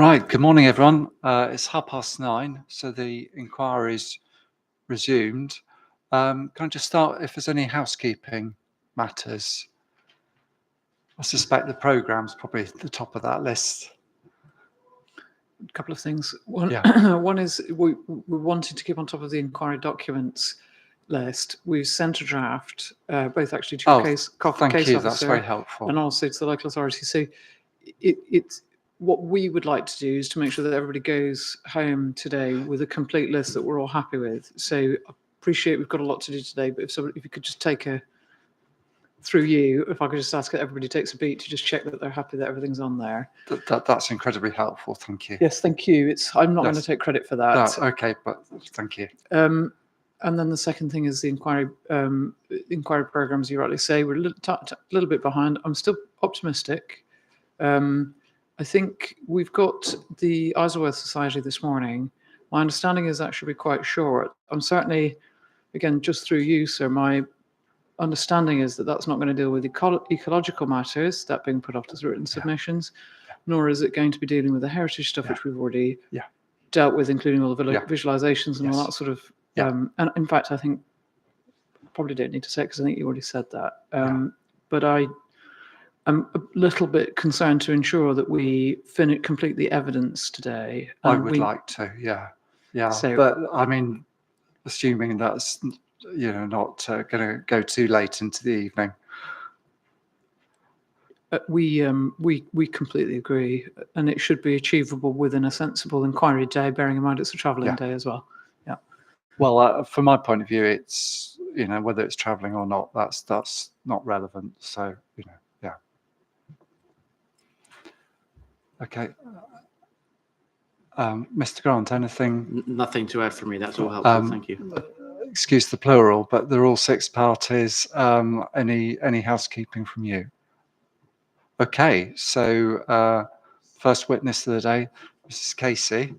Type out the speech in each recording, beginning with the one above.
Right, good morning, everyone. It's 9:30, so the inquiry's resumed. Can I just start if there's any housekeeping matters? I suspect the programme's probably at the top of that list. A couple of things. One, Yeah. one is we wanted to keep on top of the inquiry documents list. We've sent a draft, both actually to your case thank you. officer That's very helpful. and also to the local authority. So it's what we would like to do is to make sure that everybody goes home today with a complete list that we're all happy with. So I appreciate we've got a lot to do today, but if you could just take through you, if I could just ask that everybody takes a beat to just check that they're happy that everything's on there. That's incredibly helpful. Thank you. Yes, thank you. I'm not going to take credit for that. No, okay, but thank you. And then the second thing is the inquiry programs. You rightly say we're a little bit behind. I'm still optimistic. I think we've got the Isleworth Society this morning. My understanding is that should be quite short. I'm certainly, again, just through you, sir, my understanding is that that's not going to deal with ecological matters, that being put off as written submissions, nor is it going to be dealing with the heritage stuff, which we've already dealt with, including all the visualizations and all that sort of. And in fact, I think I probably don't need to say it because I think you already said that. But I'm a little bit concerned to ensure that we complete the evidence today. I would like to, yeah. So, but I mean, assuming that's not going to go too late into the evening. We completely agree, and it should be achievable within a sensible inquiry day, bearing in mind it's a travelling day as well. Yeah. Well, from my point of view, it's whether it's travelling or not, that's not relevant. So yeah. Okay. Mr. Grant, anything? Nothing to add from me. That's all helpful. Thank you. Excuse the plural, but they're all six parties. Any housekeeping from you? Okay, so first witness of the day, Mrs. Casey.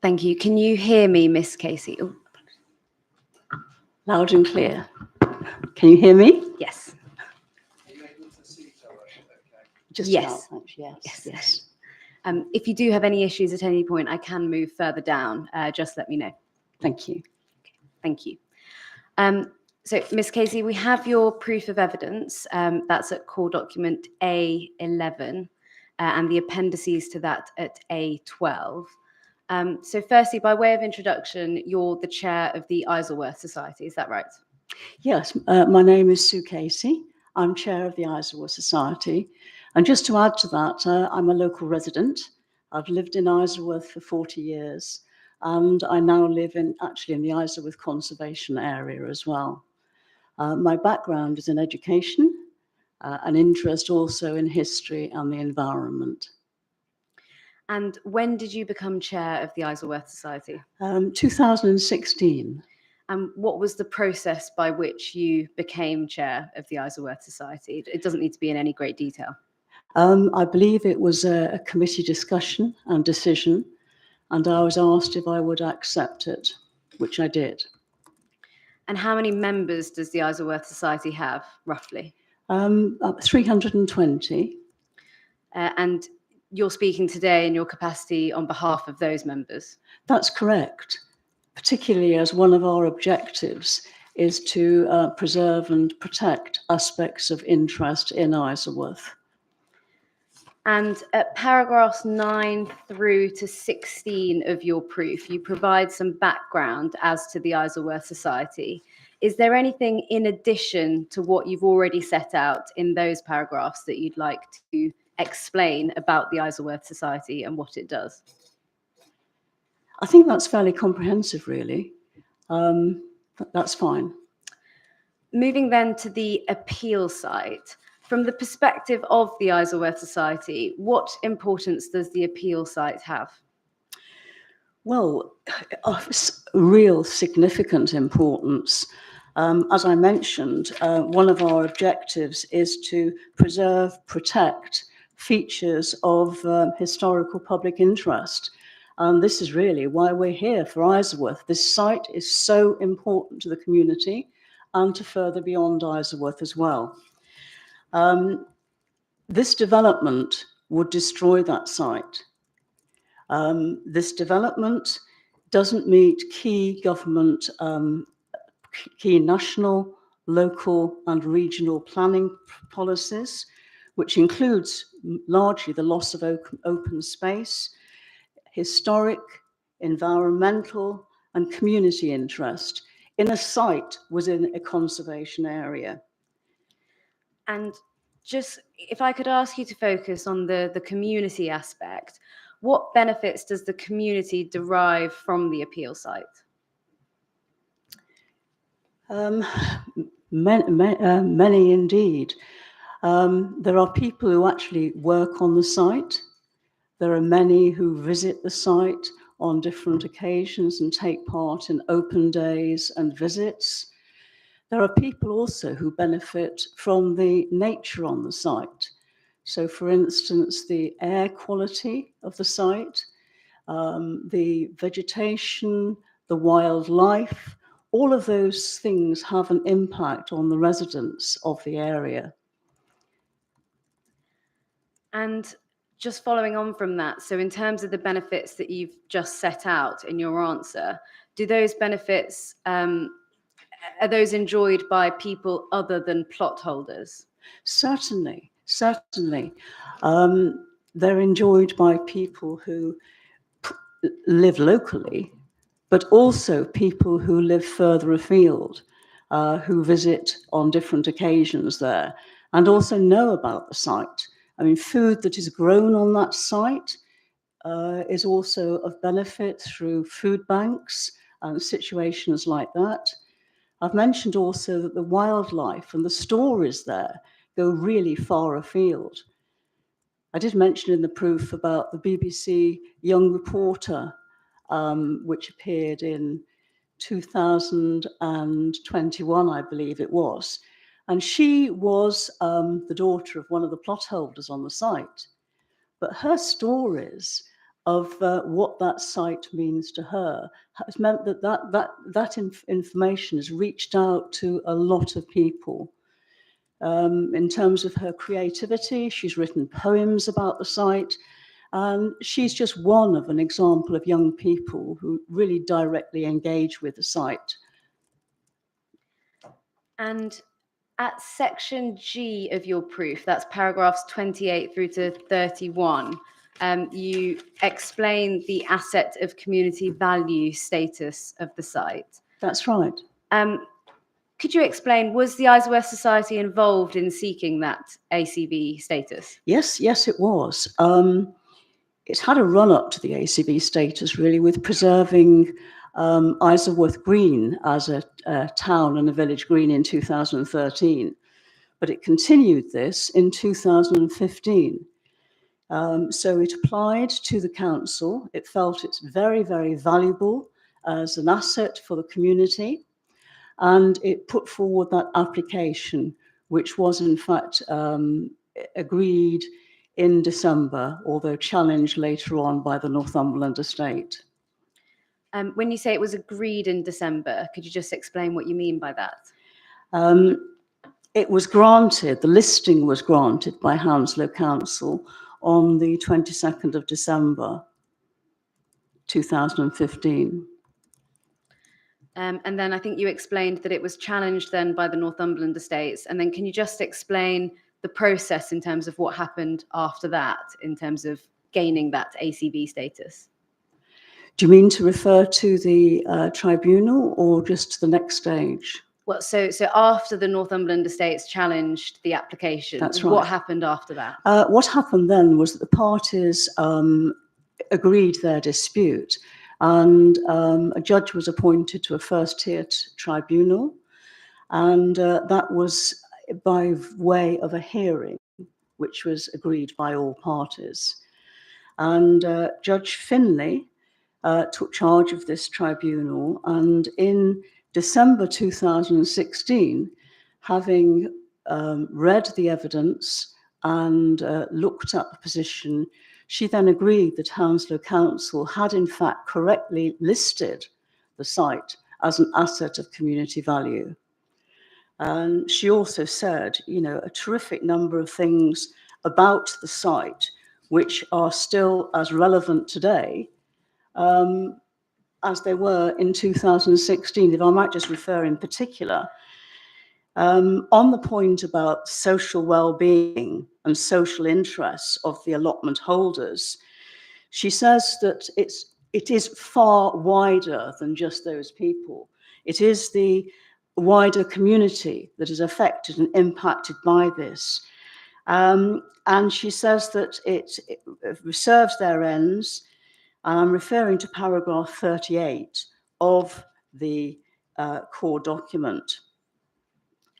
Thank you. Can you hear me, Miss Casey? Oh. Loud and clear. Can you hear me? Yes. Are you able to see each other? Just yes. About, yes. If you do have any issues at any point, I can move further down. Just let me know. Thank you. Okay. Thank you. So, Miss Casey, we have your proof of evidence. That's at core document A11 and the appendices to that at A12. So firstly, by way of introduction, you're the chair of the Isleworth Society, is that right? Yes, my name is Sue Casey. I'm chair of the Isleworth Society. And just to add to that, I'm a local resident. I've lived in Isleworth for 40 years, and I now live actually in the Isleworth Conservation Area as well. My background is in education, an interest also in history and the environment. And when did you become chair of the Isleworth Society? 2016. And what was the process by which you became chair of the Isleworth Society? It doesn't need to be in any great detail. I believe it was a committee discussion and decision, and I was asked if I would accept it, which I did. And how many members does the Isleworth Society have, roughly? 320. And you're speaking today in your capacity on behalf of those members? That's correct, particularly as one of our objectives is to preserve and protect aspects of interest in Isleworth. And at paragraphs 9 through to 16 of your proof, you provide some background as to the Isleworth Society. Is there anything in addition to what you've already set out in those paragraphs that you'd like to explain about the Isleworth Society and what it does? I think that's fairly comprehensive, really. That's fine. Moving then to the appeal site. From the perspective of the Isleworth Society, what importance does the appeal site have? Well, of real significant importance. As I mentioned, one of our objectives is to preserve, protect features of historical public interest. And this is really why we're here for Isleworth. This site is so important to the community and to further beyond Isleworth as well. This development would destroy that site. This development doesn't meet key government, key national, local and regional planning policies, which includes largely the loss of open space, historic, environmental and community interest in a site within a conservation area. And just if I could ask you to focus on the community aspect, what benefits does the community derive from the appeal site? Many indeed. There are people who actually work on the site. There are many who visit the site on different occasions and take part in open days and visits. There are people also who benefit from the nature on the site. So, for instance, the air quality of the site, the vegetation, the wildlife, all of those things have an impact on the residents of the area. And just following on from that, so in terms of the benefits that you've just set out in your answer, do those benefits, are those enjoyed by people other than plot holders? Certainly, certainly. They're enjoyed by people who live locally, but also people who live further afield, who visit on different occasions there, and also know about the site. I mean, food that is grown on that site is also of benefit through food banks and situations like that. I've mentioned also that the wildlife and the stories there go really far afield. I did mention in the proof about the BBC Young Reporter, which appeared in 2021, I believe it was. And she was the daughter of one of the plot holders on the site. But her stories of what that site means to her has meant that information has reached out to a lot of people. In terms of her creativity, she's written poems about the site, and she's just one of an example of young people who really directly engage with the site. And at section G of your proof, that's paragraphs 28 through to 31, you explain the asset of community value status of the site. That's right. Could you explain, was the Isleworth Society involved in seeking that ACV status? Yes, it was. It's had a run-up to the ACV status, really, with preserving Isleworth Green as a town and a village green in 2013. But it continued this in 2015. So it applied to the council. It felt it's very, very valuable as an asset for the community. And it put forward that application, which was in fact agreed in December, although challenged later on by the Northumberland estate. When you say it was agreed in December, could you just explain what you mean by that? It was granted, the listing was granted by Hounslow Council on the 22nd of December, 2015. And then I think you explained that it was challenged then by the Northumberland estates. And then can you just explain the process in terms of what happened after that, in terms of gaining that ACV status? Do you mean to refer to the tribunal or just to the next stage? Well, so after the Northumberland estates challenged the application, That's right. What happened after that? What happened then was that the parties agreed their dispute, and a judge was appointed to a first-tier tribunal, And that was by way of a hearing, which was agreed by all parties. And Judge Finlay took charge of this tribunal, and in December 2016, having read the evidence and looked at the position, she then agreed that Hounslow Council had in fact correctly listed the site as an asset of community value. And she also said, you know, a terrific number of things about the site which are still as relevant today as they were in 2016. If I might just refer in particular, on the point about social well-being and social interests of the allotment holders, she says that it is far wider than just those people. It is the wider community that is affected and impacted by this. And she says that it serves their ends, and I'm referring to paragraph 38 of the core document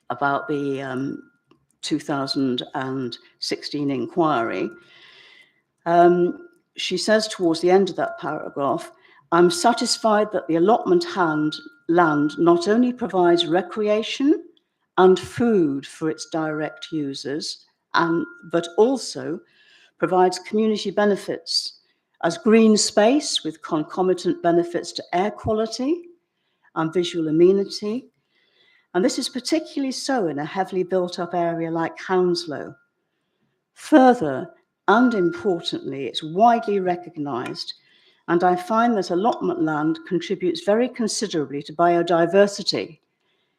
about the 2016 inquiry. She says towards the end of that paragraph, I'm satisfied that the allotment land not only provides recreation and food for its direct users, but also provides community benefits as green space with concomitant benefits to air quality and visual amenity. And this is particularly so in a heavily built up area like Hounslow. Further, and importantly, it's widely recognised, and I find that allotment land contributes very considerably to biodiversity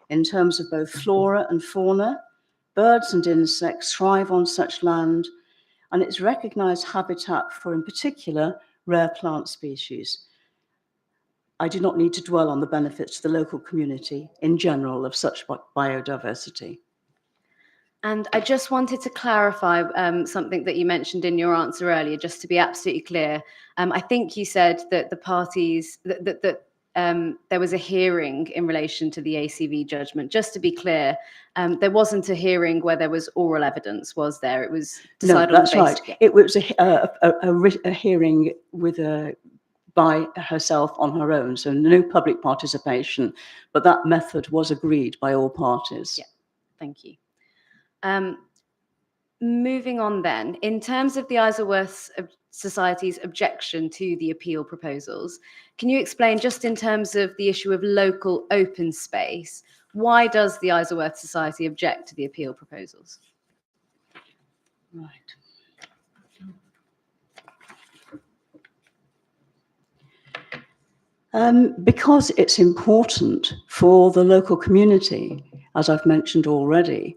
in terms of both flora and fauna. Birds and insects thrive on such land, and it's recognised habitat for, in particular, rare plant species. I do not need to dwell on the benefits to the local community in general of such biodiversity. And I just wanted to clarify something that you mentioned in your answer earlier, just to be absolutely clear. I think you said that the parties, that there was a hearing in relation to the ACV judgment. Just to be clear, there wasn't a hearing where there was oral evidence, was there? It was decided no, that's on the basis. right. It was a hearing with by herself on her own, so no public participation, but that method was agreed by all parties. Yeah, thank you. Moving on then, in terms of the Isleworth Society's objection to the appeal proposals, can you explain, just in terms of the issue of local open space, why does the Isleworth Society object to the appeal proposals? Right. Because it's important for the local community, as I've mentioned already.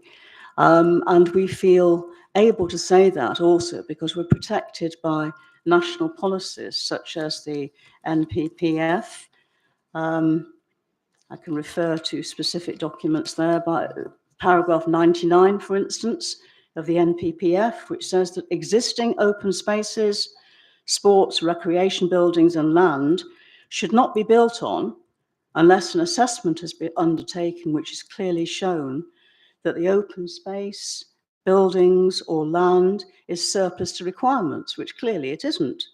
And we feel able to say that also because we're protected by national policies such as the NPPF. I can refer to specific documents there, by paragraph 99, for instance, of the NPPF, which says that existing open spaces, sports, recreation buildings and land should not be built on unless an assessment has been undertaken which is clearly shown that the open space, buildings or land is surplus to requirements, which clearly it isn't,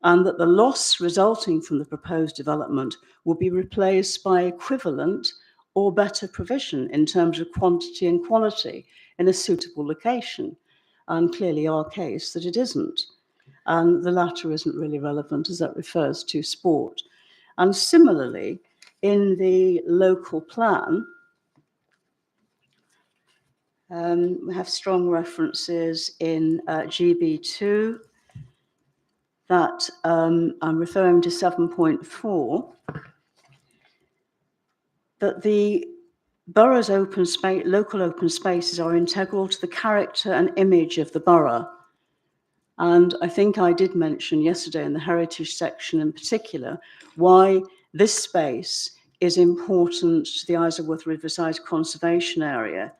and that the loss resulting from the proposed development will be replaced by equivalent or better provision in terms of quantity and quality in a suitable location. And clearly our case that it isn't. And the latter isn't really relevant as that refers to sport. And similarly, in the local plan, we have strong references in GB2 that I'm referring to 7.4, that the borough's open space, local open spaces are integral to the character and image of the borough. And I think I did mention yesterday in the heritage section in particular, why this space is important to the Isleworth Riverside Conservation Area.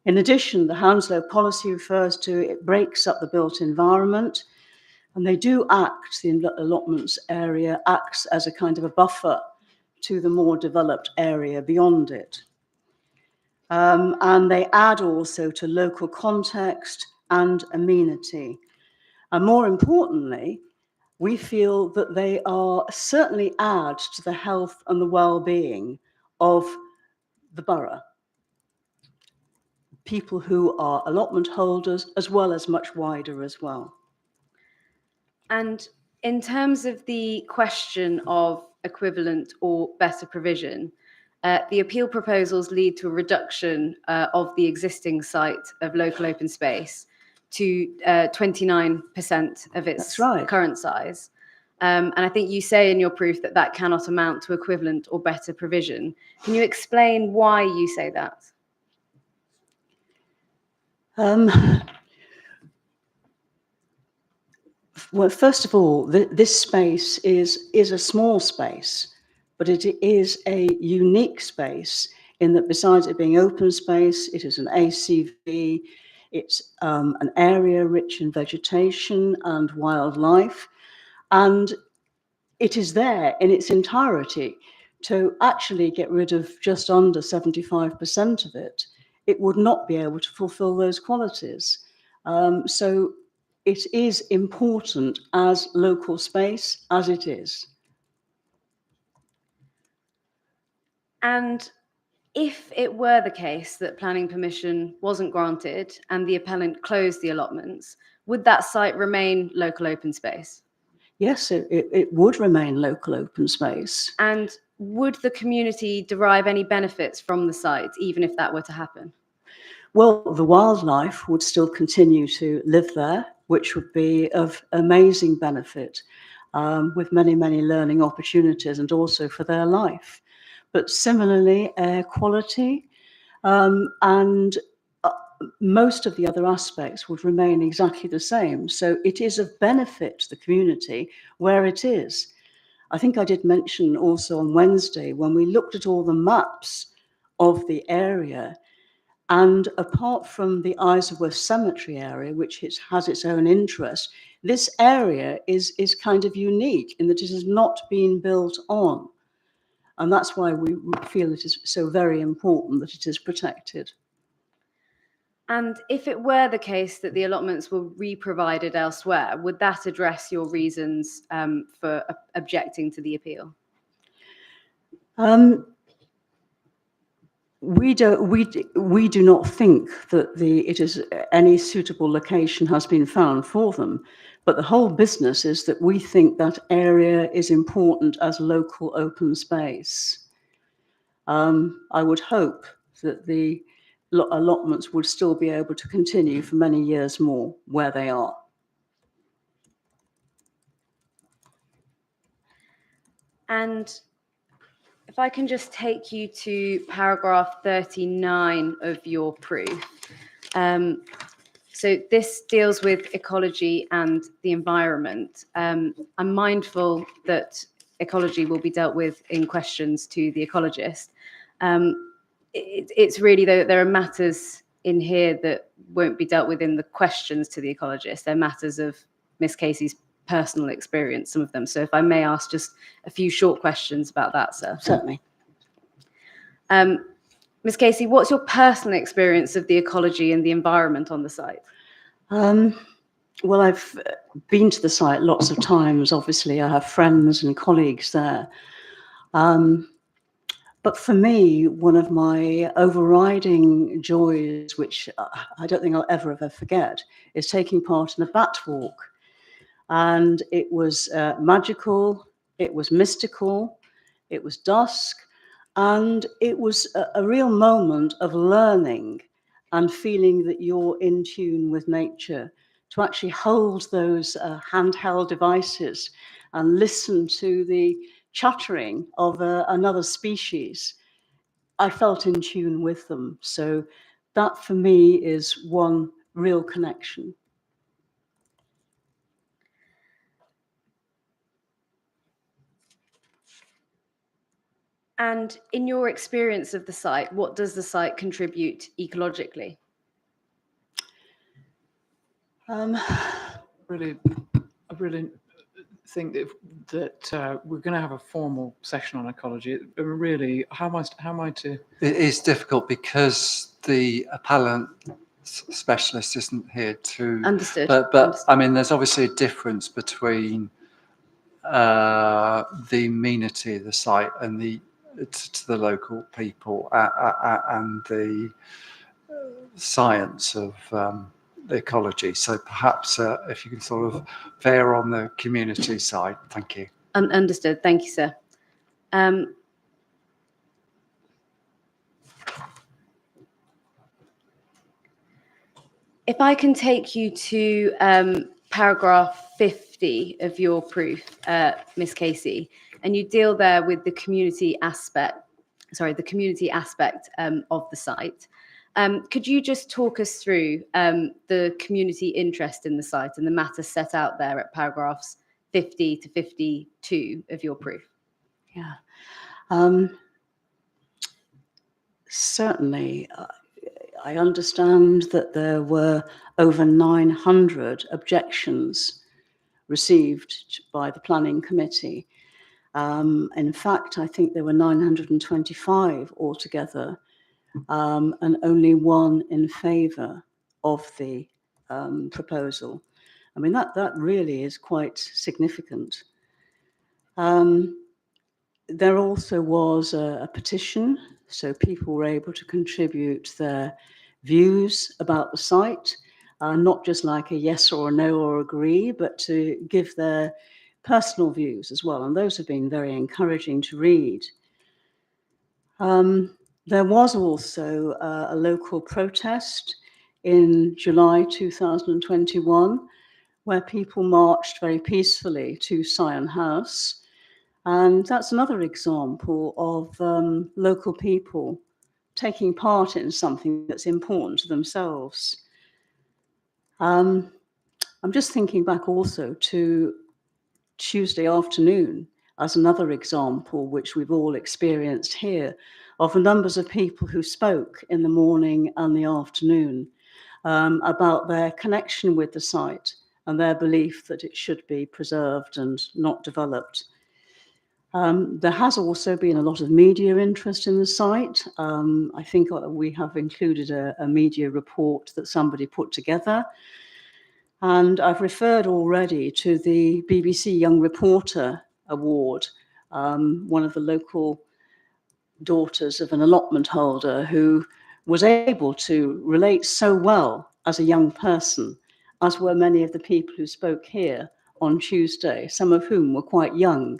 In addition, the Hounslow policy refers to it breaks up the built environment, and they do act, the allotments area acts as a kind of a buffer to the more developed area beyond it. And they add also to local context and amenity. And more importantly, we feel that they are certainly add to the health and the well-being of the borough. People who are allotment holders, as well as much wider as well. And in terms of the question of equivalent or better provision, the appeal proposals lead to a reduction of the existing site of local open space to 29% of its current size. And I think you say in your proof that that cannot amount to equivalent or better provision. Can you explain why you say that? Well, first of all, this space is a small space, but it is a unique space in that besides it being open space, it is an ACV, it's an area rich in vegetation and wildlife, and it is there in its entirety. To actually get rid of just under 75% of it, it would not be able to fulfill those qualities. So it is important as local space as it is. And if it were the case that planning permission wasn't granted and the appellant closed the allotments, would that site remain local open space? Yes, it would remain local open space. And would the community derive any benefits from the site, even if that were to happen? Well, the wildlife would still continue to live there, which would be of amazing benefit, with many, many learning opportunities and also for their life. But similarly, air quality and most of the other aspects would remain exactly the same. So it is of benefit to the community where it is. I think I did mention also on Wednesday when we looked at all the maps of the area, and apart from the Isleworth Cemetery area, which has its own interest, this area is kind of unique in that it has not been built on. And that's why we feel it is so very important that it is protected. And if it were the case that the allotments were re-provided elsewhere, would that address your reasons for objecting to the appeal? We do not think that any suitable location has been found for them, but the whole business is that we think that area is important as local open space. I would hope that the allotments would still be able to continue for many years more where they are. And if I can just take you to paragraph 39 of your proof. So this deals with ecology and the environment. I'm mindful that ecology will be dealt with in questions to the ecologist. It's really though that there are matters in here that won't be dealt with in the questions to the ecologist. They're matters of Miss Casey's personal experience, some of them. So if I may ask just a few short questions about that, sir. Certainly. Miss Casey, what's your personal experience of the ecology and the environment on the site? Well, I've been to the site lots of times. Obviously, I have friends and colleagues there. But for me, one of my overriding joys, which I don't think I'll ever forget, is taking part in a bat walk. And it was magical, it was mystical, it was dusk, and it was a real moment of learning and feeling that you're in tune with nature, to actually hold those handheld devices and listen to the chattering of another species. I felt in tune with them. So that for me is one real connection. And in your experience of the site, what does the site contribute ecologically? I really think that we're going to have a formal session on ecology. Really, how am I to? It is difficult because the appellant specialist isn't here to. Understood. But Understood. I mean, there's obviously a difference between the amenity of the site and to the local people and the science of the ecology. So perhaps if you can sort of veer on the community side. Thank you. Understood. Thank you, sir. If I can take you to paragraph 50 of your proof, Miss Casey, and you deal there with the community aspect, of the site. Could you just talk us through the community interest in the site and the matter set out there at paragraphs 50 to 52 of your proof? Yeah. Certainly, I understand that there were over 900 objections received by the planning committee. In fact, I think there were 925 altogether, and only one in favour of the proposal. I mean, that really is quite significant. There also was a petition, so people were able to contribute their views about the site, not just like a yes or a no or agree, but to give their personal views as well. And those have been very encouraging to read. There was also a local protest in July 2021, where people marched very peacefully to Sion House. And that's another example of local people taking part in something that's important to themselves. I'm just thinking back also to Tuesday afternoon as another example, which we've all experienced here, of the numbers of people who spoke in the morning and the afternoon about their connection with the site and their belief that it should be preserved and not developed. There has also been a lot of media interest in the site. I think we have included a media report that somebody put together. And I've referred already to the BBC Young Reporter Award, one of the local daughters of an allotment holder who was able to relate so well as a young person, as were many of the people who spoke here on Tuesday, some of whom were quite young.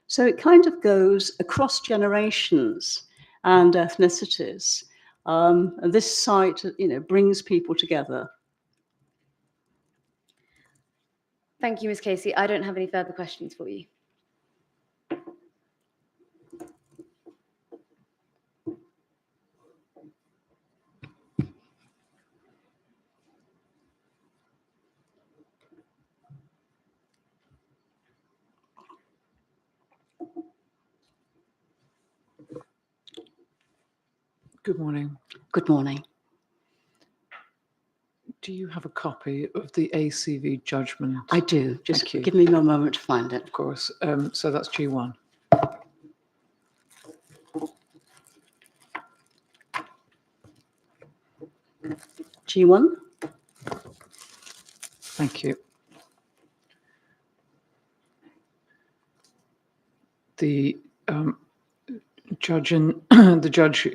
So it kind of goes across generations and ethnicities. And this site, brings people together. Thank you, Ms. Casey. I don't have any further questions for you. Good morning. Good morning. Do you have a copy of the ACV judgment? I do. Just Thank you. give me a moment to find it. Of course. So that's G1. G1? Thank you. The judge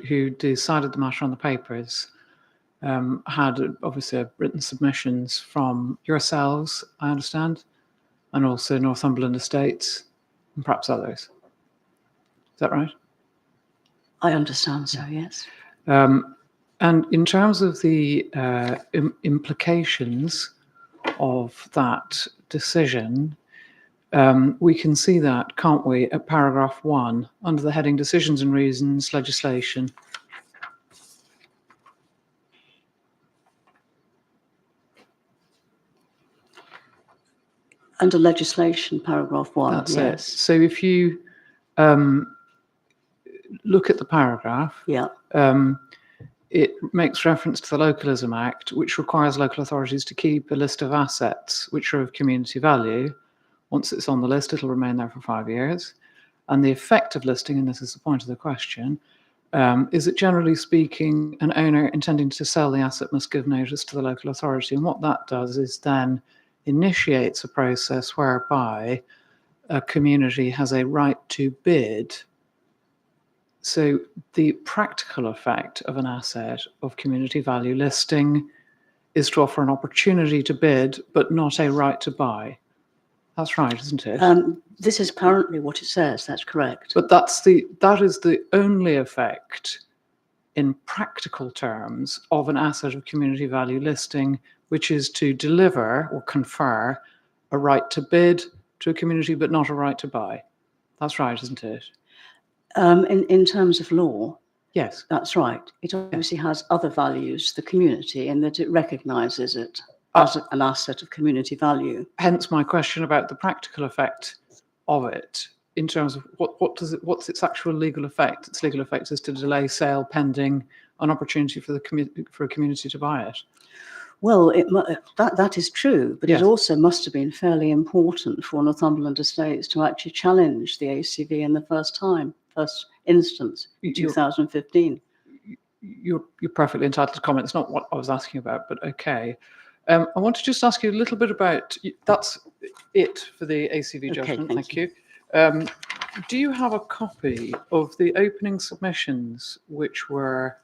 who decided the matter on the papers had obviously written submissions from yourselves, I understand, and also Northumberland Estates and perhaps others. Is that right? I understand so, yes. And in terms of the implications of that decision, we can see that, can't we, at paragraph 1, under the heading Decisions and Reasons, Legislation. Under legislation, paragraph 1, That's yes. it. So if you look at the paragraph, Yeah. it makes reference to the Localism Act, which requires local authorities to keep a list of assets which are of community value, Once it's on the list, it'll remain there for 5 years. And the effect of listing, and this is the point of the question, is that generally speaking, an owner intending to sell the asset must give notice to the local authority. And what that does is then initiates a process whereby a community has a right to bid. So the practical effect of an asset of community value listing is to offer an opportunity to bid, but not a right to buy. That's right, isn't it? This is apparently what it says. That's correct. But that is the only effect in practical terms of an asset of community value listing, which is to deliver or confer a right to bid to a community, but not a right to buy. That's right, isn't it? In terms of law, Yes. that's right. It obviously has other values, the community, in that it recognises it as an asset of community value. Hence my question about the practical effect of it in terms of what's its actual legal effect? Its legal effect is to delay sale pending an opportunity for a community to buy it. Well, that is true, but Yes. it also must have been fairly important for Northumberland Estates to actually challenge the ACV in the first instance, in 2015. You're perfectly entitled to comment. It's not what I was asking about, but okay. I want to just ask you a little bit about, that's it for the ACV judgment. thank Thank you. Do you have a copy of the opening submissions which were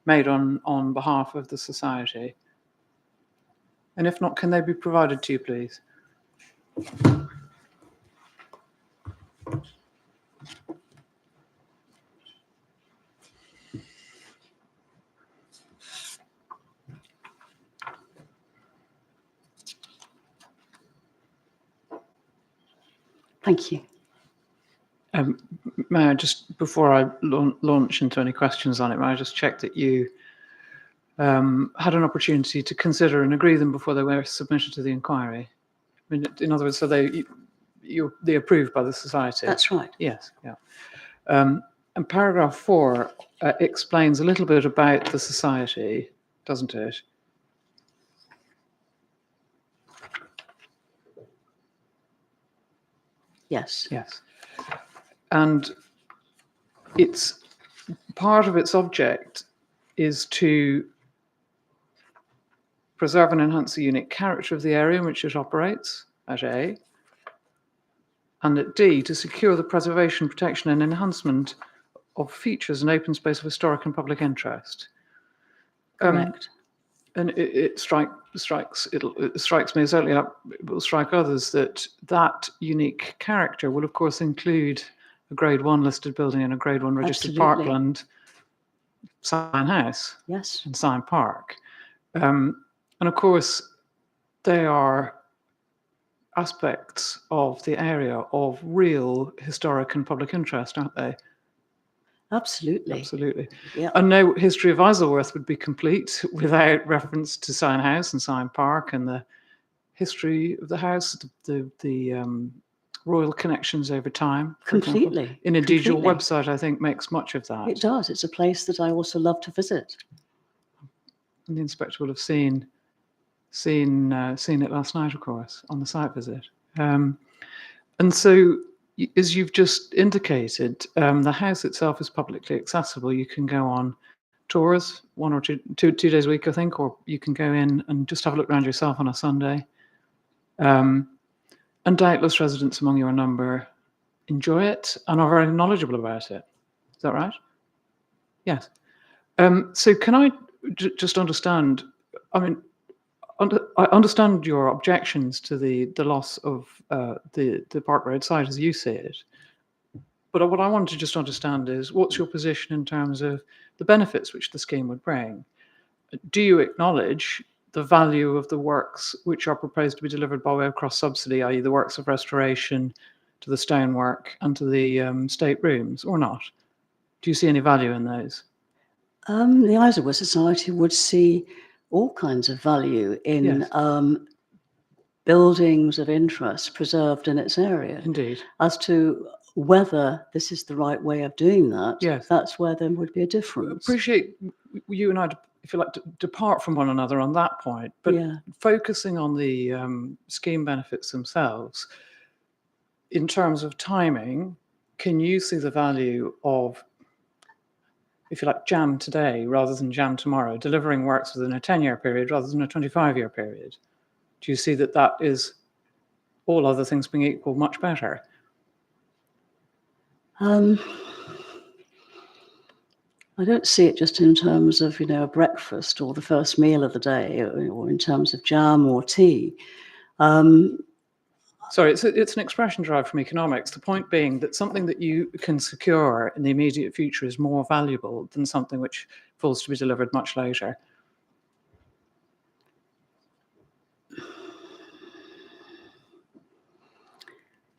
made on behalf of the Society? And if not, can they be provided to you, please? Thank you. May I just, before I launch into any questions on it, may I just check that you had an opportunity to consider and agree them before they were submitted to the inquiry? I mean, in other words, so they're approved by the Society? That's right. Yes, yeah. And paragraph 4 explains a little bit about the Society, doesn't it? Yes. Yes. And it's part of its object is to preserve and enhance the unique character of the area in which it operates, at A, and at D, to secure the preservation, protection and enhancement of features and open space of historic and public interest. Correct. And it strikes me, certainly it will strike others, that unique character will of course include a Grade 1 listed building and a Grade 1 registered Absolutely. parkland, Sign House Yes. and Sign Park. And of course, they are aspects of the area of real historic and public interest, aren't they? Absolutely. Absolutely. Yeah. And no history of Isleworth would be complete without reference to Sign House and Sign Park and the history of the house, the royal connections over time. for example. Completely. And indeed, your Completely. website, I think, makes much of that. It does. It's a place that I also love to visit. And the inspector will have seen it last night, of course, on the site visit. And so, as you've just indicated, the house itself is publicly accessible. You can go on tours 1 or 2 days a week, I think, or you can go in and just have a look around yourself on a Sunday. And doubtless residents among your number enjoy it and are very knowledgeable about it. Is that right? Yes. So can I just understand, I mean, I understand your objections to the loss of the Park Road site as you see it. But what I want to just understand is, what's your position in terms of the benefits which the scheme would bring? Do you acknowledge the value of the works which are proposed to be delivered by way of cross-subsidy, i.e. the works of restoration to the stonework and to the state rooms, or not? Do you see any value in those? The Isleworth Society would see all kinds of value in Yes. Buildings of interest preserved in its area. Indeed. As to whether this is the right way of doing that, Yes. that's where there would be a difference. Appreciate you and I, if you like, to depart from one another on that point, but Yeah. focusing on the scheme benefits themselves, in terms of timing, can you see the value of, if you like, jam today rather than jam tomorrow, delivering works within a 10-year period rather than a 25-year period? Do you see that that is, all other things being equal, much better? I don't see it just in terms of, a breakfast or the first meal of the day, or in terms of jam or tea. Sorry, it's an expression derived from economics. The point being that something that you can secure in the immediate future is more valuable than something which falls to be delivered much later.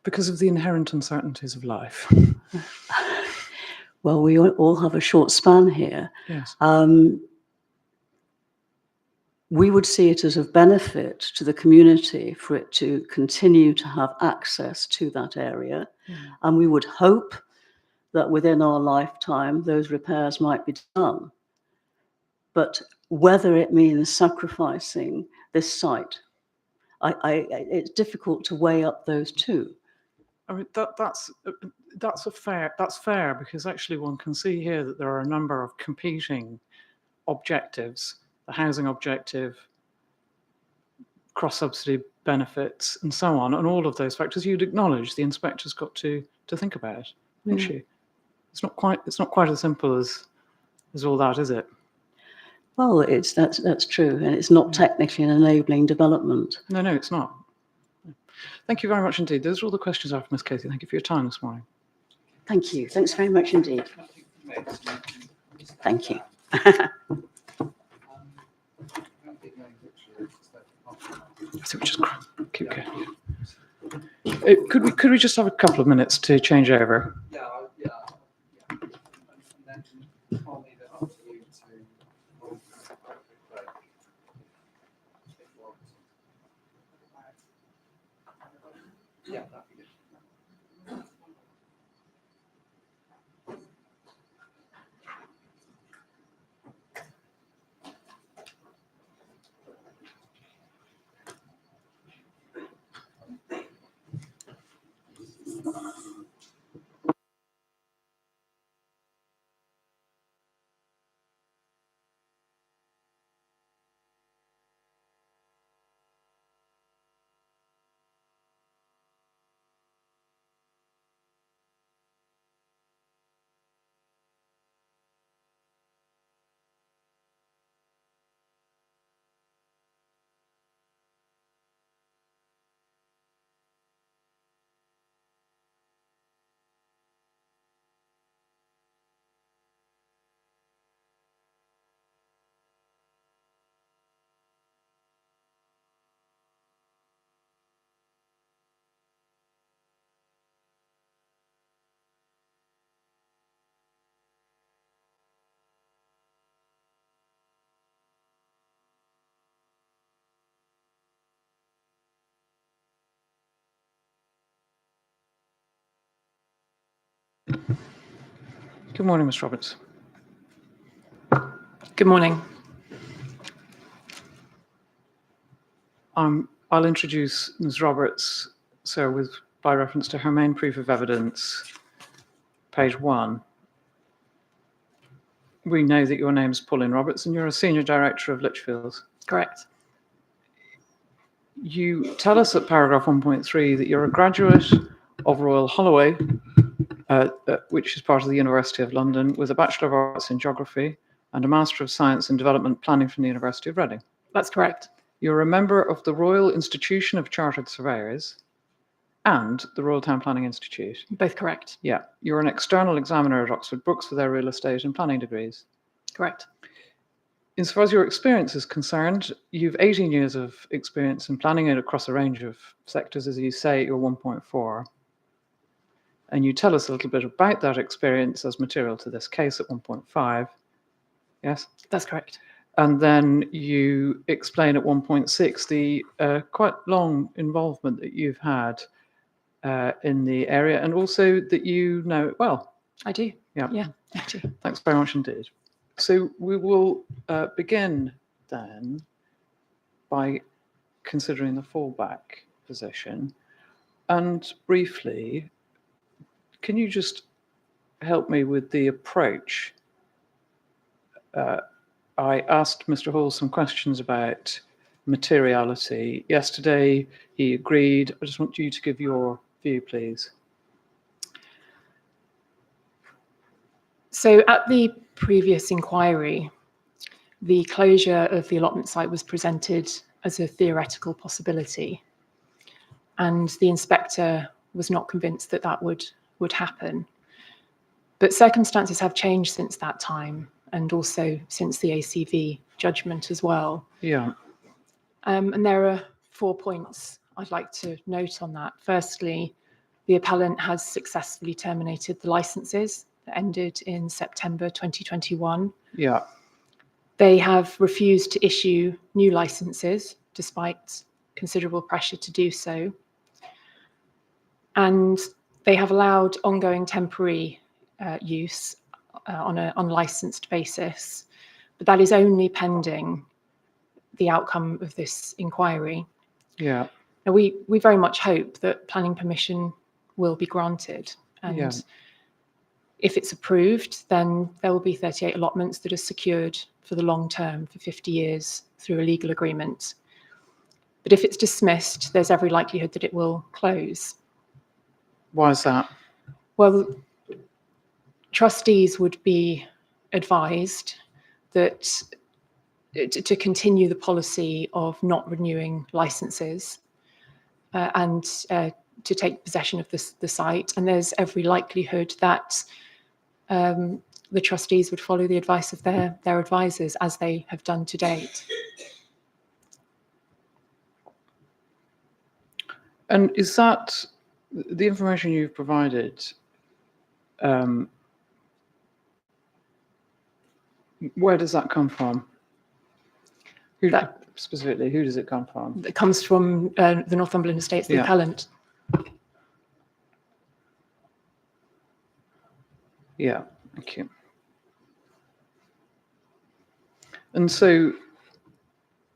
Because of the inherent uncertainties of life. Well, we all have a short span here. Yes. We would see it as a benefit to the community for it to continue to have access to that area. And we would hope that within our lifetime, those repairs might be done. But whether it means sacrificing this site, it's difficult to weigh up those two. I mean, that's fair, because actually one can see here that there are a number of competing objectives: the housing objective, cross-subsidy benefits, and so on. And all of those factors you'd acknowledge the inspector's got to think about, wouldn't she? It's not quite as simple as all that, is it? Well, that's true, and it's not technically an enabling development. No, it's not. Thank you very much indeed. Those are all the questions I have for Ms. Casey. Thank you for your time this morning. Thank you. Thanks very much indeed. Thank you. I think we just keep going. Could we just have a couple of minutes to change over? Yeah. And then I'll leave it up to you to. Yeah, that'd be good. Good morning, Ms. Roberts. Good morning. I'll introduce Ms. Roberts, so by reference to her main proof of evidence, page 1. We know that your name is Pauline Roberts and you're a senior director of Litchfield. Correct. You tell us at paragraph 1.3 that you're a graduate of Royal Holloway, which is part of the University of London, with a Bachelor of Arts in Geography and a Master of Science in Development Planning from the University of Reading. That's correct. You're a member of the Royal Institution of Chartered Surveyors and the Royal Town Planning Institute. Both correct. Yeah. You're an external examiner at Oxford Brookes for their real estate and planning degrees. Correct. Insofar as your experience is concerned, you've 18 years of experience in planning it across a range of sectors, as you say, you're 1.4. And you tell us a little bit about that experience as material to this case at 1.5. Yes? That's correct. And then you explain at 1.6 the quite long involvement that you've had in the area, and also that you know it well. I do. Yeah. Yeah, I do. Thanks very much indeed. So we will begin then by considering the fallback position. And briefly, can you just help me with the approach? I asked Mr. Hall some questions about materiality. Yesterday, he agreed. I just want you to give your view, please. So at the previous inquiry, the closure of the allotment site was presented as a theoretical possibility. And the inspector was not convinced that that would happen. But circumstances have changed since that time, and also since the ACV judgment as well. Yeah. And there are 4 points I'd like to note on that. Firstly, the appellant has successfully terminated the licenses that ended in September 2021. Yeah. They have refused to issue new licenses despite considerable pressure to do so. And they have allowed ongoing temporary use on an unlicensed basis, but that is only pending the outcome of this inquiry. Yeah. Now, we very much hope that planning permission will be granted, and Yeah. if it's approved, then there will be 38 allotments that are secured for the long term, for 50 years, through a legal agreement. But if it's dismissed, there's every likelihood that it will close. Why is that? Well, trustees would be advised that to continue the policy of not renewing licenses and to take possession of the site. And there's every likelihood that the trustees would follow the advice of their advisors, as they have done to date. And is that the information you've provided? Where does that come from? Specifically, who does it come from? It comes from the Northumberland Estates, the Yeah. appellant. Yeah, thank you. And so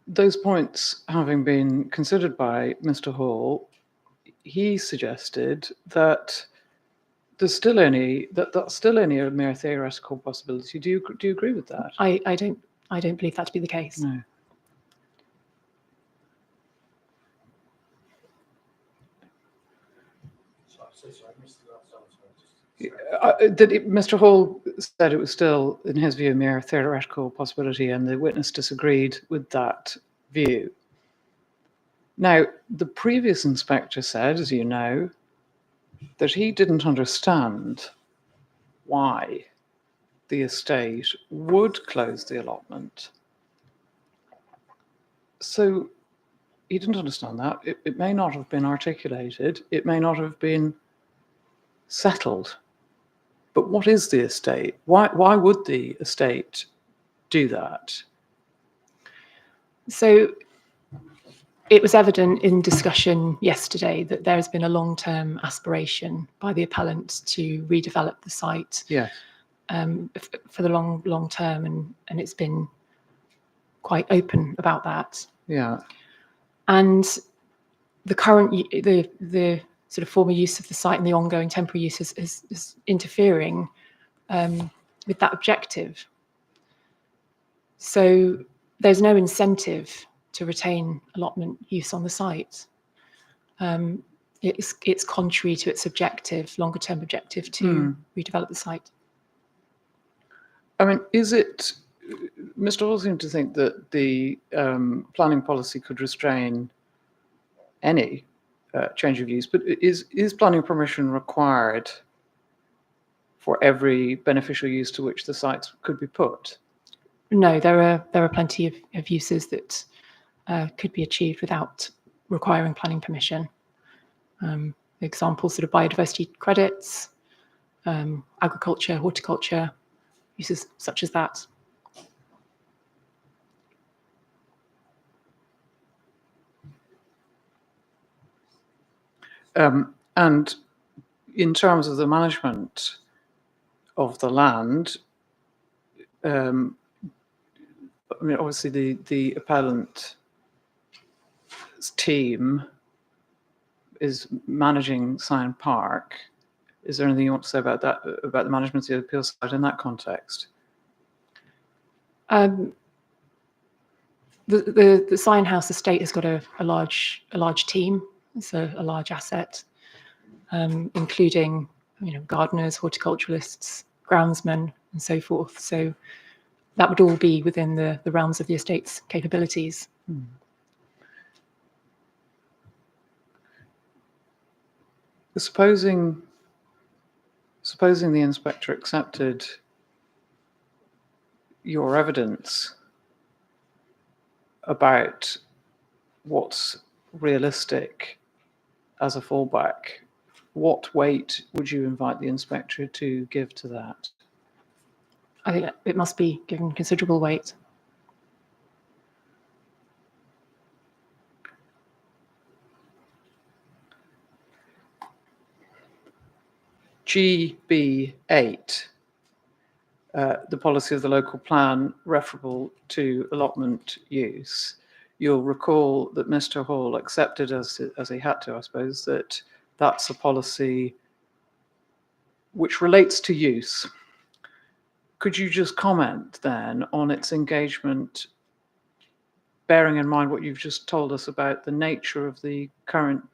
those points having been considered by Mr. Hall, he suggested that that's still only a mere theoretical possibility. Do you agree with that? I don't believe that to be the case. No. Mr. Hall said it was still, in his view, a mere theoretical possibility, and the witness disagreed with that view. Now, the previous inspector said, as you know, that he didn't understand why the estate would close the allotment. So he didn't understand that. It may not have been articulated. It may not have been settled. But what is the estate? Why would the estate do that? So it was evident in discussion yesterday that there has been a long-term aspiration by the appellant to redevelop the site. Yes. For the long term, and it's been quite open about that. Yeah. And the current the sort of former use of the site and the ongoing temporary use is interfering with that objective. So there's no incentive to retain allotment use on the site. It's contrary to its objective, longer term objective, to redevelop the site. I mean, is it, Mr. Hall seemed to think that the planning policy could restrain any change of use, but is planning permission required for every beneficial use to which the sites could be put? No, there are plenty of uses that could be achieved without requiring planning permission. Examples sort of biodiversity credits, agriculture, horticulture, uses such as that. And in terms of the management of the land, I mean, obviously the appellant's team is managing Scion Park. Is there anything you want to say about that, about the management of the appeal side in that context? The Scion House estate has got a large team. It's a large asset, including gardeners, horticulturalists, groundsmen, and so forth. So that would all be within the realms of the estate's capabilities. Supposing the inspector accepted your evidence about what's realistic as a fallback, what weight would you invite the inspector to give to that? I think it must be given considerable weight. GB8, the policy of the local plan referable to allotment use. You'll recall that Mr. Hall accepted, as he had to, I suppose, that that's a policy which relates to use. Could you just comment then on its engagement, bearing in mind what you've just told us about the nature of the current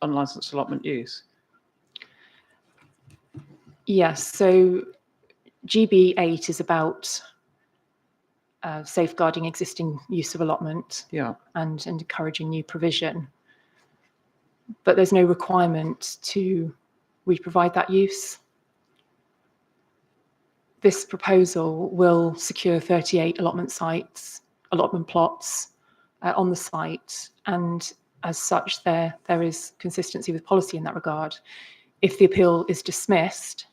unlicensed allotment use? Yes, so GB8 is about safeguarding existing use of allotment and encouraging new provision. But there's no requirement to re-provide that use. This proposal will secure 38 allotment plots on the site, and as such there is consistency with policy in that regard. If the appeal is dismissed,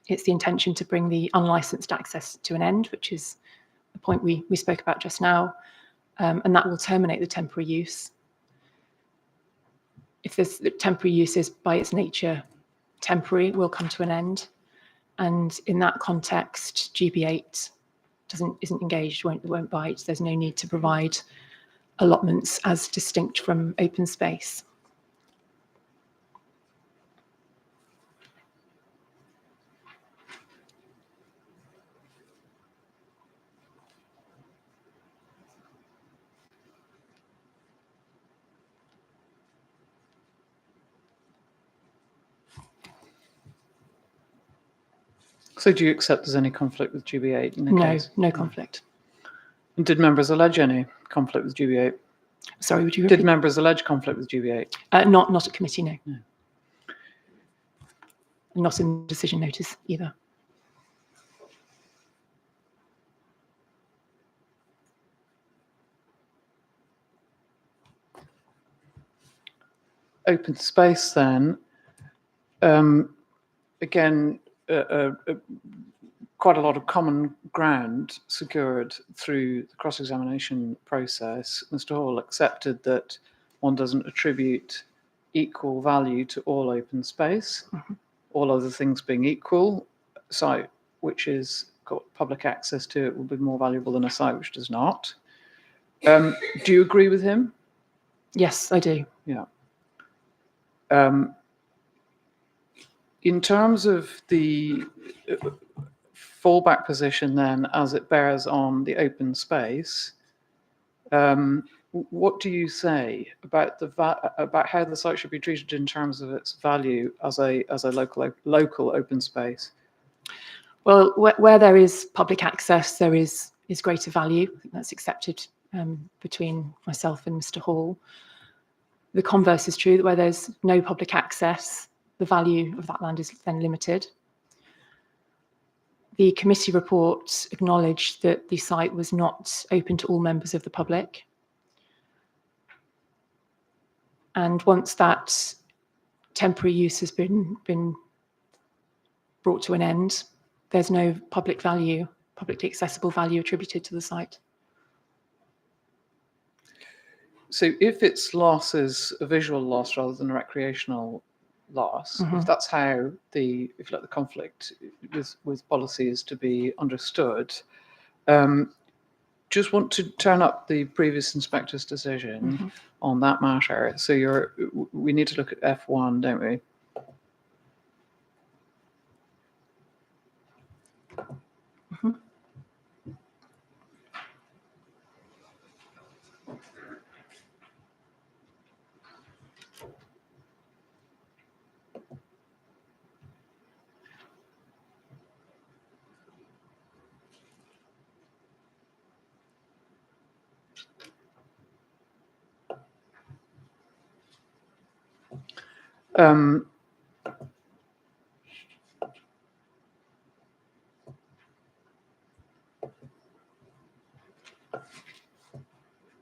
it's the intention to bring the unlicensed access to an end, which is the point we spoke about just now, and that will terminate the temporary use. If this temporary use is by its nature temporary, it will come to an end. And in that context, GB8 isn't engaged, won't bite. There's no need to provide allotments as distinct from open space. So do you accept there's any conflict with GB8 in the case? No conflict. And did members allege any conflict with GB8? Sorry, would you repeat? Did members allege conflict with GB8? Not at committee, no. Not in the decision notice either. Open space then, again, quite a lot of common ground secured through the cross-examination process. Mr. Hall accepted that one doesn't attribute equal value to all open space. All other things being equal, a site which has got public access to it will be more valuable than a site which does not. Do you agree with him? Yes, I do. Yeah. In terms of the fallback position then, as it bears on the open space, what do you say about about how the site should be treated in terms of its value as a local open space? Well, where there is public access, there is greater value. I think that's accepted between myself and Mr. Hall. The converse is true, that where there's no public access, the value of that land is then limited. The committee report acknowledged that the site was not open to all members of the public. And once that temporary use has been brought to an end, there's no publicly accessible value attributed to the site. So if its loss is a visual loss rather than a recreational loss, if that's how the conflict with policy is to be understood, just want to turn up the previous inspector's decision on that matter. So we need to look at F1, don't we?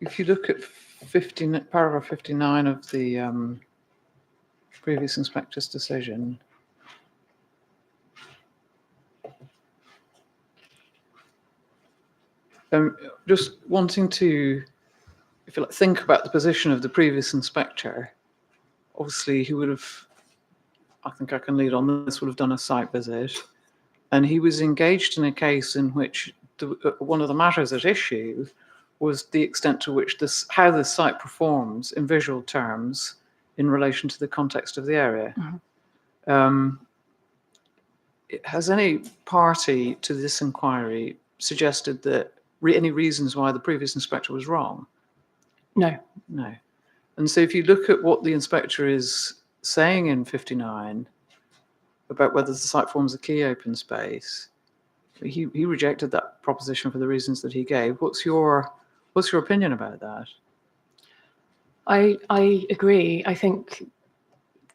If you look at paragraph 59 of the previous inspector's decision, just wanting to, if you like, think about the position of the previous inspector. Obviously, he would have, I think I can lead on this, would have done a site visit, and he was engaged in a case in which one of the matters at issue was the extent to which how the site performs in visual terms in relation to the context of the area. Has any party to this inquiry suggested that any reasons why the previous inspector was wrong? No. No. And so if you look at what the inspector is saying in 59 about whether the site forms a key open space, he rejected that proposition for the reasons that he gave. What's your opinion about that? I agree. I think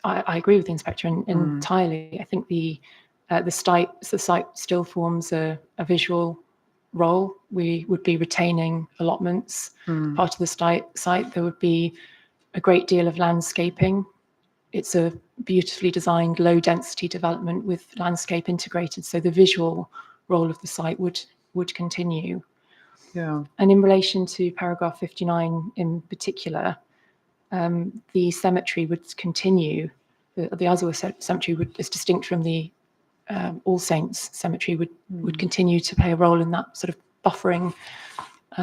I agree with the inspector entirely. I think the site still forms a visual role. We would be retaining allotments. Part of the site, there would be a great deal of landscaping. It's a beautifully designed low density development with landscape integrated. So the visual role of the site would continue. Yeah. And in relation to paragraph 59 in particular, the cemetery would continue. The Isleworth Cemetery is distinct from the All Saints Cemetery, would continue to play a role in that sort of buffering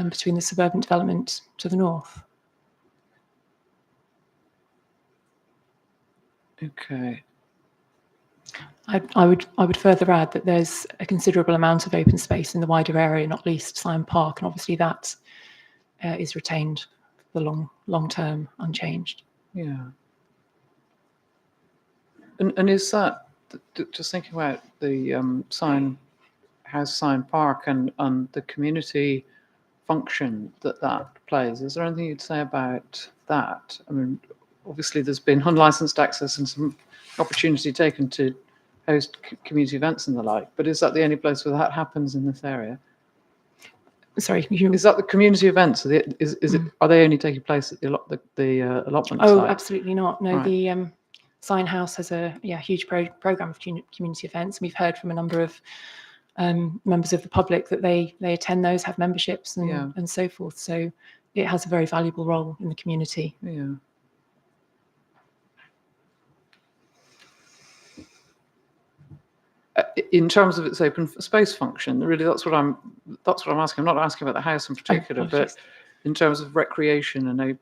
between the suburban development to the north. Okay. I would further add that there's a considerable amount of open space in the wider area, not least Syon Park, and obviously that is retained for the long term unchanged. Yeah. And is that, just thinking about the Syon Park and the community function that plays, is there anything you'd say about that? I mean, obviously there's been unlicensed access and some opportunity taken to host community events and the like, but is that the only place where that happens in this area? Sorry, is that the community events? Are they only taking place at the allotment Oh, site? absolutely not. No, Right. The Syon House has a huge program of community events. We've heard from a number of members of the public that they attend those, have memberships and so forth. So it has a very valuable role in the community. Yeah. In terms of its open space function, really, that's what I'm asking. I'm not asking about the house in particular, but in terms of recreation and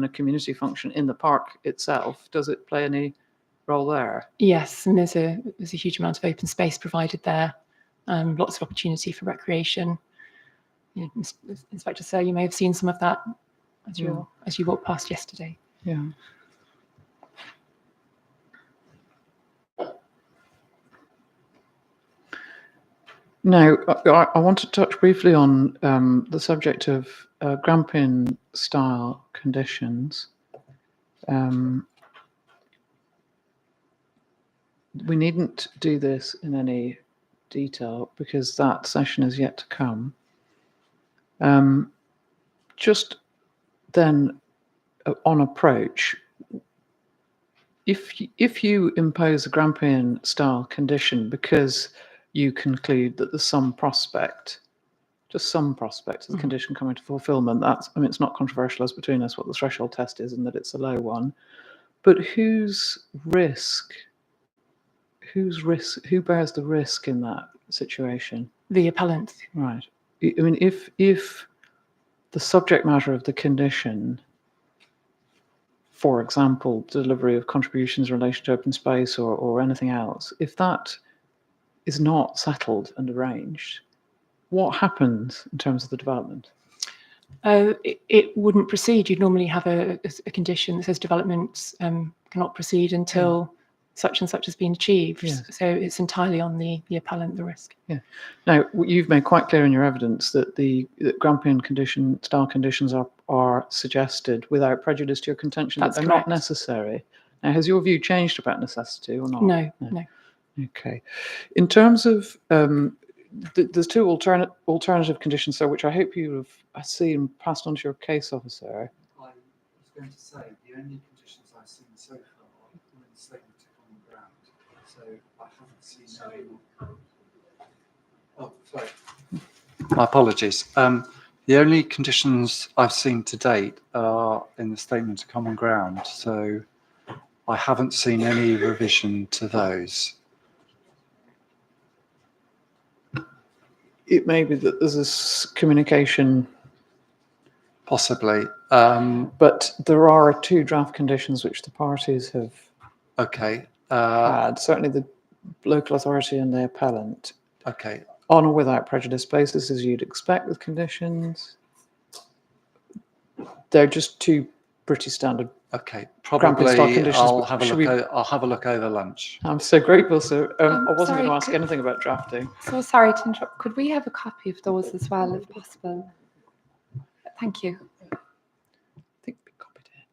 a community function in the park itself, does it play any role there? Yes, and there's a huge amount of open space provided there. Lots of opportunity for recreation. Inspector Sir, you may have seen some of that as you walked past yesterday. Yeah. Now, I want to touch briefly on the subject of Grampian style conditions. We needn't do this in any detail because that session is yet to come. Just then, on approach, if you impose a Grampian style condition because you conclude that there's some prospect, just some prospect of the condition coming to fulfillment, it's not controversial as between us what the threshold test is and that it's a low one, but who bears the risk in that situation? The appellant. Right. I mean, if the subject matter of the condition, for example, delivery of contributions in relation to open space or anything else, if that is not settled and arranged, what happens in terms of the development? It wouldn't proceed. You'd normally have a condition that says development cannot proceed until such and such has been achieved. Yes. So it's entirely on the appellant, the risk. Yeah. Now, you've made quite clear in your evidence that that Grampian style conditions are suggested without prejudice to your contention That's that they're correct. not necessary. Now, has your view changed about necessity or not? No. Okay. In terms of there's two alternative conditions there, which I hope you have seen passed on to your case officer. I was going to say the only conditions I've seen so far are in the statement of common ground. So I haven't seen any. Oh, sorry. My apologies. The only conditions I've seen to date are in the statement of common ground. So I haven't seen any revision to those. It may be that there's communication, Possibly. but there are two draft conditions which the parties have Okay. had, certainly the local authority and the appellant, Okay. on or without prejudice basis, as you'd expect with conditions. They're just two pretty standard. Okay. Grampian style Probably conditions, I'll but have a should look. I'll have a look over lunch. I'm so grateful, sir. I wasn't Sorry, going to ask anything about drafting. So sorry to interrupt. Could we have a copy of those as well, if possible? Thank you. I think we copied it.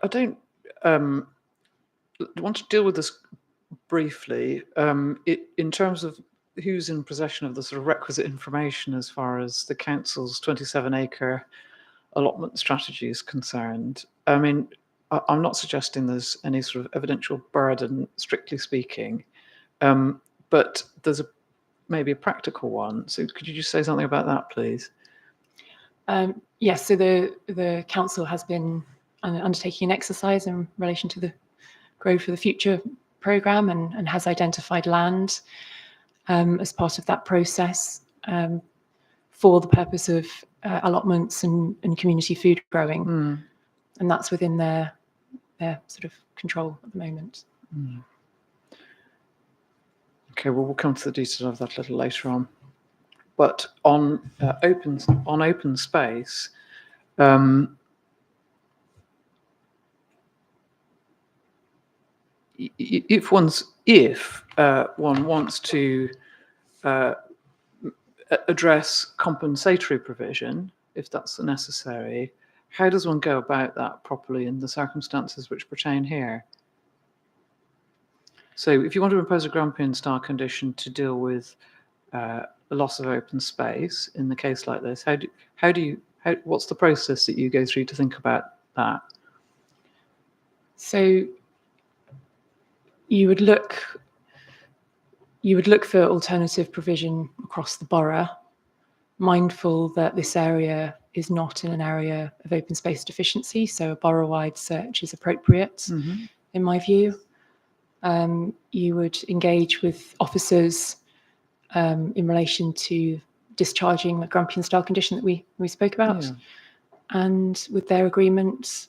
I don't want to deal with this briefly. In terms of who's in possession of the sort of requisite information as far as the council's 27-acre allotment strategy is concerned. I mean, I'm not suggesting there's any sort of evidential burden, strictly speaking, but there's maybe a practical one. So could you just say something about that, please? Yes, so the council has been undertaking an exercise in relation to the Grow for the Future programme and has identified land as part of that process for the purpose of allotments and community food growing. And that's within their sort of control at the moment. Okay, well, we'll come to the detail of that a little later on. But on open space, if one wants to address compensatory provision, if that's necessary, how does one go about that properly in the circumstances which pertain here? So if you want to impose a Grampian style condition to deal with a loss of open space in the case like this, what's the process that you go through to think about that? So you would look for alternative provision across the borough, mindful that this area is not in an area of open space deficiency, so a borough-wide search is appropriate, in my view. You would engage with officers in relation to discharging the Grampian style condition that we spoke about, and with their agreement,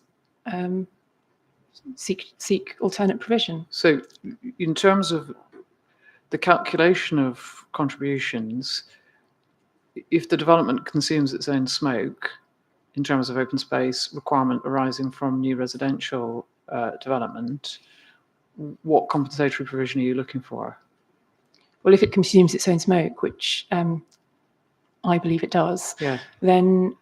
seek alternate provision. So in terms of the calculation of contributions, if the development consumes its own smoke in terms of open space requirement arising from new residential development, what compensatory provision are you looking for? Well, if it consumes its own smoke, which I believe it does, then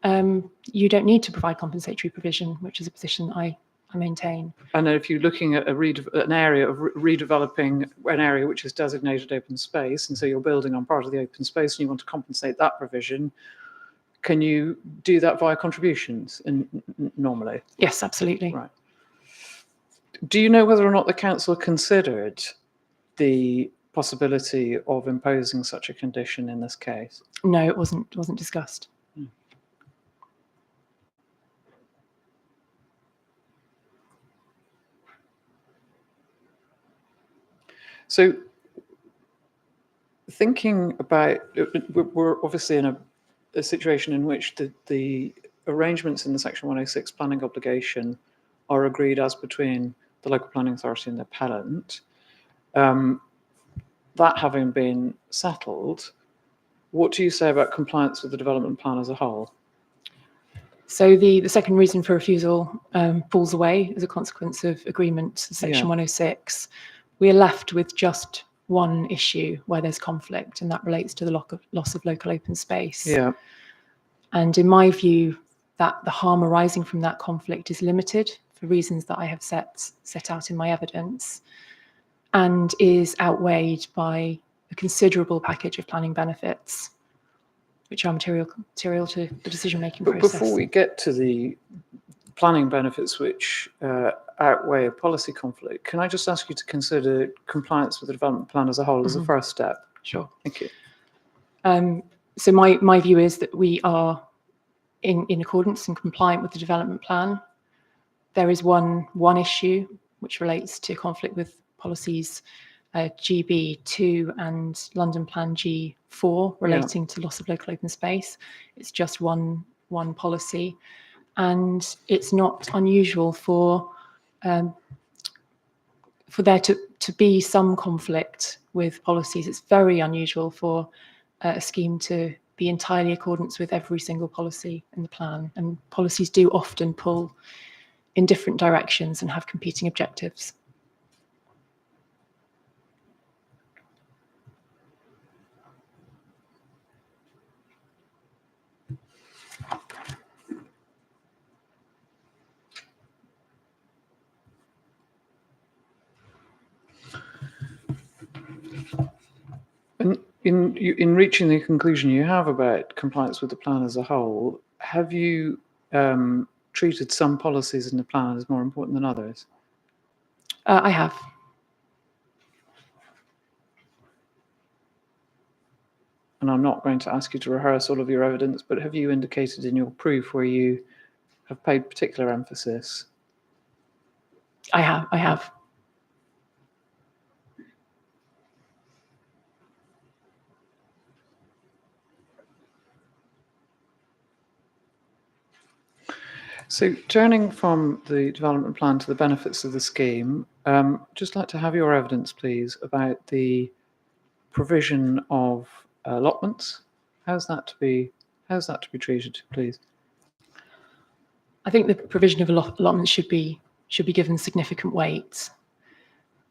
you don't need to provide compensatory provision, which is a position I maintain. And then if you're looking at an area of redeveloping an area which is designated open space, and so you're building on part of the open space and you want to compensate that provision, can you do that via contributions normally? Yes, absolutely. Right. Do you know whether or not the council considered the possibility of imposing such a condition in this case? No, it wasn't discussed. So thinking about, we're obviously in a situation in which the arrangements in the Section 106 planning obligation are agreed as between the local planning authority and the appellant. That having been settled, what do you say about compliance with the development plan as a whole? So the second reason for refusal falls away as a consequence of agreement, Section 106. We are left with just one issue where there's conflict, and that relates to the loss of local open space. Yeah. And in my view, that the harm arising from that conflict is limited for reasons that I have set out in my evidence, and is outweighed by a considerable package of planning benefits, which are material to the decision-making But process. before we get to the planning benefits which outweigh a policy conflict, can I just ask you to consider compliance with the development plan as a whole as a first step? Sure. Thank you. So my view is that we are in accordance and compliant with the development plan. There is one issue which relates to conflict with policies GB2 and London Plan G4 relating to loss of local open space. It's just one policy, and it's not unusual for there to be some conflict with policies. It's very unusual for a scheme to be entirely in accordance with every single policy in the plan, and policies do often pull in different directions and have competing objectives. And in reaching the conclusion you have about compliance with the plan as a whole, have you treated some policies in the plan as more important than others? I have. And I'm not going to ask you to rehearse all of your evidence, but have you indicated in your proof where you have paid particular emphasis? I have. So turning from the development plan to the benefits of the scheme, just like to have your evidence, please, about the provision of allotments. How's that to be treated, please? I think the provision of allotments should be given significant weight.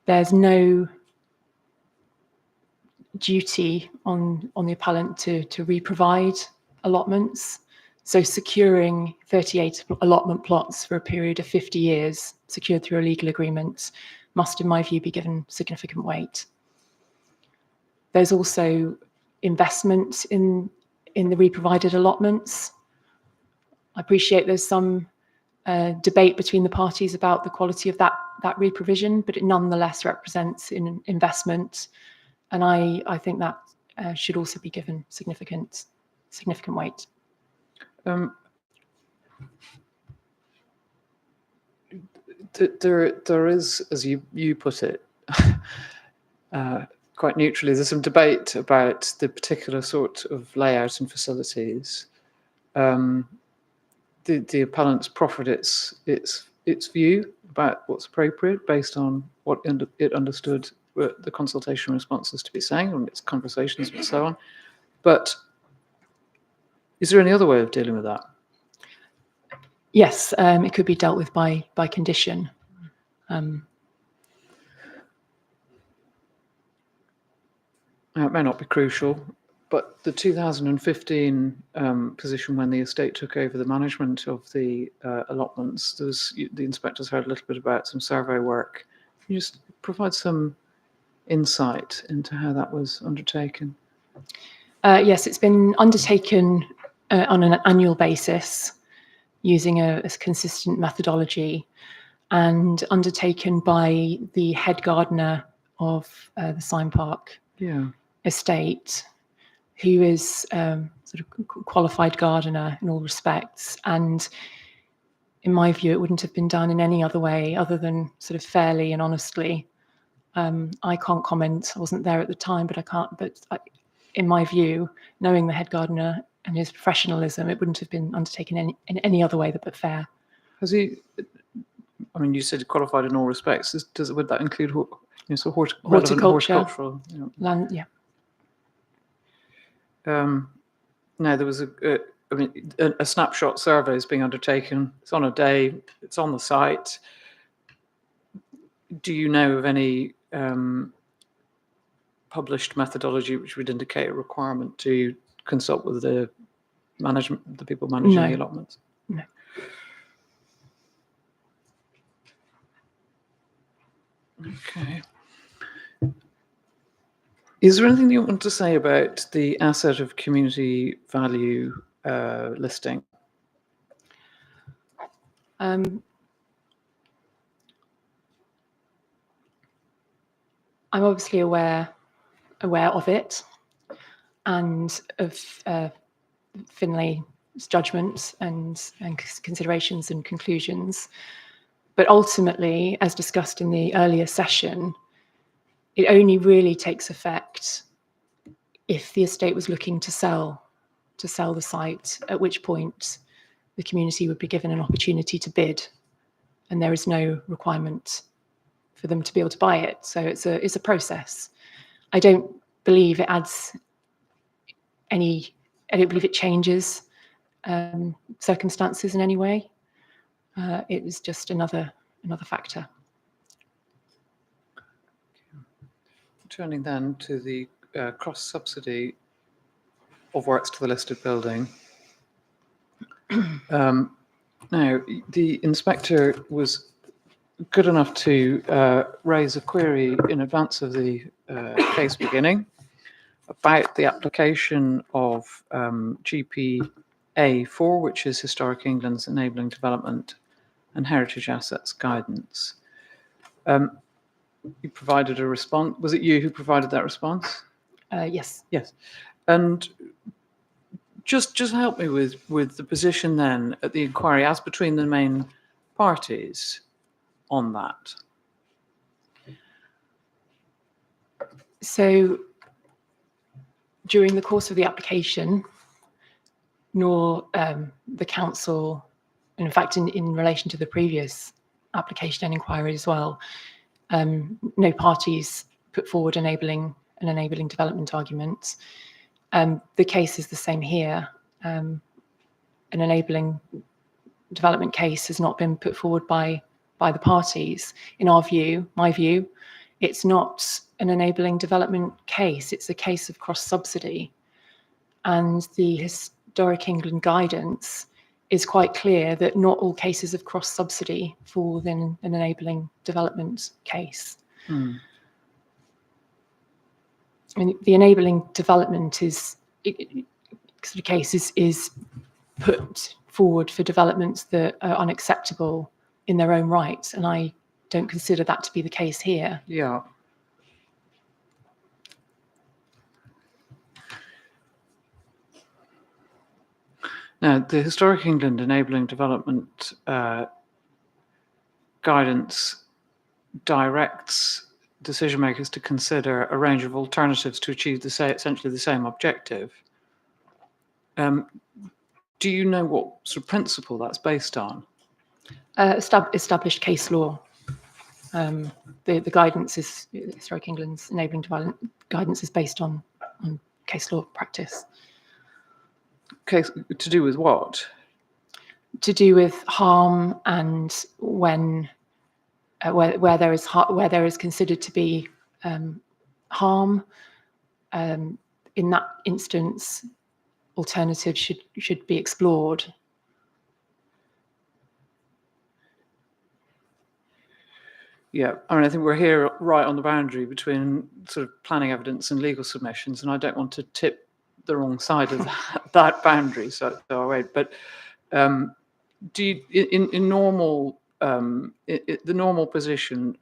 There's no duty on the appellant to re-provide allotments. So securing 38 allotment plots for a period of 50 years, secured through a legal agreement, must, in my view, be given significant weight. There's also investment in the re-provided allotments. I appreciate there's some debate between the parties about the quality of that re-provision, but it nonetheless represents an investment, and I think that should also be given significant weight. There is, as you put it, quite neutrally, there's some debate about the particular sort of layout and facilities. The appellant's proffered its view about what's appropriate based on what it understood the consultation responses to be saying and its conversations and so on. But is there any other way of dealing with that? Yes, it could be dealt with by condition. It may not be crucial, but the 2015 position when the estate took over the management of the allotments, the inspectors heard a little bit about some survey work. Can you just provide some insight into how that was undertaken? Yes, it's been undertaken on an annual basis using a consistent methodology and undertaken by the head gardener of the Sign Park Yeah. estate, who is sort of qualified gardener in all respects. And in my view, it wouldn't have been done in any other way other than sort of fairly and honestly. I can't comment. I wasn't there at the time, but I can't. But in my view, knowing the head gardener and his professionalism, it wouldn't have been undertaken in any other way but fair. Has he? I mean, you said qualified in all respects. Would that include so relevant horticultural? You know? Land, yeah. No, there was a snapshot survey is being undertaken. It's on a day. It's on the site. Do you know of any published methodology which would indicate a requirement to consult with the people managing No. the allotments? No. Okay. Is there anything you want to say about the asset of community value listing? I'm obviously aware of it and of Finlay's judgments and considerations and conclusions. But ultimately, as discussed in the earlier session, it only really takes effect if the estate was looking to sell the site, at which point the community would be given an opportunity to bid, and there is no requirement for them to be able to buy it. So it's a process. I don't believe it adds any. I don't believe it changes circumstances in any way. It was just another factor. Turning then to the cross-subsidy of works to the listed building. Now, the inspector was good enough to raise a query in advance of the case beginning about the application of GPA4, which is Historic England's Enabling Development and Heritage Assets Guidance. You provided a response. Was it you who provided that response? Yes. Yes. And just help me with the position then at the inquiry as between the main parties on that. So during the course of the application, nor the council, and in fact in relation to the previous application and inquiry as well, no parties put forward an enabling development argument. The case is the same here. An enabling development case has not been put forward by the parties. In our view, my view, it's not an enabling development case. It's a case of cross-subsidy. And the Historic England guidance is quite clear that not all cases of cross-subsidy fall within an enabling development case. I mean, the enabling development case is put forward for developments that are unacceptable in their own right, and I don't consider that to be the case here. Yeah. Now, the Historic England Enabling Development Guidance directs decision makers to consider a range of alternatives to achieve essentially the same objective. Do you know what sort of principle that's based on? Established case law. The guidance is Historic England's Enabling Development guidance is based on case law practice. Case to do with what? To do with harm and when where there is considered to be harm. In that instance, alternatives should be explored. Yeah, I mean, I think we're here right on the boundary between sort of planning evidence and legal submissions, and I don't want to tip the wrong side of that boundary. So I wait. But do you, in normal, the normal position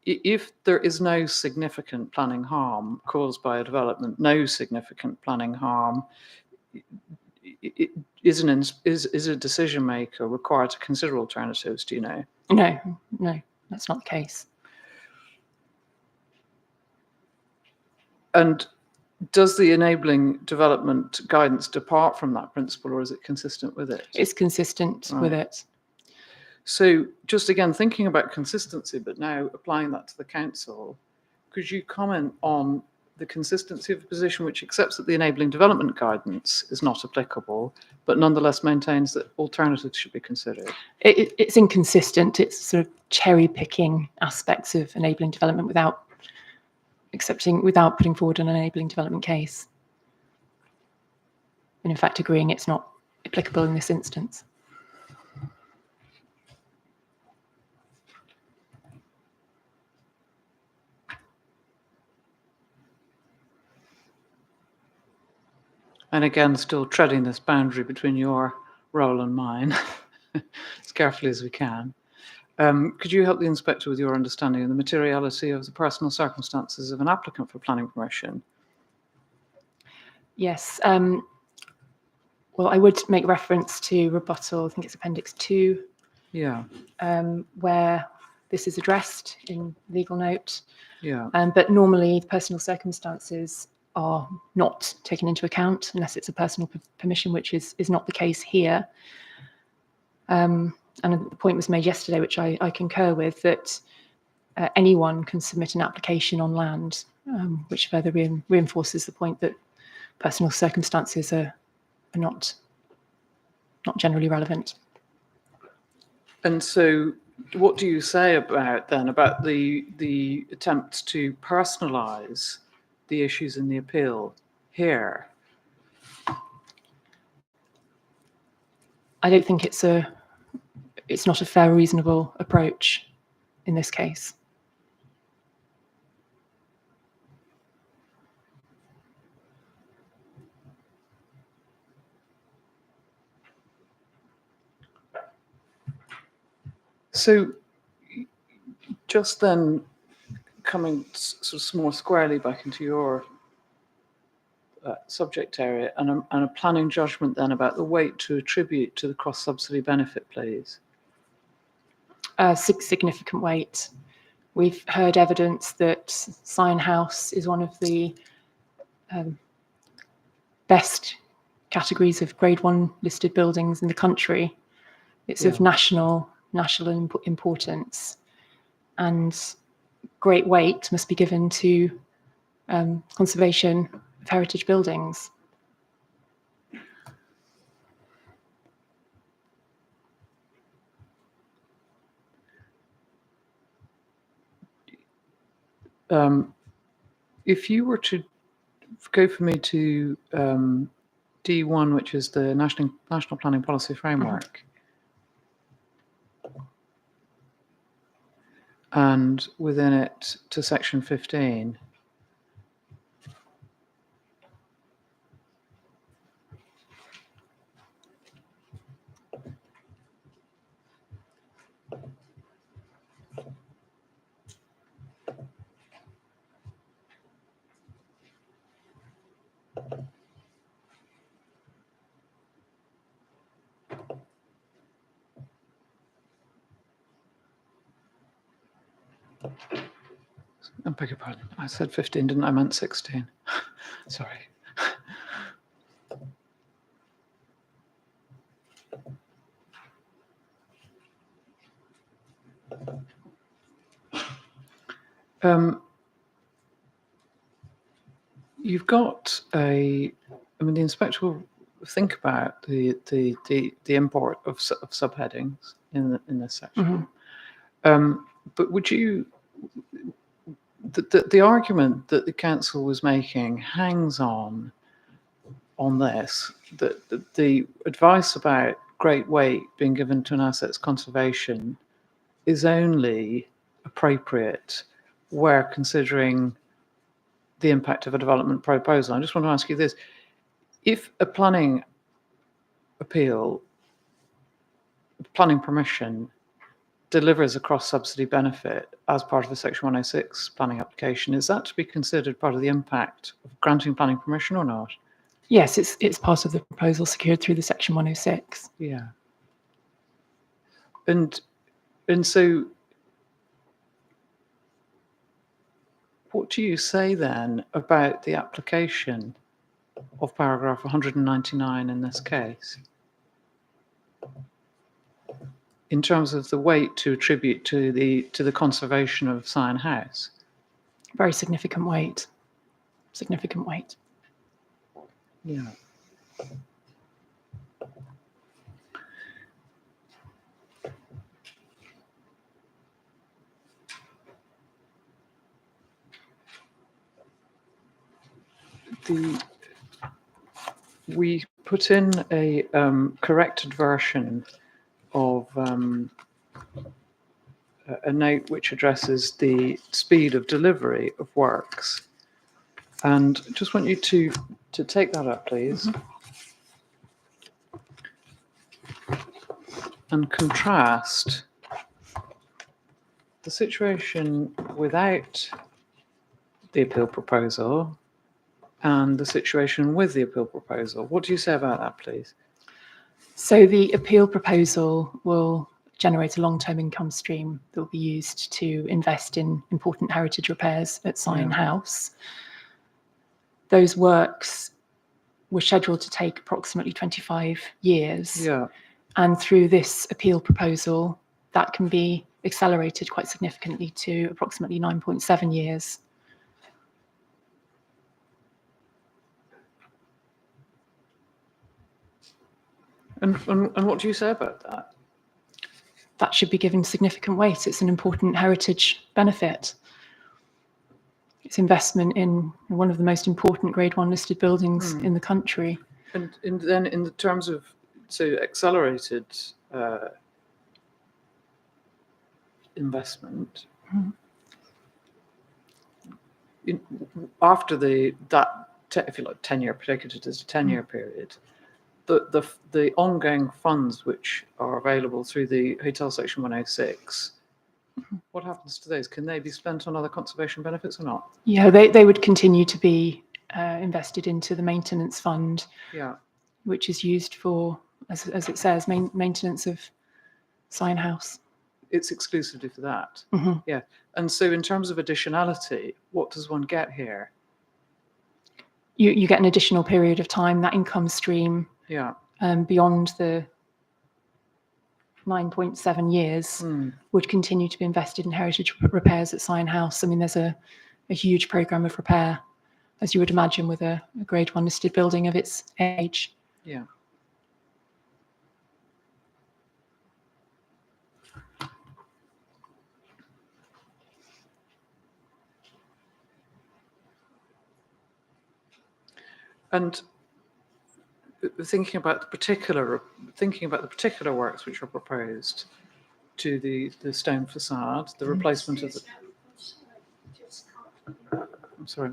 if there is no significant planning harm caused by a development, no significant planning harm, is a decision maker required to consider alternatives? Do you know? No, that's not the case. And does the enabling development guidance depart from that principle, or is it consistent with it? It's consistent with it. So just again, thinking about consistency, but now applying that to the council, could you comment on the consistency of a position which accepts that the enabling development guidance is not applicable, but nonetheless maintains that alternatives should be considered? It's inconsistent. It's sort of cherry picking aspects of enabling development without putting forward an enabling development case. And in fact, agreeing it's not applicable in this instance. And again, still treading this boundary between your role and mine as carefully as we can. Could you help the inspector with your understanding of the materiality of the personal circumstances of an applicant for planning permission? Yes. Well, I would make reference to rebuttal, I think it's Appendix 2, Yeah, where this is addressed in legal note. yeah. But normally, the personal circumstances are not taken into account unless it's a personal permission, which is not the case here. And the point was made yesterday, which I concur with, that anyone can submit an application on land, which further reinforces the point that personal circumstances are not generally relevant. And so what do you say about the attempts to personalise the issues in the appeal here? I don't think it's not a fair, reasonable approach in this case. So just then coming sort of more squarely back into your subject area and a planning judgment then about the weight to attribute to the cross-subsidy benefit, please. Significant weight. We've heard evidence that Sion House is one of the best categories of Grade 1 listed buildings in the country. It's of national importance, and great weight must be given to conservation of heritage buildings. If you were to go for me to D1, which is the National Planning Policy Framework, and within it to section 15. I beg your pardon. I said 15, didn't I? I meant 16. Sorry. You've got the inspector will think about the import of subheadings in this section. But would you, the argument that the council was making hangs on this, that the advice about great weight being given to an asset's conservation is only appropriate where considering the impact of a development proposal. I just want to ask you this. If a planning appeal, planning permission delivers a cross-subsidy benefit as part of a Section 106 planning application, is that to be considered part of the impact of granting planning permission or not? Yes, it's part of the proposal secured through the Section 106. Yeah. And so what do you say then about the application of paragraph 199 in this case, in terms of the weight to attribute to the conservation of Sion House? Very significant weight. Significant weight. Yeah. We put in a corrected version of a note which addresses the speed of delivery of works. And I just want you to take that up, please. And contrast the situation without the appeal proposal and the situation with the appeal proposal. What do you say about that, please? So the appeal proposal will generate a long-term income stream that will be used to invest in important heritage repairs at Sion House. Those works were scheduled to take approximately 25 years. Yeah. And through this appeal proposal, that can be accelerated quite significantly to approximately 9.7 years. And what do you say about that? That should be given significant weight. It's an important heritage benefit. It's investment in one of the most important Grade 1 listed buildings in the country. And then in the terms of accelerated investment, after if you like 10-year, predicted as a 10-year period, the ongoing funds which are available through the Hotel Section 106, what happens to those? Can they be spent on other conservation benefits or not? Yeah, they would continue to be invested into the maintenance fund, which is used for, as it says, maintenance of Sion House. It's exclusively for that. Mm-hmm. Yeah. And so in terms of additionality, what does one get here? You get an additional period of time, that income stream beyond the 9.7 years would continue to be invested in heritage repairs at Sion House. I mean, there's a huge programme of repair, as you would imagine, with a Grade 1 listed building of its age. Yeah. And thinking about the particular works which are proposed to the stone facade, the replacement of the. I'm sorry,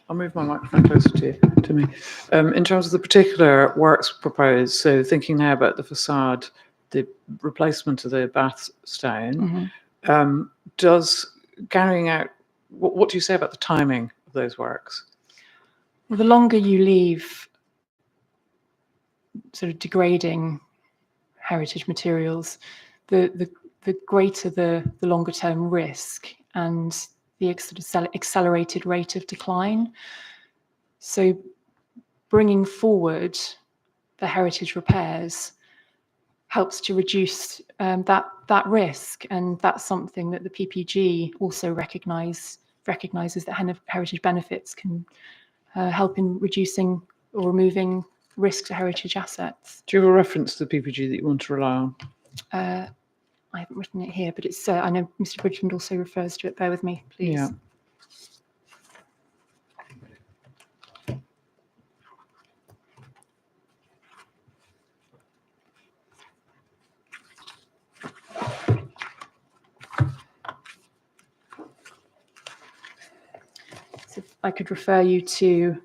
I'll move my microphone closer to me. In terms of the particular works proposed, so thinking now about the facade, the replacement of the bath stone, does carrying out. What do you say about the timing of those works? Well, the longer you leave sort of degrading heritage materials, the greater the longer term risk and the sort of accelerated rate of decline. So bringing forward the heritage repairs helps to reduce that risk, and that's something that the PPG also recognizes that heritage benefits can help in reducing or removing risk to heritage assets. Do you have a reference to the PPG that you want to rely on? I haven't written it here, but it's. I know Mr. Bridgman also refers to it. Bear with me, please. Yeah. So if I could refer you to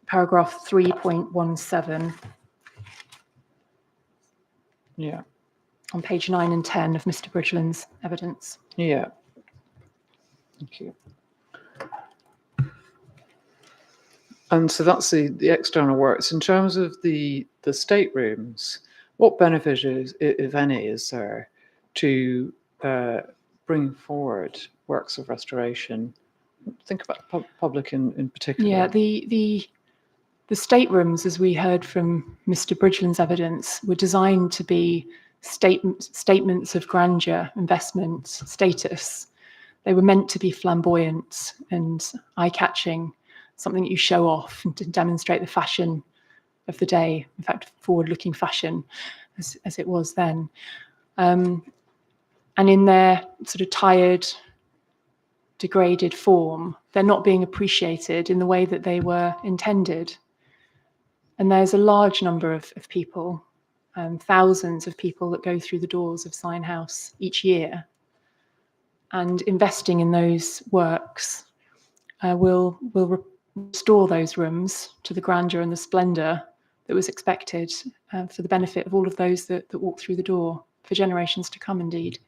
paragraph 3.17. Yeah. on page 9 and 10 of Mr. Bridgeland's evidence. Yeah. Thank you. And so that's the external works. In terms of the staterooms, what benefit, if any, is there to bring forward works of restoration? Think about the public in particular. Yeah, the staterooms, as we heard from Mr. Bridgeland's evidence, were designed to be statements of grandeur, investment, status. They were meant to be flamboyant and eye-catching, something that you show off and to demonstrate the fashion of the day, in fact, forward-looking fashion, as it was then. And in their sort of tired, degraded form, they're not being appreciated in the way that they were intended. And there's a large number of people, thousands of people that go through the doors of Sign House each year. And investing in those works will restore those rooms to the grandeur and the splendour that was expected for the benefit of all of those that walk through the door for generations to come, indeed.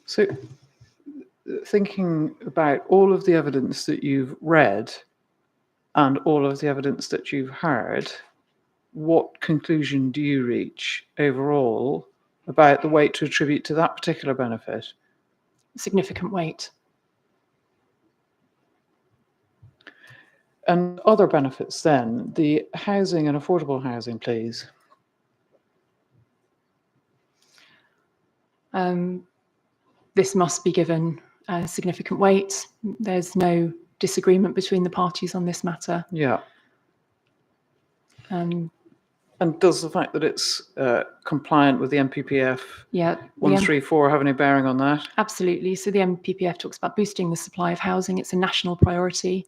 So, thinking about all of the evidence that you've read and all of the evidence that you've heard, what conclusion do you reach overall about the weight to attribute to that particular benefit? Significant weight. And other benefits then, the housing and affordable housing, please. This must be given significant weight. There's no disagreement between the parties on this matter. Yeah. And does the fact that it's compliant with the MPPF 134 have any bearing on that? Absolutely. So the MPPF talks about boosting the supply of housing. It's a national priority,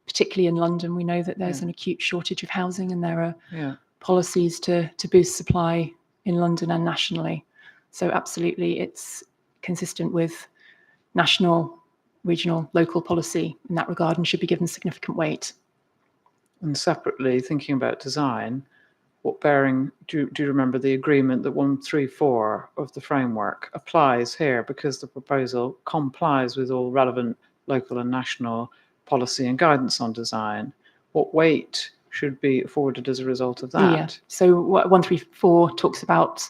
particularly in London. We know that there's an acute shortage of housing, and there are policies to boost supply in London and nationally. So absolutely, it's consistent with national, regional, local policy in that regard and should be given significant weight. And separately, thinking about design, what bearing do you remember the agreement that 134 of the framework applies here because the proposal complies with all relevant local and national policy and guidance on design? What weight should be afforded as a result of that? Yeah. So 134 talks about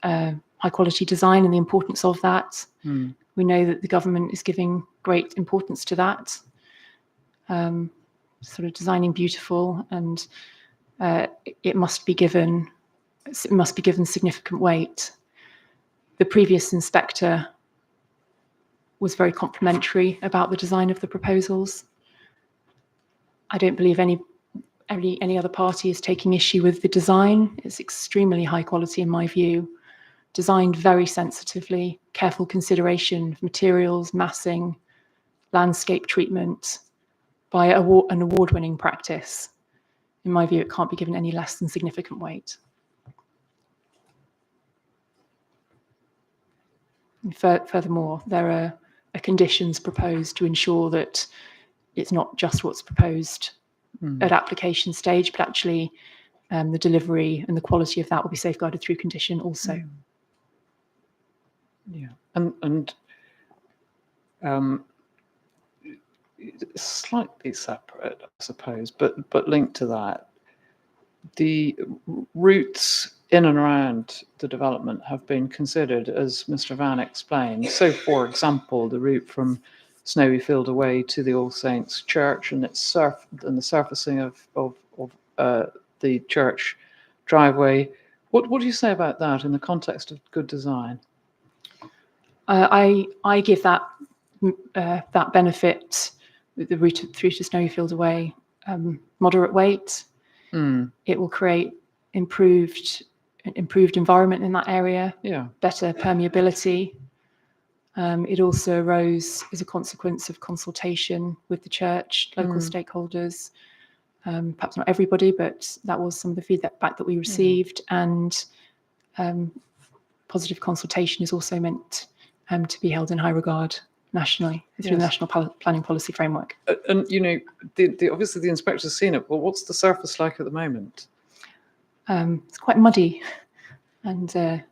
high quality design and the importance of that. We know that the government is giving great importance to that, sort of designing beautiful, and it must be given significant weight. The previous inspector was very complimentary about the design of the proposals. I don't believe any other party is taking issue with the design. It's extremely high quality in my view, designed very sensitively, careful consideration of materials, massing, landscape treatment by an award-winning practice. In my view, it can't be given any less than significant weight. And furthermore, there are conditions proposed to ensure that it's not just what's proposed at application stage, but actually the delivery and the quality of that will be safeguarded through condition also. Yeah, and slightly separate, I suppose, but linked to that, the routes in and around the development have been considered, as Mr. Van explained. So, for example, the route from Snowy Field Away to the All Saints Church and the surfacing of the church driveway. What do you say about that in the context of good design? I give that benefit, the route through to Snowy Field Away, moderate weight. It will create improved environment in that area, better permeability. It also arose as a consequence of consultation with the church, local stakeholders, perhaps not everybody, but that was some of the feedback that we received, and positive consultation is also meant to be held in high regard nationally through the National Planning Policy Framework. And you know, obviously the inspector's seen it. Well, what's the surface like at the moment? It's quite muddy, and it's a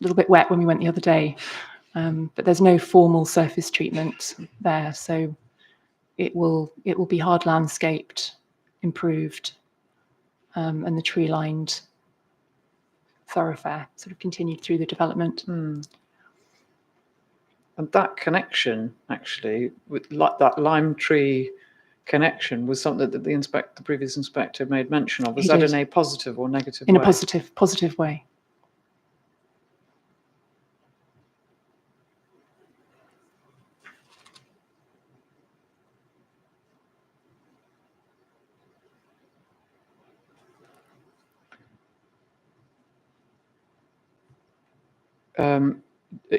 little bit wet when we went the other day. But there's no formal surface treatment there, so it will be hard landscaped, improved, and the tree-lined thoroughfare sort of continued through the development. And that connection, actually, with that lime tree connection, was something that the previous inspector made mention of. Was that in a positive or negative way? In a positive way.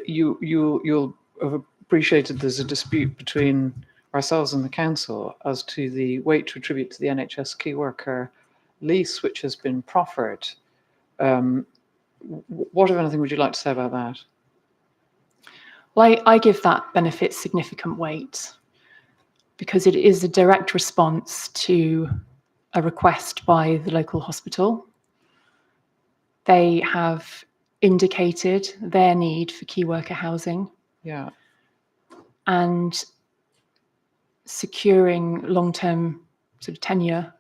You'll have appreciated there's a dispute between ourselves and the council as to the weight to attribute to the NHS key worker lease, which has been proffered. What, if anything, would you like to say about that? Well, I give that benefit significant weight because it is a direct response to a request by the local hospital. They have indicated their need for key worker housing. Yeah. And securing long-term sort of tenure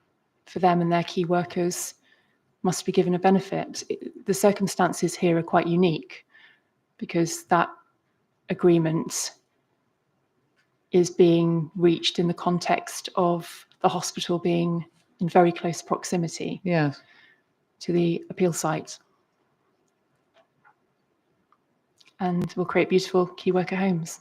for them and their key workers must be given a benefit. The circumstances here are quite unique because that agreement is being reached in the context of the hospital being in very close proximity to the appeal site. And will create beautiful key worker homes.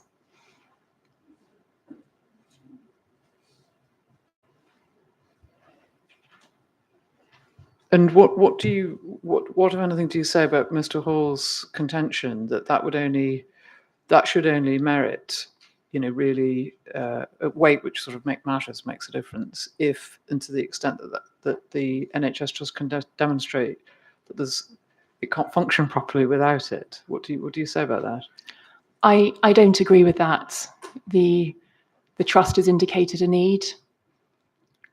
And what if anything do you say about Mr. Hall's contention that should only merit, you know, really a weight which sort of makes a difference if, and to the extent that the NHS just can demonstrate that it can't function properly without it. What do you say about that? I don't agree with that. The trust has indicated a need.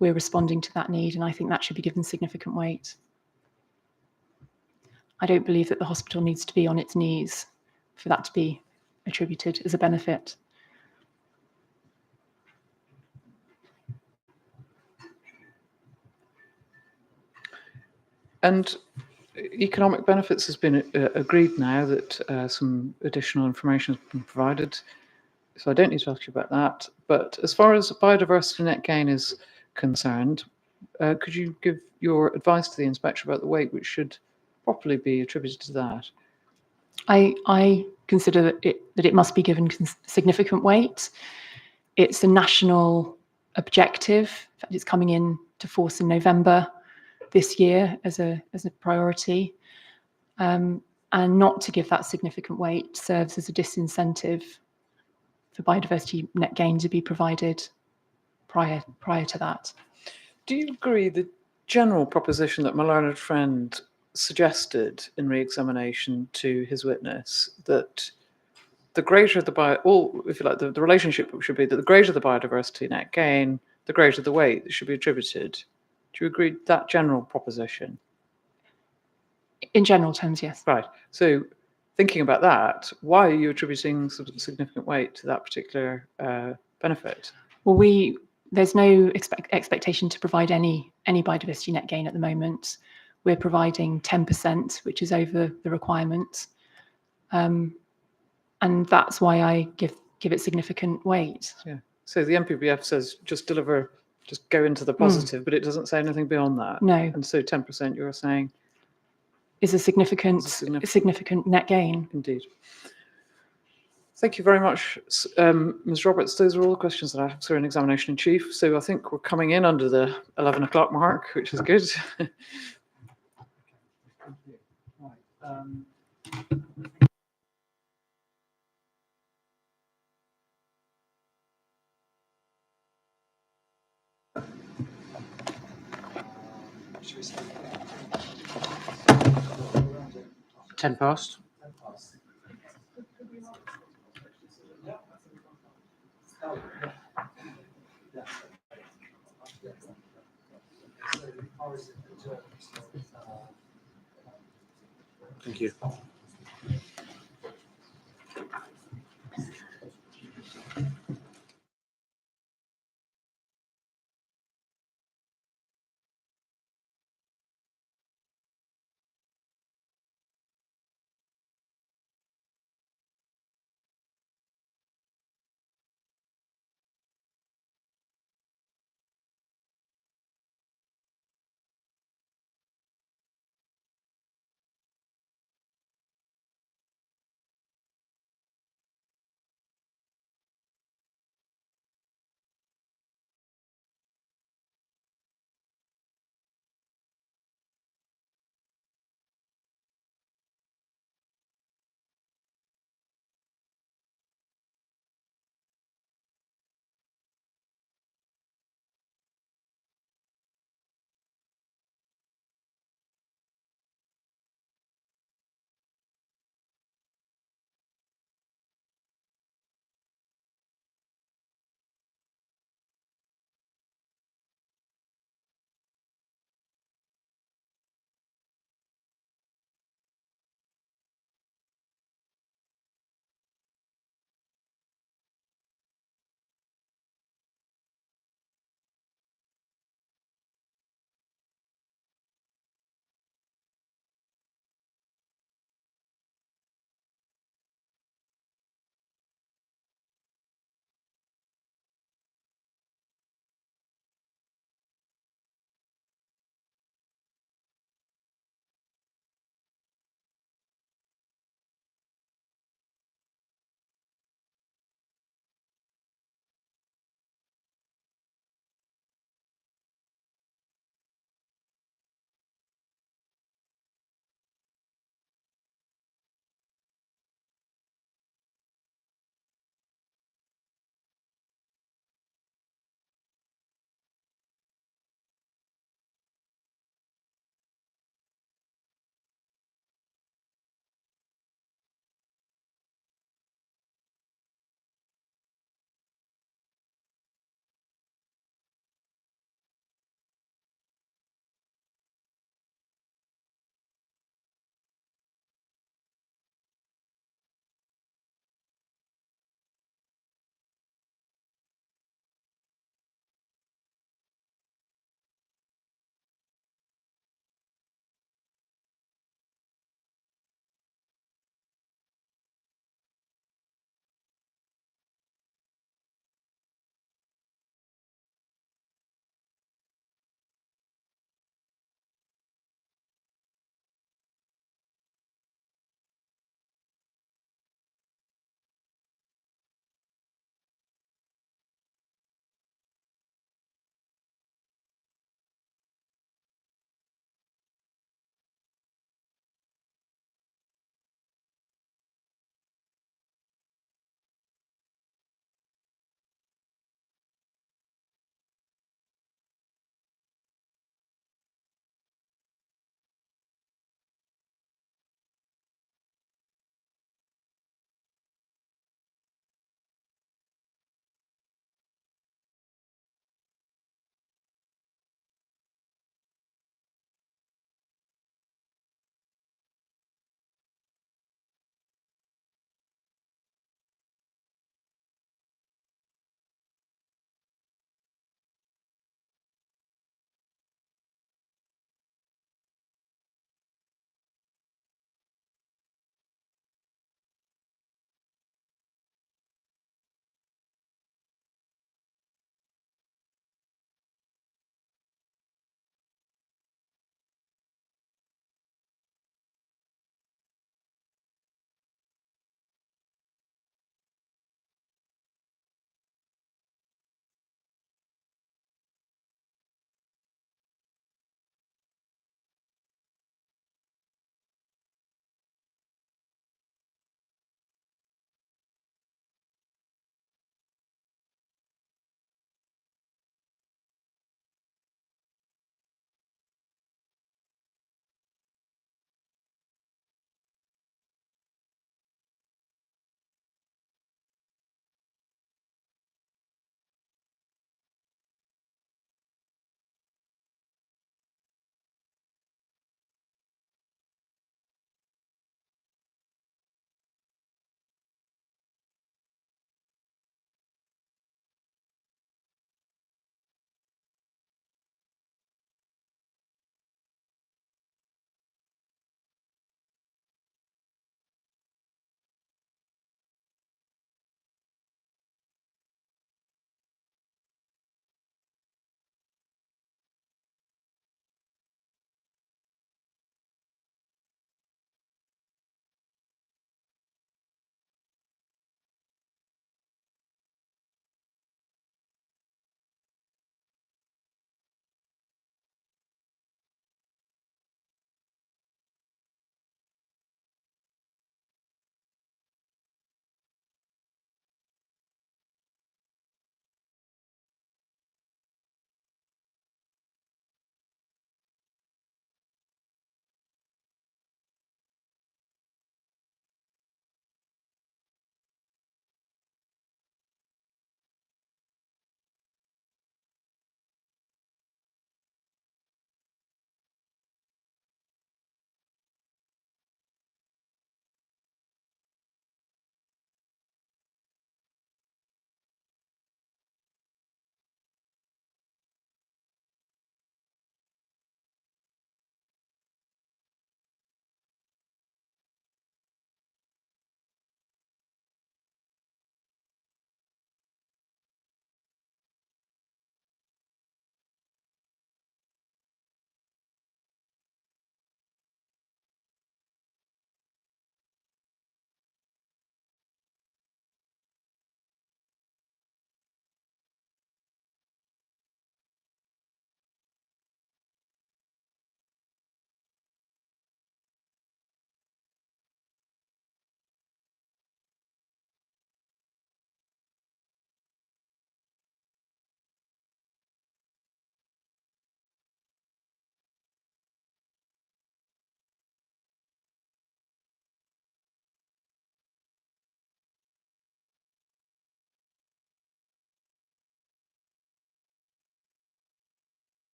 We're responding to that need, and I think that should be given significant weight. I don't believe that the hospital needs to be on its knees for that to be attributed as a benefit. And economic benefits has been agreed now that some additional information has been provided. So I don't need to ask you about that. But as far as biodiversity net gain is concerned, could you give your advice to the inspector about the weight which should properly be attributed to that? I consider that it must be given significant weight. It's a national objective. In fact, it's coming into force in November this year as a priority. And not to give that significant weight serves as a disincentive for biodiversity net gain to be provided prior to that. Do you agree the general proposition that my learned friend suggested in re-examination to his witness, that the greater the the relationship should be that the greater the biodiversity net gain, the greater the weight that should be attributed? Do you agree with that general proposition? In general terms, yes. Right. So thinking about that, why are you attributing significant weight to that particular benefit? Well, there's no expectation to provide any biodiversity net gain at the moment. We're providing 10%, which is over the requirement. And that's why I give it significant weight. Yeah. So the NPBF says just go into the positive, but it doesn't say anything beyond that. No. And so 10% you're saying is a significant net gain. Indeed. Thank you very much, Ms. Roberts. Those are all the questions that I have for an examination in chief. So I think we're coming in under the 11 o'clock mark, which is good. Ten past. Thank you.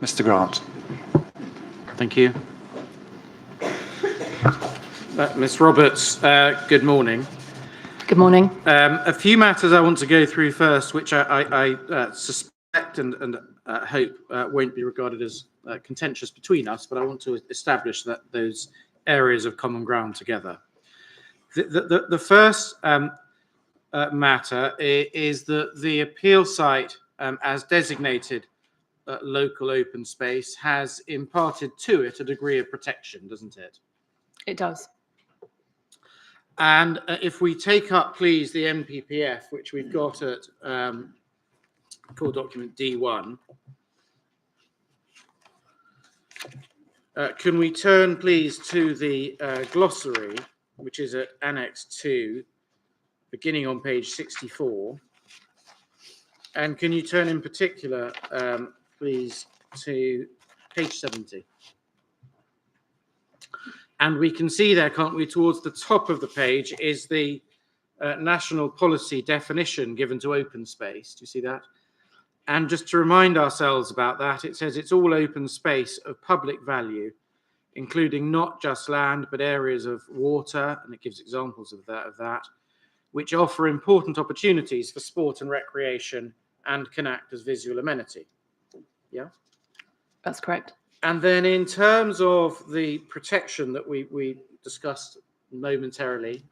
Mr. Grant. Thank you. Ms. Roberts, good morning. Good morning. A few matters I want to go through first, which I suspect and hope won't be regarded as contentious between us, but I want to establish that those areas of common ground together. The first matter is that the appeal site, as designated local open space, has imparted to it a degree of protection, doesn't it? It does. And if we take up, please, the MPPF, which we've got at core document D1, can we turn, please, to the glossary, which is at Annex 2, beginning on page 64. And can you turn in particular, please, to page 70. And we can see there, can't we, towards the top of the page is the national policy definition given to open space. Do you see that? And just to remind ourselves about that, it says it's all open space of public value, including not just land, but areas of water, and it gives examples of that, which offer important opportunities for sport and recreation and can act as visual amenity. Yeah? That's correct. And then in terms of the protection that we discussed momentarily,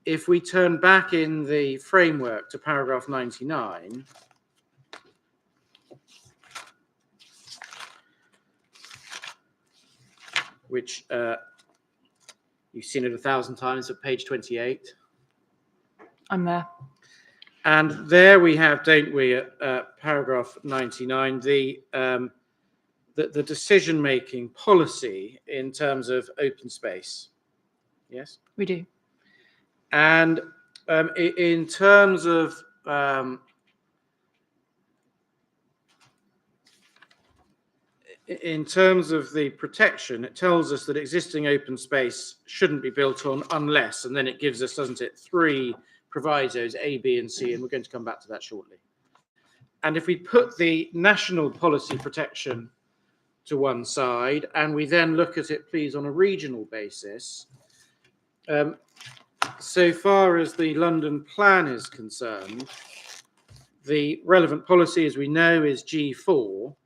if we turn back in the framework to paragraph 99, which you've seen it 1,000 times at page 28. I'm there. And there we have, don't we, at paragraph 99, the decision-making policy in terms of open space. Yes? We do. And in terms of the protection, it tells us that existing open space shouldn't be built on unless, and then it gives us, doesn't it, 3 provisos, A, B, and C, and we're going to come back to that shortly. And if we put the national policy protection to one side, and we then look at it, please, on a regional basis, so far as the London plan is concerned, the relevant policy, as we know, is G4,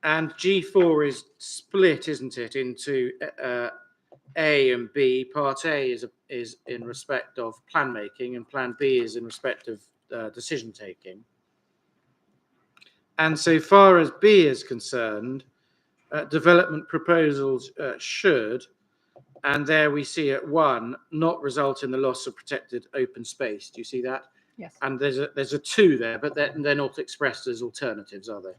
and G4 is split, isn't it, into A and B. Part A is in respect of plan making, and Plan B is in respect of decision taking. And so far as B is concerned, development proposals should, and there we see at 1, not result in the loss of protected open space. Do you see that? Yes. And there's a 2 there, but they're not expressed as alternatives, are they?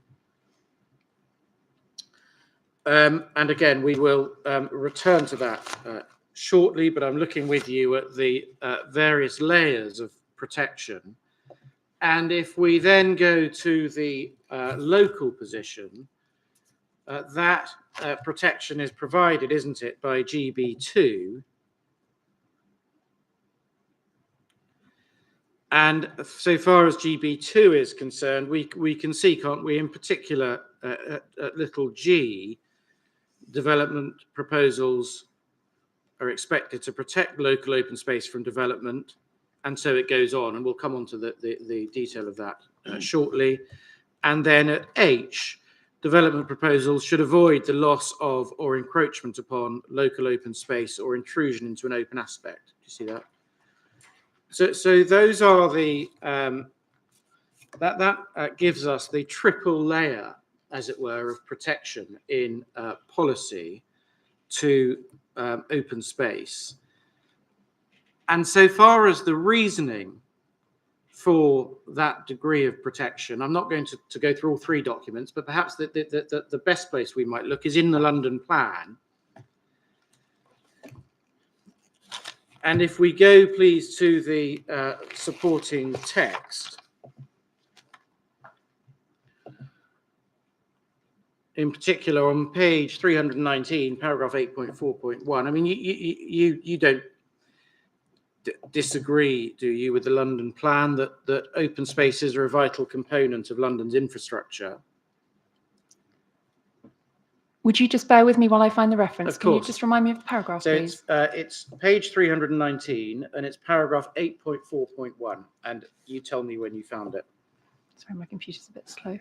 And again, we will return to that shortly, but I'm looking with you at the various layers of protection. And if we then go to the local position, that protection is provided, isn't it, by GB2. And so far as GB2 is concerned, we can see, can't we, in particular, at little g, development proposals are expected to protect local open space from development, and so it goes on, and we'll come on to the detail of that shortly. And then at H, development proposals should avoid the loss of or encroachment upon local open space or intrusion into an open aspect. Do you see that? So those are the that gives us the triple layer, as it were, of protection in policy to open space. And so far as the reasoning for that degree of protection, I'm not going to go through all 3 documents, but perhaps the best place we might look is in the London plan. And if we go, please, to the supporting text, in particular on page 319, paragraph 8.4.1, I mean, you don't disagree, do you, with the London plan that open spaces are a vital component of London's infrastructure? Would you just bear with me while I find the reference? Of Can you course. just remind me of the paragraph, So please? it's page 319 and it's paragraph 8.4.1. And you tell me when you found it. Sorry, my computer's a bit slow.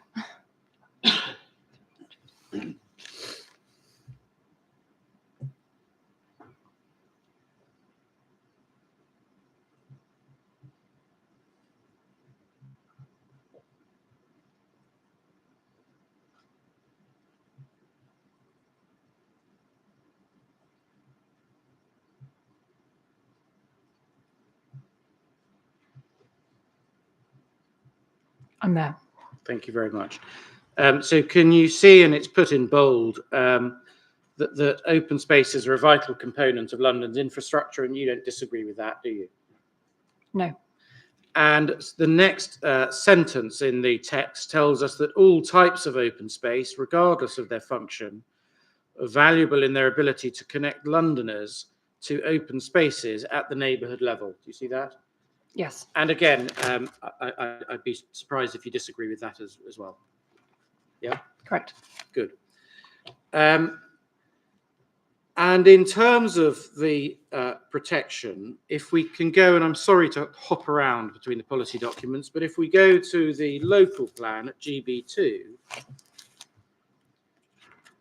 I'm there. Thank you very much. So can you see, and it's put in bold, that open spaces are a vital component of London's infrastructure, and you don't disagree with that, do you? No. And the next sentence in the text tells us that all types of open space, regardless of their function, are valuable in their ability to connect Londoners to open spaces at the neighbourhood level. Do you see that? Yes. And again, I'd be surprised if you disagree with that as well. Yeah? Correct. Good. And in terms of the protection, if we can go, and I'm sorry to hop around between the policy documents, but if we go to the local plan at GB2,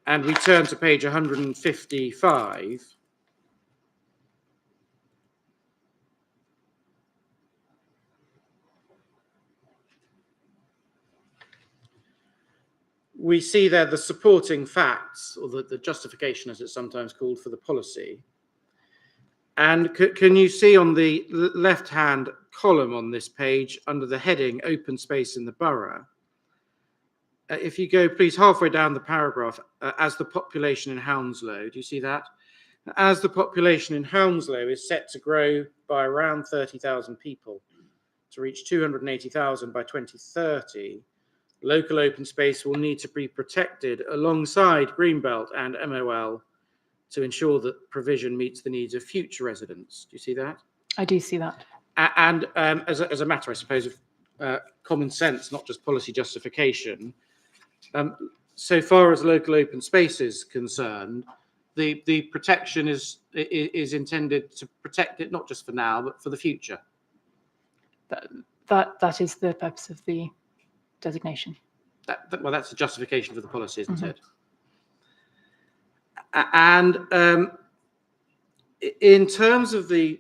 and we turn to page 155, we see there the supporting facts, or the justification, as it's sometimes called, for the policy. And can you see on the left-hand column on this page, under the heading Open Space in the Borough, if you go, please, halfway down the paragraph, as the population in Hounslow, do you see that? As the population in Hounslow is set to grow by around 30,000 people to reach 280,000 by 2030, local open space will need to be protected alongside Greenbelt and MOL to ensure that provision meets the needs of future residents. Do you see that? I do see that. And as a matter, I suppose, of common sense, not just policy justification, so far as local open space is concerned, the protection is intended to protect it not just for now, but for the future. That is the purpose of the designation. Well, that's the justification for the policy, isn't it? And in terms of the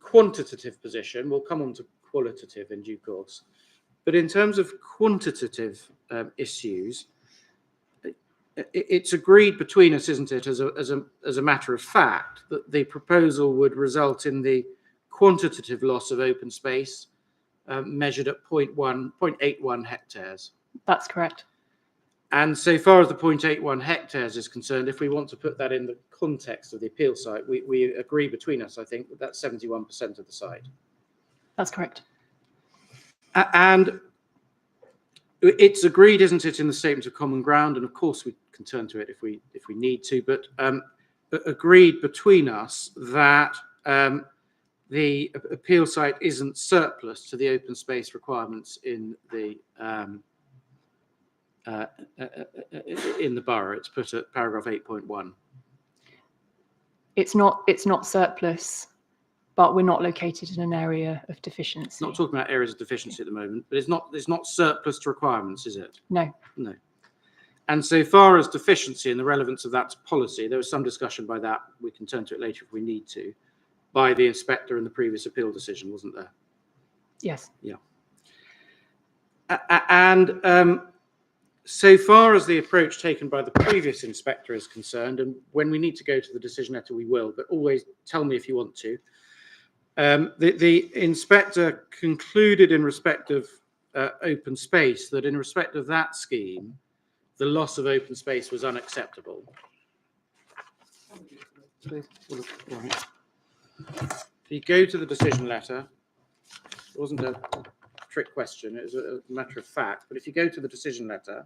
quantitative position, we'll come on to qualitative in due course, but in terms of quantitative issues, it's agreed between us, isn't it, as a matter of fact, that the proposal would result in the quantitative loss of open space measured at 0.81 hectares. That's correct. And so far as the 0.81 hectares is concerned, if we want to put that in the context of the appeal site, we agree between us, I think, that that's 71% of the site. That's correct. And it's agreed, isn't it, in the statement of common ground, and of course we can turn to it if we need to, but agreed between us that the appeal site isn't surplus to the open space requirements in the borough. It's put at paragraph 8.1. It's not surplus, but we're not located in an area of deficiency. Not talking about areas of deficiency at the moment, but it's not surplus to requirements, is it? No. No. And so far as deficiency and the relevance of that to policy, there was some discussion by that, we can turn to it later if we need to, by the inspector in the previous appeal decision, wasn't there? Yes. Yeah. And so far as the approach taken by the previous inspector is concerned, and when we need to go to the decision letter, we will, but always tell me if you want to. The inspector concluded in respect of open space that in respect of that scheme, the loss of open space was unacceptable. If you go to the decision letter, it wasn't a trick question, it was a matter of fact, but if you go to the decision letter,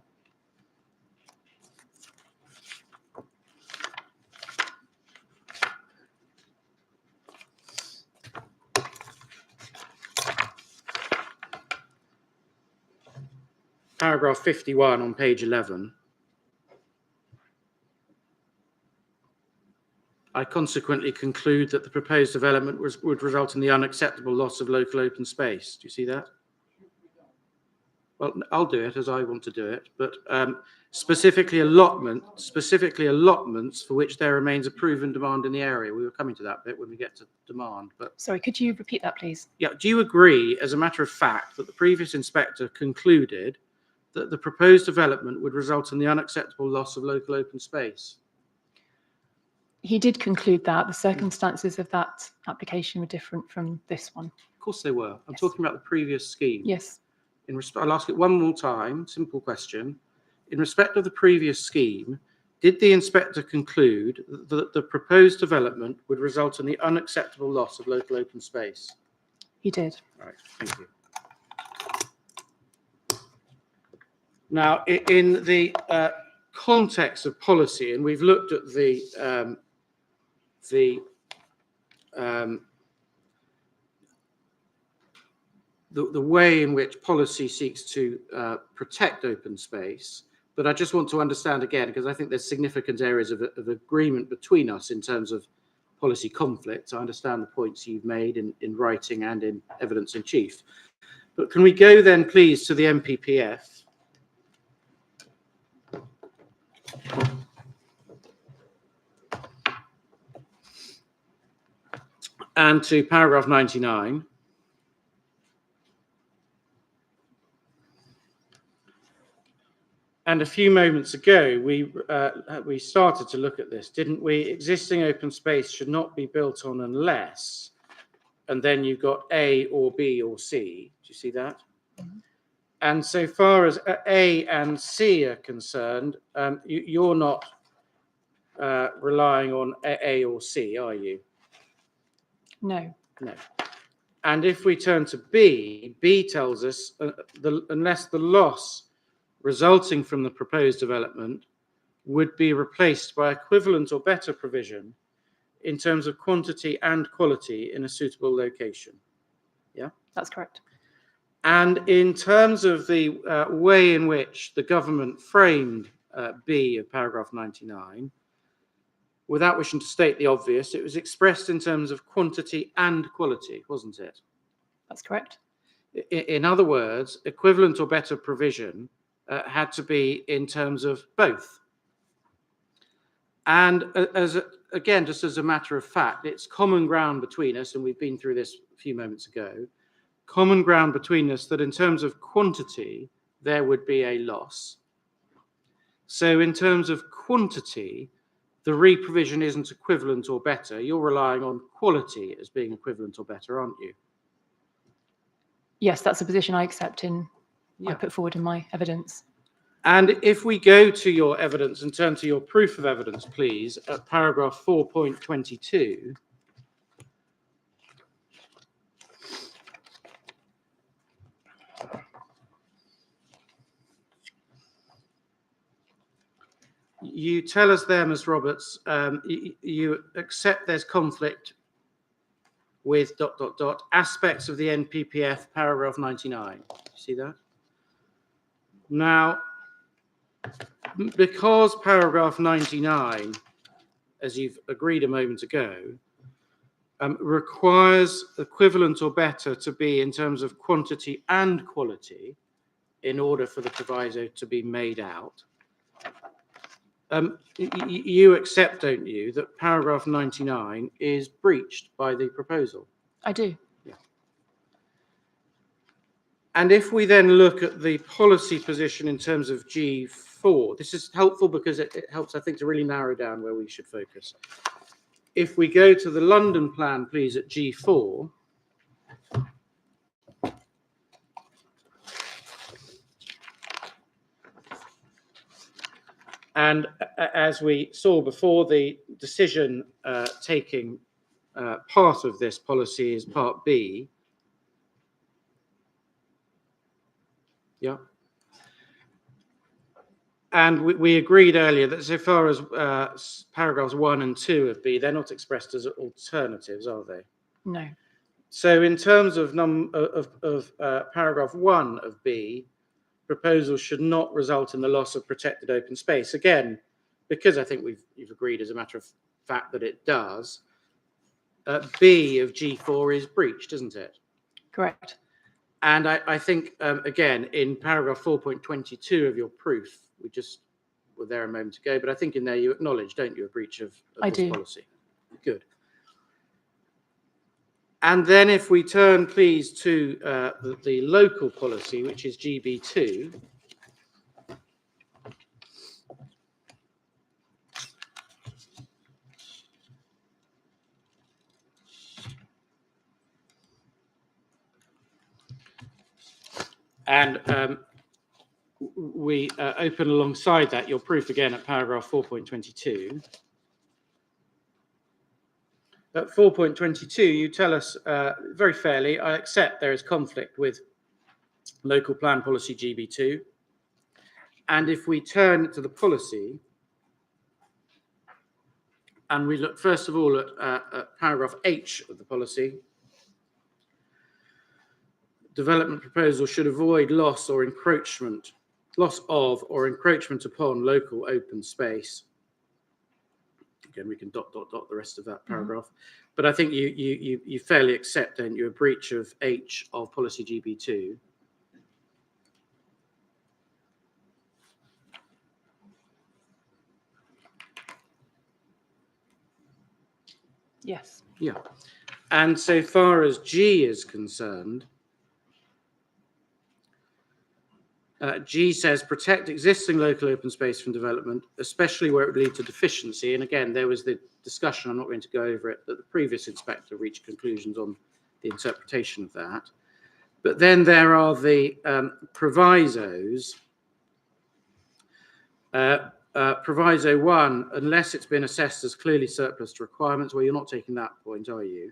paragraph 51 on page 11, I consequently conclude that the proposed development would result in the unacceptable loss of local open space. Do you see that? Well, I'll do it as I want to do it, but specifically allotments for which there remains a proven demand in the area. We were coming to that bit when we get to demand, but Sorry, could you repeat that, please? yeah, do you agree, as a matter of fact, that the previous inspector concluded that the proposed development would result in the unacceptable loss of local open space? He did conclude that the circumstances of that application were different from this one. Of course they were. I'm Yes. talking about the previous scheme. Yes. I'll ask it one more time, simple question. In respect of the previous scheme, did the inspector conclude that the proposed development would result in the unacceptable loss of local open space? He did. Right, thank you. Now, in the context of policy, and we've looked at the way in which policy seeks to protect open space, but I just want to understand again, because I think there's significant areas of agreement between us in terms of policy conflicts. I understand the points you've made in writing and in evidence in chief. But can we go then, please, to the MPPF? And to paragraph 99. And a few moments ago, we started to look at this, didn't we? Existing open space should not be built on unless, and then you've got A or B or C. Do you see that? Mm-hmm. And so far as A and C are concerned, you're not relying on A or C, are you? No. No. And if we turn to B, B tells us unless the loss resulting from the proposed development would be replaced by equivalent or better provision in terms of quantity and quality in a suitable location. Yeah? That's correct. And in terms of the way in which the government framed B of paragraph 99, without wishing to state the obvious, it was expressed in terms of quantity and quality, wasn't it? That's correct. In other words, equivalent or better provision had to be in terms of both. And again, just as a matter of fact, it's common ground between us, and we've been through this a few moments ago, common ground between us that in terms of quantity, there would be a loss. So in terms of quantity, the re-provision isn't equivalent or better. You're relying on quality as being equivalent or better, aren't you? Yes, that's a position I accept I put forward in my evidence. And if we go to your evidence and turn to your proof of evidence, please, at paragraph 4.22, you tell us there, Ms. Roberts, you accept there's conflict with ... aspects of the NPPF, paragraph 99. See that? Now, because paragraph 99, as you've agreed a moment ago, requires equivalent or better to be in terms of quantity and quality in order for the proviso to be made out, you accept, don't you, that paragraph 99 is breached by the proposal? I do. Yeah. And if we then look at the policy position in terms of G4, this is helpful because it helps, I think, to really narrow down where we should focus. If we go to the London plan, please, at G4, and as we saw before, the decision taking part of this policy is part B. Yeah. And we agreed earlier that so far as paragraphs 1 and 2 of B, they're not expressed as alternatives, are they? No. So in terms of paragraph 1 of B, proposals should not result in the loss of protected open space. Again, because I think you've agreed as a matter of fact that it does, B of G4 is breached, isn't it? Correct. And I think, again, in paragraph 4.22 of your proof, we just were there a moment ago, but I think in there you acknowledge, don't you, a breach of I this do. policy? Good. And then if we turn, please, to the local policy, which is GB2. And we open alongside that your proof again at paragraph 4.22. At 4.22, you tell us very fairly, I accept there is conflict with local plan policy GB2. And if we turn to the policy, and we look first of all at paragraph H of the policy, development proposal should avoid loss of or encroachment upon local open space. Again, we can dot the rest of that paragraph. But I think you fairly accept, don't you, a breach of H of policy GB2. Yes. Yeah. And so far as G is concerned, G says protect existing local open space from development, especially where it would lead to deficiency. And again, there was the discussion, I'm not going to go over it, that the previous inspector reached conclusions on the interpretation of that. But then there are the provisos. Proviso 1, unless it's been assessed as clearly surplus to requirements, well, you're not taking that point, are you?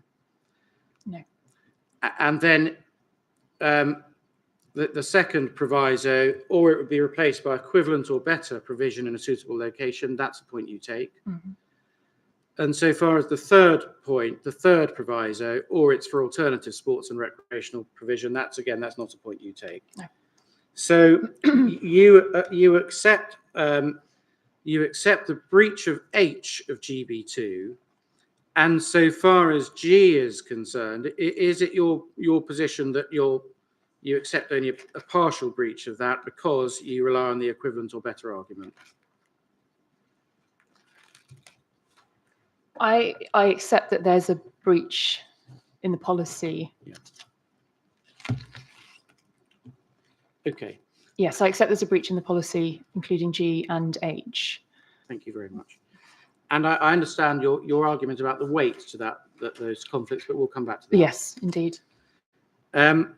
No. And then the second proviso, or it would be replaced by equivalent or better provision in a suitable location, that's the point you take. Mm-hmm. And so far as the third point, the third proviso, or it's for alternative sports and recreational provision, that's not a point you take. No. So you accept the breach of H of GB2, and so far as G is concerned, is it your position that you accept only a partial breach of that because you rely on the equivalent or better argument? I accept that there's a breach in the policy. Yeah. Okay. Yes, I accept there's a breach in the policy, including G and H. Thank you very much. And I understand your argument about the weight to those conflicts, but we'll come back to that. Yes, indeed. And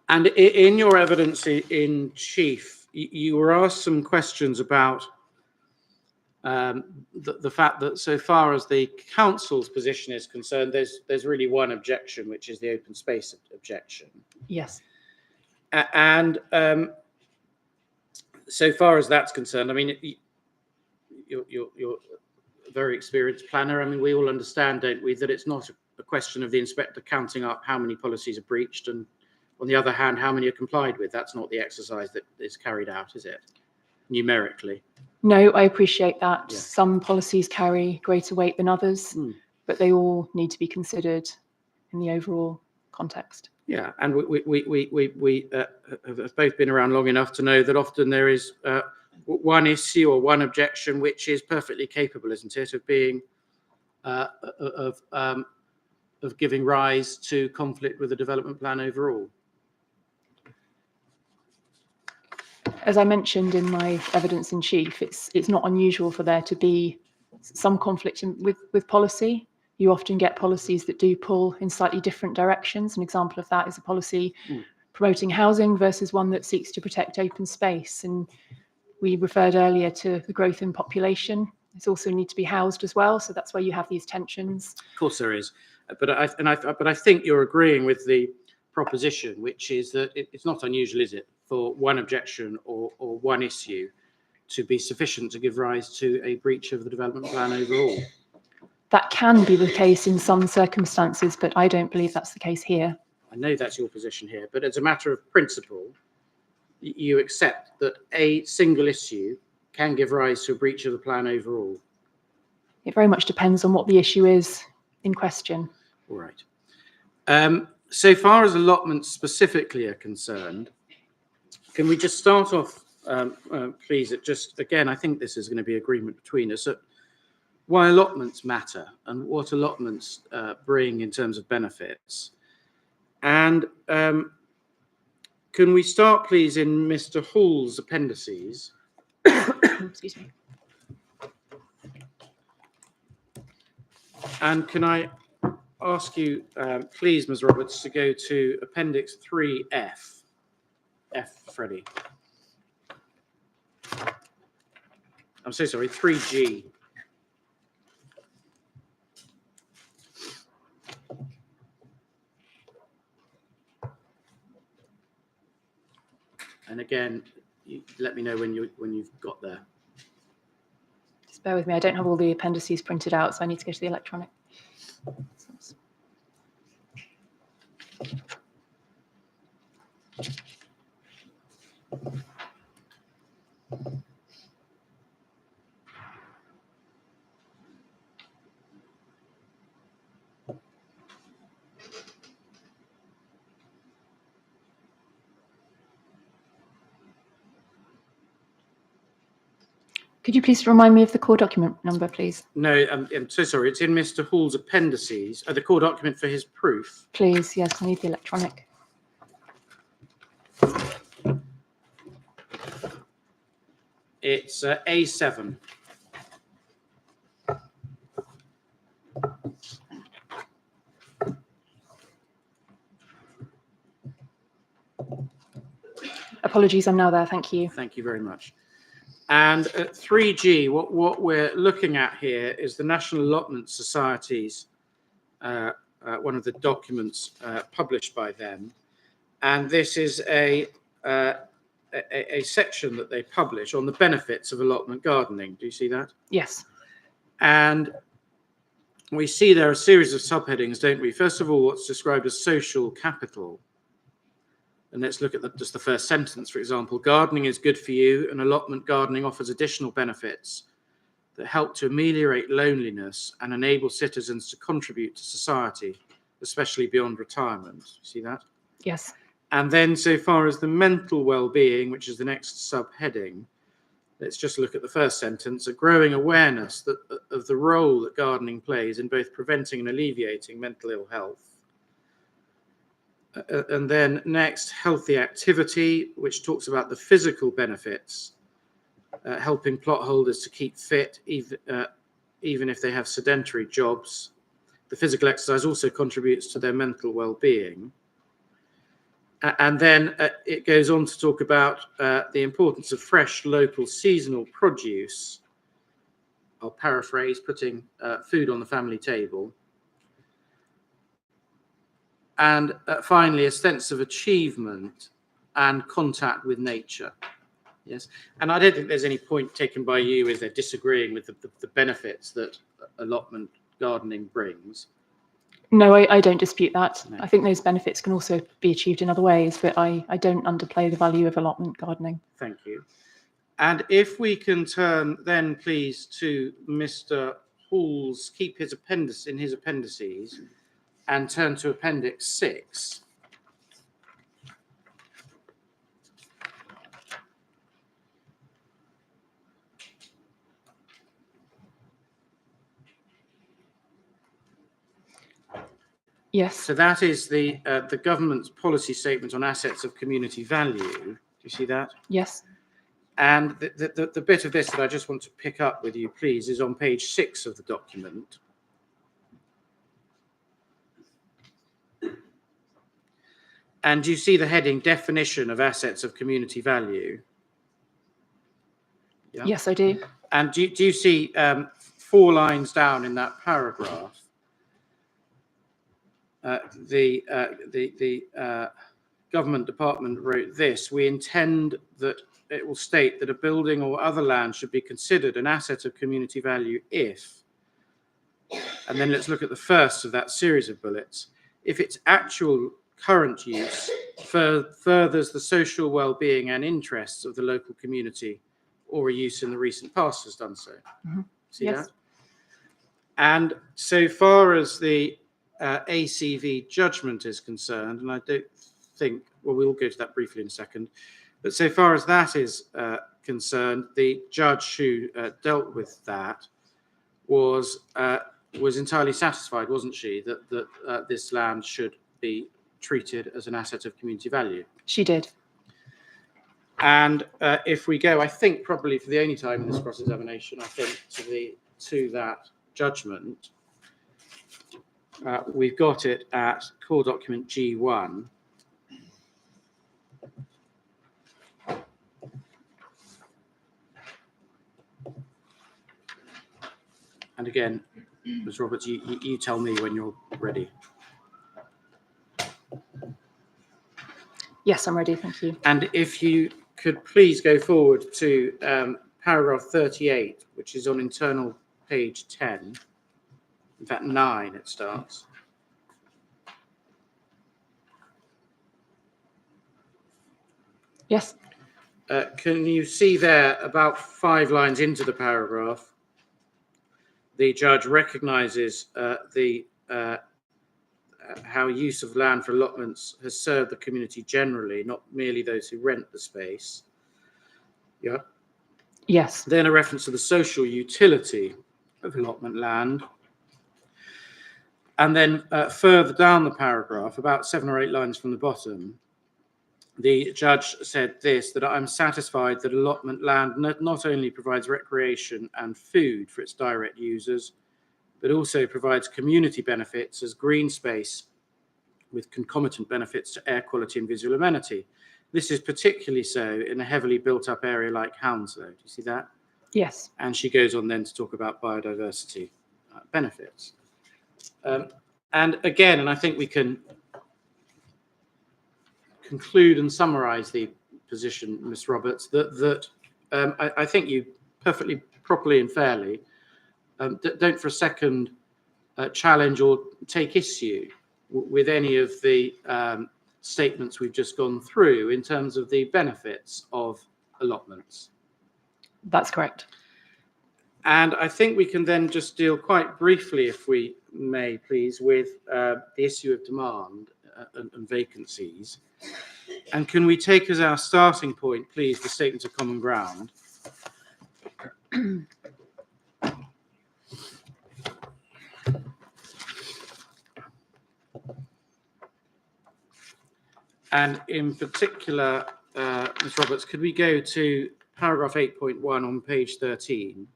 in your evidence in chief, you were asked some questions about the fact that so far as the council's position is concerned, there's really one objection, which is the open space objection. Yes. And so far as that's concerned, I mean, you're a very experienced planner. I mean, we all understand, don't we, that it's not a question of the inspector counting up how many policies are breached and, on the other hand, how many are complied with. That's not the exercise that is carried out, is it, numerically? No, I appreciate that. Yeah. Some policies carry greater weight than others, but they all need to be considered in the overall context. Yeah, and we have both been around long enough to know that often there is one issue or one objection which is perfectly capable, isn't it, of being of giving rise to conflict with the development plan overall. As I mentioned in my evidence in chief, it's not unusual for there to be some conflict with policy. You often get policies that do pull in slightly different directions. An example of that is a policy promoting housing versus one that seeks to protect open space. And we referred earlier to the growth in population. It's also need to be housed as well. So that's where you have these tensions. Of course there is. But I think you're agreeing with the proposition, which is that it's not unusual, is it, for one objection or one issue to be sufficient to give rise to a breach of the development plan overall? That can be the case in some circumstances, but I don't believe that's the case here. I know that's your position here, but as a matter of principle, you accept that a single issue can give rise to a breach of the plan overall? It very much depends on what the issue is in question. All right. So far as allotments specifically are concerned, can we just start off, please, at just, again, I think this is going to be agreement between us, at why allotments matter and what allotments bring in terms of benefits. And can we start, please, in Mr. Hall's appendices? Excuse me. And can I ask you, please, Ms. Roberts, to go to Appendix 3F. F, Freddie. I'm so sorry, 3G. And again, you let me know when you've got there. Just bear with me. I don't have all the appendices printed out, so I need to go to the electronic. Could you please remind me of the core document number, please? No, I'm so sorry. It's in Mr. Hall's appendices, the core document for his proof. Please, yes, I need the electronic. It's A7. Apologies, I'm now there. Thank you. Thank you very much. And at 3G, what we're looking at here is the National Allotment Society's, one of the documents published by them. And this is a section that they publish on the benefits of allotment gardening. Do you see that? Yes. And we see there are a series of subheadings, don't we? First of all, what's described as social capital. And let's look at just the first sentence, for example. Gardening is good for you, and allotment gardening offers additional benefits that help to ameliorate loneliness and enable citizens to contribute to society, especially beyond retirement. See that? Yes. And then so far as the mental well-being, which is the next subheading, let's just look at the first sentence, a growing awareness of the role that gardening plays in both preventing and alleviating mental ill health. And then next, healthy activity, which talks about the physical benefits, helping plot holders to keep fit, even if they have sedentary jobs. The physical exercise also contributes to their mental well-being. And then it goes on to talk about the importance of fresh, local, seasonal produce. I'll paraphrase, putting food on the family table. And finally, a sense of achievement and contact with nature. Yes, and I don't think there's any point taken by you as they're disagreeing with the benefits that allotment gardening brings. No, I don't dispute that. No. I think those benefits can also be achieved in other ways, but I don't underplay the value of allotment gardening. Thank you. And if we can turn then, please, to Mr. Hall's, keep his appendix in his appendices, and turn to Appendix 6. Yes. So that is the government's policy statement on assets of community value. Do you see that? Yes. And the bit of this that I just want to pick up with you, please, is on page 6 of the document. And do you see the heading, definition of assets of community value? Yeah. Yes, I do. And do you see 4 lines down in that paragraph? The government department wrote this: we intend that it will state that a building or other land should be considered an asset of community value if, and then let's look at the first of that series of bullets, if its actual current use furthers the social well-being and interests of the local community, or a use in the recent past has done so. Mm-hmm. See Yes. that? And so far as the ACV judgment is concerned, and I don't think, well, we'll go to that briefly in a second, but so far as that is concerned, the judge who dealt with that was entirely satisfied, wasn't she, that this land should be treated as an asset of community value? She did. And if we go, I think probably for the only time in this cross-examination, I think to that judgment, we've got it at core document G1. And again, Ms. Roberts, you tell me when you're ready. Yes, I'm ready. Thank you. And if you could please go forward to paragraph 38, which is on internal page 10. In fact, 9 it starts. Yes. Can you see there, about 5 lines into the paragraph, the judge recognises how use of land for allotments has served the community generally, not merely those who rent the space. Yeah. Yes. Then a reference to the social utility of allotment land. And then further down the paragraph, about 7 or 8 lines from the bottom, the judge said this, that I'm satisfied that allotment land not only provides recreation and food for its direct users, but also provides community benefits as green space with concomitant benefits to air quality and visual amenity. This is particularly so in a heavily built up area like Hounslow. Do you see that? Yes. And she goes on then to talk about biodiversity benefits. And again, and I think we can conclude and summarize the position, Ms. Roberts, that I think you perfectly, properly and fairly don't for a second challenge or take issue with any of the statements we've just gone through in terms of the benefits of allotments. That's correct. And I think we can then just deal quite briefly, if we may, please, with the issue of demand and vacancies. And can we take as our starting point, please, the statement of common ground? And in particular, Ms. Roberts, could we go to paragraph 8.1 on page 13?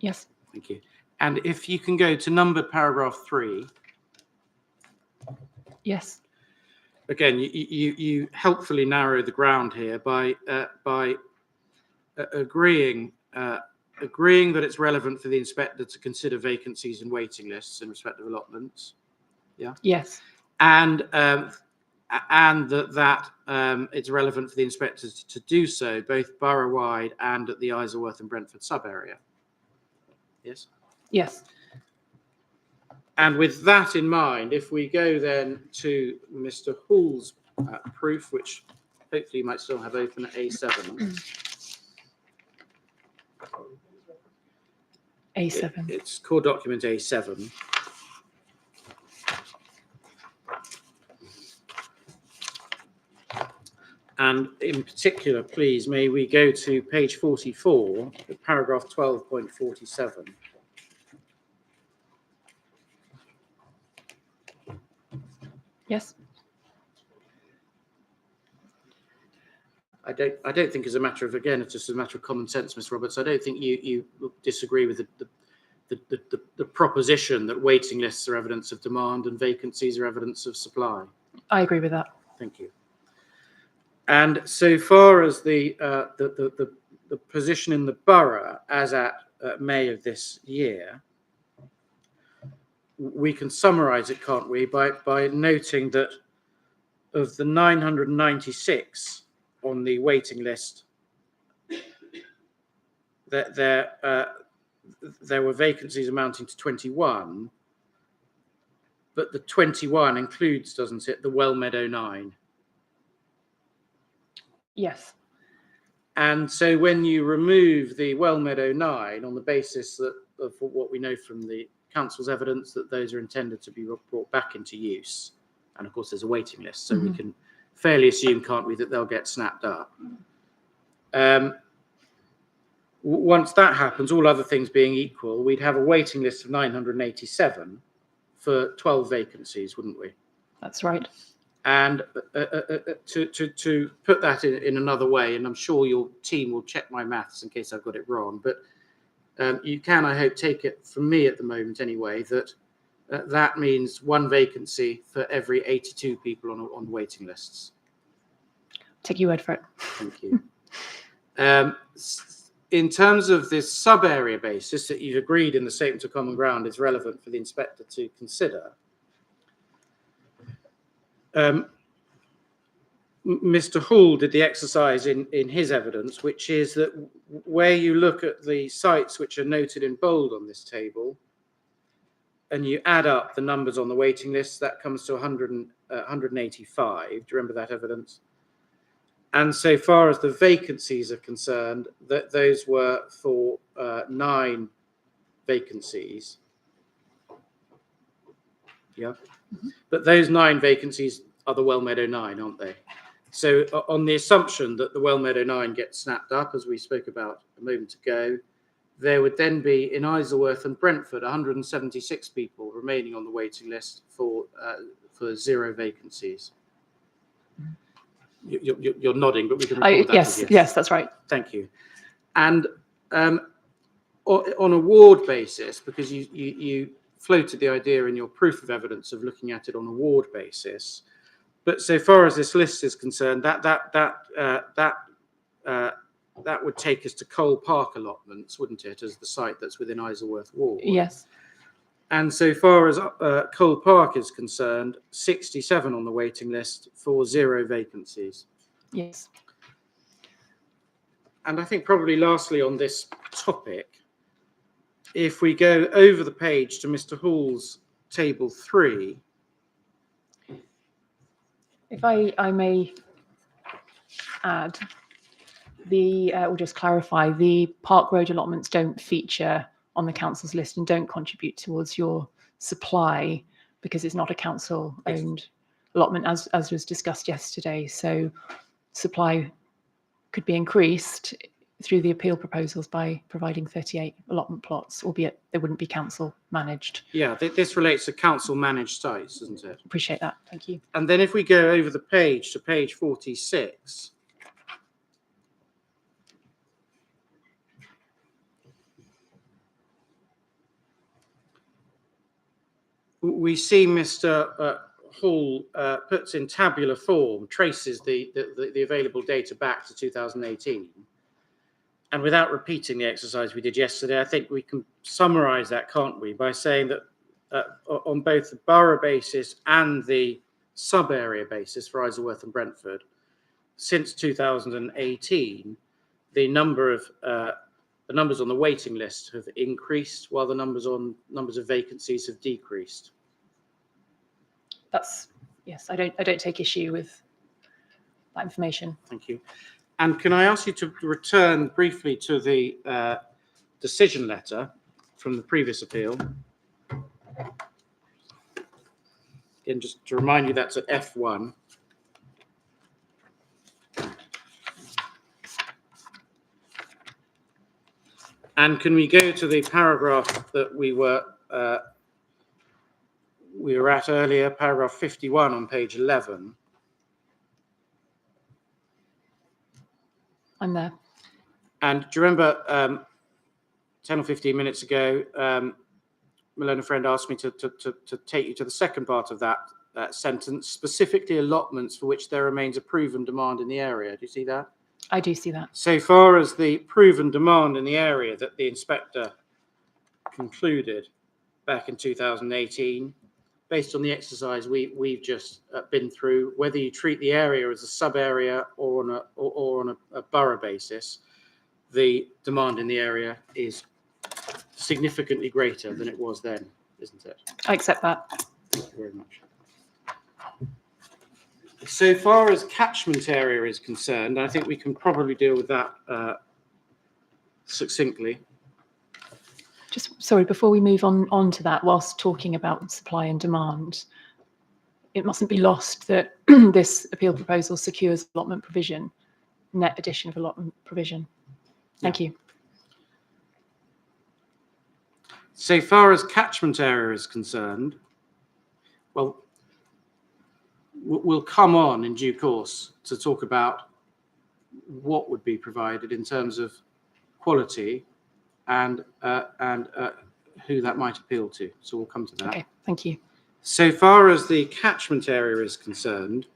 Yes. Thank you. And if you can go to numbered paragraph 3. Yes. Again, you helpfully narrow the ground here by agreeing that it's relevant for the inspector to consider vacancies and waiting lists in respect of allotments. Yeah. Yes. And that it's relevant for the inspectors to do so both borough-wide and at the Isleworth and Brentford sub-area. Yes. Yes. And with that in mind, if we go then to Mr. Hall's proof, which hopefully you might still have open at A7. A7. It's core document A7. And in particular, please, may we go to page 44, paragraph 12.47. Yes. I don't think as a matter of, again, it's just a matter of common sense, Ms. Roberts. I don't think you disagree with the proposition that waiting lists are evidence of demand and vacancies are evidence of supply. I agree with that. Thank you. And so far as the position in the borough as at May of this year, we can summarise it, can't we, by noting that of the 996 on the waiting list, that there were vacancies amounting to 21, but the 21 includes, doesn't it, the Well Meadow 9? Yes. And so when you remove the Well Meadow 9 on the basis that of what we know from the council's evidence that those are intended to be brought back into use, and of course there's a waiting list, so we can fairly assume, can't we, that they'll get snapped up. Once that happens, all other things being equal, we'd have a waiting list of 987 for 12 vacancies, wouldn't we? That's right. And to put that in another way, and I'm sure your team will check my maths in case I've got it wrong, but you can, I hope, take it from me at the moment anyway, that that means one vacancy for every 82 people on waiting lists. Take your word for it. Thank you. In terms of this sub-area basis that you've agreed in the statement of common ground is relevant for the inspector to consider, Mr. Hall did the exercise in his evidence, which is that where you look at the sites which are noted in bold on this table, and you add up the numbers on the waiting list, that comes to 185. Do you remember that evidence? And so far as the vacancies are concerned, that those were for 9 vacancies. Yeah. But those 9 vacancies are the Well Meadow 9, aren't they? So on the assumption that the Well Meadow 9 gets snapped up, as we spoke about a moment ago, there would then be in Isleworth and Brentford 176 people remaining on the waiting list for 0 vacancies. You're nodding, but we can record that. Yes, that's right. Thank you. And on a ward basis, because you floated the idea in your proof of evidence of looking at it on a ward basis, but so far as this list is concerned, that would take us to Cole Park allotments, wouldn't it, as the site that's within Isleworth Ward? Yes. And so far as Cole Park is concerned, 67 on the waiting list for 0 vacancies. Yes. And I think probably lastly on this topic, if we go over the page to Mr. Hall's table 3. If I may add, or just clarify, the Park Road allotments don't feature on the council's list and don't contribute towards your supply because it's not a council-owned allotment, as was discussed yesterday. So supply could be increased through the appeal proposals by providing 38 allotment plots, albeit they wouldn't be council managed. Yeah, this relates to council managed sites, doesn't it? Appreciate that. Thank you. And then if we go over the page to page 46, we see Mr. Hall puts in tabular form, traces the available data back to 2018. And without repeating the exercise we did yesterday, I think we can summarize that, can't we, by saying that on both the borough basis and the sub-area basis for Isleworth and Brentford, since 2018, the numbers on the waiting list have increased, while the numbers of vacancies have decreased. Yes. I don't take issue with that information. Thank you. And can I ask you to return briefly to the decision letter from the previous appeal? Again, just to remind you, that's at F1. And can we go to the paragraph that we were at earlier, paragraph 51 on page 11? I'm there. And do you remember 10 or 15 minutes ago, Malone, a friend, asked me to take you to the second part of that sentence, specifically allotments for which there remains a proven demand in the area. Do you see that? I do see that. So far as the proven demand in the area that the inspector concluded back in 2018, based on the exercise we've just been through, whether you treat the area as a sub-area or on a borough basis, the demand in the area is significantly greater than it was then, isn't it? I accept that. Thank you very much. So far as catchment area is concerned, I think we can probably deal with that succinctly. Just sorry, before we move on to that, whilst talking about supply and demand, it mustn't be lost that this appeal proposal secures allotment provision, net addition of allotment provision. Thank you. So far as catchment area is concerned, well, we'll come on in due course to talk about what would be provided in terms of quality and who that might appeal to. So we'll come to that. Okay, thank you. So far as the catchment area is concerned,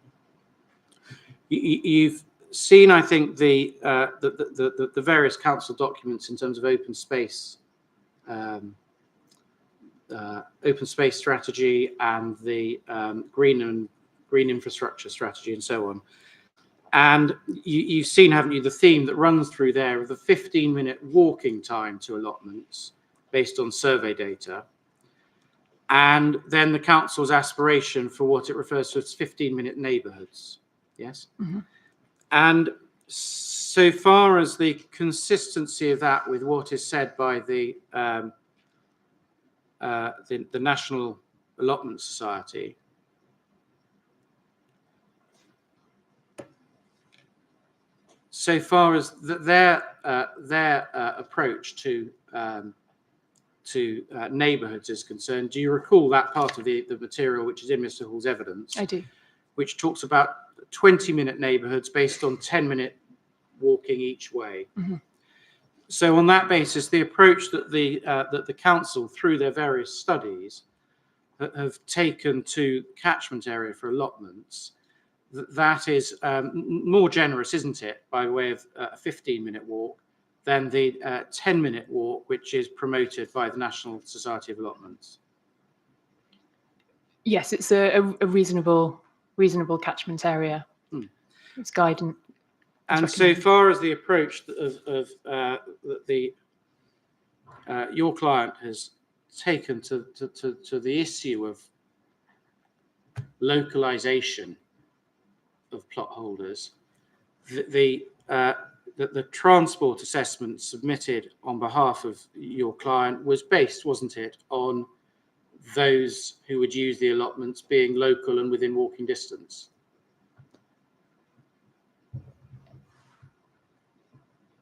you've seen, I think, the various council documents in terms of open space strategy and the green infrastructure strategy and so on. And you've seen, haven't you, the theme that runs through there of the 15-minute walking time to allotments based on survey data. And then the council's aspiration for what it refers to as 15-minute neighbourhoods. Yes? Mm-hmm. And so far as the consistency of that with what is said by the National Allotment Society, so far as their approach to neighbourhoods is concerned, do you recall that part of the material which is in Mr. Hall's evidence? I do. Which talks about 20-minute neighbourhoods based on 10-minute walking each way. Mm-hmm. So on that basis, the approach that the council, through their various studies, have taken to catchment area for allotments, that is more generous, isn't it, by way of a 15-minute walk than the 10-minute walk, which is promoted by the National Society of Allotments? Yes, it's a reasonable catchment area. It's guidance. And so far as the approach of your client has taken to the issue of localization of plot holders, the transport assessment submitted on behalf of your client was based, wasn't it, on those who would use the allotments being local and within walking distance?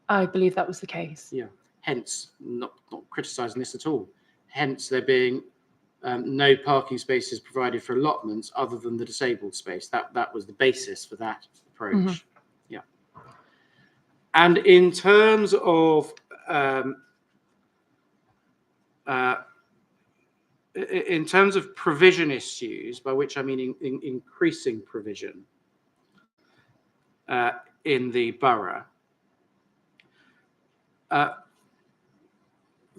I believe that was the case. Yeah. Hence, not criticising this at all. Hence, there being no parking spaces provided for allotments other than the disabled space. That was the basis for that approach. Mm-hmm. Yeah. And in terms of provision issues, by which I mean increasing provision in the borough.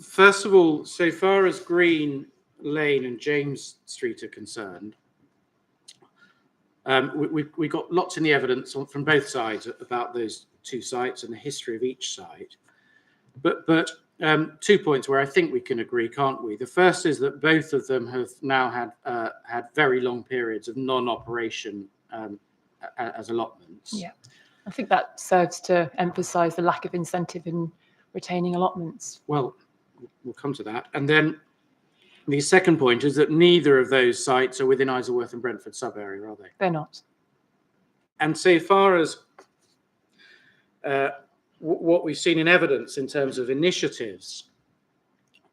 First of all, so far as Green Lane and James Street are concerned, we got lots in the evidence from both sides about those two sites and the history of each site. But 2 points where I think we can agree, can't we? The first is that both of them have now had very long periods of non-operation as allotments. Yeah, I think that serves to emphasise the lack of incentive in retaining allotments. Well, we'll come to that. And then the second point is that neither of those sites are within Isleworth and Brentford sub-area, are they? They're not. And so far as what we've seen in evidence in terms of initiatives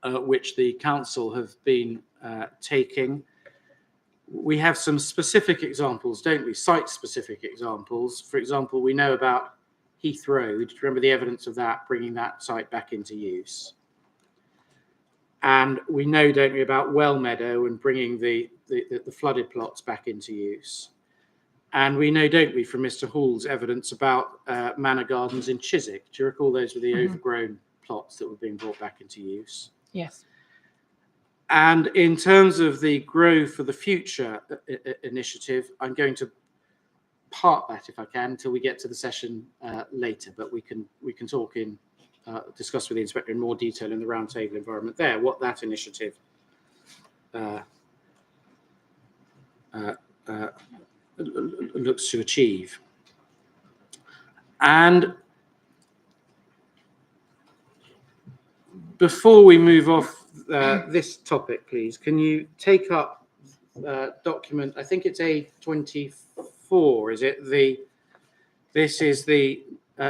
which the council have been taking, we have some specific examples, don't we? Site-specific examples. For example, we know about Heath Road. Do you remember the evidence of that, bringing that site back into use? And we know, don't we, about Well Meadow and bringing the flooded plots back into use. And we know, don't we, from Mr. Hall's evidence about Manor Gardens in Chiswick. Do you recall those were the overgrown plots that were being brought back into use? Yes. And in terms of the Grow for the Future initiative, I'm going to park that, if I can, until we get to the session later. But we can talk discuss with the inspector in more detail in the roundtable environment there what that initiative looks to achieve. And before we move off this topic, please, can you take up document, I think it's A24, is it? This is the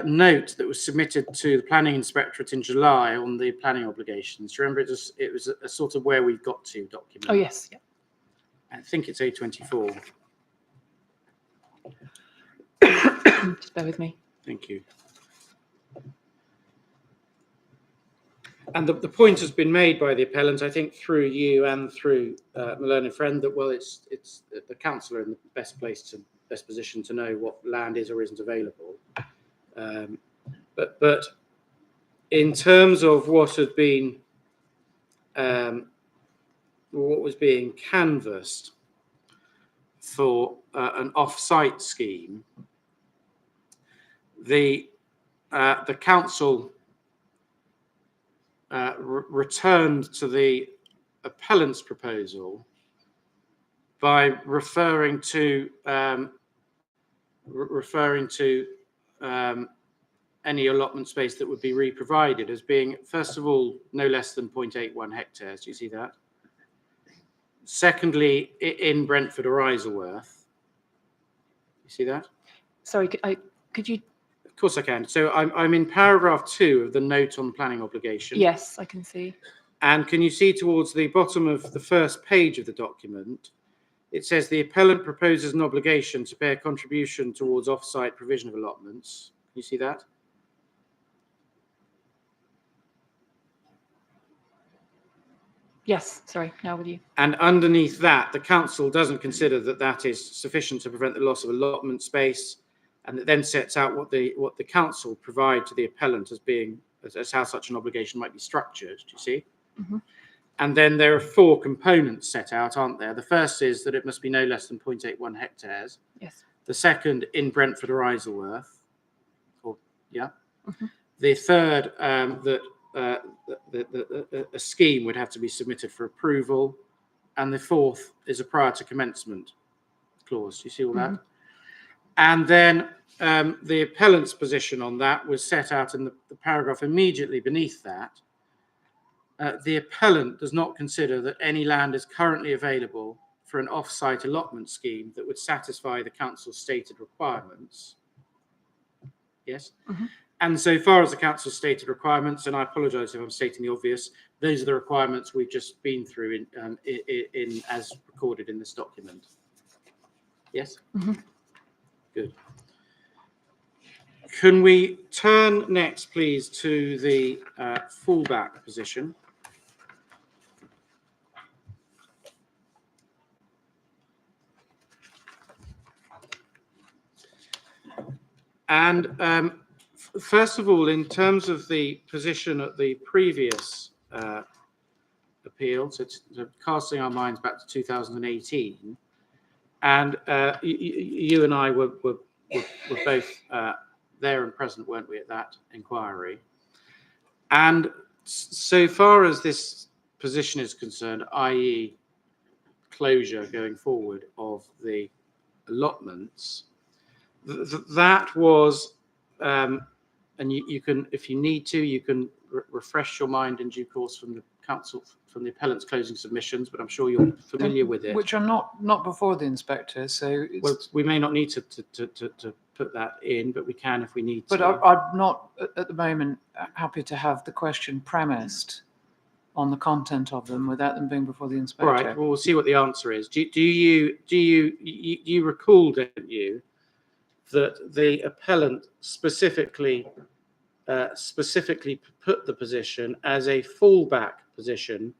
note that was submitted to the Planning Inspectorate in July on the planning obligations. Do you remember it was a sort of where we've got to document? Oh, yes. Yeah. I think it's A24. Just bear with me. Thank you. And the point has been made by the appellant, I think, through you and through Malone and Friend, that well, it's the council are in the best position to know what land is or isn't available. But in terms of what had been what was being canvassed for an off-site scheme, the council returned to the appellant's proposal by referring to any allotment space that would be re-provided as being, first of all, no less than 0.81 hectares. Do you see that? Secondly, in Brentford or Isleworth. You see that? Sorry, could you? Of course I can. So I'm in paragraph 2 of the note on planning obligation. Yes, I can see. And can you see towards the bottom of the first page of the document, it says the appellant proposes an obligation to pay a contribution towards off-site provision of allotments. Can you see that? Yes, sorry, now with you. And underneath that, the council doesn't consider that that is sufficient to prevent the loss of allotment space, and it then sets out what the council provide to the appellant as being as how such an obligation might be structured. Do you see? Mm-hmm. And then there are 4 components set out, aren't there? The first is that it must be no less than 0.81 hectares. Yes. The second, in Brentford or Isleworth. Yeah. Mm-hmm. The third, that a scheme would have to be submitted for approval, and the fourth is a prior to commencement clause. Do you see all that? And then the appellant's position on that was set out in the paragraph immediately beneath that. The appellant does not consider that any land is currently available for an off-site allotment scheme that would satisfy the council's stated requirements. Yes? Mm-hmm. And so far as the council's stated requirements, and I apologise if I'm stating the obvious, those are the requirements we've just been through in as recorded in this document. Yes? Mm-hmm. Good. Can we turn next, please, to the fallback position? And first of all, in terms of the position at the previous appeal, so casting our minds back to 2018, and you and I were both there and present, weren't we, at that inquiry? And so far as this position is concerned, i.e. closure going forward of the allotments, that was, and you can, if you need to, you can refresh your mind in due course from the council, from the appellant's closing submissions, but I'm sure you're familiar with it. Which are not before the inspector, so it's... Well, we may not need to put that in, but we can if we need to. But I'm not at the moment happy to have the question premised on the content of them without them being before the inspector. All right. Well, we'll see what the answer is. Do you recall, don't you, that the appellant specifically put the position as a fallback position,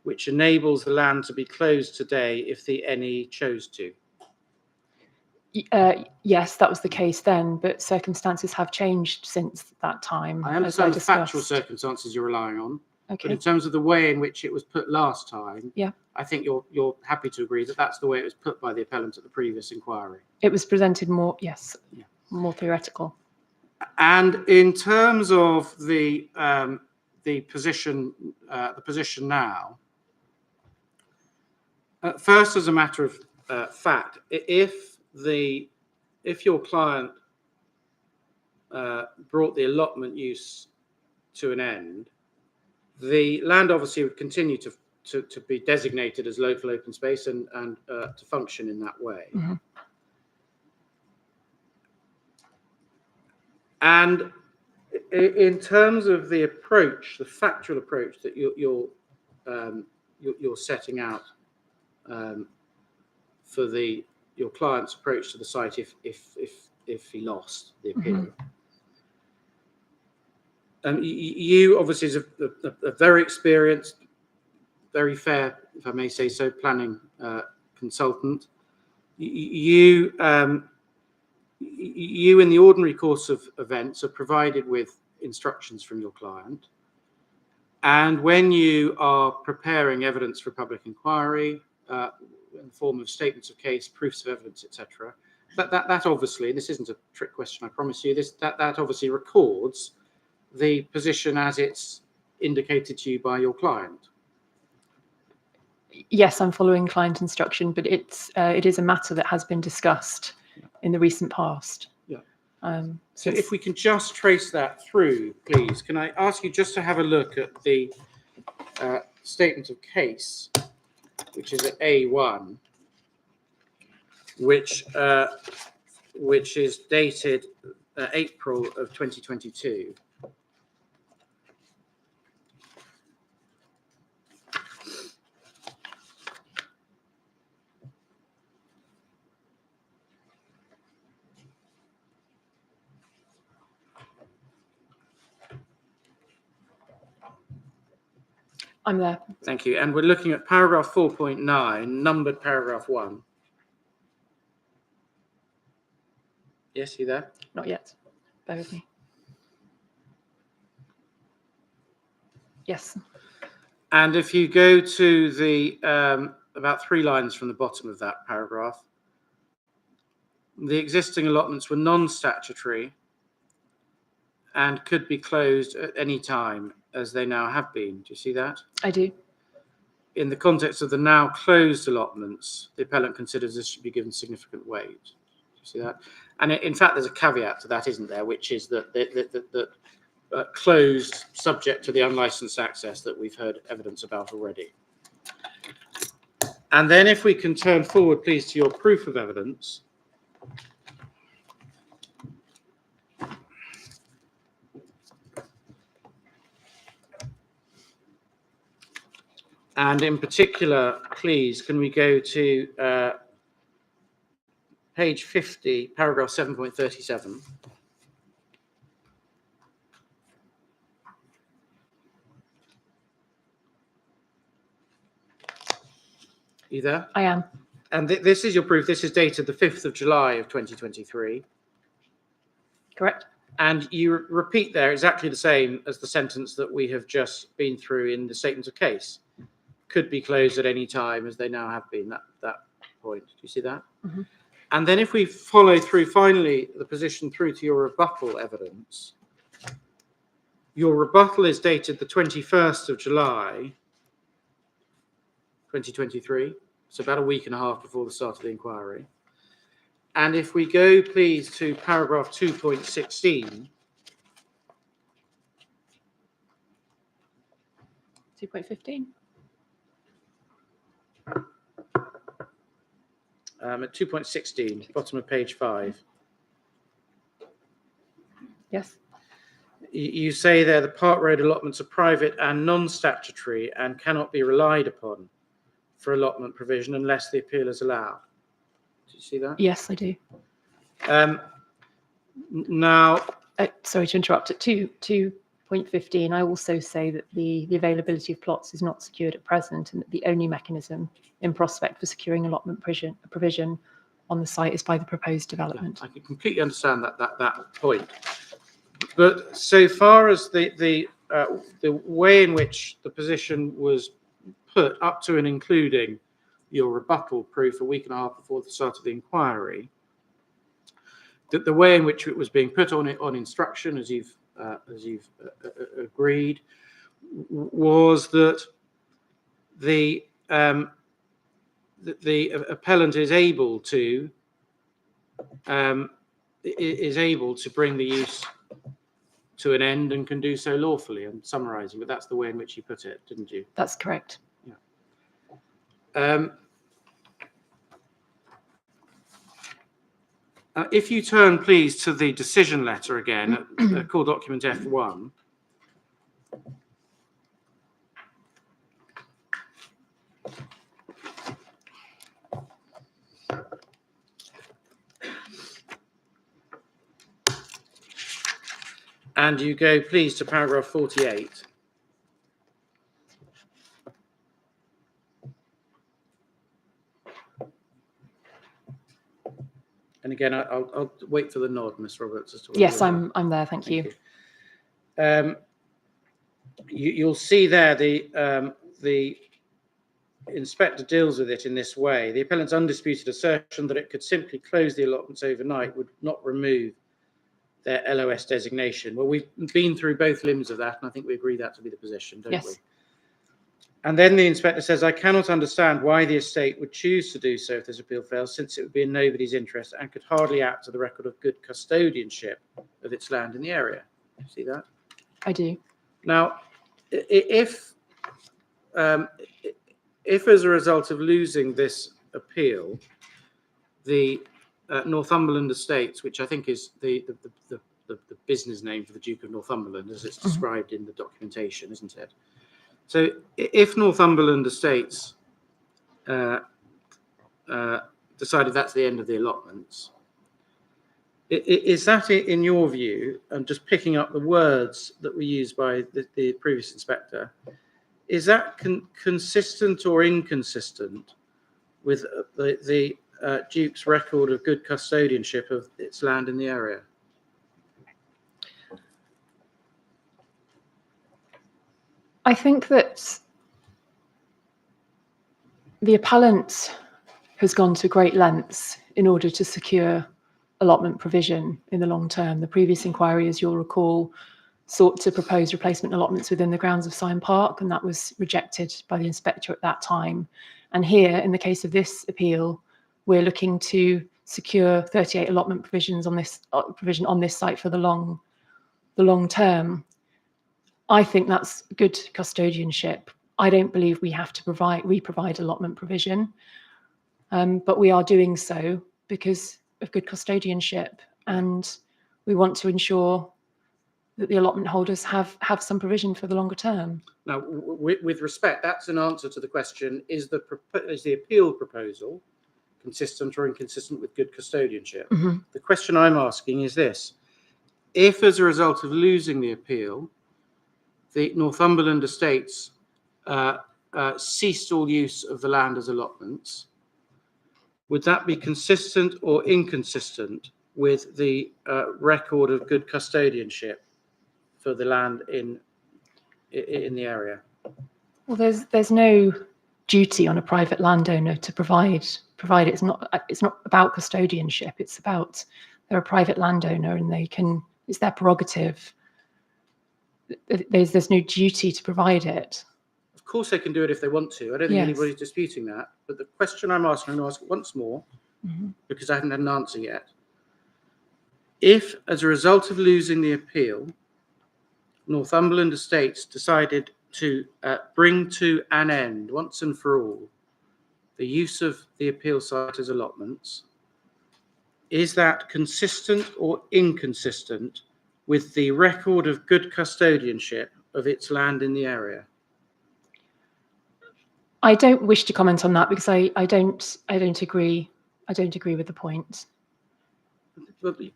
which enables the land to be closed today if the NE chose to? Yes, that was the case then, but circumstances have changed since that time. I understand the factual circumstances you're relying on, but in terms of the way in which it was put last time, yeah, I think you're happy to agree that that's the way it was put by the appellant at the previous inquiry. It was presented more, yes, yeah, more theoretical. And in terms of the position now, first, as a matter of fact, if the if your client brought the allotment use to an end, the land obviously would continue to be designated as local open space and to function in that way. Mm-hmm. And in terms of the approach, the factual approach that you're setting out for your client's approach to the site if he lost the appeal. You obviously, as a very experienced, very fair, if I may say so, planning consultant, you in the ordinary course of events are provided with instructions from your client, and when you are preparing evidence for public inquiry in the form of statements of case, proofs of evidence, etc., that obviously, this isn't a trick question, I promise you, that obviously records the position as it's indicated to you by your client. Yes, I'm following client instruction, but it is a matter that has been discussed in the recent past. Yeah. So if we can just trace that through, please, can I ask you just to have a look at the statement of case, which is at A1, which is dated April of 2022. I'm there. Thank you. And we're looking at paragraph 4.9, numbered paragraph 1. Yes, you there? Not yet. Bear with me. Yes. And if you go to the about 3 lines from the bottom of that paragraph, the existing allotments were non-statutory and could be closed at any time, as they now have been. Do you see that? I do. In the context of the now closed allotments, the appellant considers this should be given significant weight. Do you see that? And in fact, there's a caveat to that, isn't there, which is that closed subject to the unlicensed access that we've heard evidence about already. And then if we can turn forward, please, to your proof of evidence. And in particular, please, can we go to page 50, paragraph 7.37. You there? I am. And this is your proof. This is dated the 5th of July of 2023. Correct. And you repeat there exactly the same as the sentence that we have just been through in the statements of case. Could be closed at any time, as they now have been, that point. Do you see that? Mm-hmm. And then if we follow through, finally, the position through to your rebuttal evidence, your rebuttal is dated the 21st of July, 2023. So about a week and a half before the start of the inquiry. And if we go, please, to paragraph 2.16. 2.15. At 2.16, bottom of page 5. Yes. You say there the Park Road allotments are private and non-statutory and cannot be relied upon for allotment provision unless the appeal is allowed. Do you see that? Yes, I do. Now, sorry to interrupt. At 2.15, I also say that the availability of plots is not secured at present, and that the only mechanism in prospect for securing allotment provision on the site is by the proposed development. I can completely understand that point. But so far as the way in which the position was put up to and including your rebuttal proof a week and a half before the start of the inquiry, that the way in which it was being put on instruction, as you've agreed, was that the appellant is able to is able to bring the use to an end and can do so lawfully. I'm summarising, but that's the way in which you put it, didn't you? That's correct. If you turn, please, to the decision letter again, at core document F1. And you go, please, to paragraph 48. And again, I'll wait for the nod, Ms. Roberts. As to Yes, I'm there. Thank you. You'll see there the inspector deals with it in this way. The appellant's undisputed assertion that it could simply close the allotments overnight would not remove their LOS designation. Well, we've been through both limbs of that, and I think we agree that to be the position, don't we? And then the inspector says, I cannot understand why the estate would choose to do so if this appeal fails, since it would be in nobody's interest and could hardly act to the record of good custodianship of its land in the area. See that? I do. Now, if as a result of losing this appeal, the Northumberland Estates, which I think is the business name for the Duke of Northumberland, as it's described in the documentation, isn't it? So if Northumberland Estates decided that's the end of the allotments, is that, in your view, and just picking up the words that were used by the previous inspector, is that consistent or inconsistent with the Duke's record of good custodianship of its land in the area? I think that the appellant has gone to great lengths in order to secure allotment provision in the long term. The previous inquiry, as you'll recall, sought to propose replacement allotments within the grounds of Syon Park, and that was rejected by the inspector at that time. And here, in the case of this appeal, we're looking to secure 38 allotment provisions on this provision on this site for the long term. I think that's good custodianship. I don't believe we have to provide allotment provision, but we are doing so because of good custodianship, and we want to ensure that the allotment holders have some provision for the longer term. Now, with respect, that's an answer to the question: is the appeal proposal consistent or inconsistent with good custodianship? Mm-hmm. The question I'm asking is this: if, as a result of losing the appeal, the Northumberland Estates ceased all use of the land as allotments, would that be consistent or inconsistent with the record of good custodianship for the land in the area? Well, there's no duty on a private landowner to provide. It's not about custodianship. It's about they're a private landowner and it's their prerogative. There's no duty to provide it. Of course, they can do it if they want to. I don't think anybody's disputing that. But the question I'm asking, I'm going to ask it once more, because I haven't had an answer yet. If, as a result of losing the appeal, Northumberland Estates decided to bring to an end, once and for all, the use of the appeal site as allotments, is that consistent or inconsistent with the record of good custodianship of its land in the area? I don't wish to comment on that because I don't agree. I don't agree with the point. But you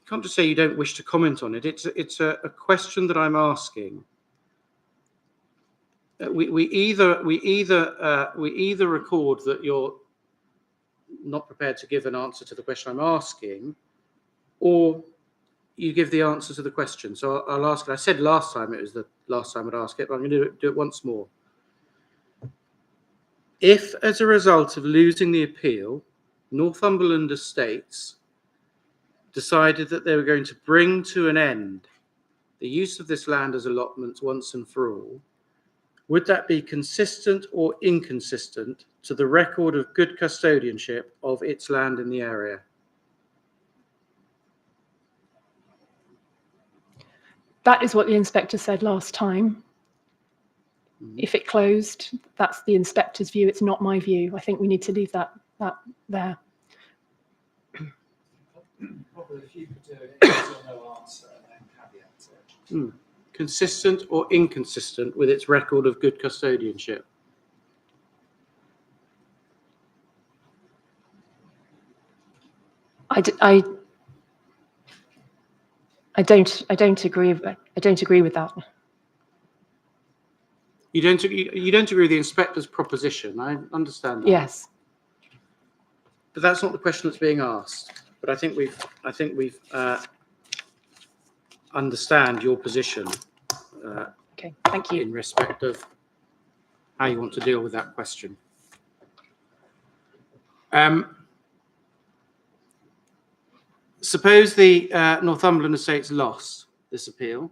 can't just say you don't wish to comment on it. It's a question that I'm asking. We either record that you're not prepared to give an answer to the question I'm asking, or you give the answer to the question. So I'll ask it. I said last time it was the last time I'd ask it, but I'm going to do it once more. If, as a result of losing the appeal, Northumberland Estates decided that they were going to bring to an end the use of this land as allotments once and for all, would that be consistent or inconsistent to the record of good custodianship of its land in the area? That is what the inspector said last time. If it closed, that's the inspector's view. It's not my view. I think we need to leave that there. Probably if you could do it, yes or no answer, and then caveat it. Consistent or inconsistent with its record of good custodianship? I don't agree. I don't agree with that. You don't agree with the inspector's proposition. I understand that. Yes. But that's not the question that's being asked. But I think we've understand your position. Okay. Thank you. In respect of how you want to deal with that question. Suppose the Northumberland Estates lost this appeal.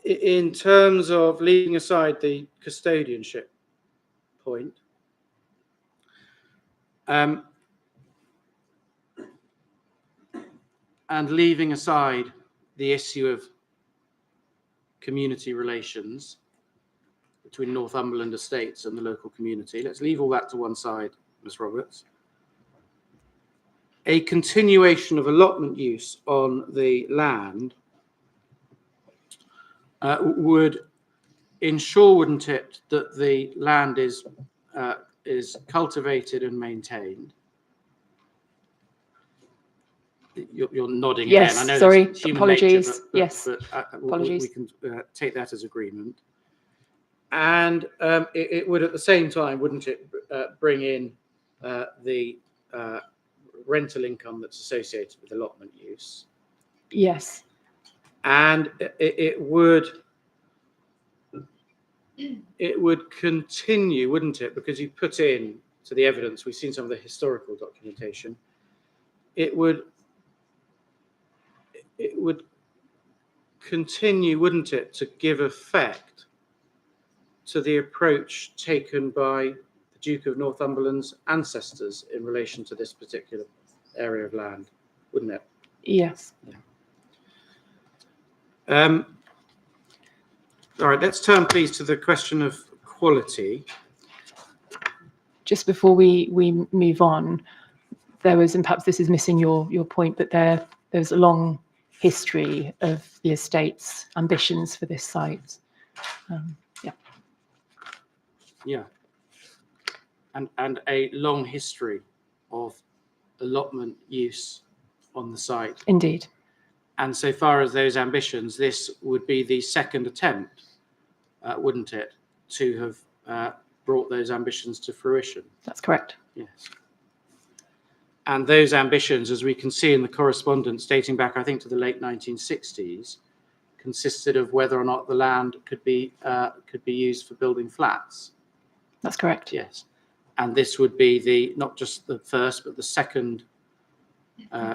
In terms of leaving aside the custodianship point, and leaving aside the issue of community relations between Northumberland Estates and the local community, let's leave all that to one side, Ms. Roberts. A continuation of allotment use on the land would ensure, wouldn't it, that the land is cultivated and maintained. You're nodding yes, again. I know sorry, that's human apologies. nature, Yes, apologies. We can take that as agreement. And it would at the same time, wouldn't it, bring in the rental income that's associated with allotment use. Yes. And it would continue, wouldn't it? Because you put in to the evidence, we've seen some of the historical documentation. It would continue, wouldn't it, to give effect to the approach taken by the Duke of Northumberland's ancestors in relation to this particular area of land, wouldn't it? Yes. Yeah. All right, let's turn please to the question of quality. Just before we move on, there was, and perhaps this is missing your point, but there's a long history of the estate's ambitions for this site. Yeah. Yeah. And a long history of allotment use on the site. Indeed. And so far as those ambitions, this would be the second attempt, wouldn't it, to have brought those ambitions to fruition? That's correct. Yes. And those ambitions, as we can see in the correspondence dating back, I think, to the late 1960s, consisted of whether or not the land could be used for building flats. That's correct. Yes. And this would be not just the first, but the second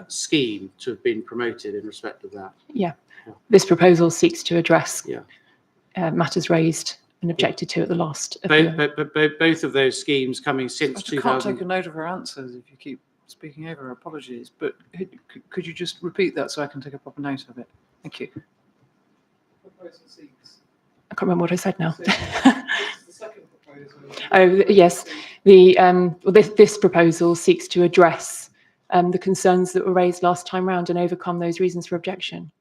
scheme to have been promoted in respect of that. Yeah. This proposal seeks to address matters raised and objected to at the last. Both of those schemes coming since 2000. I can't take a note of her answers if you keep speaking over her. Apologies, but could you just repeat that so I can take a proper note of it? Thank you. Proposal seeks. I can't remember what I said now. The second proposal. Oh yes, this proposal seeks to address the concerns that were raised last time round and overcome those reasons for objection.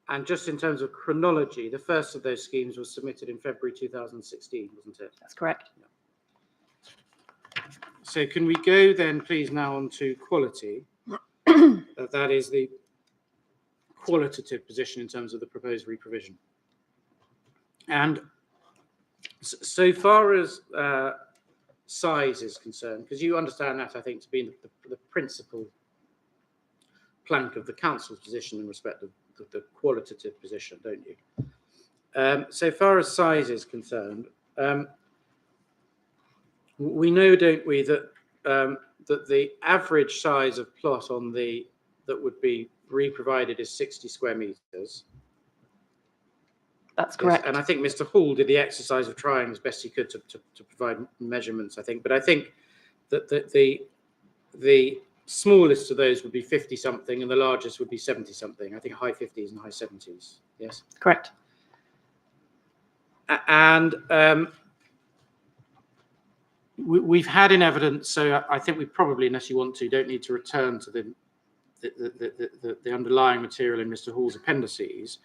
And just in terms of chronology, the first of those schemes was submitted in February 2016, wasn't it? That's correct. Yeah. So can we go then, please, now on to quality? That is the qualitative position in terms of the proposed reprovision. And so far as size is concerned, because you understand that, I think, to be the principal plank of the council's position in respect of the qualitative position, don't you? So far as size is concerned, we know, don't we, that that the average size of plot that would be reprovided is 60 square meters. That's correct. Yes, and I think Mr. Hall did the exercise of trying as best he could to provide measurements, I think. But I think that the smallest of those would be 50 something and the largest would be 70 something. I think high 50s and high 70s. Yes. Correct. And we've had in evidence, so I think we probably, unless you want to, don't need to return to the underlying material in Mr. Hall's appendices,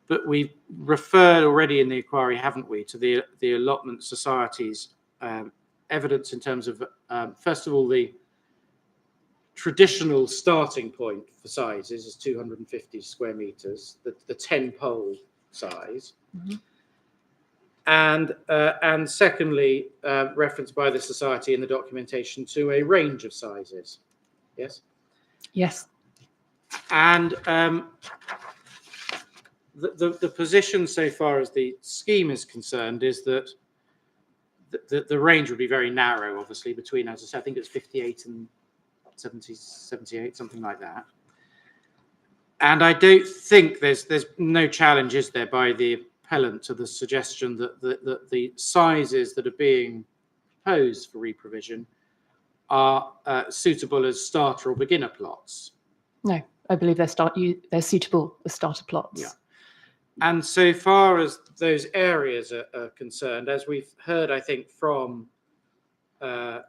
but we've referred already in the inquiry, haven't we, to the Allotment Society's evidence in terms of, first of all, the traditional starting point for sizes is 250 square meters, the 10 pole size. Mhm. And secondly, referenced by the Society in the documentation to a range of sizes. Yes? Yes. And the position so far as the scheme is concerned is that the range would be very narrow, obviously, between, as I said, I think it's 58 and 70, 78, something like that. And I don't think there's no challenge, is there, by the appellant to the suggestion that the sizes that are being proposed for reprovision are suitable as starter or beginner plots. No, I believe they're suitable as starter plots. Yeah. And so far as those areas are concerned, as we've heard, I think, from the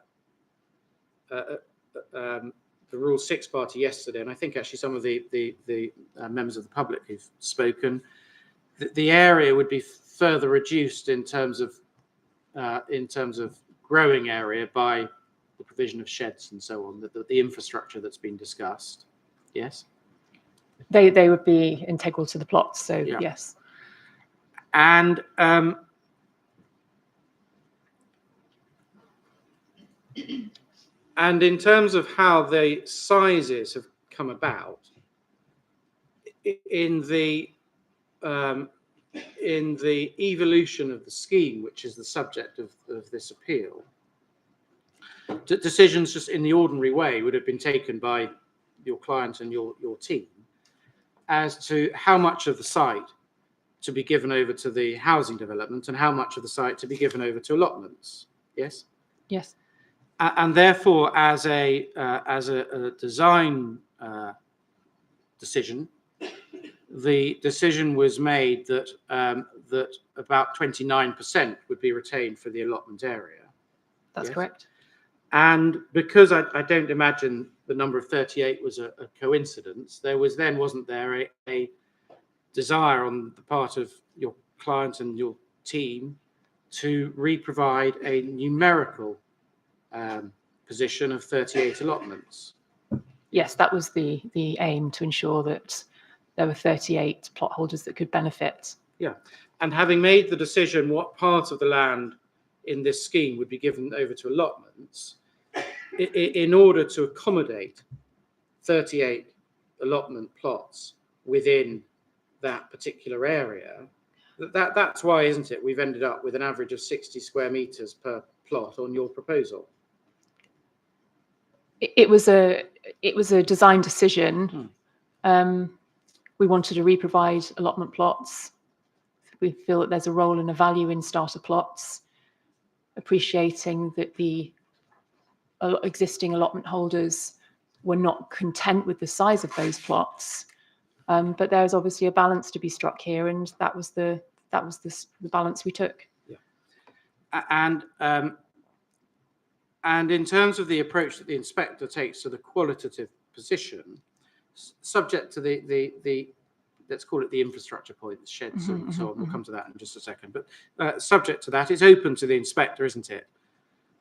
Rule 6 party yesterday, and I think actually some of the members of the public who've spoken, the area would be further reduced in terms of growing area by the provision of sheds and so on, the infrastructure that's been discussed. Yes. They would be integral to the plots, so Yeah. yes. And and in terms of how the sizes have come about, in the evolution of the scheme, which is the subject of this appeal, decisions just in the ordinary way would have been taken by your client and your team as to how much of the site to be given over to the housing development and how much of the site to be given over to allotments. Yes? Yes. And therefore, as a design decision, the decision was made that that about 29% would be retained for the allotment area. That's Yes. correct. And because I don't imagine the number of 38 was a coincidence, there was then, wasn't there, a desire on the part of your client and your team to re-provide a numerical position of 38 allotments. Yes, that was the aim, to ensure that there were 38 plot holders that could benefit. Yeah. And having made the decision what part of the land in this scheme would be given over to allotments, in order to accommodate 38 allotment plots within that particular area, that's why, isn't it, we've ended up with an average of 60 square meters per plot on your proposal. It was a design decision. We wanted to re-provide allotment plots. We feel that there's a role and a value in starter plots, appreciating that the existing allotment holders were not content with the size of those plots. But there's obviously a balance to be struck here, and that was the balance we took. Yeah. And in terms of the approach that the inspector takes to the qualitative position, subject to the let's call it the infrastructure point, the sheds and so on, we'll come to that in just a second, but subject to that, it's open to the inspector, isn't it,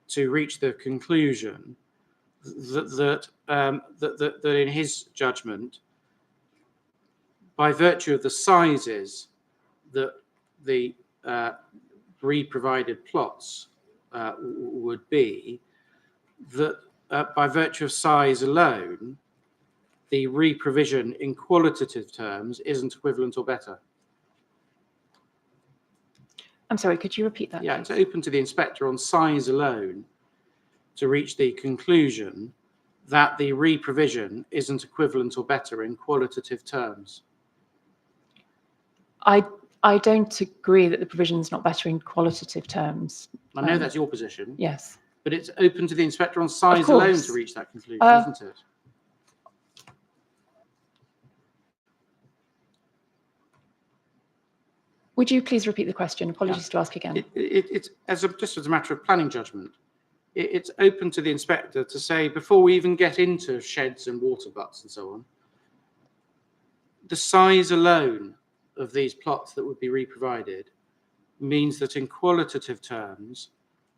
to reach the conclusion that in his judgment, by virtue of the sizes that the re-provided plots would be, that by virtue of size alone, the re-provision in qualitative terms isn't equivalent or better. I'm sorry, could you repeat that? Yeah, it's open to the inspector on size alone to reach the conclusion that the re-provision isn't equivalent or better in qualitative terms. I don't agree that the provision is not better in qualitative terms. I know that's your position. Yes. But it's open to the inspector on size alone course. to reach that conclusion, isn't it? Would you please repeat the question? Apologies to ask again. It's just as a matter of planning judgment. It's open to the inspector to say, before we even get into sheds and water butts and so on, the size alone of these plots that would be re-provided means that in qualitative terms,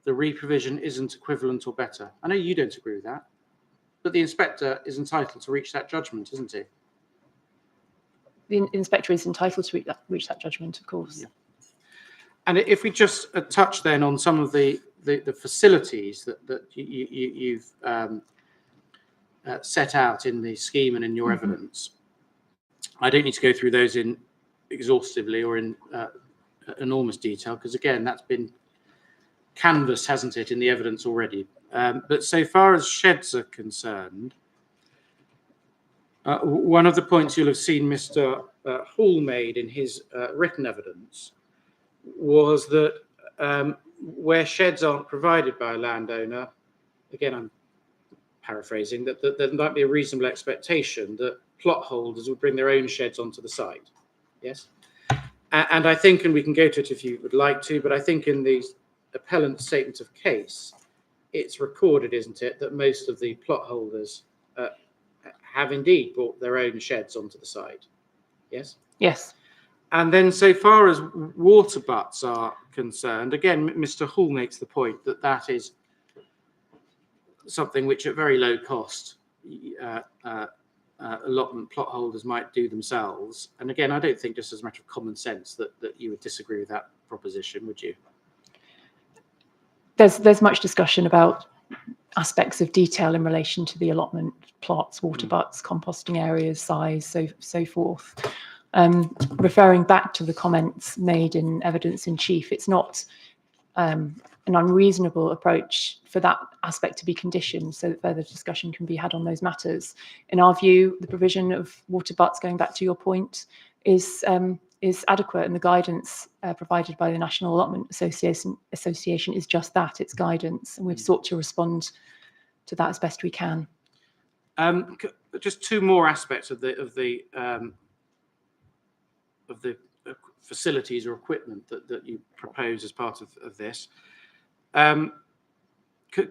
the re-provision isn't equivalent or better. I know you don't agree with that, but the inspector is entitled to reach that judgment, isn't he? The inspector is entitled to reach that judgment, of course. Yeah. And if we just touch then on some of the facilities that you've set out in the scheme and in your evidence, I don't need to go through those in exhaustively or in enormous detail, because again, that's been canvassed, hasn't it, in the evidence already. But so far as sheds are concerned, one of the points you'll have seen Mr. Hall made in his written evidence was that where sheds aren't provided by a landowner, again, I'm paraphrasing, that there might be a reasonable expectation that plot holders would bring their own sheds onto the site. Yes? And I think, and we can go to it if you would like to, but I think in the appellant's statement of case, it's recorded, isn't it, that most of the plot holders have indeed brought their own sheds onto the site. Yes? Yes. And then so far as water butts are concerned, again, Mr. Hall makes the point that that is something which at very low cost allotment plot holders might do themselves. And again, I don't think just as a matter of common sense that you would disagree with that proposition, would you? There's much discussion about aspects of detail in relation to the allotment plots, water butts, composting areas, size, so forth. Referring back to the comments made in evidence in chief, it's not an unreasonable approach for that aspect to be conditioned so that further discussion can be had on those matters. In our view, the provision of water butts, going back to your point, is adequate, and the guidance provided by the National Allotment Association is just that, it's guidance, and we've sought to respond to that as best we can. Just two more aspects of the facilities or equipment that you propose as part of this.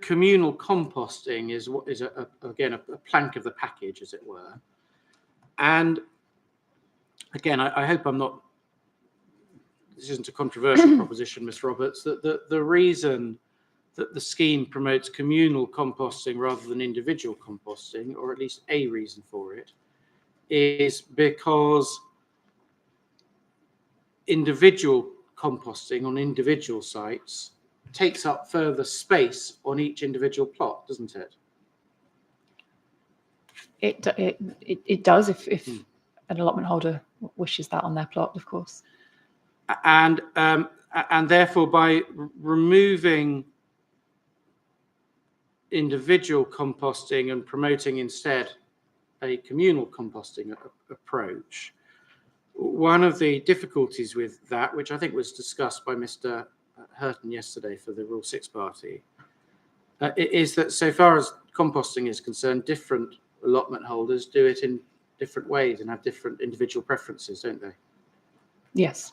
Communal composting is again a plank of the package, as it were. And again, I hope this isn't a controversial proposition, Ms. Roberts, that the reason that the scheme promotes communal composting rather than individual composting, or at least a reason for it, is because individual composting on individual sites takes up further space on each individual plot, doesn't it? It does if an allotment holder wishes that on their plot, of course. And therefore, by removing individual composting and promoting instead a communal composting approach, one of the difficulties with that, which I think was discussed by Mr. Hurton yesterday for the Rule 6 party, is that so far as composting is concerned, different allotment holders do it in different ways and have different individual preferences, don't they? Yes.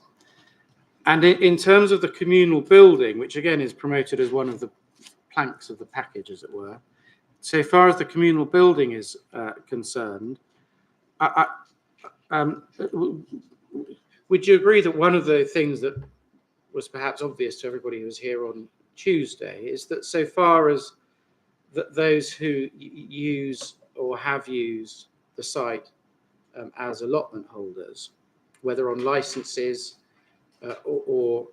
And in terms of the communal building, which again is promoted as one of the planks of the package, as it were, so far as the communal building is concerned, would you agree that one of the things that was perhaps obvious to everybody who was here on Tuesday is that so far as those who use or have used the site as allotment holders, whether on licenses or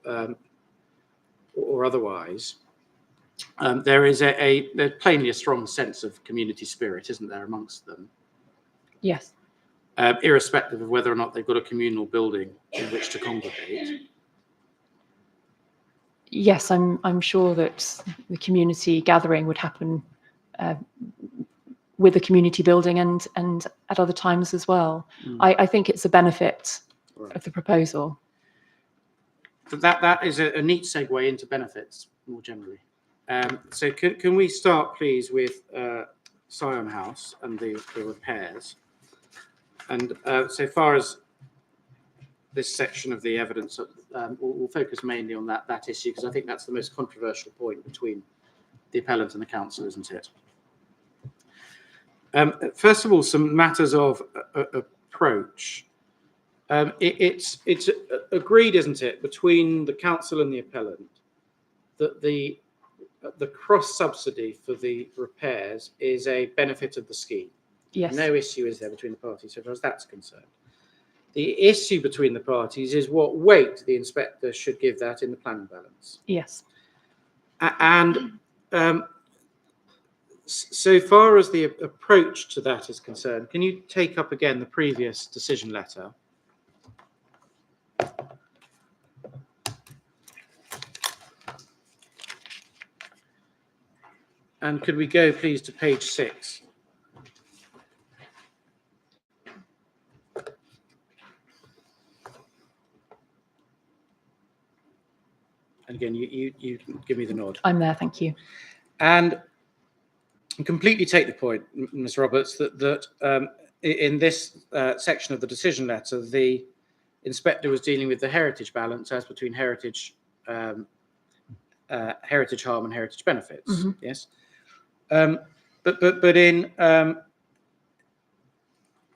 otherwise, there is there's plainly a strong sense of community spirit, isn't there, amongst them? Yes. Irrespective of whether or not they've got a communal building in which to congregate. Yes, I'm sure that the community gathering would happen with a community building and at other times as well. I think it's a benefit of the proposal. But that is a neat segue into benefits more generally. So can we start, please, with Scion House and the repairs? And so far as this section of the evidence, we'll focus mainly on that issue, because I think that's the most controversial point between the appellant and the council, isn't it? First of all, some matters of approach. It's agreed, isn't it, between the council and the appellant that the cross subsidy for the repairs is a benefit of the scheme. Yes. No issue is there between the parties so far as that's concerned. The issue between the parties is what weight the inspector should give that in the planning balance. Yes. And so far as the approach to that is concerned, can you take up again the previous decision letter? And could we go, please, to page 6? And again, you give me the nod. I'm there, thank you. And I completely take the point, Ms. Roberts, that in this section of the decision letter, the inspector was dealing with the heritage balance as between heritage harm and heritage benefits. Mm-hmm. Yes, but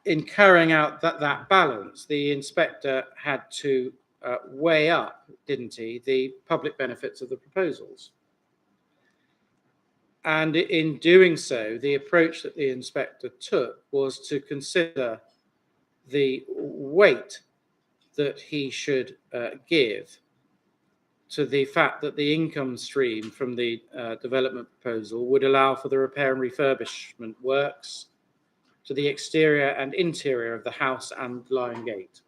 in carrying out that balance, the inspector had to weigh up, didn't he, the public benefits of the proposals. And in doing so, the approach that the inspector took was to consider the weight that he should give to the fact that the income stream from the development proposal would allow for the repair and refurbishment works to the exterior and interior of the house and Lion Gate.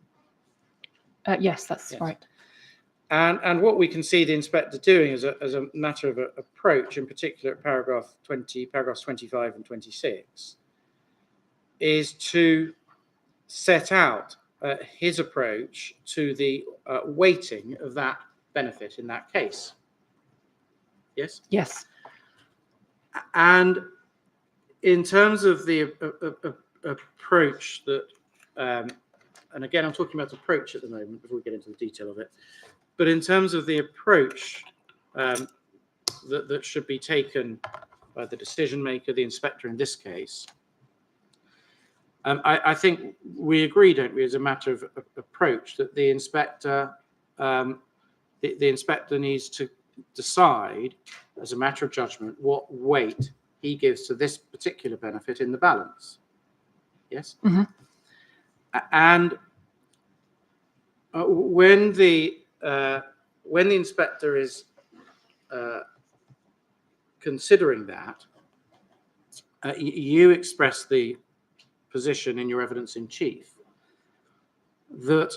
Yes, that's right. And what we can see the inspector doing as a matter of approach, in particular at paragraphs 25 and 26, is to set out his approach to the weighting of that benefit in that case. Yes? Yes. And in terms of the approach that, and again, I'm talking about approach at the moment before we get into the detail of it, but in terms of the approach that should be taken by the decision maker, the inspector in this case, I think we agree, don't we, as a matter of approach, that the inspector needs to decide, as a matter of judgment, what weight he gives to this particular benefit in the balance. Yes? Mm-hmm. And when the inspector is considering that, you express the position in your evidence in chief that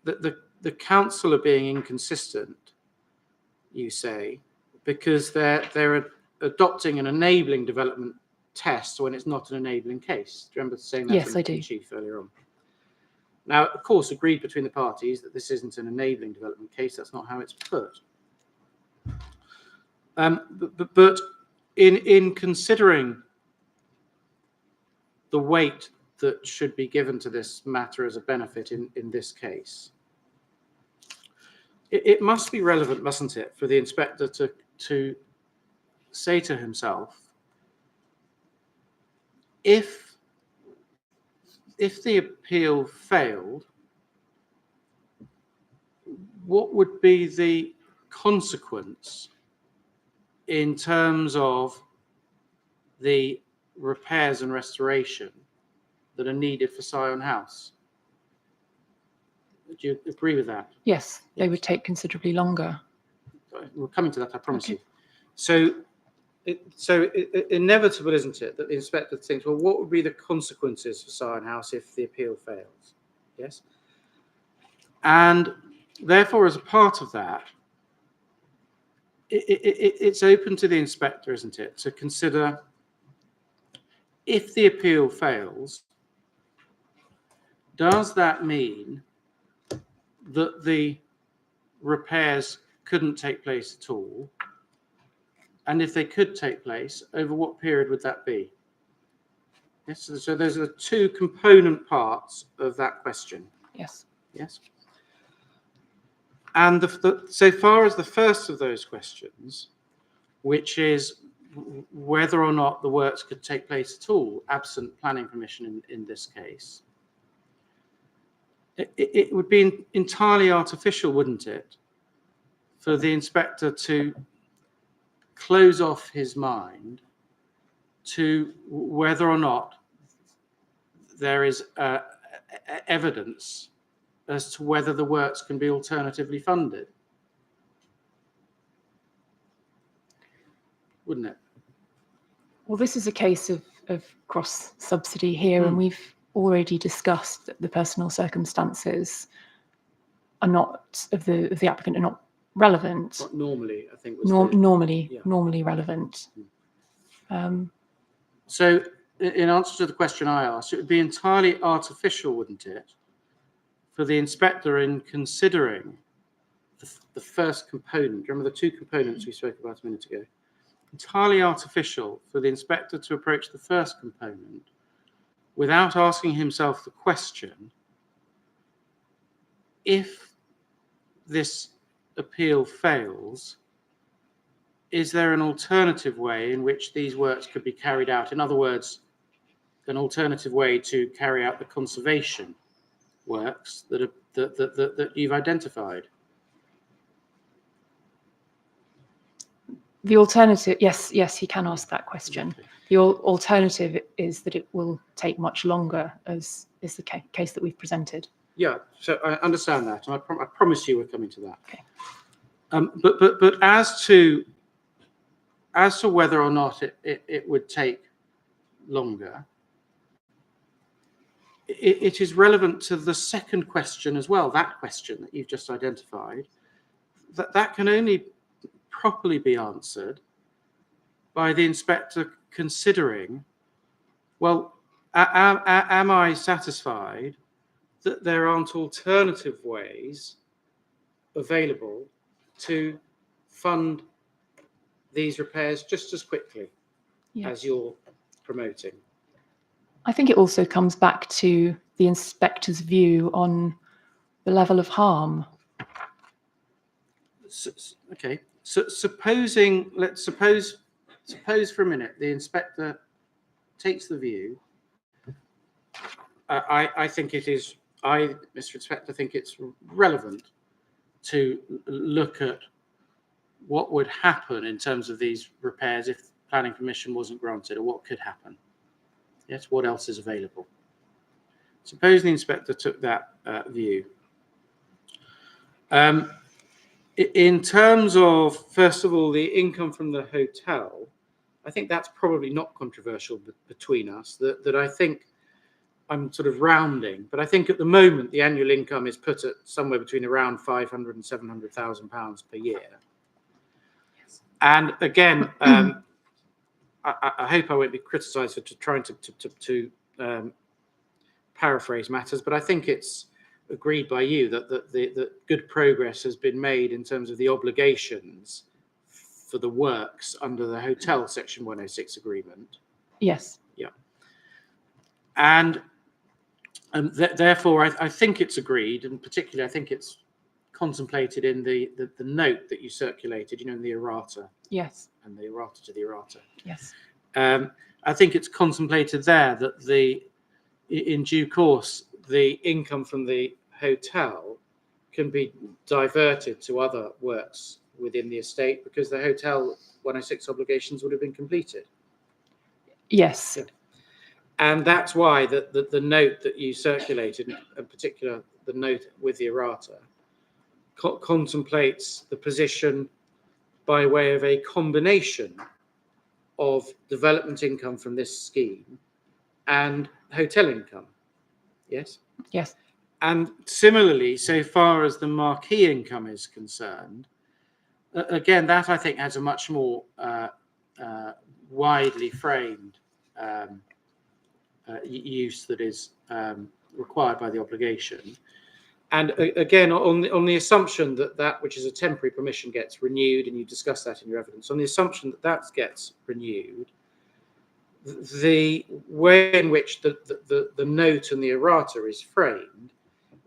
the council are being inconsistent, you say, because they're adopting an enabling development test when it's not an enabling case. Do you remember saying that? Yes, I do. Chief earlier on. Now, of course, agreed between the parties that this isn't an enabling development case. That's not how it's put. But in considering the weight that should be given to this matter as a benefit in this case, it must be relevant, mustn't it, for the inspector to say to himself, if the appeal failed, what would be the consequence in terms of the repairs and restoration that are needed for Scion House? Do you agree with that? Yes, they would take considerably longer. We're coming to that, I promise you. So inevitable, isn't it, that the inspector thinks, well, what would be the consequences for Scion House if the appeal fails? Yes. And therefore, as a part of that, it's open to the inspector, isn't it, to consider, if the appeal fails, does that mean that the repairs couldn't take place at all? And if they could take place, over what period would that be? Yes, so those are the two component parts of that question. Yes. Yes. And so far as the first of those questions, which is whether or not the works could take place at all, absent planning permission in this case, it would be entirely artificial, wouldn't it, for the inspector to close off his mind to whether or not there is evidence as to whether the works can be alternatively funded. Wouldn't it? Well, this is a case of cross subsidy here, and we've already discussed that the personal circumstances are not of the applicant are not relevant. What normally, I think, was normally relevant. So, in answer to the question I asked, it would be entirely artificial, wouldn't it, for the inspector in considering the first component. Remember the two components we spoke about a minute ago? Entirely artificial for the inspector to approach the first component without asking himself the question, if this appeal fails, is there an alternative way in which these works could be carried out? In other words, an alternative way to carry out the conservation works that you've identified? The alternative, yes, he can ask that question. Okay. The alternative is that it will take much longer, as is the case that we've presented. Yeah, so I understand that, and I promise you we're coming to that. Okay. But as to whether or not it would take longer, it is relevant to the second question as well. That question that you've just identified, that can only properly be answered by the inspector considering, well, am I satisfied that there aren't alternative ways available to fund these repairs just as quickly as you're promoting? I think it also comes back to the inspector's view on the level of harm. Okay, so let's suppose for a minute the inspector takes the view. I think it is, Mr. Inspector, think it's relevant to look at what would happen in terms of these repairs if planning permission wasn't granted, or what could happen. Yes, what else is available? Suppose the inspector took that view. In terms of, first of all, the income from the hotel, I think that's probably not controversial between us, that I think, I'm sort of rounding, but I think at the moment the annual income is put at somewhere between around 500 and 700,000 pounds per year. Yes. And again, I hope I won't be criticised for trying to paraphrase matters, but I think it's agreed by you that good progress has been made in terms of the obligations for the works under the Hotel Section 106 agreement. Yes. Yeah. And therefore, I think it's agreed, and particularly I think it's contemplated in the note that you circulated, in the errata. Yes. And the errata to the errata. Yes. I think it's contemplated there that in due course, the income from the hotel can be diverted to other works within the estate because the Hotel 106 obligations would have been completed. Yes. Yeah. And that's why the note that you circulated, in particular the note with the errata, contemplates the position by way of a combination of development income from this scheme and hotel income. Yes? Yes. And similarly, so far as the marquee income is concerned, again, that I think has a much more widely framed use that is required by the obligation. And again, on the assumption that that which is a temporary permission gets renewed, and you discuss that in your evidence, on the assumption that that gets renewed, the way in which the note and the errata is framed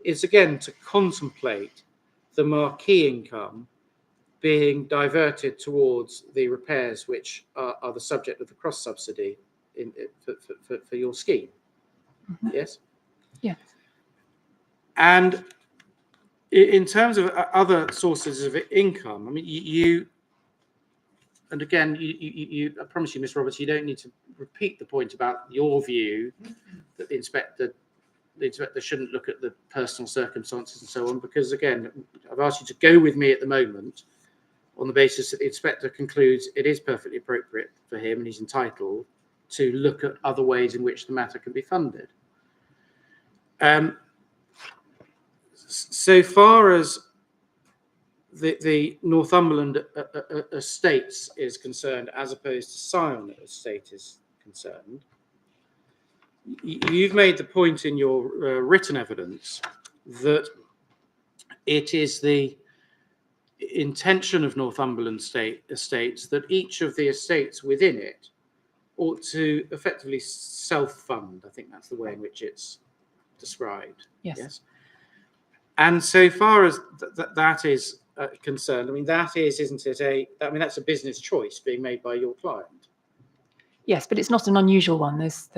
is again to contemplate the marquee income being diverted towards the repairs which are the subject of the cross subsidy for your scheme. Mhm. Yes? Yeah. And in terms of other sources of income, I mean, and again, I promise you, Ms. Roberts, you don't need to repeat the point about your view that the inspector shouldn't look at the personal circumstances and so on, because again, I've asked you to go with me at the moment on the basis that the inspector concludes it is perfectly appropriate for him and he's entitled to look at other ways in which the matter can be funded. So far as the Northumberland estates is concerned, as opposed to Sion estate is concerned, you've made the point in your written evidence that it is the intention of Northumberland estates that each of the estates within it ought to effectively self-fund. I think that's the way in which it's described. Yes. And so far as that is concerned, I mean, that is, isn't it, that's a business choice being made by your client. Yes, but it's not an unusual one. There's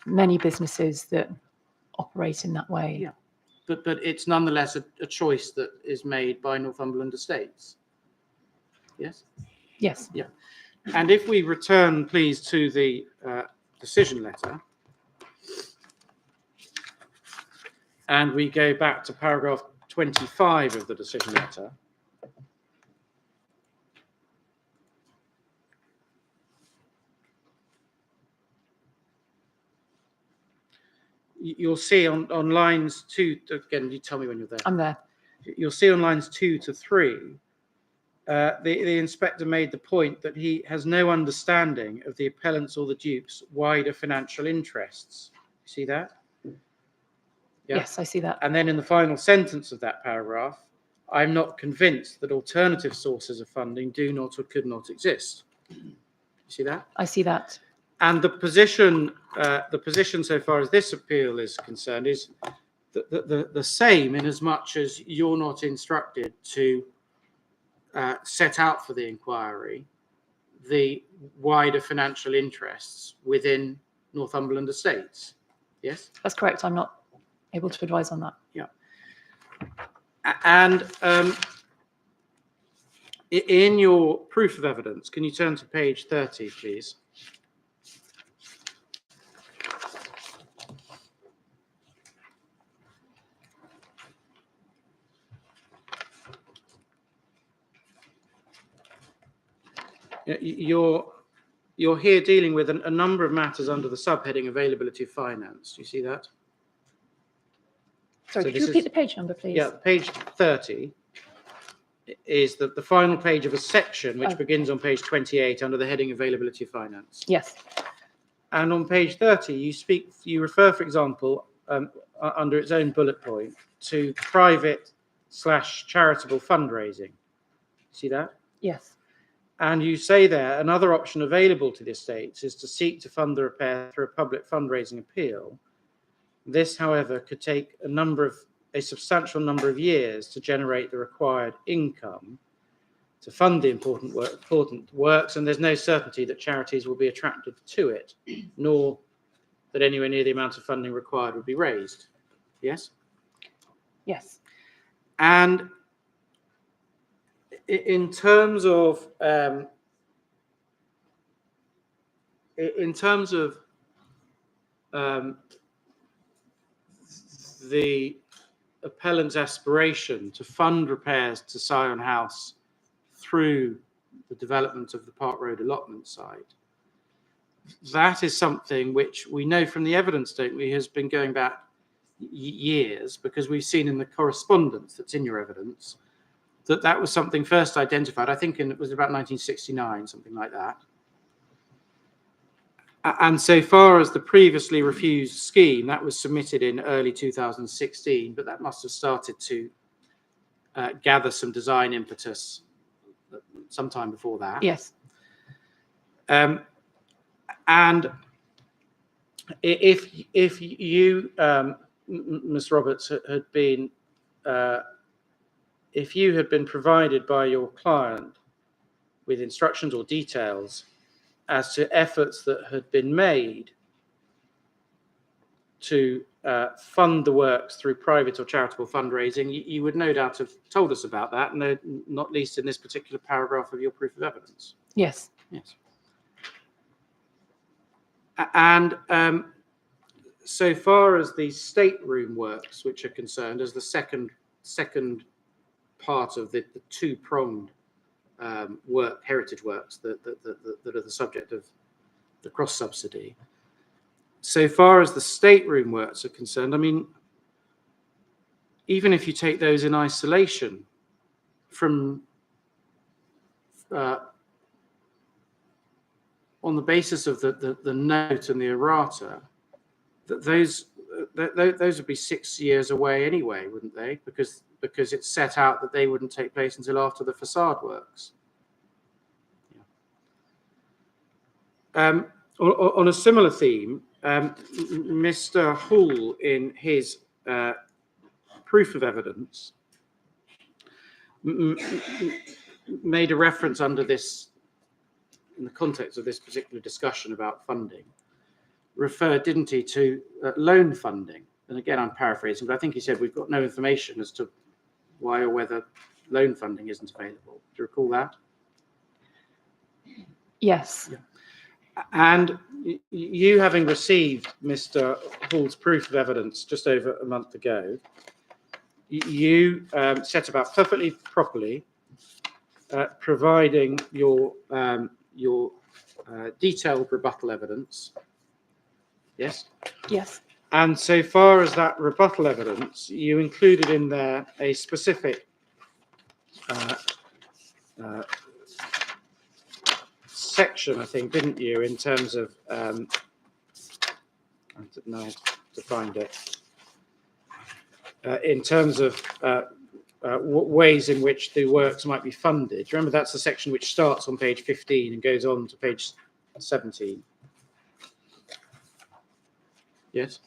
many businesses that operate in that way. Yeah. But it's nonetheless a choice that is made by Northumberland Estates. Yes? Yes. Yeah. And if we return, please, to the decision letter, and we go back to paragraph 25 of the decision letter, you'll see on lines 2, again, you tell me when you're there. I'm there. You'll see on lines 2 to 3, the inspector made the point that he has no understanding of the appellant's or the duke's wider financial interests. See that? Yeah? Yes, I see that. And then in the final sentence of that paragraph, I'm not convinced that alternative sources of funding do not or could not exist. You see that? I see that. And the position so far as this appeal is concerned is the same, in as much as you're not instructed to set out for the inquiry the wider financial interests within Northumberland Estates. Yes? That's correct. I'm not able to advise on that. Yeah. And in your proof of evidence, can you turn to page 30, please? You're here dealing with a number of matters under the subheading availability of finance. Do you see that? Sorry, So could you this repeat is- the page number, please? Yeah, page 30 is the final page of a section which begins on page 28 under the heading availability of finance. Yes. And on page 30, you refer, for example, under its own bullet point, to private/charitable fundraising. See that? Yes. And you say there, another option available to the estates is to seek to fund the repair through a public fundraising appeal. This, however, could take a substantial number of years to generate the required income to fund the important works, and there's no certainty that charities will be attracted to it, nor that anywhere near the amount of funding required would be raised. Yes? Yes. And in terms of the appellant's aspiration to fund repairs to Sion House through the development of the Park Road allotment site, that is something which we know from the evidence, don't we, has been going back years, because we've seen in the correspondence that's in your evidence that was something first identified, I think it was about 1969, something like that. And so far as the previously refused scheme, that was submitted in early 2016, but that must have started to gather some design impetus sometime before that. Yes. And if you, Ms. Roberts, had been, if you had been provided by your client with instructions or details as to efforts that had been made to fund the works through private or charitable fundraising, you would no doubt have told us about that, no, not least in this particular paragraph of your proof of evidence. Yes. Yes. And so far as the stateroom works, which are concerned, as the second part of the two-pronged heritage works that are the subject of the cross subsidy. So far as the stateroom works are concerned, I mean, even if you take those in isolation from on the basis of the note and the errata, that those would be 6 years away anyway, wouldn't they? Because it's set out that they wouldn't take place until after the facade works. Yeah. On a similar theme, Mr. Hall, in his proof of evidence, made a reference under this, in the context of this particular discussion about funding, referred, didn't he, to loan funding? And again, I'm paraphrasing, but I think he said we've got no information as to why or whether loan funding isn't available. Do you recall that? Yes. Yeah. And you, having received Mr. Hall's proof of evidence just over a month ago, you set about perfectly properly providing your detailed rebuttal evidence. Yes? Yes. And so far as that rebuttal evidence, you included in there a specific section, I think, didn't you, in terms of, I don't know to find it, in terms of ways in which the works might be funded. Remember, that's the section which starts on page 15 and goes on to page 17. Yes?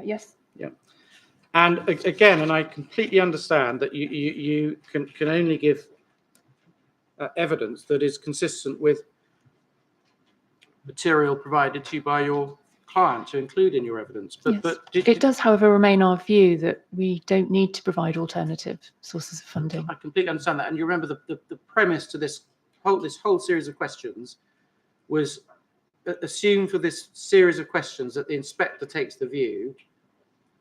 Yes. Yeah. And again, and I completely understand that you can only give evidence that is consistent with material provided to you by your client to include in your evidence. But, Yes. but It does, however, remain our view that we don't need to provide alternative sources of funding. I completely understand that. And you remember the premise to this whole series of questions was assume for this series of questions that the inspector takes the view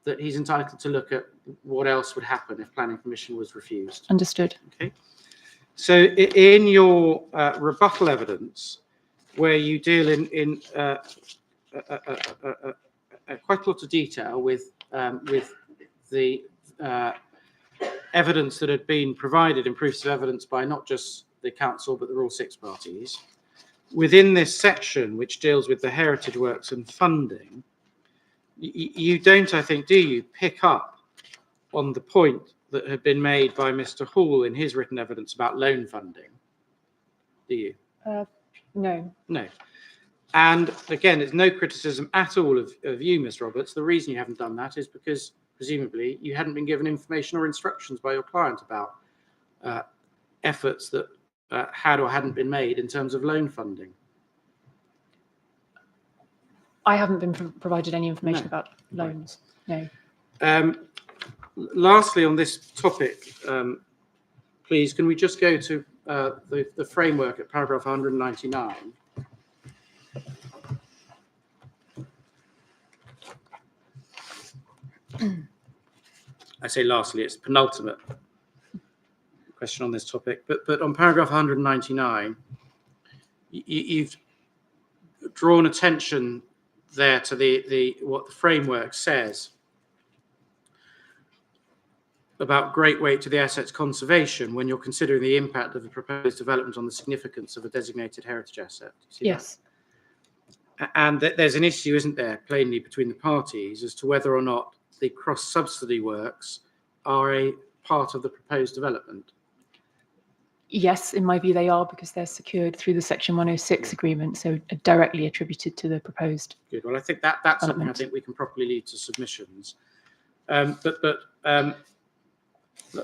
that he's entitled to look at what else would happen if planning permission was refused. Understood. Okay. So in your rebuttal evidence, where you deal in quite a lot of detail with the evidence that had been provided in proofs of evidence by not just the council but the all six parties, within this section which deals with the heritage works and funding, you don't, I think, do you, pick up on the point that had been made by Mr. Hall in his written evidence about loan funding? Do you? No. No. And again, it's no criticism at all of you, Ms. Roberts. The reason you haven't done that is because presumably you hadn't been given information or instructions by your client about efforts that had or hadn't been made in terms of loan funding. I haven't been provided any information No. about loans. No. Lastly, on this topic, please, can we just go to the framework at paragraph 199? I say lastly, it's penultimate question on this topic, but on paragraph 199, you've drawn attention there to what the framework says about great weight to the asset's conservation when you're considering the impact of the proposed development on the significance of a designated heritage asset. Do you see Yes. that? And there's an issue, isn't there, plainly between the parties as to whether or not the cross-subsidy works are a part of the proposed development. Yes, in my view, they are, because they're secured through the Section 106 agreement, so directly attributed to the proposed. Good. Well, I think that's something I Development. think we can properly leave to submissions.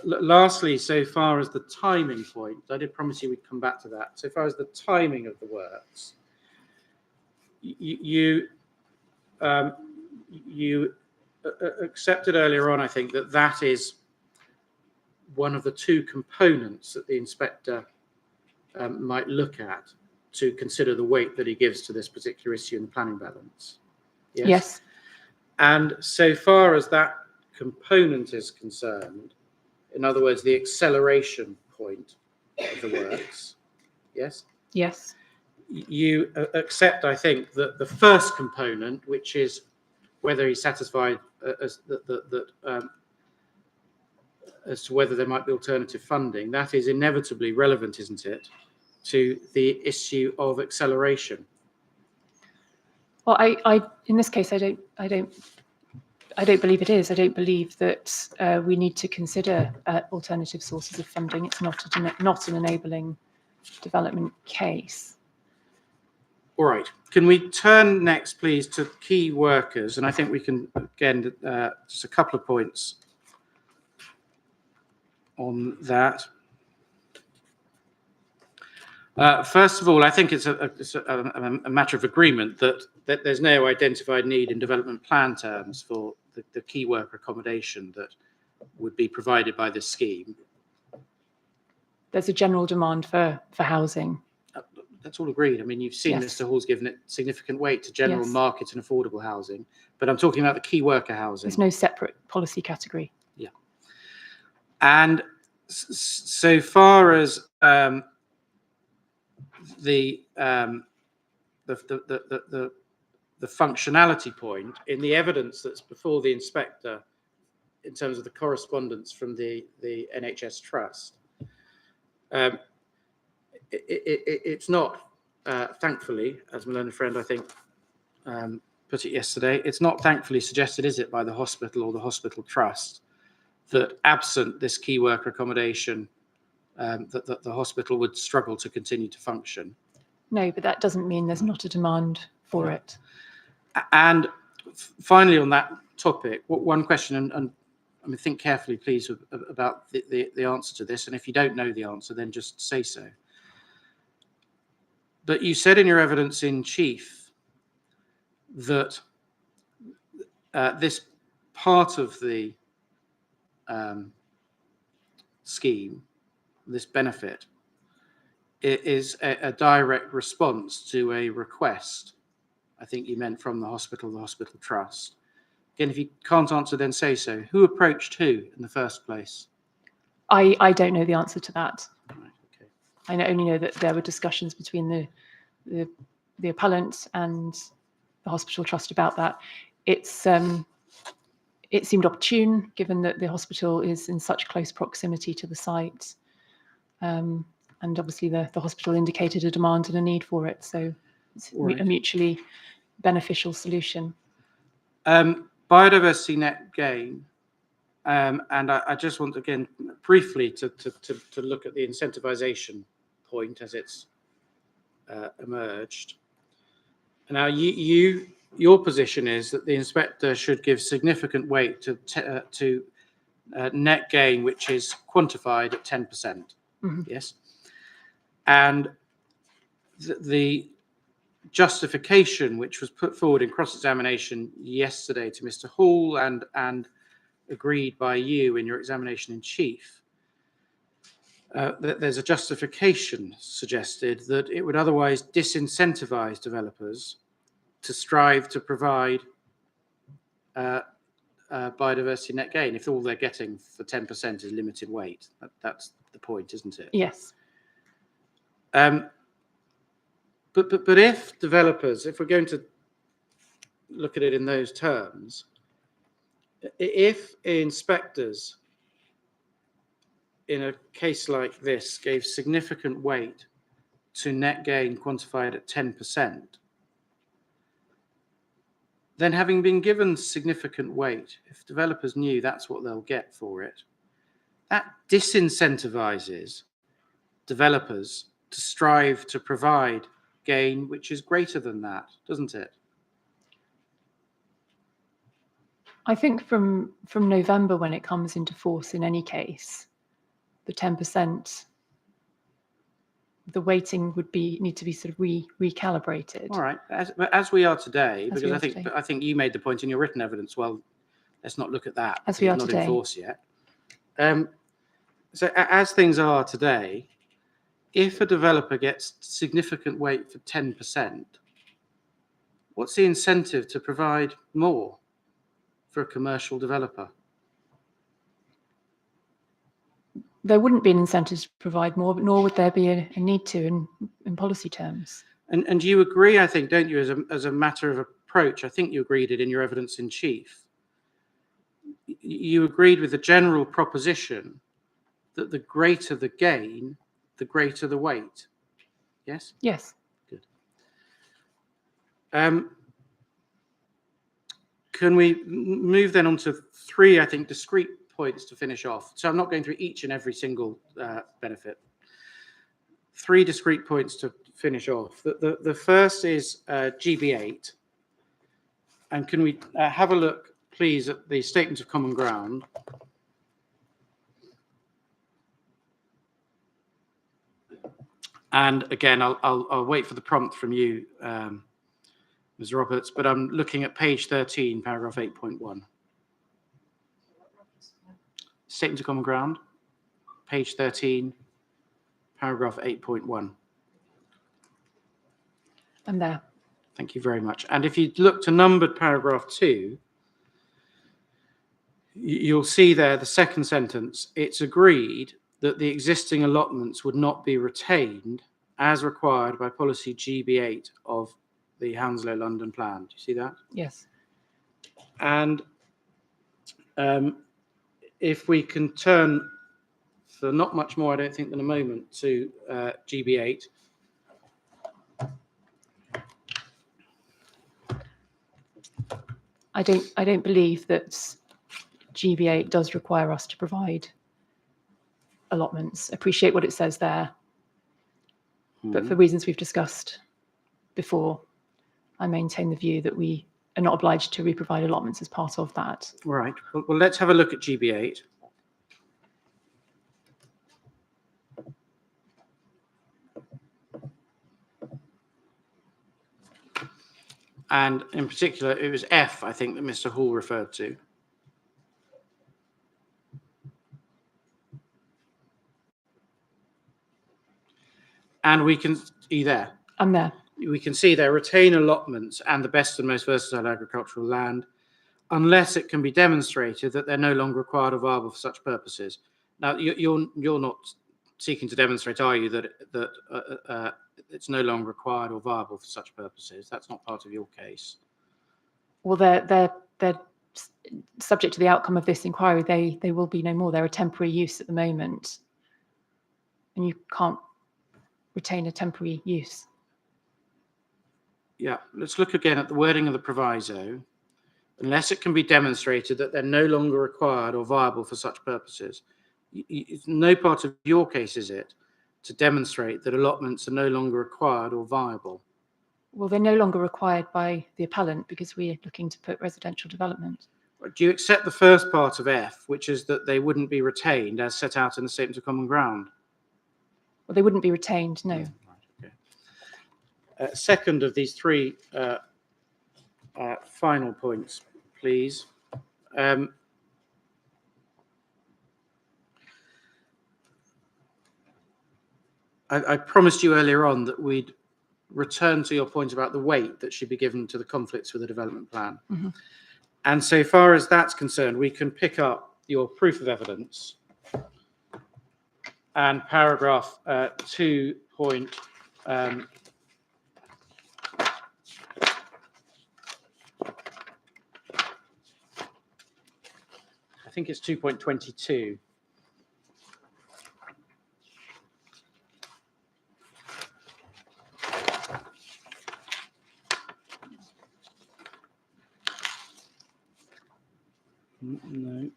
Lastly, so far as the timing point, I did promise you we'd come back to that. So far as the timing of the works, you accepted earlier on, I think, that is one of the two components that the inspector might look at to consider the weight that he gives to this particular issue in the planning balance. Yes. Yes. And so far as that component is concerned, in other words, the acceleration point of the works, yes? Yes. You accept, I think, that the first component, which is whether he's satisfied as to whether there might be alternative funding, that is inevitably relevant, isn't it, to the issue of acceleration. Well, I in this case, I don't believe it is. I don't believe that we need to consider alternative sources of funding. It's not an enabling development case. All right. Can we turn next, please, to key workers? And I think we can, again, just a couple of points on that. First of all, I think it's a matter of agreement that there's no identified need in development plan terms for the key worker accommodation that would be provided by this scheme. There's a general demand for housing. That's all agreed. I mean, you've seen Yes. Mr. Hall's given it significant weight to general Yes. market and affordable housing, but I'm talking about the key worker housing. There's no separate policy category. Yeah. And so far as the functionality point in the evidence that's before the inspector in terms of the correspondence from the NHS Trust, it's not, thankfully, as my learned friend, I think, put it yesterday, it's not thankfully suggested, is it, by the hospital or the hospital trust, that absent this key worker accommodation, that the hospital would struggle to continue to function. No, but that doesn't mean there's not a demand for it. And finally, on that topic, one question, and I mean, think carefully, please, about the answer to this. And if you don't know the answer, then just say so. But you said in your evidence in chief that this part of the scheme, this benefit, is a direct response to a request. I think you meant from the hospital trust. Again, if you can't answer, then say so. Who approached who in the first place? I don't know the answer to that. Right, okay. I only know that there were discussions between the appellant and the hospital trust about that. It seemed opportune, given that the hospital is in such close proximity to the site, and obviously the hospital indicated a demand and a need for it, so it's a mutually beneficial solution. Biodiversity net gain, and I just want again briefly to look at the incentivization point as it's emerged. Now, your position is that the inspector should give significant weight to net gain, which is quantified at 10%. Mm-hmm. Yes, and the justification which was put forward in cross-examination yesterday to Mr. Hall and agreed by you in your examination in chief, there's a justification suggested that it would otherwise disincentivize developers to strive to provide biodiversity net gain if all they're getting for 10% is limited weight. That's the point, isn't it? Yes. But if developers, if we're going to look at it in those terms, if inspectors in a case like this, gave significant weight to net gain quantified at 10%, then having been given significant weight, if developers knew that's what they'll get for it, that disincentivizes developers to strive to provide gain which is greater than that, doesn't it? I think from November, when it comes into force in any case, the 10%, the weighting would need to be sort of recalibrated. All right, as we are today, As because we are I think today. I think you made the point in your written evidence. Well, let's not look at that. As we because are it's not today. in force yet. So as things are today, if a developer gets significant weight for 10%, what's the incentive to provide more for a commercial developer? There wouldn't be an incentive to provide more, but nor would there be a need to in policy terms. And you agree, I think, don't you, as a matter of approach? I think you agreed it in your evidence in chief. You agreed with the general proposition that the greater the gain, the greater the weight. Yes? Yes. Good. Can we move then on to three, I think, discrete points to finish off? So I'm not going through each and every single benefit. Three discrete points to finish off. The first is GB8. And can we have a look, please, at the statement of common ground? And again, I'll wait for the prompt from you, Ms. Roberts, but I'm looking at page 13, paragraph 8.1. Statement of common ground, page 13, paragraph 8.1. I'm there. Thank you very much. And if you look to numbered paragraph 2, you'll see there the second sentence. It's agreed that the existing allotments would not be retained as required by policy GB8 of the Hounslow London Plan. Do you see that? Yes. And if we can turn, for not much more, I don't think, than a moment, to GB8. I don't believe that GB8 does require us to provide allotments. Appreciate what it says there, but for reasons we've discussed before, I maintain the view that we are not obliged to reprovide allotments as part of that. Right. Well, let's have a look at GB8. And in particular, it was F, I think, that Mr. Hall referred to. And we can see there. I'm there. We can see there retain allotments and the best and most versatile agricultural land, unless it can be demonstrated that they're no longer required or viable for such purposes. Now, you're not seeking to demonstrate, are you, that it's no longer required or viable for such purposes? That's not part of your case. Well, they're subject to the outcome of this inquiry. They will be no more. They're a temporary use at the moment, and you can't retain a temporary use. Yeah, let's look again at the wording of the proviso. Unless it can be demonstrated that they're no longer required or viable for such purposes. It's no part of your case, is it, to demonstrate that allotments are no longer required or viable? Well, they're no longer required by the appellant because we are looking to put residential development. Do you accept the first part of F, which is that they wouldn't be retained as set out in the Statement of Common Ground? Well, they wouldn't be retained, no. Right, okay. Second of these three final points, please. I promised you earlier on that we'd return to your point about the weight that should be given to the conflicts with the development plan. Mm-hmm. And so far as that's concerned, we can pick up your proof of evidence and paragraph 2 point I think it's 2.22. No.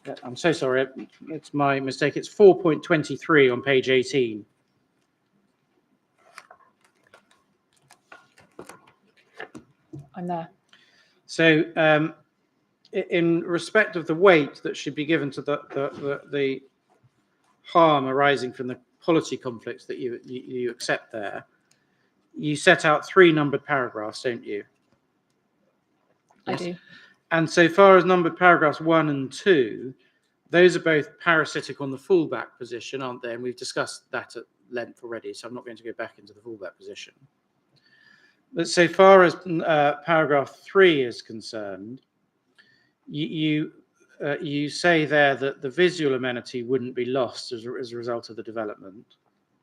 Yeah, I'm so sorry. It's my mistake. It's 4.23 on page 18. I'm there. So, in respect of the weight that should be given to the harm arising from the policy conflicts that you accept there, you set out 3 numbered paragraphs, don't you? I Yes. do. And so far as numbered paragraphs 1 and 2, those are both parasitic on the fallback position, aren't they? And we've discussed that at length already, so I'm not going to go back into the fallback position. But so far as paragraph 3 is concerned, you say there that the visual amenity wouldn't be lost as a result of the development.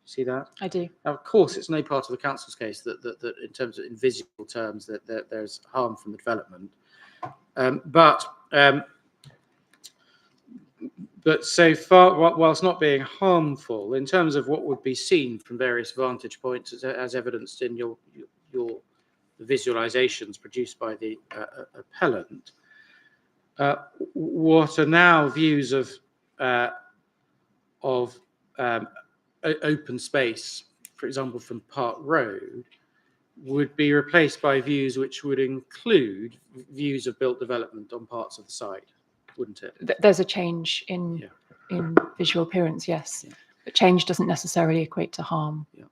See that? I do. Now, of course, it's no part of the council's case that in terms of in visual terms that there's harm from the development. But so far, whilst not being harmful, in terms of what would be seen from various vantage points, as evidenced in your the visualizations produced by the appellant, what are now views of open space, for example, from Park Road, would be replaced by views which would include views of built development on parts of the site, wouldn't it? There's a change in visual appearance, yes. Yeah. But change doesn't necessarily equate to harm. Yeah.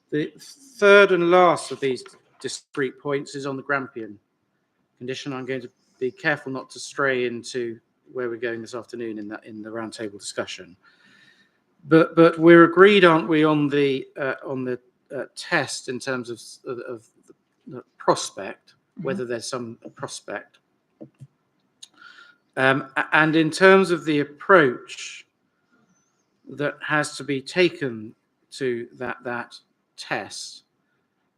The third and last of these discrete points is on the Grampian condition. I'm going to be careful not to stray into where we're going this afternoon in the roundtable discussion. But we're agreed, aren't we, on the test in terms of the prospect, whether there's some prospect, and in terms of the approach that has to be taken to that test.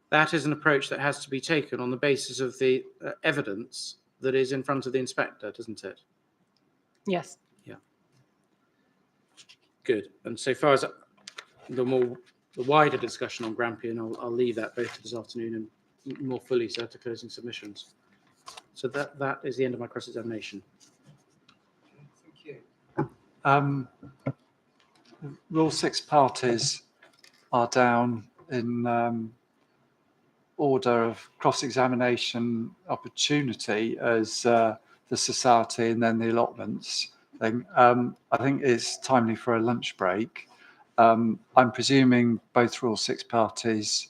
That is an approach that has to be taken on the basis of the evidence that is in front of the inspector, doesn't it? Yes. Yeah. Good. And so far as the wider discussion on Grampian, I'll leave that both to this afternoon and more fully so to closing submissions. So that is the end of my cross-examination. Thank you. Rule 6 parties are down in order of cross-examination opportunity as the society and then the allotments thing. I think it's timely for a lunch break. I'm presuming both Rule 6 parties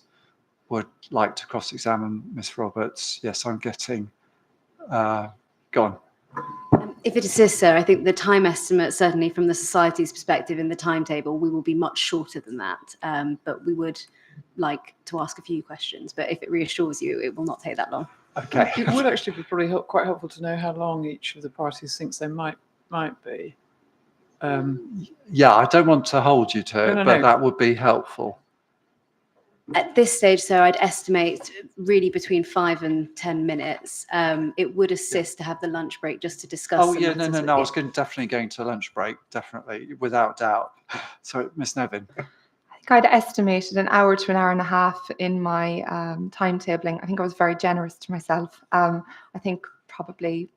would like to cross-examine Miss Roberts. Yes, I'm getting gone. If it assists, sir, I think the time estimate, certainly from the society's perspective in the timetable, we will be much shorter than that. But we would like to ask a few questions. But if it reassures you, it will not take that long. Okay. It would actually be probably quite helpful to know how long each of the parties thinks they might be. Yeah, I don't want to hold you to it, No. but that would be helpful. At this stage, so I'd estimate really between 5 and 10 minutes. It would assist to have the lunch break just to discuss. Oh, some yeah, matters no. with I you. was definitely going to lunch break, definitely, without doubt. So, Miss Nevin. I think I'd estimated an hour to an hour and a half in my timetabling. I think I was very generous to myself. I think probably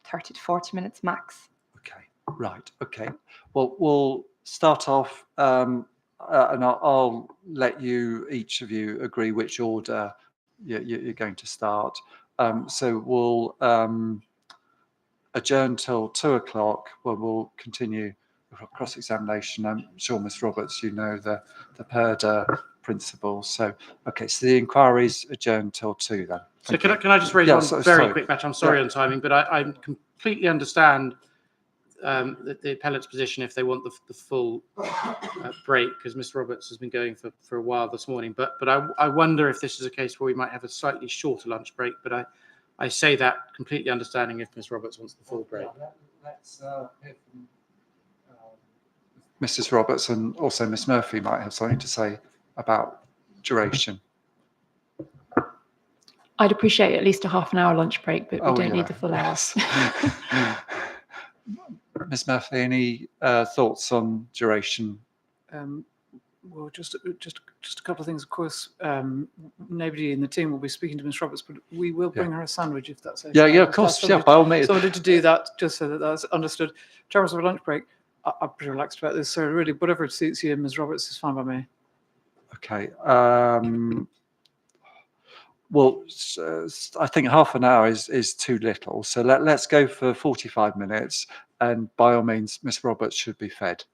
30 to 40 minutes max. Okay, right. Okay. Well, we'll start off, and I'll let you, each of you, agree which order you're going to start. So we'll adjourn till 2 o'clock, where we'll continue cross-examination. I'm sure, Miss Roberts, you know the PERDA principles. So, okay, so the inquiry's adjourned till 2 then. So can I just raise one very quick matter? I'm sorry on timing, but I completely understand the appellant's position if they want the full break, because Miss Roberts has been going for a while this morning. But I wonder if this is a case where we might have a slightly shorter lunch break. But I say that completely understanding if Miss Roberts wants the full break. Let's hear from Mrs. Roberts, and also Miss Murphy might have something to say about duration. I'd appreciate at least a half an hour lunch break, but we don't yeah. need the full hour. Yes. Miss Murphy, any thoughts on duration? Well, just a couple of things. Of course, nobody in the team will be speaking to Miss Roberts, but we will bring her a sandwich if that's okay. Yeah, yeah, of Just course. ask Yeah, by all means. somebody to do that, just so that that's understood. In terms of a lunch break, I'm pretty relaxed about this. So really, whatever suits you, Ms. Roberts, is fine by me. Okay. Well, I think half an hour is too little. So let's go for 45 minutes. And by all means, Miss Roberts should be fed.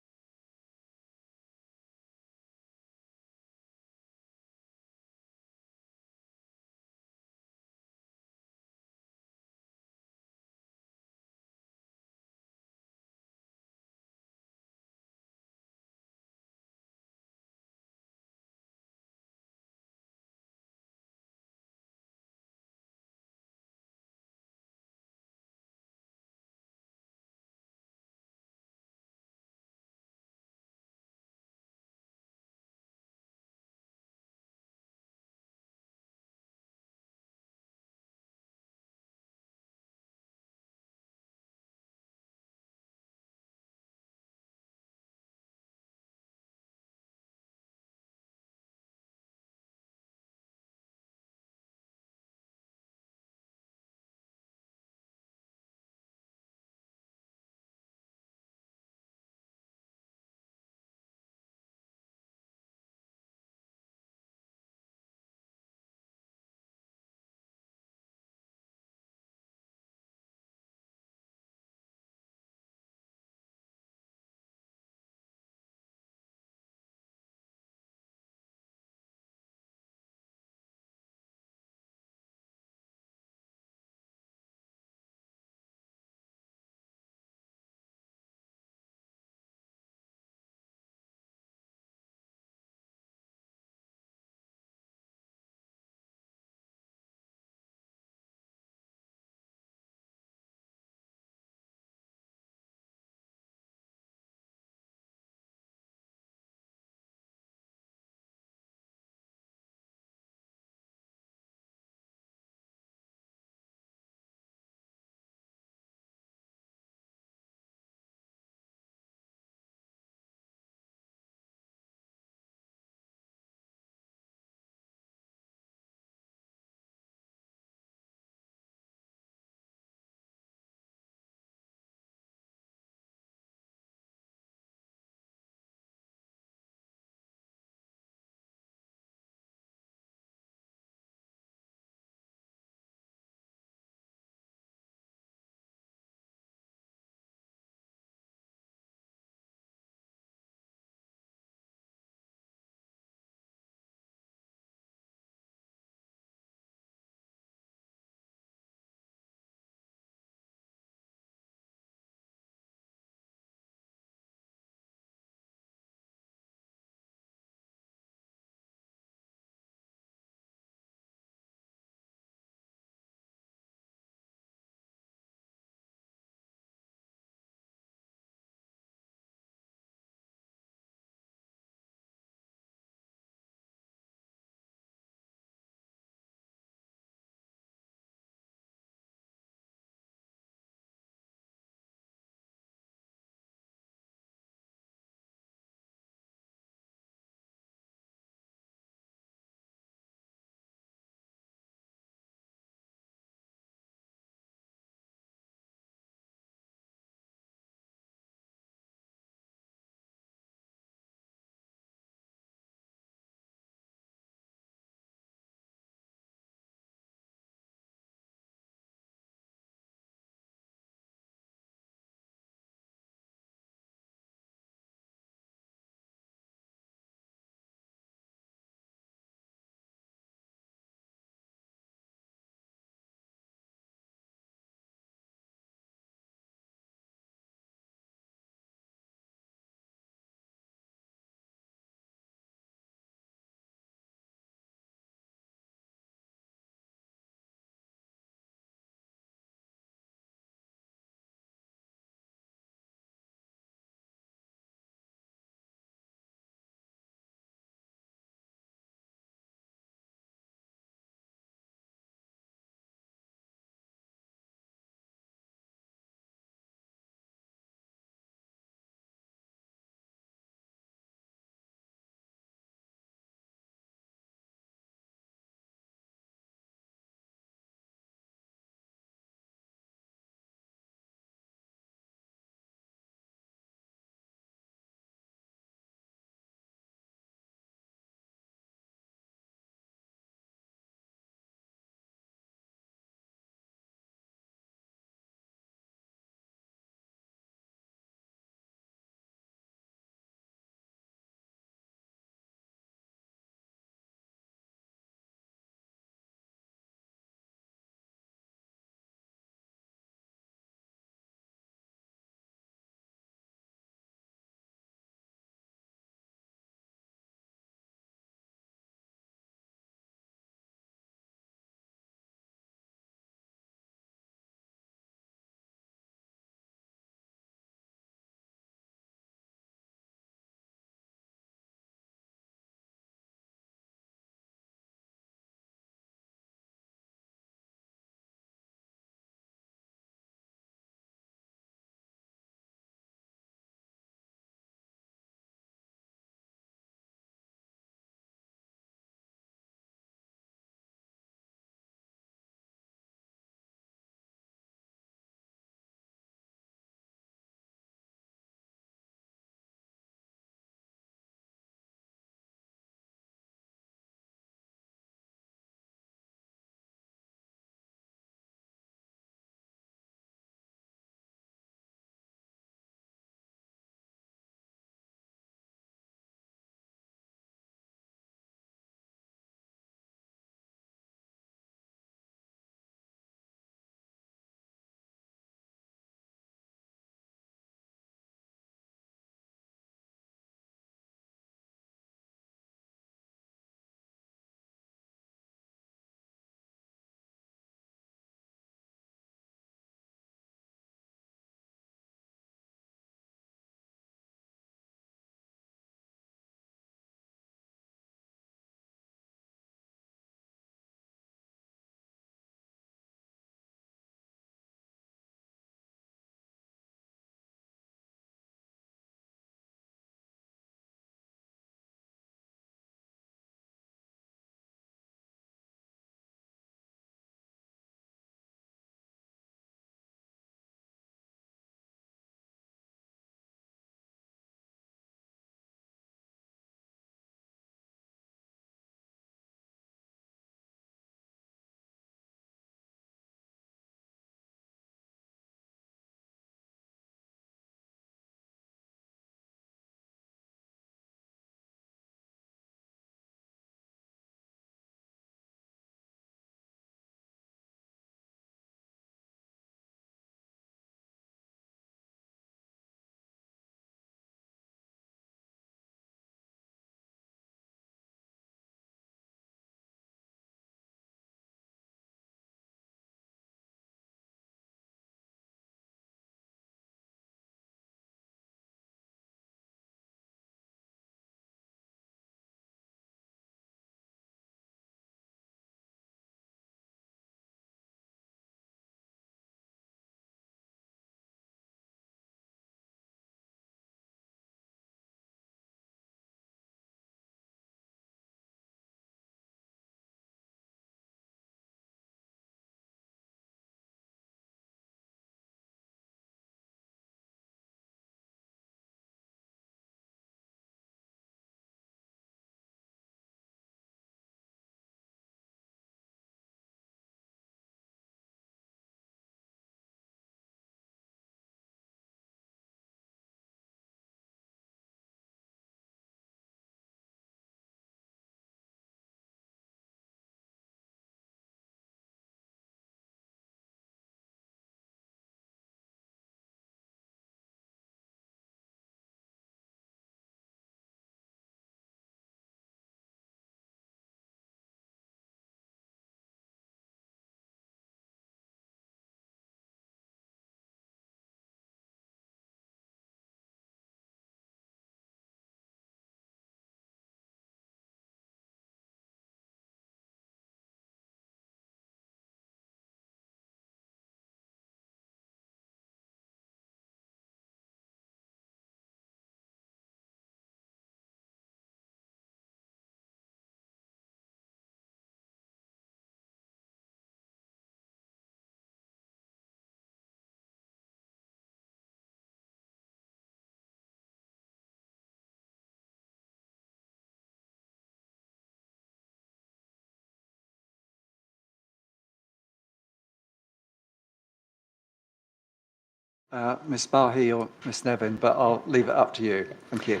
Ms. Bahi or Ms. Nevin, but I'll leave it up to you. Thank you.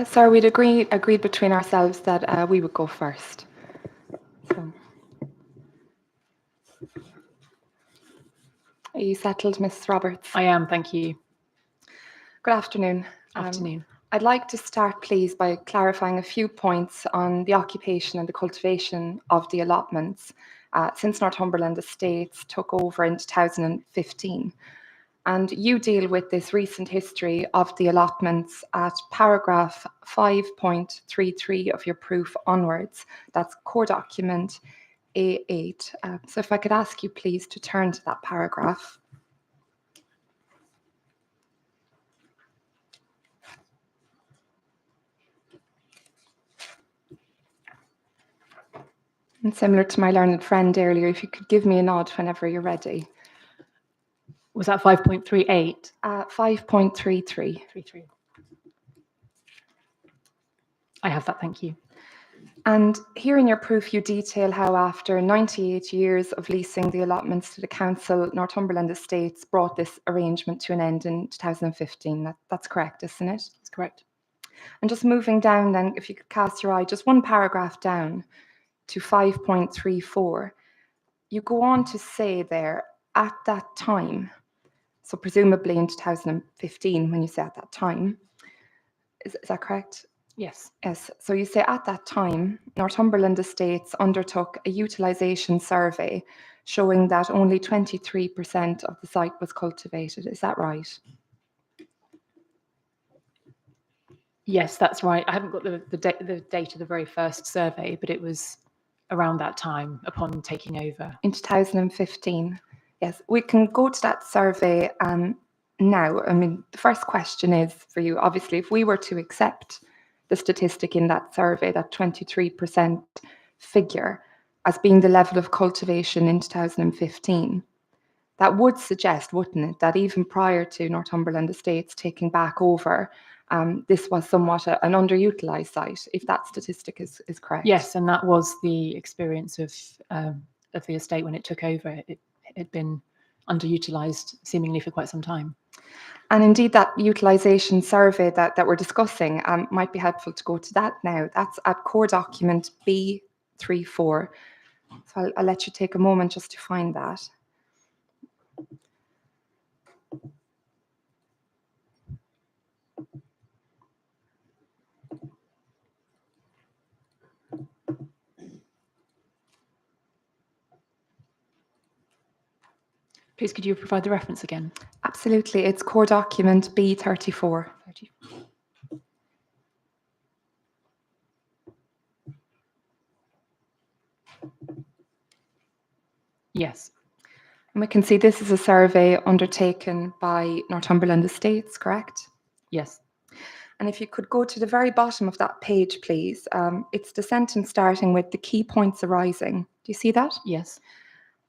Sir, we'd agreed between ourselves that we would go first. So. Are you settled, Ms. Roberts? I am, thank you. Good afternoon. Afternoon. I'd like to start, please, by clarifying a few points on the occupation and the cultivation of the allotments since Northumberland Estates took over in 2015. And you deal with this recent history of the allotments at paragraph 5.33 of your proof onwards. That's core document A8. So if I could ask you, please, to turn to that paragraph. And similar to my learned friend earlier, if you could give me a nod whenever you're ready. Was that 5.38? 5.33. 33. I have that, thank you. And here in your proof, you detail how after 98 years of leasing the allotments to the council, Northumberland Estates brought this arrangement to an end in 2015. That's correct, isn't it? That's correct. And just moving down then, if you could cast your eye just one paragraph down to 5.34, you go on to say there, at that time, so presumably in 2015 when you say at that time, is that correct? Yes. Yes. So you say at that time, Northumberland Estates undertook a utilisation survey showing that only 23% of the site was cultivated. Is that right? Yes, that's right. I haven't got the date of the very first survey, but it was around that time upon taking over. In 2015. Yes, we can go to that survey now. I mean, the first question is for you, obviously, if we were to accept the statistic in that survey, that 23% figure, as being the level of cultivation in 2015, that would suggest, wouldn't it, that even prior to Northumberland Estates taking back over, this was somewhat an underutilised site, if that statistic is correct. Yes, and that was the experience of the estate when it took over. It had been underutilised seemingly for quite some time. And indeed, that utilisation survey that we're discussing might be helpful to go to that now. That's at core document B34. So I'll let you take a moment just to find that. Please, could you provide the reference again? Absolutely. It's core document B34. Yes. And we can see this is a survey undertaken by Northumberland Estates, correct? Yes. And if you could go to the very bottom of that page, please. It's the sentence starting with the key points arising. Do you see that? Yes.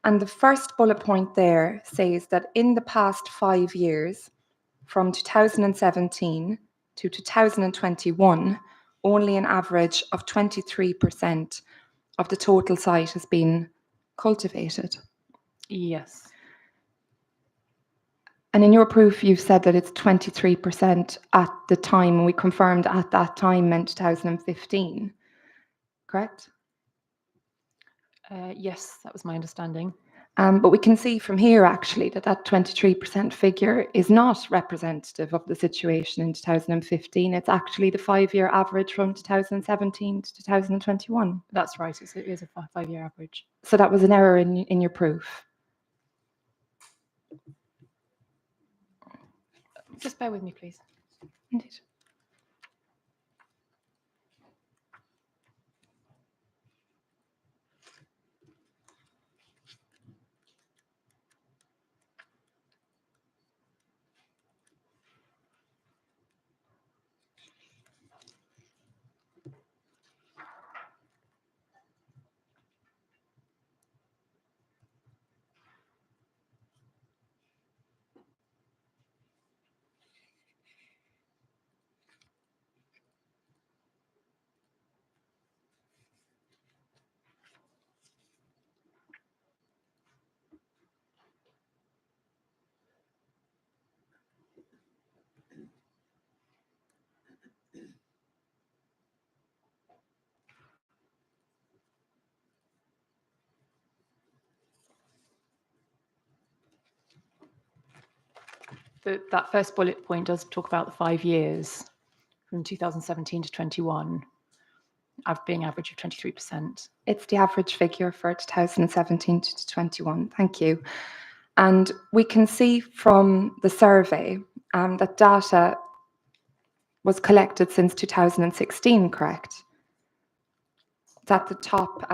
And the first bullet point there says that in the past 5 years, from 2017 to 2021, only an average of 23% of the total site has been cultivated. Yes. And in your proof, you've said that it's 23% at the time, and we confirmed at that time meant 2015, correct? Yes, that was my understanding. But we can see from here, actually, that 23% figure is not representative of the situation in 2015. It's actually the 5-year average from 2017 to 2021. That's right. It is a 5-year average. So that was an error in your proof. Just bear with me, please. Indeed. that first bullet point does talk about the 5 years from 2017 to 21, being average of 23%. It's the average figure for 2017 to 21. Thank you. And we can see from the survey that data was collected since 2016, correct? It's at the top.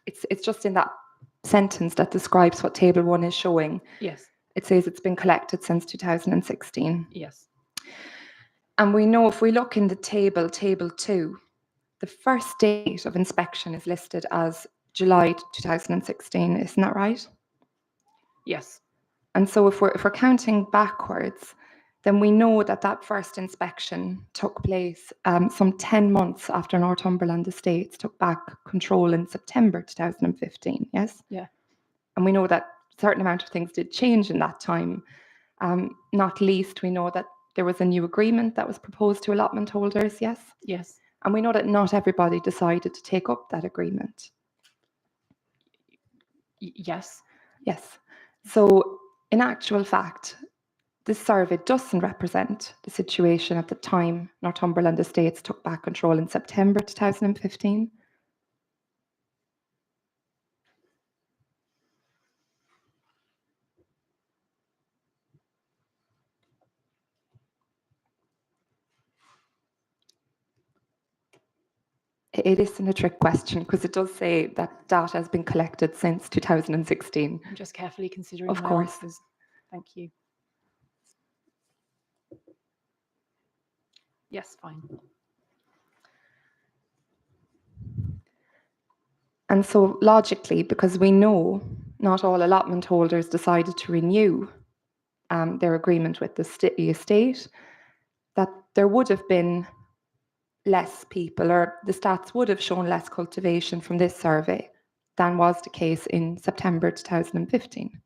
It's just in that sentence that describes what Table 1 is showing. Yes. It says it's been collected since 2016. Yes. And we know if we look in the table 2, the first date of inspection is listed as July 2016. Isn't that right? Yes. And so if we're counting backwards, then we know that that first inspection took place some 10 months after Northumberland Estates took back control in September 2015, yes? Yeah. And we know that a certain amount of things did change in that time. Not least, we know that there was a new agreement that was proposed to allotment holders, yes? Yes. And we know that not everybody decided to take up that agreement. Yes. Yes. So in actual fact, this survey doesn't represent the situation at the time Northumberland Estates took back control in September 2015. It isn't a trick question because it does say that data has been collected since 2016. I'm just carefully considering Of my course. answers. Thank you. Yes, fine. And so logically, because we know not all allotment holders decided to renew their agreement with the estate, that there would have been less people, or the stats would have shown less cultivation from this survey than was the case in September 2015.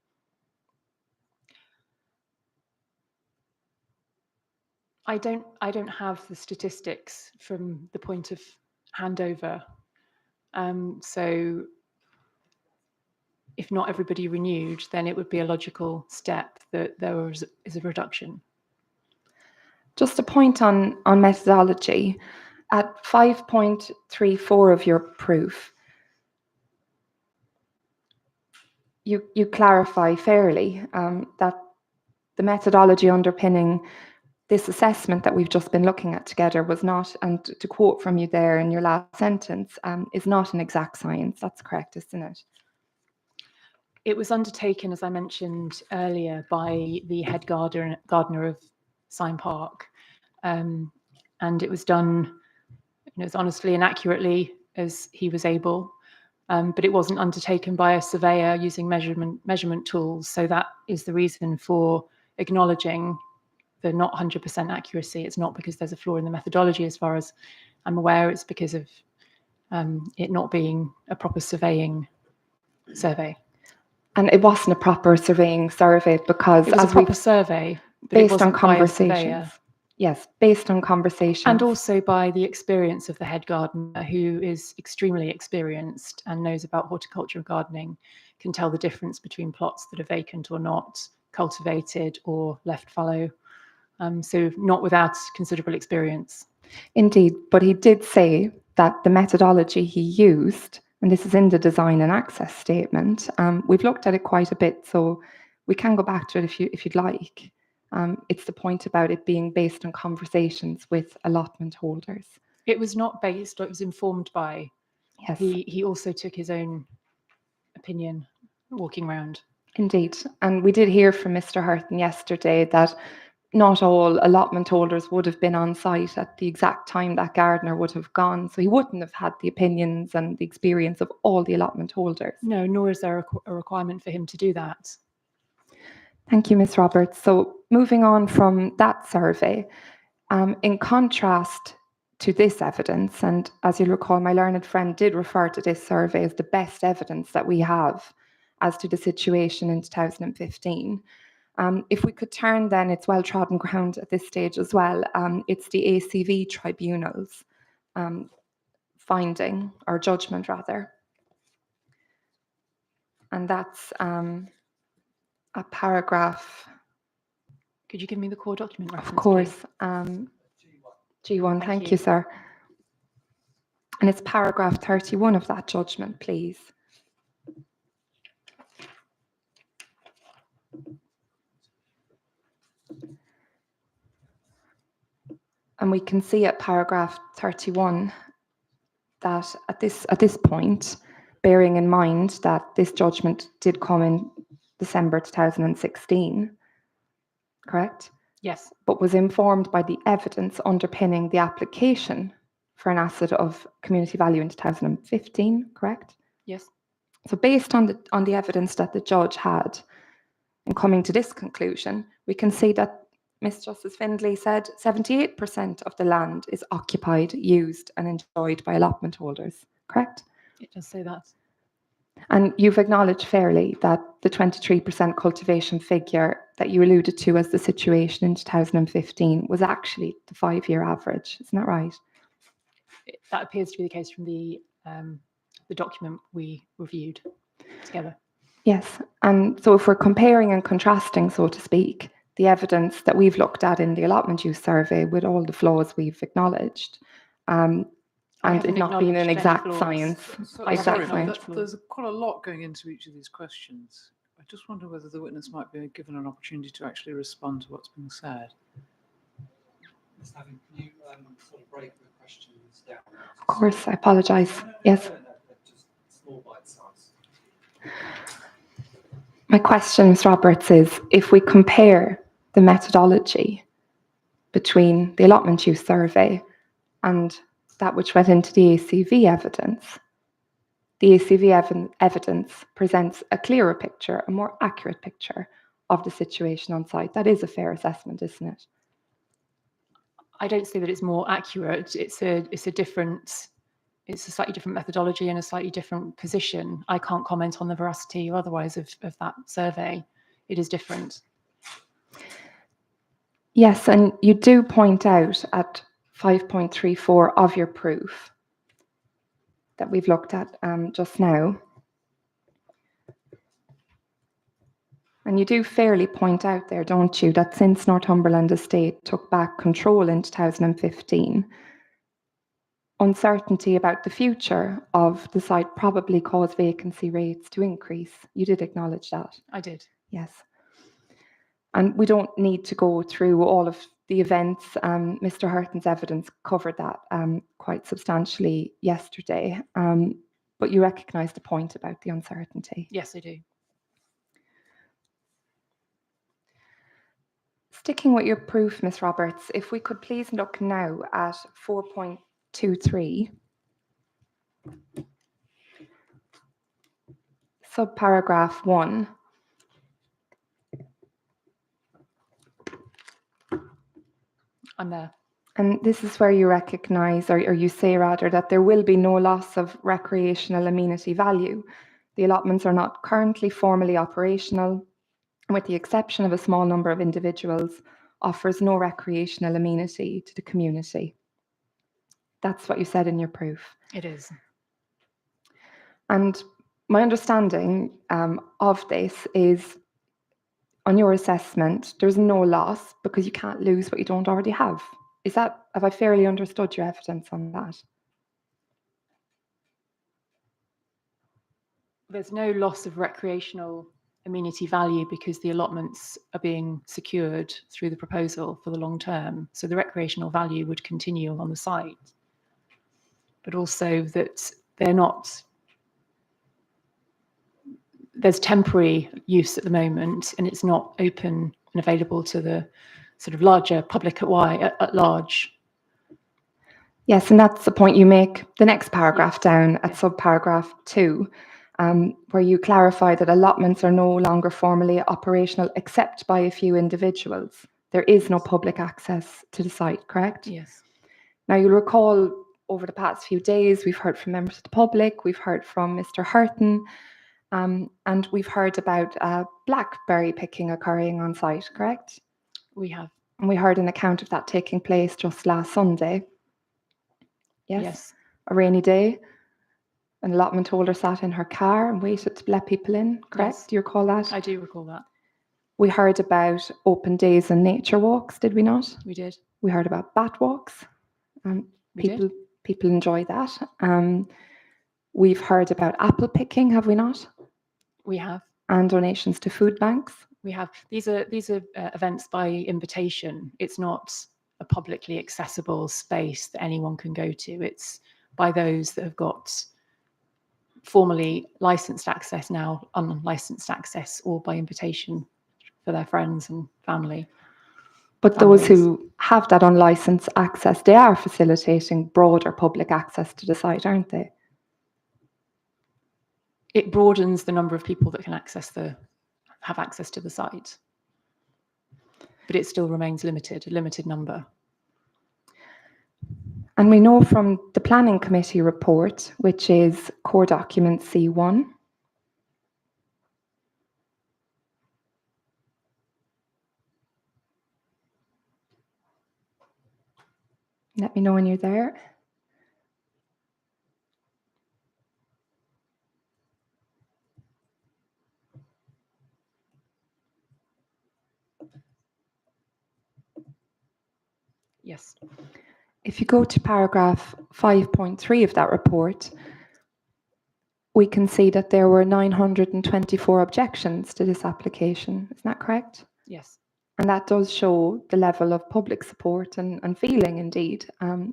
I don't have the statistics from the point of handover. So if not everybody renewed, then it would be a logical step that there is a reduction. Just a point on methodology. At 5.34 of your proof, you clarify fairly that the methodology underpinning this assessment that we've just been looking at together was not, and to quote from you there in your last sentence, is not an exact science. That's correct, isn't it? It was undertaken, as I mentioned earlier, by the head gardener of Sime Park, and it was done as honestly and accurately as he was able. But it wasn't undertaken by a surveyor using measurement tools. So that is the reason for acknowledging the not 100% accuracy. It's not because there's a flaw in the methodology, as far as I'm aware. It's because of it not being a proper surveying survey. And it wasn't a proper surveying survey because it was a proper survey, but based on conversations. Yes, based on conversations. And also by the experience of the head gardener, who is extremely experienced and knows about horticulture and gardening, can tell the difference between plots that are vacant or not, cultivated or left fallow. So not without considerable experience. Indeed, but he did say that the methodology he used, and this is in the design and access statement, we've looked at it quite a bit, so we can go back to it if you'd like. It's the point about it being based on conversations with allotment holders. It was not based, it was informed by. Yes. He also took his own opinion walking around. Indeed. And we did hear from Mr. Hurton yesterday that not all allotment holders would have been on site at the exact time that gardener would have gone. So he wouldn't have had the opinions and the experience of all the allotment holders. No, nor is there a requirement for him to do that. Thank you, Ms. Roberts. So moving on from that survey, in contrast to this evidence, and as you'll recall, my learned friend did refer to this survey as the best evidence that we have as to the situation in 2015. If we could turn then, it's well-trodden ground at this stage as well, it's the ACV tribunal's finding, or judgment rather. And that's a paragraph Could you give me the core document reference? Of course. please? G1, thank you, you. sir. And it's paragraph 31 of that judgment, please. And we can see at paragraph 31 that at this point, bearing in mind that this judgment did come in December 2016, correct? Yes. But was informed by the evidence underpinning the application for an asset of community value in 2015, correct? Yes. So based on the evidence that the judge had in coming to this conclusion, we can see that Ms. Justice Findlay said 78% of the land is occupied, used and enjoyed by allotment holders, correct? It does say that. And you've acknowledged fairly that the 23% cultivation figure that you alluded to as the situation in 2015 was actually the 5-year average, isn't that right? That appears to be the case from the document we reviewed together. Yes, and so if we're comparing and contrasting, so to speak, the evidence that we've looked at in the allotment use survey with all the flaws we've acknowledged, and it not being an acknowledged any exact flaws. science. I haven't Sorry, acknowledged there's quite a lot going into each of these questions. I just wonder whether the witness might be given an opportunity to actually respond to what's being said. Ms. Navin, can you sort of break the questions down? Of course, I apologise. Yes. No, just small bite size. My question, Ms. Roberts, is if we compare the methodology between the allotment use survey and that which went into the ACV evidence, the ACV evidence presents a clearer picture, a more accurate picture of the situation on site. That is a fair assessment, isn't it? I don't say that it's more accurate. It's a slightly different methodology and a slightly different position. I can't comment on the veracity or otherwise of that survey. It is different. Yes, and you do point out at 5.34 of your proof that we've looked at just now. And you do fairly point out there, don't you, that since Northumberland Estate took back control in 2015, uncertainty about the future of the site probably caused vacancy rates to increase. You did acknowledge that. I did. Yes. And we don't need to go through all of the events. Mr. Hurton's evidence covered that quite substantially yesterday. But you recognise the point about the uncertainty. Yes, I do. Sticking with your proof, Ms. Roberts, if we could please look now at 4.23. Subparagraph 1. I'm there. And this is where you recognise, or you say rather, that there will be no loss of recreational amenity value. The allotments are not currently formally operational, and with the exception of a small number of individuals, offers no recreational amenity to the community. That's what you said in your proof. It is. And my understanding of this is, on your assessment, there's no loss because you can't lose what you don't already have. Have I fairly understood your evidence on that? There's no loss of recreational amenity value because the allotments are being secured through the proposal for the long term. So the recreational value would continue on the site, but also that there's temporary use at the moment and it's not open and available to the sort of larger public at large. Yes, and that's the point you make the next paragraph down at subparagraph 2, where you clarify that allotments are no longer formally operational except by a few individuals. There is no public access to the site, correct? Yes. Now, you'll recall over the past few days, we've heard from members of the public, we've heard from Mr. Hurton, and we've heard about blackberry picking occurring on site, correct? We have. And we heard an account of that taking place just last Sunday. Yes. A rainy day. An allotment holder sat in her car and waited to let people in, correct? Yes. Do you recall that? I do recall that. We heard about open days and nature walks, did we not? We did. We heard about bat walks. We did. People enjoy that. We've heard about apple picking, have we not? We have. And donations to food banks. We have. These are events by invitation. It's not a publicly accessible space that anyone can go to. It's by those that have got formally licensed access, now unlicensed access, or by invitation for their friends and family. But those who have that unlicensed access, they are facilitating broader public access to the site, aren't they? It broadens the number of people that can have access to the site. But it still remains limited, a limited number. And we know from the Planning Committee report, which is core document C1, let me know when you're there. Yes. If you go to paragraph 5.3 of that report, we can see that there were 924 objections to this application. Isn't that correct? Yes. And that does show the level of public support and feeling, indeed,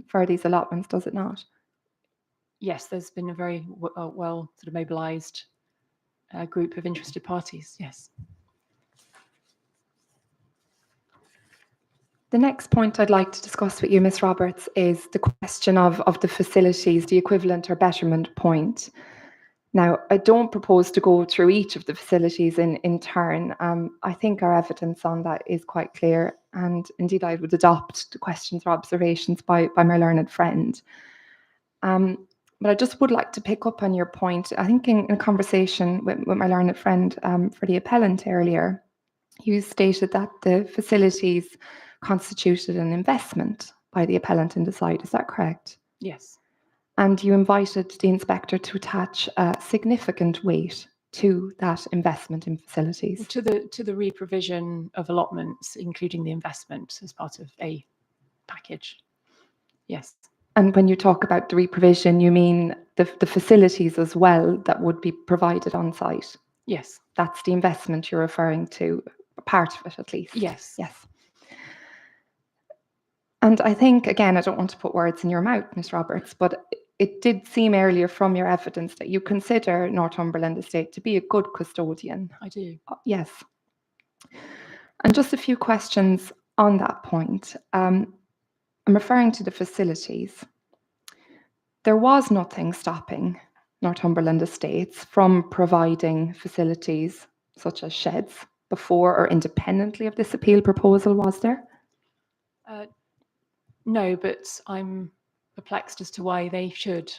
for these allotments, does it not? Yes, there's been a very well sort of mobilised group of interested parties. Yes. The next point I'd like to discuss with you, Ms. Roberts, is the question of the facilities, the equivalent or betterment point. Now, I don't propose to go through each of the facilities in turn. I think our evidence on that is quite clear, and indeed I would adopt the questions or observations by my learned friend. But I just would like to pick up on your point. I think in a conversation with my learned friend for the appellant earlier, you stated that the facilities constituted an investment by the appellant in the site. Is that correct? Yes. And you invited the inspector to attach a significant weight to that investment in facilities. To the re-provision of allotments, including the investment as part of a package. Yes. And when you talk about the re-provision, you mean the facilities as well that would be provided on site? Yes. That's the investment you're referring to, part of it at least? Yes. Yes. And I think, again, I don't want to put words in your mouth, Ms. Roberts, but it did seem earlier from your evidence that you consider Northumberland Estate to be a good custodian. I do. Yes. And just a few questions on that point. I'm referring to the facilities. There was nothing stopping Northumberland Estates from providing facilities such as sheds before or independently of this appeal proposal, was there? No, but I'm perplexed as to why they should.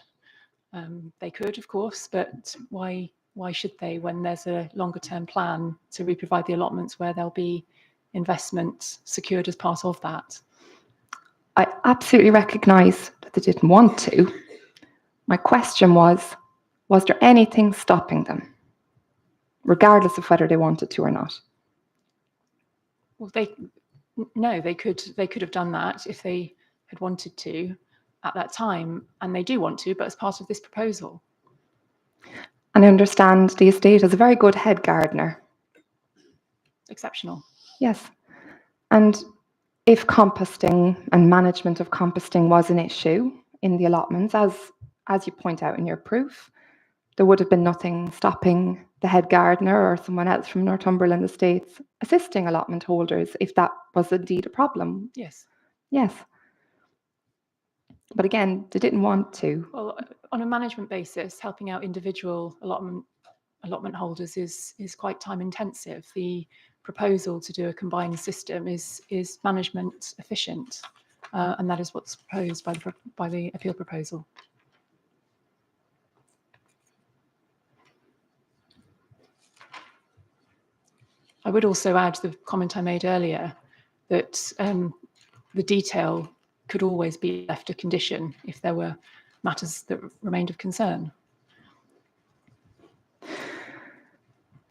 They could, of course, but why should they when there's a longer term plan to re-provide the allotments where there'll be investment secured as part of that? I absolutely recognise that they didn't want to. My question was there anything stopping them, regardless of whether they wanted to or not? Well, they could have done that if they had wanted to at that time, and they do want to, but as part of this proposal. And I understand the estate has a very good head gardener. Exceptional. Yes. And if composting and management of composting was an issue in the allotments, as you point out in your proof, there would have been nothing stopping the head gardener or someone else from Northumberland Estates assisting allotment holders if that was indeed a problem. Yes. Yes. But again, they didn't want to. Well, on a management basis, helping out individual allotment holders is quite time intensive. The proposal to do a combined system is management efficient, and that is what's proposed by the appeal proposal. I would also add the comment I made earlier that the detail could always be left a condition if there were matters that remained of concern.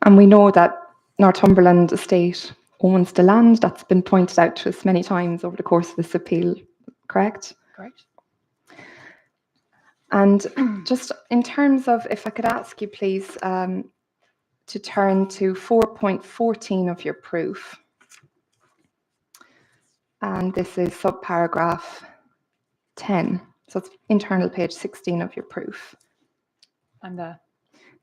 And we know that Northumberland Estate owns the land. That's been pointed out to us many times over the course of this appeal, correct? Correct. And just in terms of, if I could ask you please to turn to 4.14 of your proof. And this is subparagraph 10. So it's internal page 16 of your proof. I'm there.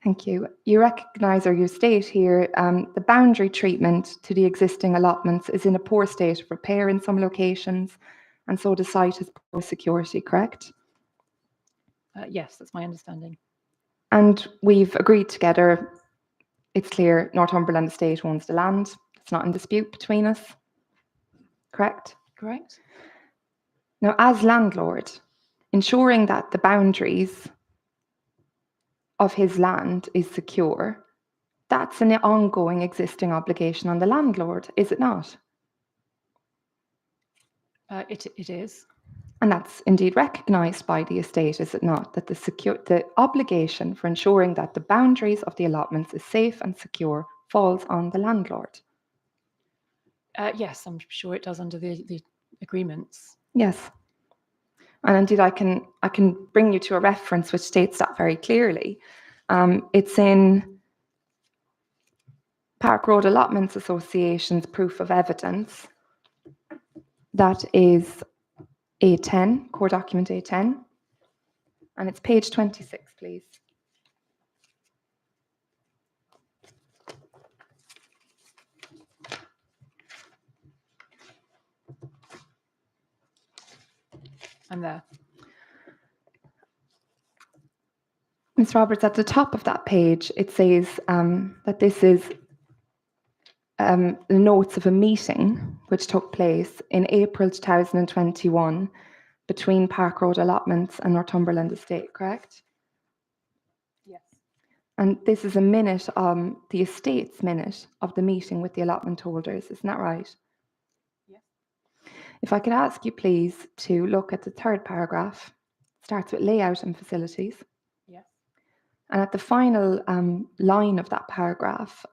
Thank you. You recognise, or you state here, the boundary treatment to the existing allotments is in a poor state of repair in some locations, and so the site has poor security, correct? Yes, that's my understanding. And we've agreed together, it's clear Northumberland Estate owns the land. It's not in dispute between us, correct? Correct. Now, as landlord, ensuring that the boundaries of his land is secure, that's an ongoing existing obligation on the landlord, is it not? It is. And that's indeed recognised by the estate, is it not? That the obligation for ensuring that the boundaries of the allotments is safe and secure falls on the landlord. Yes, I'm sure it does under the agreements. Yes. And indeed, I can bring you to a reference which states that very clearly. It's in Park Road Allotments Association's proof of evidence. That is A10, core document A10. And it's page 26, please. I'm there. Ms. Roberts, at the top of that page, it says that this is the notes of a meeting which took place in April 2021 between Park Road Allotments and Northumberland Estate, correct? Yes. And this is a minute, the estate's minute of the meeting with the allotment holders, isn't that right? Yes. If I could ask you please to look at the third paragraph, starts with layout and facilities. Yes. And at the final line of that paragraph,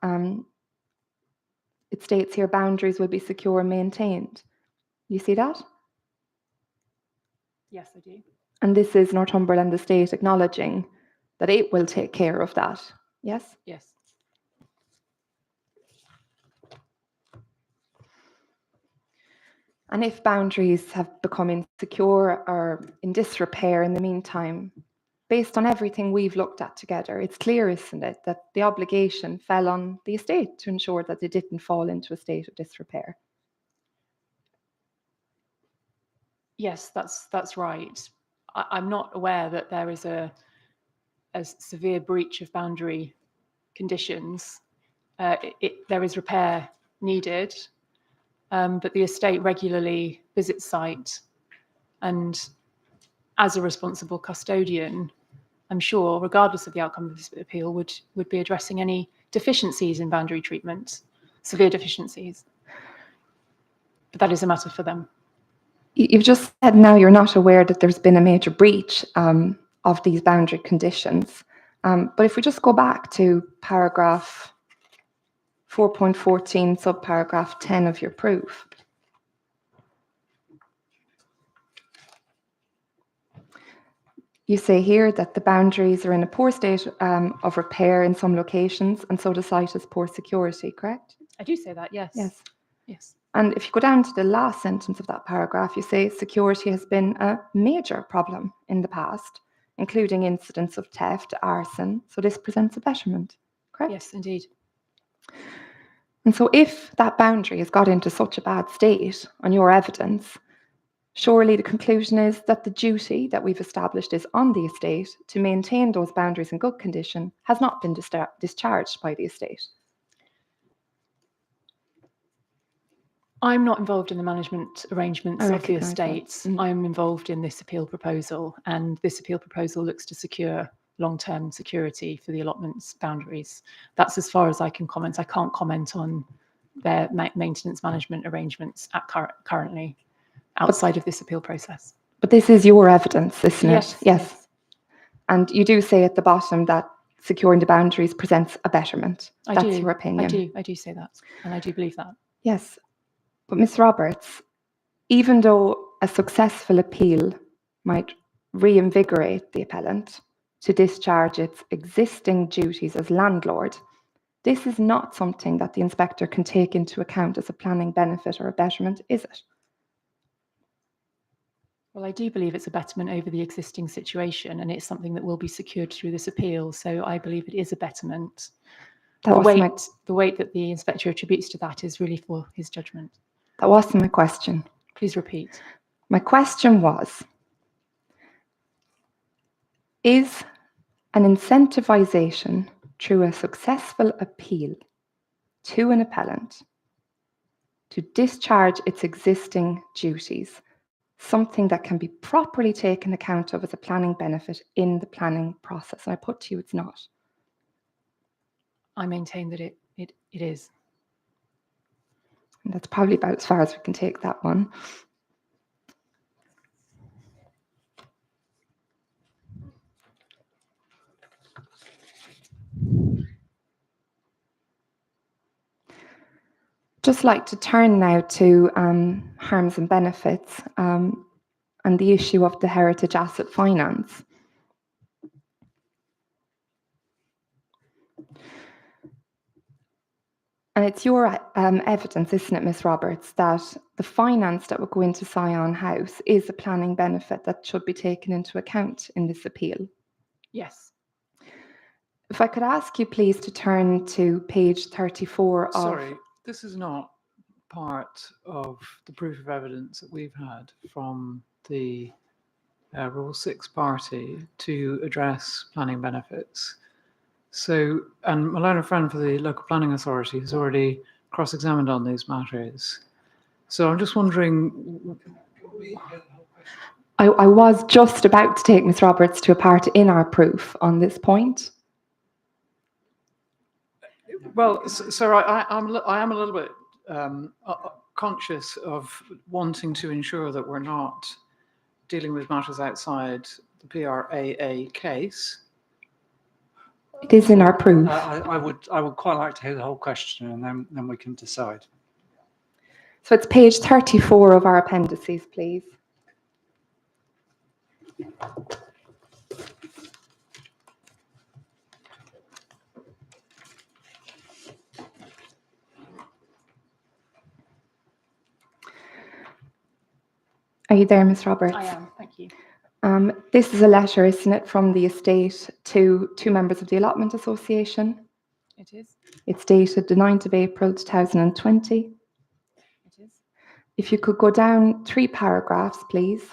it states here boundaries will be secure and maintained. You see that? Yes, I do. And this is Northumberland Estate acknowledging that it will take care of that. Yes? Yes. And if boundaries have become insecure or in disrepair in the meantime, based on everything we've looked at together, it's clear, isn't it, that the obligation fell on the estate to ensure that they didn't fall into a state of disrepair. Yes, that's right. I'm not aware that there is a severe breach of boundary conditions. There is repair needed, but the estate regularly visits site, and as a responsible custodian, I'm sure, regardless of the outcome of this appeal, would be addressing any deficiencies in boundary treatment, severe deficiencies. But that is a matter for them. You've just said now you're not aware that there's been a major breach of these boundary conditions. But if we just go back to paragraph 4.14, subparagraph 10 of your proof. You say here that the boundaries are in a poor state of repair in some locations, and so the site has poor security, correct? I do say that, yes. Yes. Yes. And if you go down to the last sentence of that paragraph, you say security has been a major problem in the past, including incidents of theft, arson. So this presents a betterment, correct? Yes, indeed. And so if that boundary has got into such a bad state on your evidence, surely the conclusion is that the duty that we've established is on the estate to maintain those boundaries in good condition has not been discharged by the estate. I'm not involved in the management arrangements I of the recognise that. estates. I'm involved in this appeal proposal, and this appeal proposal looks to secure long-term security for the allotments boundaries. That's as far as I can comment. I can't comment on their maintenance management arrangements at currently outside of this appeal process. But this is your evidence, isn't Yes, it? Yes. And you do say at the bottom that securing the boundaries presents a betterment. I That's do. your opinion. I do say that, and I do believe that. Yes, but Ms. Roberts, even though a successful appeal might reinvigorate the appellant to discharge its existing duties as landlord, this is not something that the inspector can take into account as a planning benefit or a betterment, is it? Well, I do believe it's a betterment over the existing situation, and it's something that will be secured through this appeal. So I believe it is a betterment. The weight that the inspector attributes to that is really for his judgment. That wasn't my question. Please repeat. My question was, is an incentivization through a successful appeal to an appellant to discharge its existing duties something that can be properly taken account of as a planning benefit in the planning process? And I put to you, it's not. I maintain that it is. And that's probably about as far as we can take that one. Just like to turn now to harms and benefits and the issue of the heritage asset finance. And it's your evidence, isn't it, Ms. Roberts, that the finance that would go into Scion House is a planning benefit that should be taken into account in this appeal? Yes. If I could ask you, please, to turn to page 34 of... Sorry, this is not part of the proof of evidence that we've had from the Rule 6 party to address planning benefits. So, and my learned friend for the local planning authority has already cross-examined on these matters. So I'm just wondering... I was just about to take Ms. Roberts to a part in our proof on this point. Well, so I am a little bit conscious of wanting to ensure that we're not dealing with matters outside the PRAA case. It is in our proof. I would quite like to hear the whole question, and then we can decide. So it's page 34 of our appendices, please. Are you there, Ms. Roberts? I am, thank you. This is a letter, isn't it, from the estate to two members of the Allotment Association? It is. It's dated the 9th of April 2020. It is. If you could go down 3 paragraphs, please.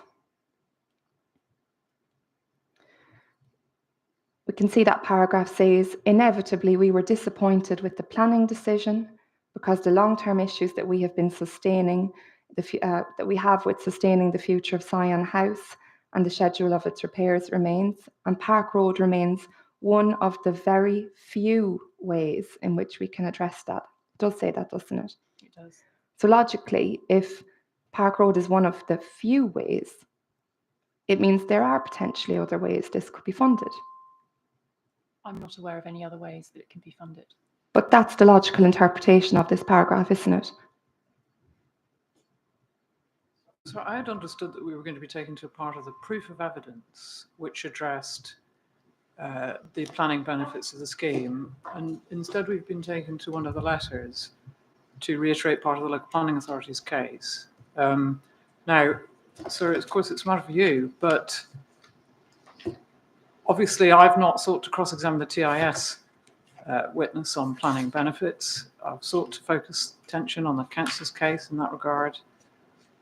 We can see that paragraph says, inevitably, we were disappointed with the planning decision because the long-term issues that we have been sustaining, that we have with sustaining the future of Scion House and the schedule of its repairs remains, and Park Road remains one of the very few ways in which we can address that. It does say that, doesn't it? It does. So logically, if Park Road is one of the few ways, it means there are potentially other ways this could be funded. I'm not aware of any other ways that it can be funded. But that's the logical interpretation of this paragraph, isn't it? So I had understood that we were going to be taken to a part of the proof of evidence which addressed the planning benefits of the scheme, and instead we've been taken to one of the letters to reiterate part of the local planning authority's case. Now, sir, of course it's a matter for you, but obviously I've not sought to cross-examine the TIS witness on planning benefits. I've sought to focus attention on the council's case in that regard.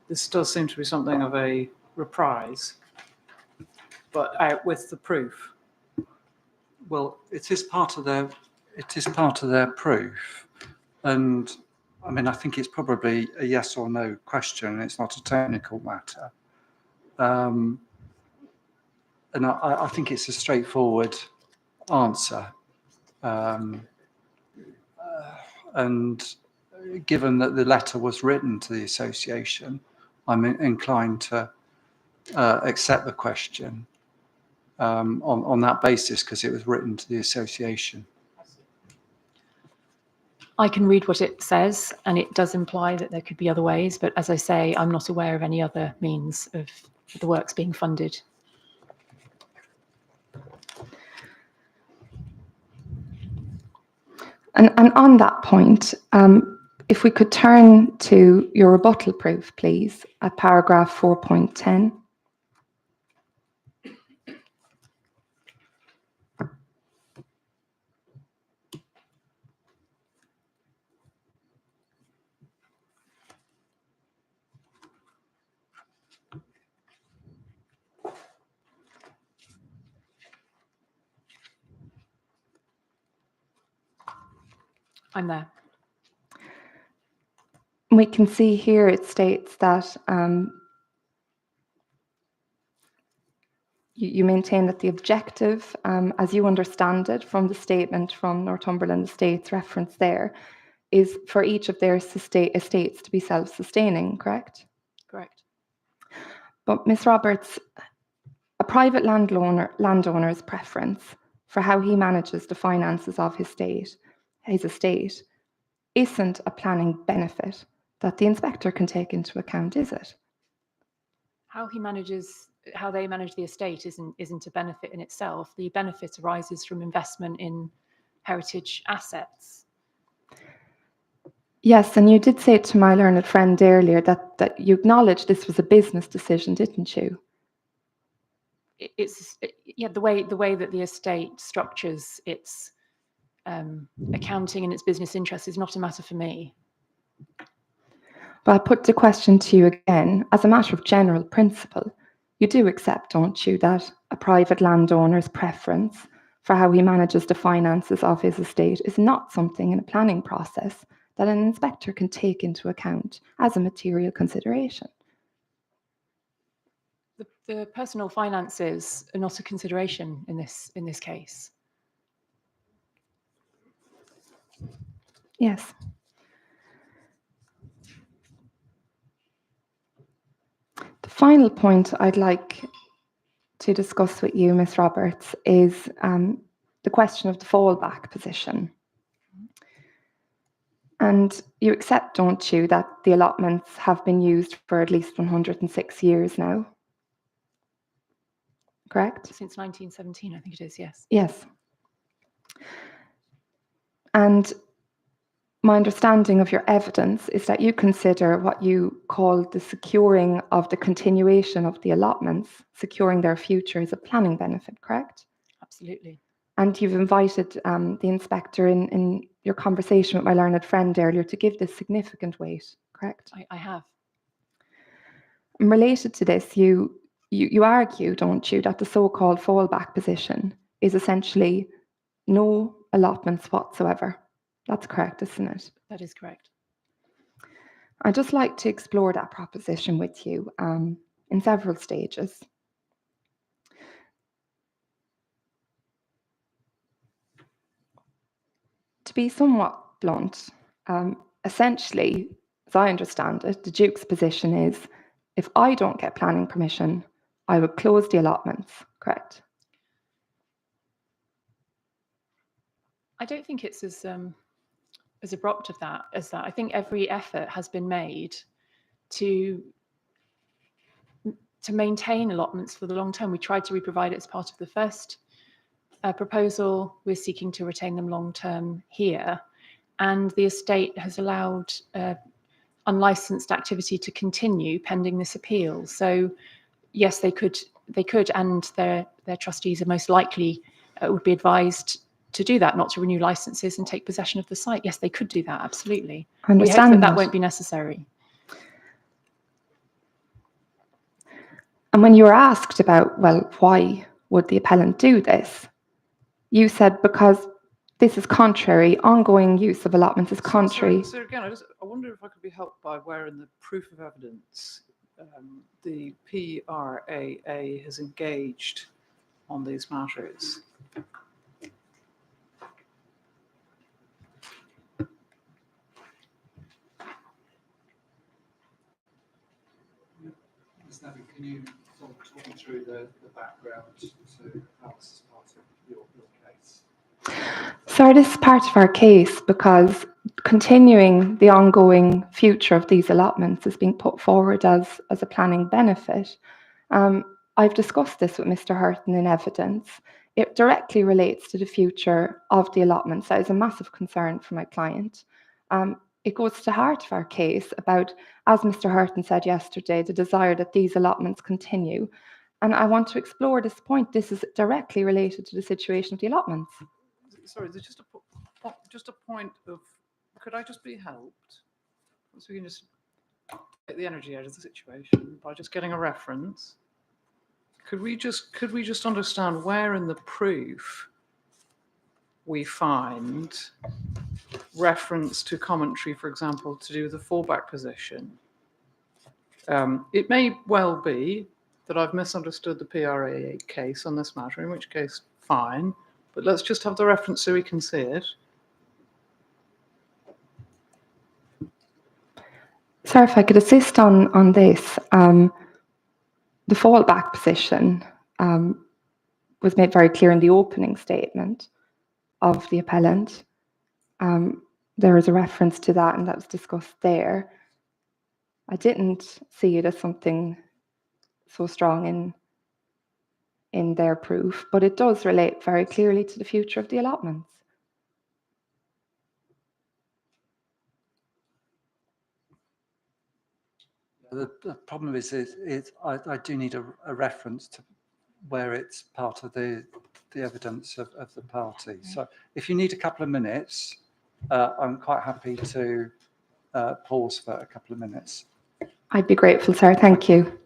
This does seem to be something of a reprise, but out with the proof. Well, it is part of their proof, and I mean I think it's probably a yes or no question. It's not a technical matter, and I think it's a straightforward answer. And given that the letter was written to the association, I'm inclined to accept the question. on that basis because it was written to the association. I can read what it says, and it does imply that there could be other ways, but as I say, I'm not aware of any other means of the works being funded. And on that point, if we could turn to your rebuttal proof, please, at paragraph 4.10. I'm there. We can see here it states that you maintain that the objective, as you understand it from the statement from Northumberland Estates reference there, is for each of their estates to be self-sustaining, correct? Correct. But Ms. Roberts, a private landowner's preference for how he manages the finances of his estate, isn't a planning benefit that the inspector can take into account, is it? How they manage the estate isn't a benefit in itself. The benefit arises from investment in heritage assets. Yes, and you did say to my learned friend earlier that you acknowledged this was a business decision, didn't you? The way that the estate structures its accounting and its business interests is not a matter for me. But I put the question to you again, as a matter of general principle, you do accept, don't you, that a private landowner's preference for how he manages the finances of his estate is not something in a planning process that an inspector can take into account as a material consideration? The personal finances are not a consideration in this case. Yes. The final point I'd like to discuss with you, Ms. Roberts, is the question of the fallback position. And you accept, don't you, that the allotments have been used for at least 106 years now? Correct? Since 1917, I think it is, yes. Yes. And my understanding of your evidence is that you consider what you call the securing of the continuation of the allotments, securing their future, as a planning benefit, correct? Absolutely. And you've invited the inspector in your conversation with my learned friend earlier to give this significant weight, correct? I have. And related to this, you argue, don't you, that the so-called fallback position is essentially no allotments whatsoever. That's correct, isn't it? That is correct. I'd just like to explore that proposition with you in several stages. To be somewhat blunt, essentially, as I understand it, the Duke's position is, if I don't get planning permission, I would close the allotments, correct? I don't think it's as abrupt as that. I think every effort has been made to maintain allotments for the long term. We tried to provide it as part of the first proposal. We're seeking to retain them long term here, and the estate has allowed unlicensed activity to continue pending this appeal. So yes, they could, and their trustees are most likely would be advised to do that, not to renew licenses and take possession of the site. Yes, they could do that, absolutely. I understand we hope that won't be necessary. And when you were asked about, well, why would the appellant do this, you said because this is contrary, ongoing use of allotments is contrary. So again, I wonder if I could be helped by where in the proof of evidence the PRAA has engaged on these matters. Can you talking through the background to how this is part of your case. So this is part of our case because continuing the ongoing future of these allotments is being put forward as a planning benefit. I've discussed this with Mr. Hurton in evidence. It directly relates to the future of the allotments. That is a massive concern for my client. It goes to the heart of our case about, as Mr. Hurton said yesterday, the desire that these allotments continue. And I want to explore this point. This is directly related to the situation of the allotments. Sorry, there's just a point of, could I just be helped? So we can just get the energy out of the situation by just getting a reference. Could we just understand where in the proof we find reference to commentary, for example, to do with the fallback position? It may well be that I've misunderstood the PRA case on this matter, in which case, fine. But let's just have the reference so we can see it. Sir, if I could assist on this, the fallback position was made very clear in the opening statement of the appellant. There is a reference to that, and that was discussed there. I didn't see it as something so strong in their proof, but it does relate very clearly to the future of the allotments. The problem is I do need a reference to where it's part of the evidence of the party. So if you need a couple of minutes, I'm quite happy to pause for a couple of minutes. I'd be grateful, sir. Thank you.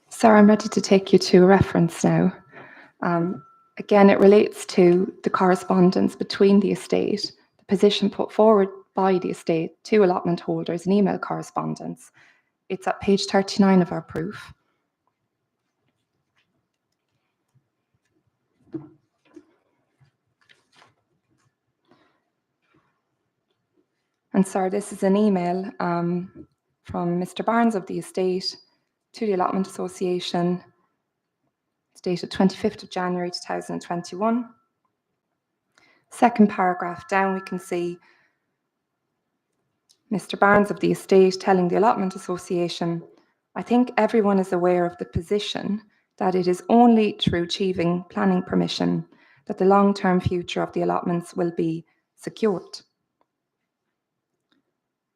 Sir, I'm ready to take you to a reference now. Again, it relates to the correspondence between the estate, the position put forward by the estate to allotment holders and email correspondence. It's at page 39 of our proof. And sir, this is an email from Mr. Barnes of the estate to the Allotment Association. It's dated 25th of January 2021. Second paragraph down, we can see Mr. Barnes of the estate telling the Allotment Association, I think everyone is aware of the position that it is only through achieving planning permission that the long-term future of the allotments will be secured.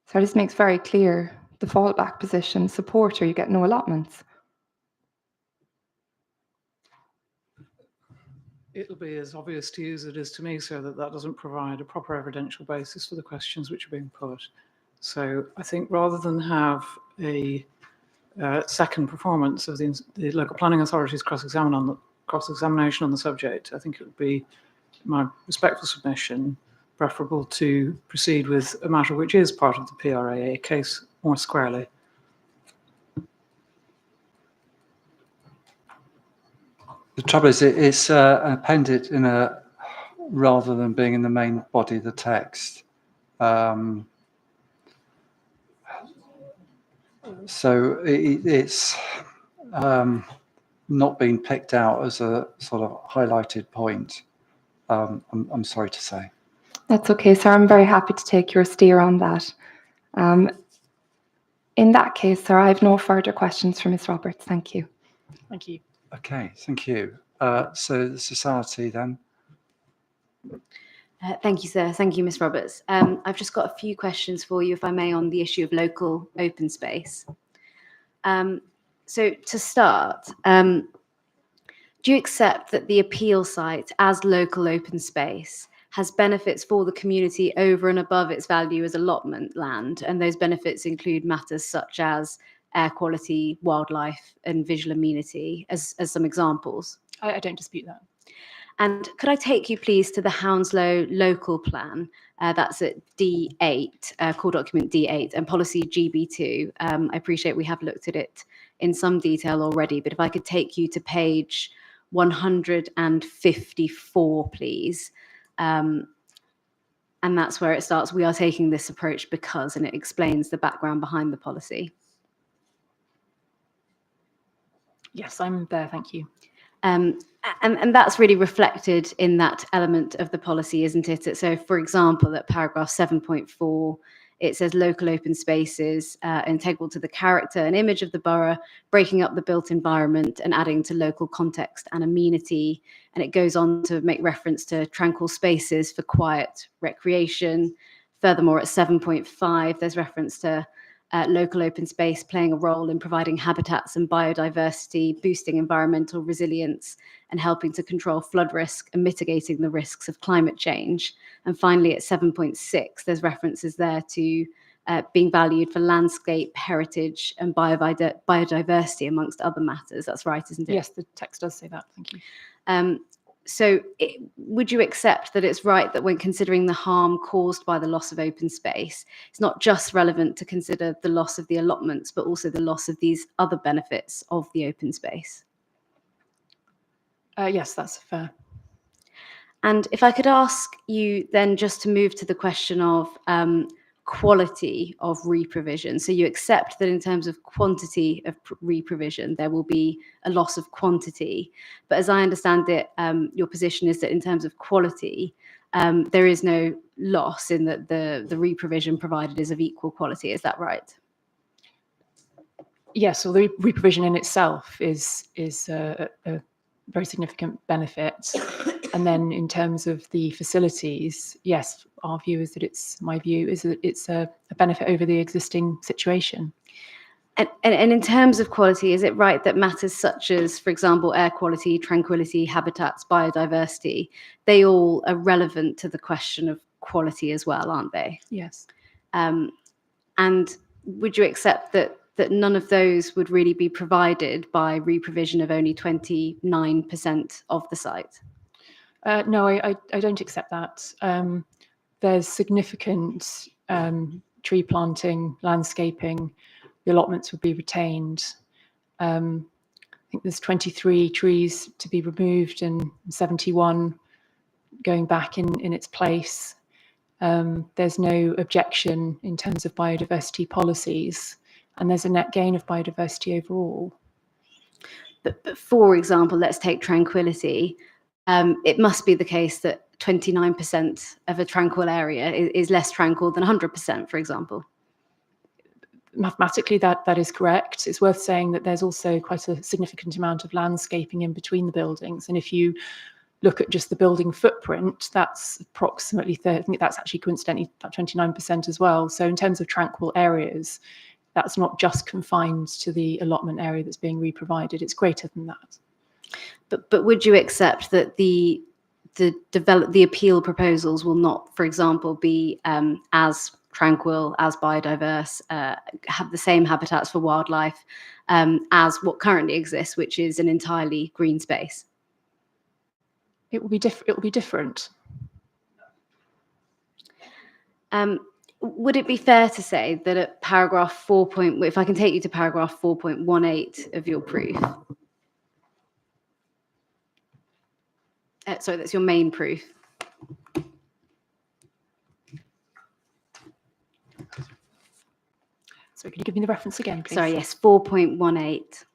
So this makes very clear the fallback position, support or you get no allotments. It'll be as obvious to you as it is to me, sir, that doesn't provide a proper evidential basis for the questions which are being put. So I think rather than have a second performance of the local planning authority's cross-examination on the subject, I think it would be my respectful submission preferable to proceed with a matter which is part of the PRA case more squarely. The trouble is it's appended in a, rather than being in the main body of the text. So it's not been picked out as a sort of highlighted point. I'm sorry to say. That's okay, sir. I'm very happy to take your steer on that. In that case, sir, I have no further questions for Ms. Roberts. Thank you. Thank you. Okay, thank you. So the society then. Thank you, sir. Thank you, Ms. Roberts. I've just got a few questions for you, if I may, on the issue of local open space. So to start, do you accept that the appeal site as local open space has benefits for the community over and above its value as allotment land? And those benefits include matters such as air quality, wildlife, and visual amenity, as some examples. I don't dispute that. And could I take you, please, to the Hounslow local plan? That's at D8, core document D8, and policy GB2. I appreciate we have looked at it in some detail already, but if I could take you to page 154, please. And that's where it starts. We are taking this approach because, and it explains the background behind the policy. Yes, I'm there. Thank you. And that's really reflected in that element of the policy, isn't it? So, for example, at paragraph 7.4, it says local open spaces integral to the character and image of the borough, breaking up the built environment and adding to local context and amenity. And it goes on to make reference to tranquil spaces for quiet recreation. Furthermore, at 7.5, there's reference to local open space playing a role in providing habitats and biodiversity, boosting environmental resilience, and helping to control flood risk and mitigating the risks of climate change. And finally, at 7.6, there's references there to being valued for landscape, heritage, and biodiversity, amongst other matters. That's right, isn't it? Yes, the text does say that. Thank you. So would you accept that it's right that when considering the harm caused by the loss of open space, it's not just relevant to consider the loss of the allotments, but also the loss of these other benefits of the open space? Yes, that's fair. And if I could ask you then just to move to the question of quality of reprovision. So you accept that in terms of quantity of reprovision, there will be a loss of quantity. But as I understand it, your position is that in terms of quality, there is no loss in that the reprovision provided is of equal quality. Is that right? Yes, well, the reprovision in itself is a very significant benefit. And then in terms of the facilities, yes, our view is that my view is that it's a benefit over the existing situation. And in terms of quality, is it right that matters such as, for example, air quality, tranquility, habitats, biodiversity, they all are relevant to the question of quality as well, aren't they? Yes. And would you accept that none of those would really be provided by reprovision of only 29% of the site? No, I don't accept that. There's significant tree planting, landscaping. The allotments would be retained. I think there's 23 trees to be removed and 71 going back in its place. There's no objection in terms of biodiversity policies, and there's a net gain of biodiversity overall. But for example, let's take tranquility. It must be the case that 29% of a tranquil area is less tranquil than 100%, for example. Mathematically, that is correct. It's worth saying that there's also quite a significant amount of landscaping in between the buildings. And if you look at just the building footprint, that's approximately, I think that's actually coincidentally about 29% as well. So in terms of tranquil areas, that's not just confined to the allotment area that's being reprovided. It's greater than that. But would you accept that the appeal proposals will not, for example, be as tranquil, as biodiverse, have the same habitats for wildlife as what currently exists, which is an entirely green space? It will be different. Would it be fair to say that at paragraph 4. If I can take you to paragraph 4.18 of your proof? Sorry, that's your main proof. So could you give me the reference again, please? Sorry, yes, 4.18.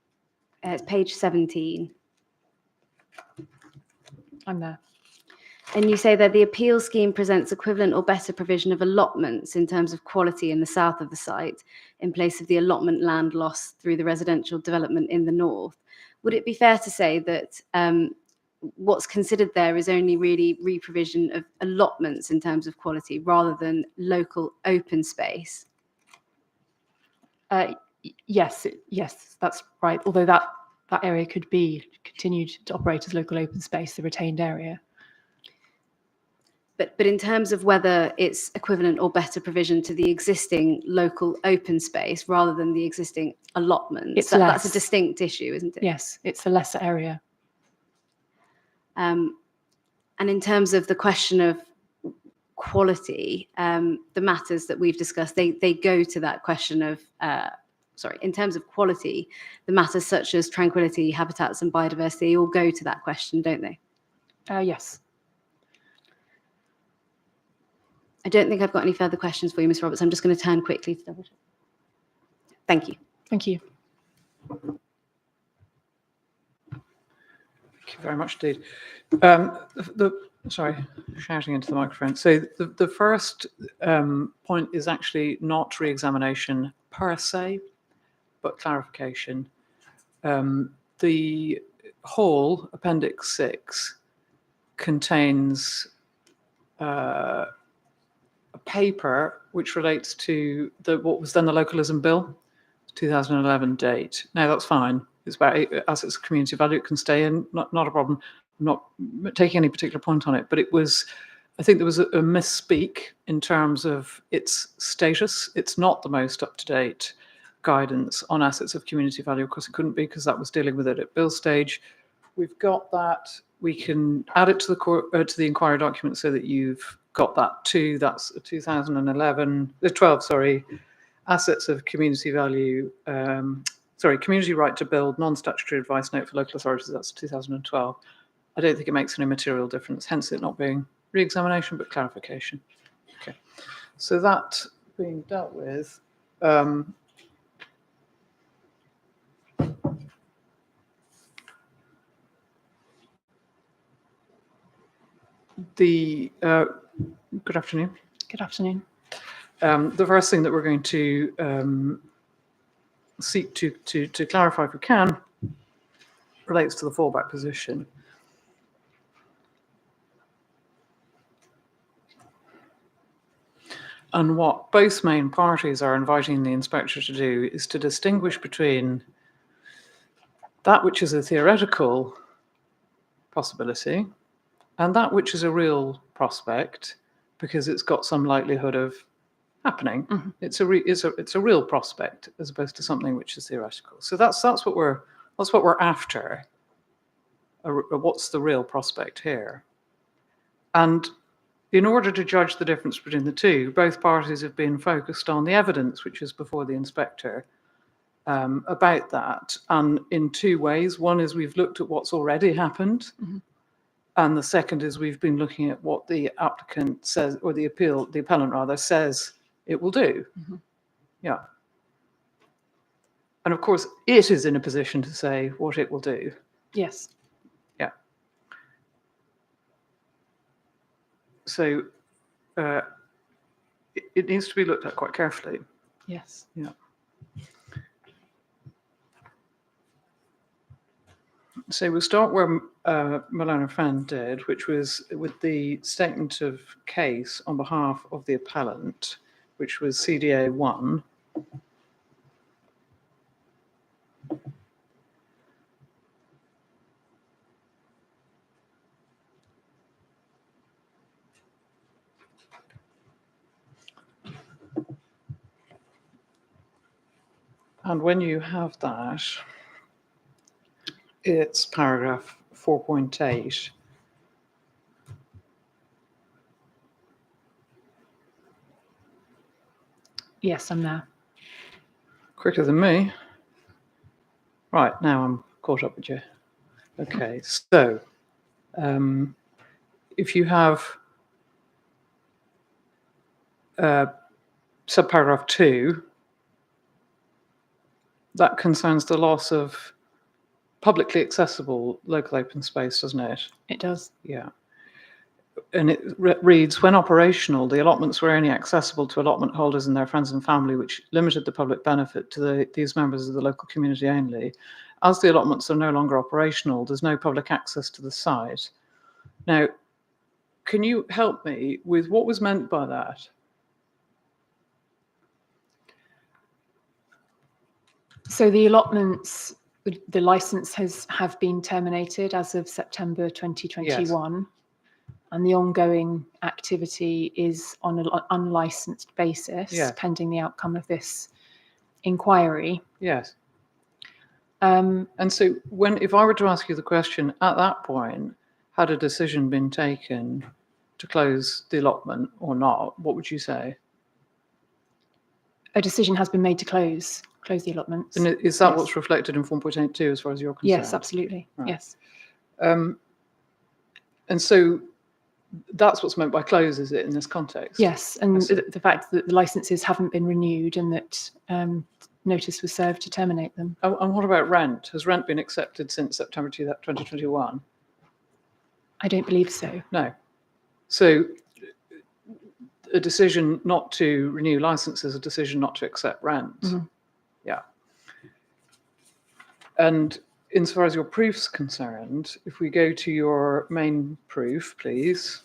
It's page 17. I'm there. And you say that the appeal scheme presents equivalent or better provision of allotments in terms of quality in the south of the site in place of the allotment land lost through the residential development in the north. Would it be fair to say that what's considered there is only really re-provision of allotments in terms of quality rather than local open space? Yes, yes, that's right. Although that area could be continued to operate as local open space, the retained area. But in terms of whether it's equivalent or better provision to the existing local open space rather than the existing allotments, that's a distinct issue, isn't it? Yes, it's a lesser area. And in terms of the question of quality, the matters that we've discussed, they go to that question of, in terms of quality, the matters such as tranquility, habitats and biodiversity all go to that question, don't they? Yes. I don't think I've got any further questions for you, Ms. Roberts. I'm just going to turn quickly to double check. Thank you. Thank you. Thank you very much indeed. Sorry, shouting into the microphone. So the first point is actually not re-examination per se, but clarification. The whole Appendix 6 contains a paper which relates to what was then the Localism Bill, 2011 date. Now that's fine. It's about assets of community value. It can stay in, not a problem. I'm not taking any particular point on it, but it was, I think there was a misspeak in terms of its status. It's not the most up-to-date guidance on assets of community value. Of course, it couldn't be because that was dealing with it at bill stage. We've got that. We can add it to the inquiry document so that you've got that too. That's a 12, assets of community value, community right to build, non-statutory advice note for local authorities, that's 2012. I don't think it makes any material difference, hence it not being re-examination, but clarification. Okay, so that being dealt with, good afternoon. Good afternoon. The first thing that we're going to seek to clarify, if we can, relates to the fallback position. And what both main parties are inviting the inspector to do is to distinguish between that which is a theoretical possibility and that which is a real prospect, because it's got some likelihood of happening. Mm-hmm. It's a real prospect as opposed to something which is theoretical. So that's what we're after. What's the real prospect here? And in order to judge the difference between the two, both parties have been focused on the evidence which is before the inspector about that, and in two ways. One is we've looked at what's already happened. Mm-hmm. And the second is we've been looking at what the applicant says, or the appellant rather, says it will do. Mm-hmm. Yeah. And of course, it is in a position to say what it will do. Yes. Yeah. So it needs to be looked at quite carefully. Yes. Yeah. So we'll start where Milana Fan did, which was with the statement of case on behalf of the appellant, which was CDA 1. And when you have that, it's paragraph 4.8. Yes, I'm there. Quicker than me. Right, now I'm caught up with you. Okay, so if you have subparagraph 2, that concerns the loss of publicly accessible local open space, doesn't it? It does. Yeah. And it reads, when operational, the allotments were only accessible to allotment holders and their friends and family, which limited the public benefit to these members of the local community only. As the allotments are no longer operational, there's no public access to the site. Now, can you help me with what was meant by that? So the allotments, the license have been terminated as of September 2021. And the ongoing activity is on an unlicensed basis, pending the outcome of this inquiry. Yes. And so if I were to ask you the question at that point, had a decision been taken to close the allotment or not, what would you say? A decision has been made to close the allotments. And is that what's reflected in 4.82 as far as you're concerned? Yes, absolutely. Right. Yes. And so that's what's meant by close, is it, in this context? Yes, and the fact that the licenses haven't been renewed and that notice was served to terminate them. And what about rent? Has rent been accepted since September 2021? I don't believe so. No. So a decision not to renew licenses, a decision not to accept rent. Mm-hmm. Yeah. And insofar as your proof's concerned, if we go to your main proof, please.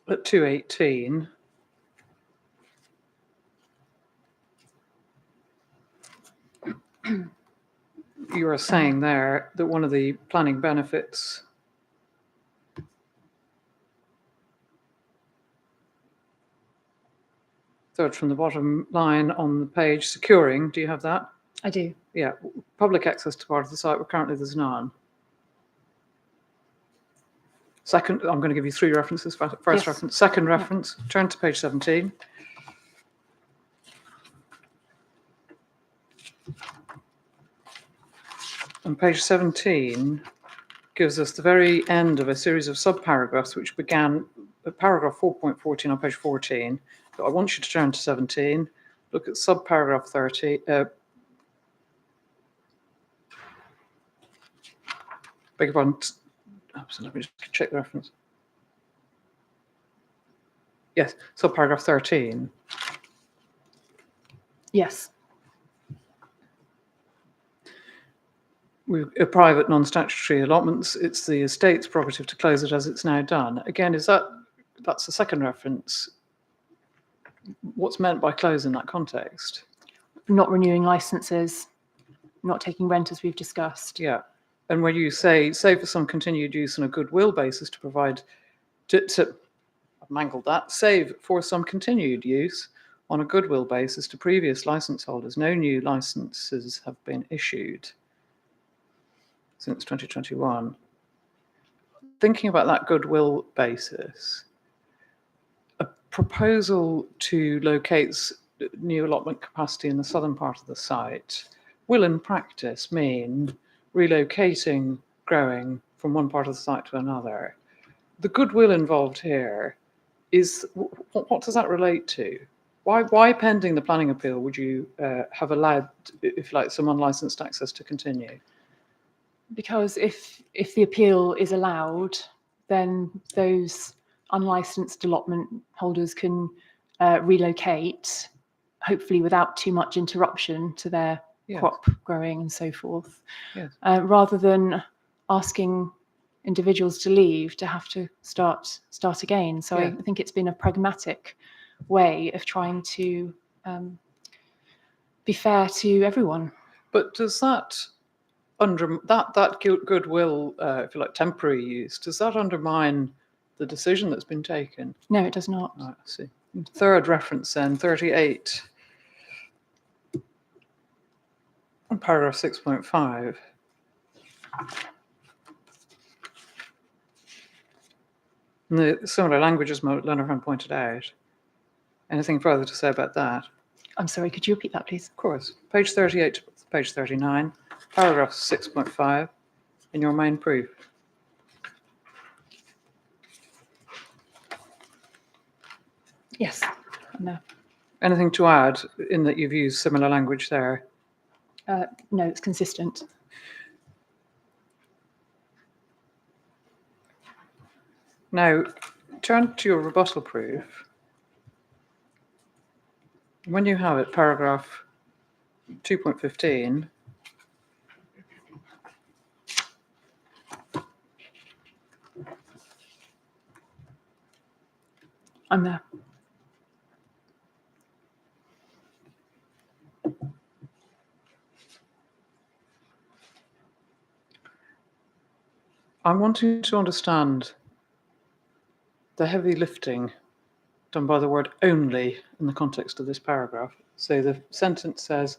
At 218, you are saying there that one of the planning benefits third from the bottom line on the page, securing, do you have that? I do. Yeah, public access to part of the site where currently there's none. Second, I'm going to give you three references. First reference, second reference, turn to page 17. And page 17 gives us the very end of a series of subparagraphs which began at paragraph 4.14 on page 14. But I want you to turn to 17, look at subparagraph 30. Beg your pardon. So let me just check the reference. Yes, subparagraph 13. Yes. With a private non-statutory allotments, it's the estate's prerogative to close it as it's now done. Again, that's the second reference. What's meant by close in that context? Not renewing licenses, not taking rent as we've discussed. Yeah. And when you say, for some continued use on a goodwill basis to provide, I've mangled that, save for some continued use on a goodwill basis to previous license holders. No new licenses have been issued since 2021. Thinking about that goodwill basis, a proposal to locate new allotment capacity in the southern part of the site will in practice mean relocating growing from one part of the site to another. The goodwill involved here is, what does that relate to? Why pending the planning appeal would you have allowed, if like, some unlicensed access to continue? Because if the appeal is allowed, then those unlicensed allotment holders can relocate, hopefully without too much interruption to their crop growing and so forth, rather than asking individuals to leave to have to start again. So I think it's been a pragmatic way of trying to be fair to everyone. But does that that goodwill, if you like, temporary use, does that undermine the decision that's been taken? No, it does not. Right, I see. Third reference then, 38. Paragraph 6.5. And the similar language as Leonard pointed out. Anything further to say about that? I'm sorry, could you repeat that, please? Of course. Page 38 to page 39. paragraph 6.5 in your main proof. Yes. No. Anything to add in that you've used similar language there? No, it's consistent. Now, turn to your rebuttal proof. When you have it, paragraph 2.15, I'm there. I'm wanting to understand the heavy lifting done by the word only in the context of this paragraph. So the sentence says,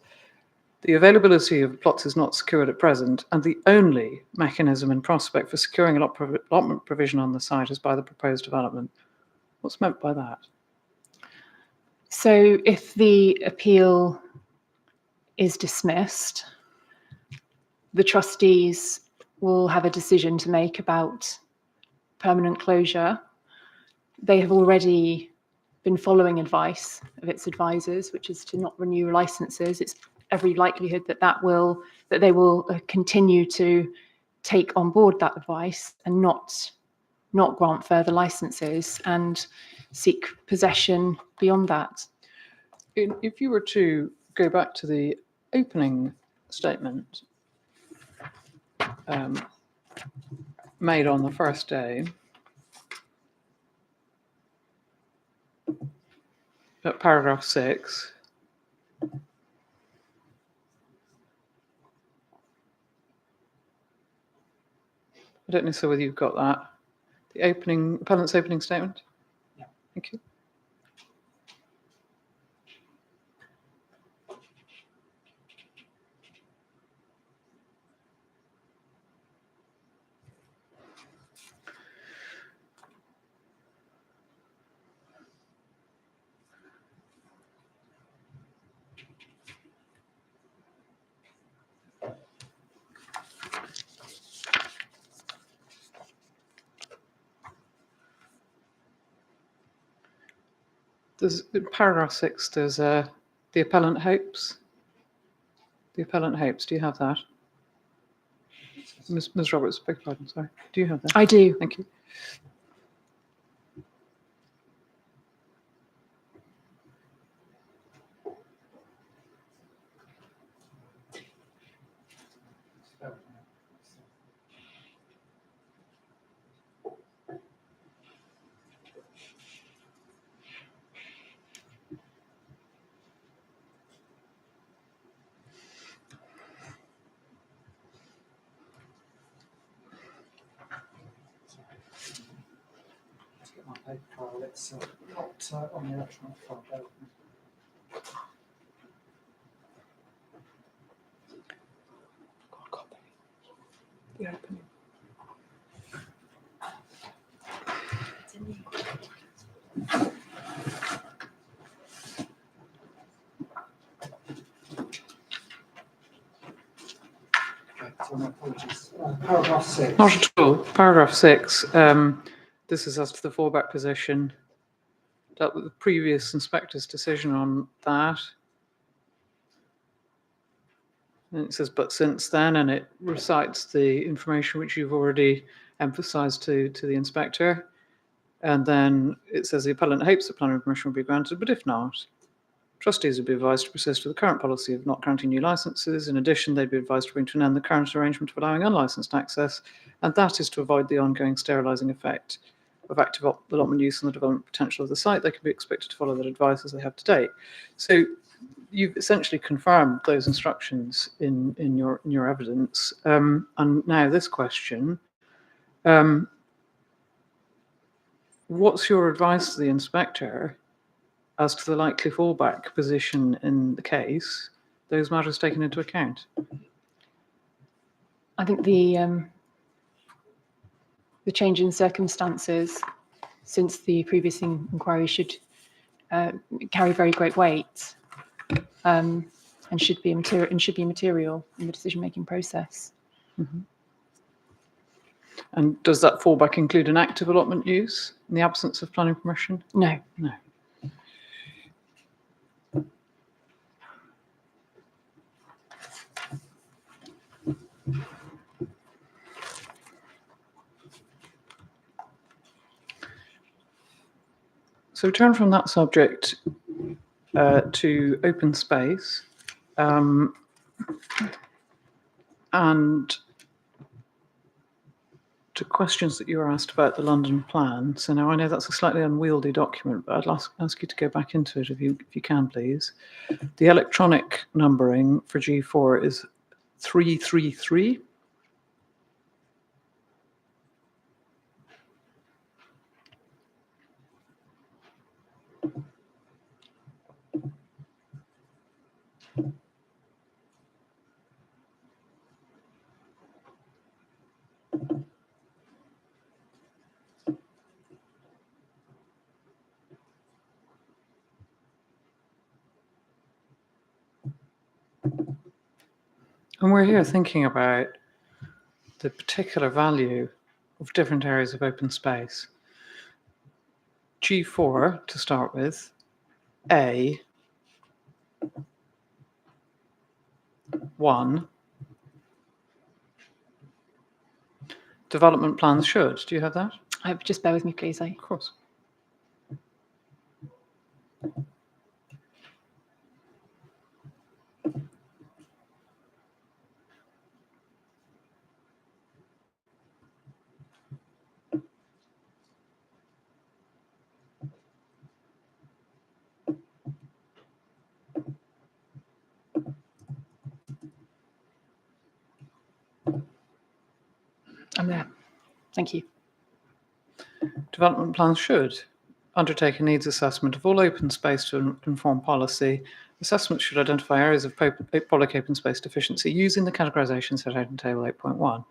the availability of plots is not secured at present, and the only mechanism in prospect for securing allotment provision on the site is by the proposed development. What's meant by that? So if the appeal is dismissed, the trustees will have a decision to make about permanent closure. They have already been following advice of its advisors, which is to not renew licenses. It's every likelihood that they will continue to take on board that advice and not grant further licenses and seek possession beyond that. If you were to go back to the opening statement made on the first day, at paragraph 6, I don't know whether you've got that. The appellant's opening statement? Yeah. Thank you. In paragraph 6, there's the appellant hopes. The appellant hopes. Do you have that? Ms. Roberts, beg your pardon, sorry. Do you have that? I do. Thank you. Let's get my paper file. It's not on the electronic file. The opening. So my apologies. Paragraph 6. Not at all. Paragraph 6. This is as to the fallback position. Dealt with the previous inspector's decision on that. And it says, but since then, and it recites the information which you've already emphasised to the inspector. And then it says the appellant hopes that planning permission will be granted, but if not, trustees would be advised to persist with the current policy of not granting new licenses. In addition, they'd be advised to bring to an end the current arrangement of allowing unlicensed access, and that is to avoid the ongoing sterilising effect of active allotment use and the development potential of the site. They can be expected to follow that advice as they have to date. So you've essentially confirmed those instructions in your evidence. And now this question. What's your advice to the inspector as to the likely fallback position in the case, those matters taken into account? I think the change in circumstances since the previous inquiry should carry very great weight. and should be material in the decision-making process. And does that fallback include an active allotment use in the absence of planning permission? No. No. So turn from that subject to open space, and to questions that you were asked about the London plan. So now I know that's a slightly unwieldy document, but I'd ask you to go back into it if you can, please. The electronic numbering for G4 is 333. And we're here thinking about the particular value of different areas of open space. G4, to start with, A, 1, development plans should. Do you have that? Just bear with me, please. Of course. I'm there. Thank you. Development plans should undertake a needs assessment of all open space to inform policy. Assessments should identify areas of public open space deficiency using the categorization set out in Table 8.1.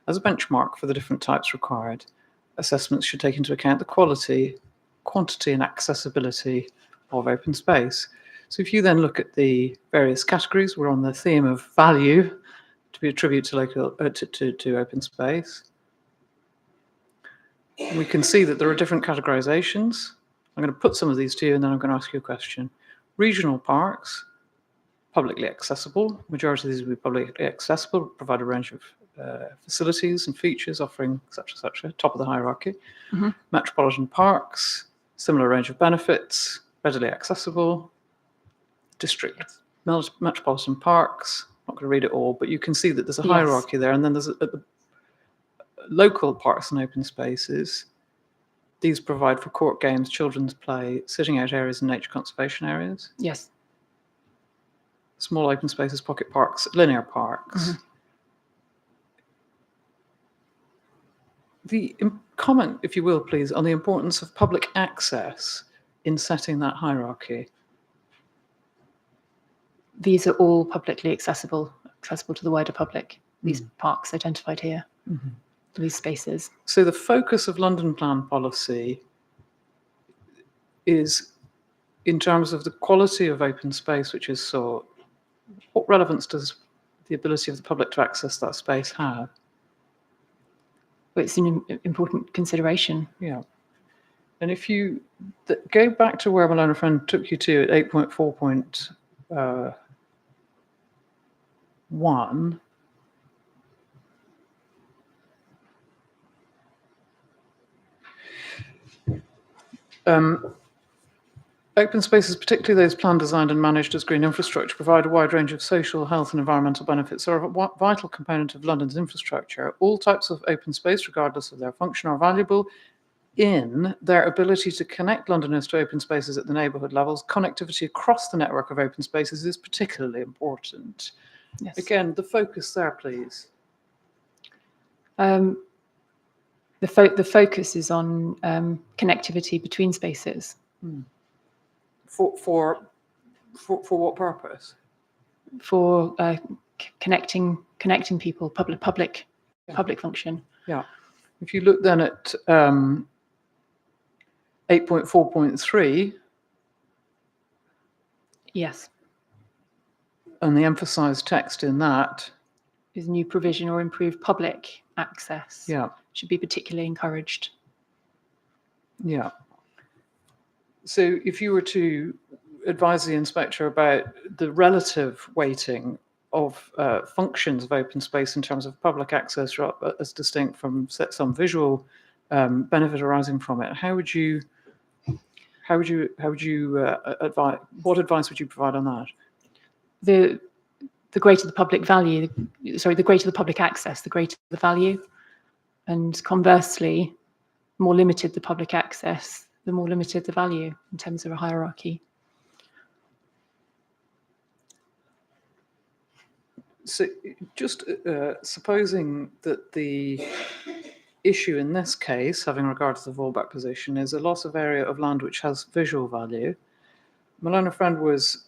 As a benchmark for the different types required, assessments should take into account the quality, quantity, and accessibility of open space. So if you then look at the various categories, we're on the theme of value to be attributed to local to open space. We can see that there are different categorizations. I'm going to put some of these to you and then I'm going to ask you a question. Regional parks, publicly accessible. Majority of these will be publicly accessible, provide a range of facilities and features offering such and such, top of the hierarchy. Mhm. Metropolitan parks, similar range of benefits, readily accessible. District metropolitan parks, not going to read it all, but you can see that there's a hierarchy there, and then there's local parks and open spaces. These provide for court games, children's play, sitting out areas, and nature conservation areas. Yes. Small open spaces, pocket parks, linear parks. Mhm. The comment, if you will, please, on the importance of public access in setting that hierarchy. These are all publicly accessible to the wider public, these parks identified here, these spaces. So the focus of London plan policy is in terms of the quality of open space which is sought. What relevance does the ability of the public to access that space have? Well, it's an important consideration. Yeah. And if you go back to where Malone Friend took you to at 8.4.1, open spaces, particularly those planned, designed and managed as green infrastructure, provide a wide range of social, health and environmental benefits. They are a vital component of London's infrastructure. All types of open space, regardless of their function, are valuable in their ability to connect Londoners to open spaces at the neighbourhood levels. Connectivity across the network of open spaces is particularly important. Yes. Again, the focus there, please. The focus is on connectivity between spaces. For what purpose? For connecting people, public function. Yeah. If you look then at 8.4.3, Yes. And the emphasised text in that, Is new provision or improved public access. yeah, Should be particularly encouraged. yeah. So if you were to advise the inspector about the relative weighting of functions of open space in terms of public access as distinct from some visual benefit arising from it, how would you advise? What advice would you provide on that? The greater the public value, the greater the public access, the greater the value, and conversely, more limited the public access, the more limited the value in terms of a hierarchy. So just supposing that the issue in this case, having regard to the fallback position, is a loss of area of land which has visual value. Malone Friend was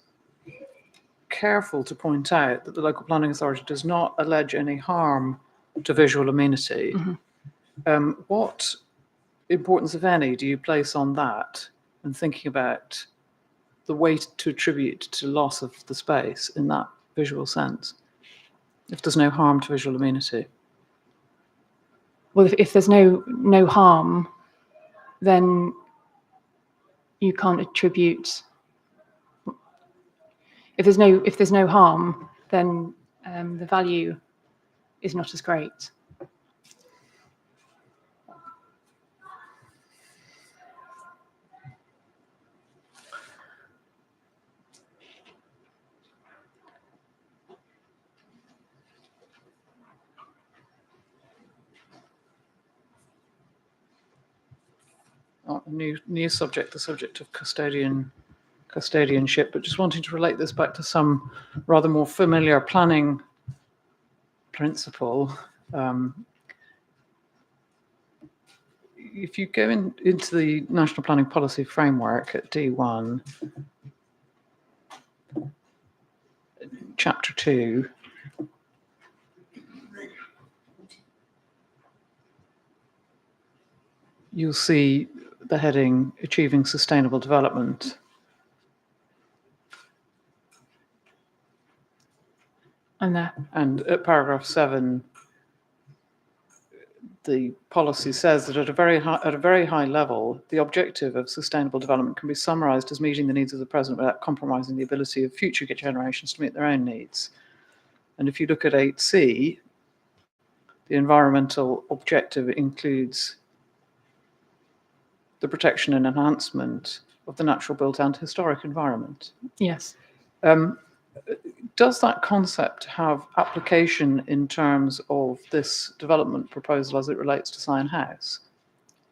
careful to point out that the local planning authority does not allege any harm to visual amenity. What importance, if any, do you place on that and thinking about the weight to attribute to loss of the space in that visual sense, if there's no harm to visual amenity? Well, if there's no harm, then you can't attribute. If there's no harm, then the value is not as great. New subject, the subject of custodianship, but just wanting to relate this back to some rather more familiar planning principle. If you go into the National Planning Policy Framework at D1, Chapter 2, you'll see the heading Achieving Sustainable Development. And there. And at paragraph 7, the policy says that at a very high level, the objective of sustainable development can be summarised as meeting the needs of the present without compromising the ability of future generations to meet their own needs. And if you look at 8C, the environmental objective includes the protection and enhancement of the natural built and historic environment. Yes. Does that concept have application in terms of this development proposal as it relates to Sion House?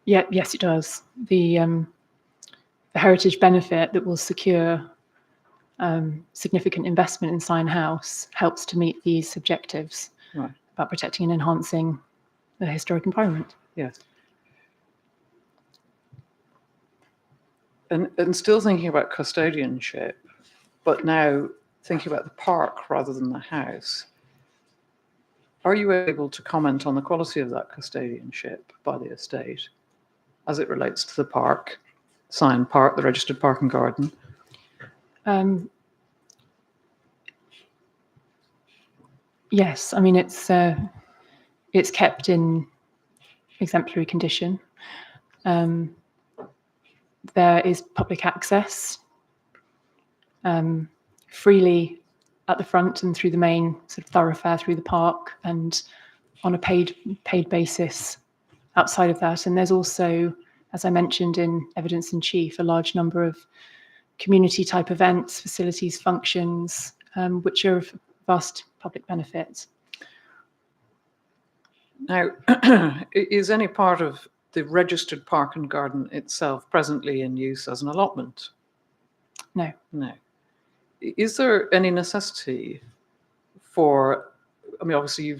Yeah, yes, it does. The heritage benefit that will secure significant investment in Sion House helps to meet these objectives about protecting and enhancing the historic environment. Yes. And still thinking about custodianship, but now thinking about the park rather than the house, are you able to comment on the quality of that custodianship by the estate as it relates to the park, Sion Park, the registered park and garden? Yes, I mean it's kept in exemplary condition. There is public access freely at the front and through the main sort of thoroughfare through the park, and on a paid basis outside of that. And there's also, as I mentioned in evidence in chief, a large number of community type events, facilities, functions, which are of vast public benefit. Now, is any part of the registered park and garden itself presently in use as an allotment? No. No. Is there any necessity for, I mean, obviously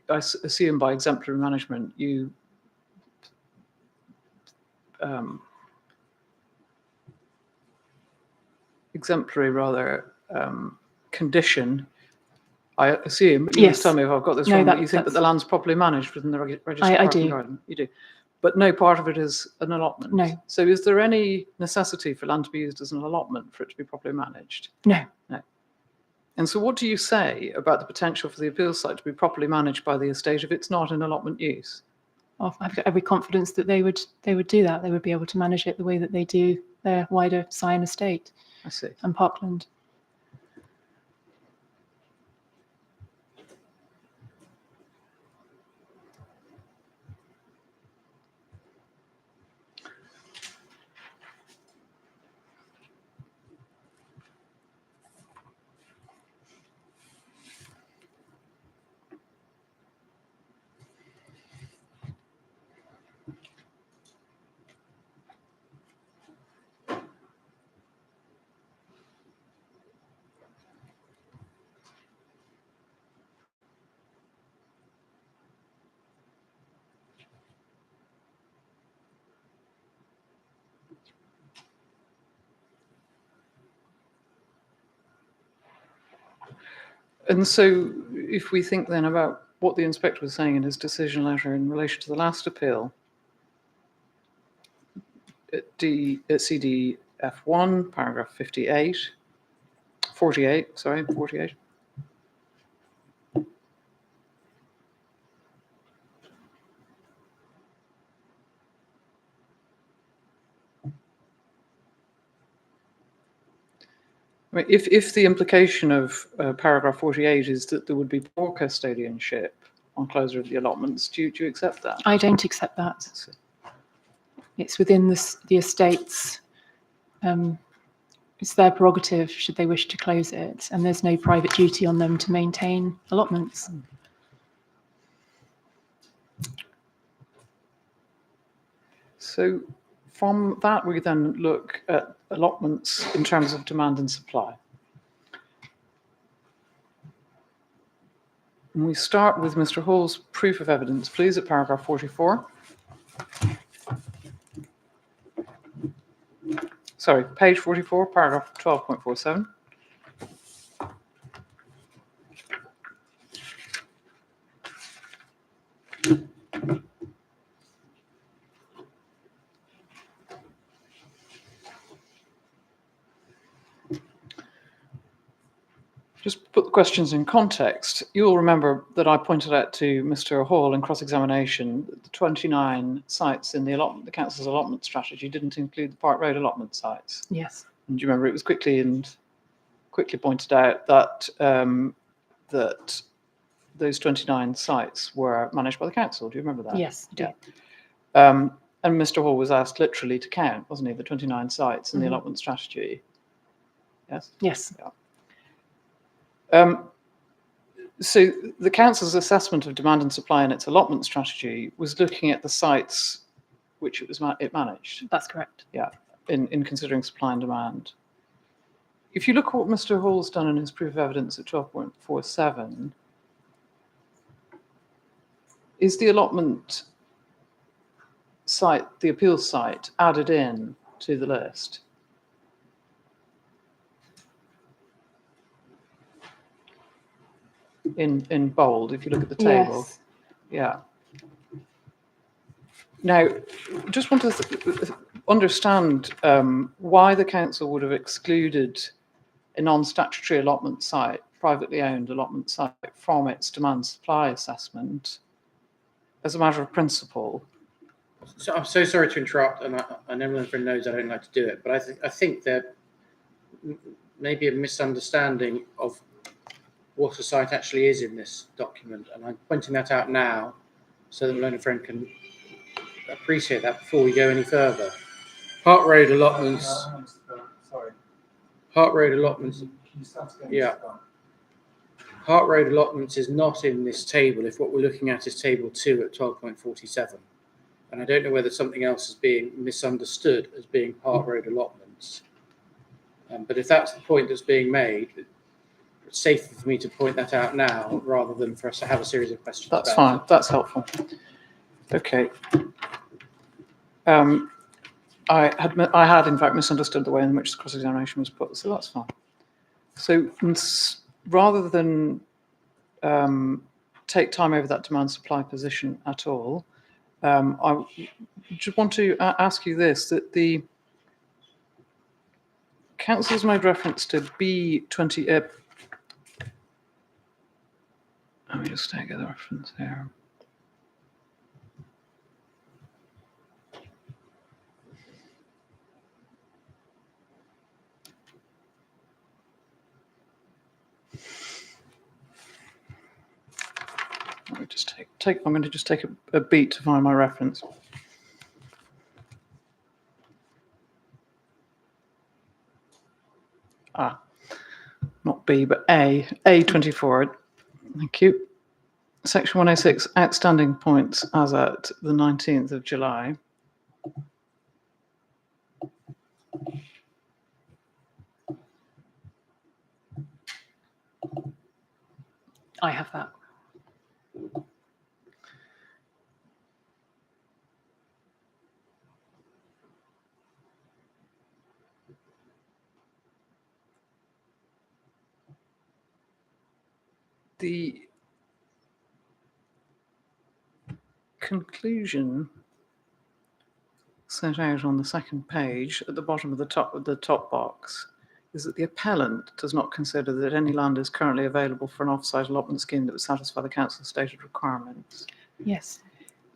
I assume by exemplary management, you exemplary rather condition, I assume, you yes. Tell me if I've got this wrong, but you think that the land's properly managed within the registered park and garden? You do. But no part of it is an allotment? No. So is there any necessity for land to be used as an allotment for it to be properly managed? No. No. And so what do you say about the potential for the appeals site to be properly managed by the estate if it's not in allotment use? I've got every confidence that they would do that. They would be able to manage it the way that they do their wider Sion estate I see. and Parkland. And so if we think then about what the inspector was saying in his decision letter in relation to the last appeal, at CDF1, paragraph 48, sorry, 48. I mean, if the implication of paragraph 48 is that there would be poor custodianship on closure of the allotments, do you accept that? I don't accept that. It's within the estate's, it's their prerogative should they wish to close it, and there's no private duty on them to maintain allotments. So from that, we then look at allotments in terms of demand and supply. And we start with Mr. Hall's proof of evidence, please, at paragraph 44. Sorry, page 44, paragraph 12.47. Just put the questions in context. You'll remember that I pointed out to Mr. Hall in cross-examination that the 29 sites in the council's allotment strategy didn't include the Park Road allotment sites. Yes. And do you remember it was quickly pointed out that that those 29 sites were managed by the council. Do you remember that? Yes. Yeah. And Mr. Hall was asked literally to count, wasn't he, the 29 sites in the allotment strategy? Yes. Yes. Yeah. So the council's assessment of demand and supply in its allotment strategy was looking at the sites which it managed. That's correct. Yeah, in considering supply and demand. If you look at what Mr. Hall's done in his proof of evidence at 12.47, is the allotment site, the appeals site, added in to the list? In bold, if you look at the table. Yes. Yeah. Now, just want to understand why the council would have excluded a non-statutory allotment site, privately owned allotment site, from its demand supply assessment as a matter of principle. So I'm so sorry to interrupt, and everyone knows I don't like to do it, but I think there may be a misunderstanding of what a site actually is in this document, and I'm pointing that out now so that my learned friend can appreciate that before we go any further. Park Road allotments. Sorry. Park Road allotments. Yeah. Park Road allotments is not in this table if what we're looking at is table 2 at 12.47. And I don't know whether something else is being misunderstood as being Park Road allotments. But if that's the point that's being made, it's safer for me to point that out now rather than for us to have a series of questions. That's fine. That's helpful. Okay. I had in fact misunderstood the way in which the cross-examination was put, so that's fine. So rather than take time over that demand-supply position at all, I just want to ask you this, that the council's made reference to B20, Let me just take the reference here. Let me just take. I'm going to just take a beat to find my reference. Not B, but A24. Thank you. Section 106, outstanding points as at the 19th of July. I have that. The conclusion set out on the second page at the bottom of the top box is that the appellant does not consider that any land is currently available for an off-site allotment scheme that would satisfy the council's stated requirements. Yes.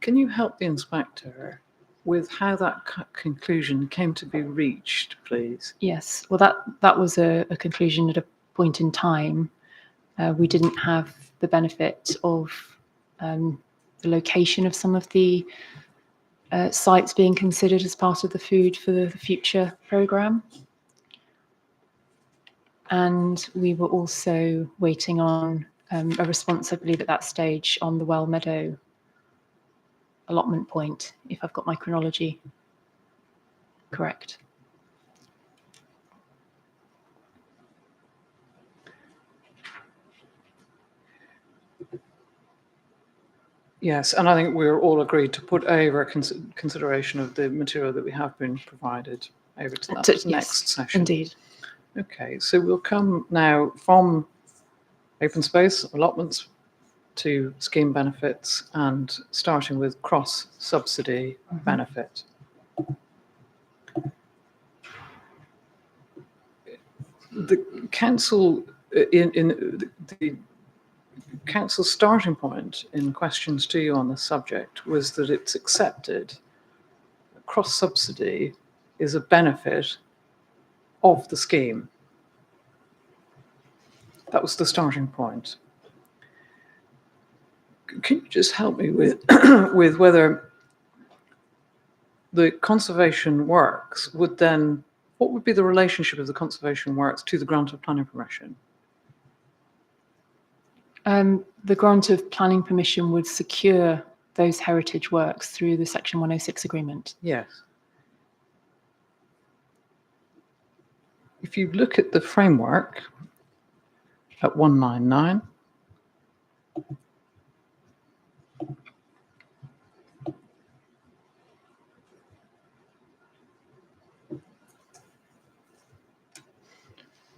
Can you help the inspector with how that conclusion came to be reached, please? Yes. Well, that was a conclusion at a point in time. We didn't have the benefit of the location of some of the sites being considered as part of the Food for the Future programme. And we were also waiting on a response, I believe, at that stage on the Well Meadow allotment point, if I've got my chronology correct. Yes, and I think we're all agreed to put over consideration of the material that we have been provided over to that Yes, next session. Indeed. Okay, so we'll come now from open space allotments to scheme benefits, and starting with cross subsidy benefit. The council in the council's starting point in questions to you on this subject was that it's accepted cross subsidy is a benefit of the scheme. That was the starting point. Can you just help me with with whether the conservation works would then, what would be the relationship of the conservation works to the grant of planning permission? The grant of planning permission would secure those heritage works through the Section 106 agreement. Yes. If you look at the framework at 199,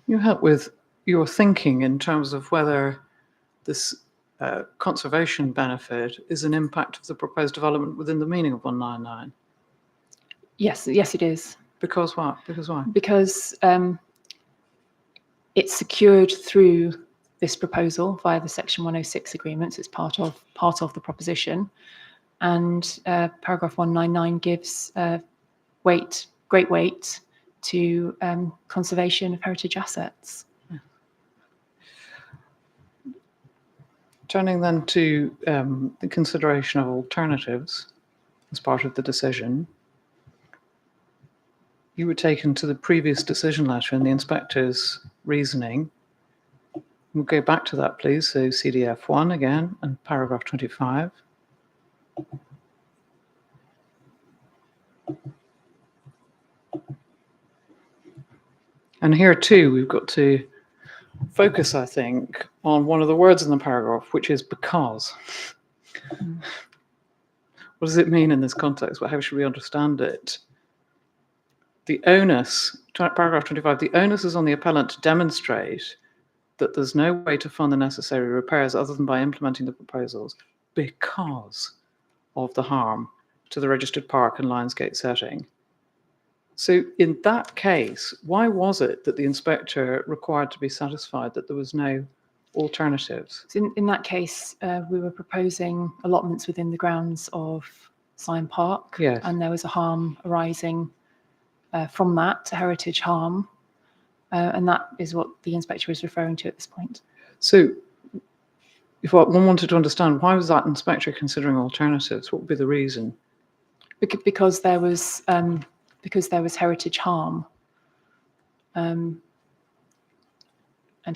you help with your thinking in terms of whether this conservation benefit is an impact of the proposed development within the meaning of 199. Yes, it is. Because what? Because why? Because it's secured through this proposal via the Section 106 agreements. It's part of the proposition, and paragraph 199 gives great weight to conservation of heritage assets. Turning then to the consideration of alternatives as part of the decision, you were taken to the previous decision letter and the inspector's reasoning. We'll go back to that, please. So CDF 1 again and paragraph 25. And here too, we've got to focus, I think, on one of the words in the paragraph, which is because. What does it mean in this context? How should we understand it? The onus, paragraph 25, the onus is on the appellant to demonstrate that there's no way to fund the necessary repairs other than by implementing the proposals because of the harm to the registered park and Lionsgate setting. So in that case, why was it that the inspector required to be satisfied that there was no alternatives? So in that case, we were proposing allotments within the grounds of Syon Park, Yes. and there was a harm arising from that, heritage harm, and that is what the inspector is referring to at this point. So if one wanted to understand, why was that inspector considering alternatives? What would be the reason? Because there was heritage harm, and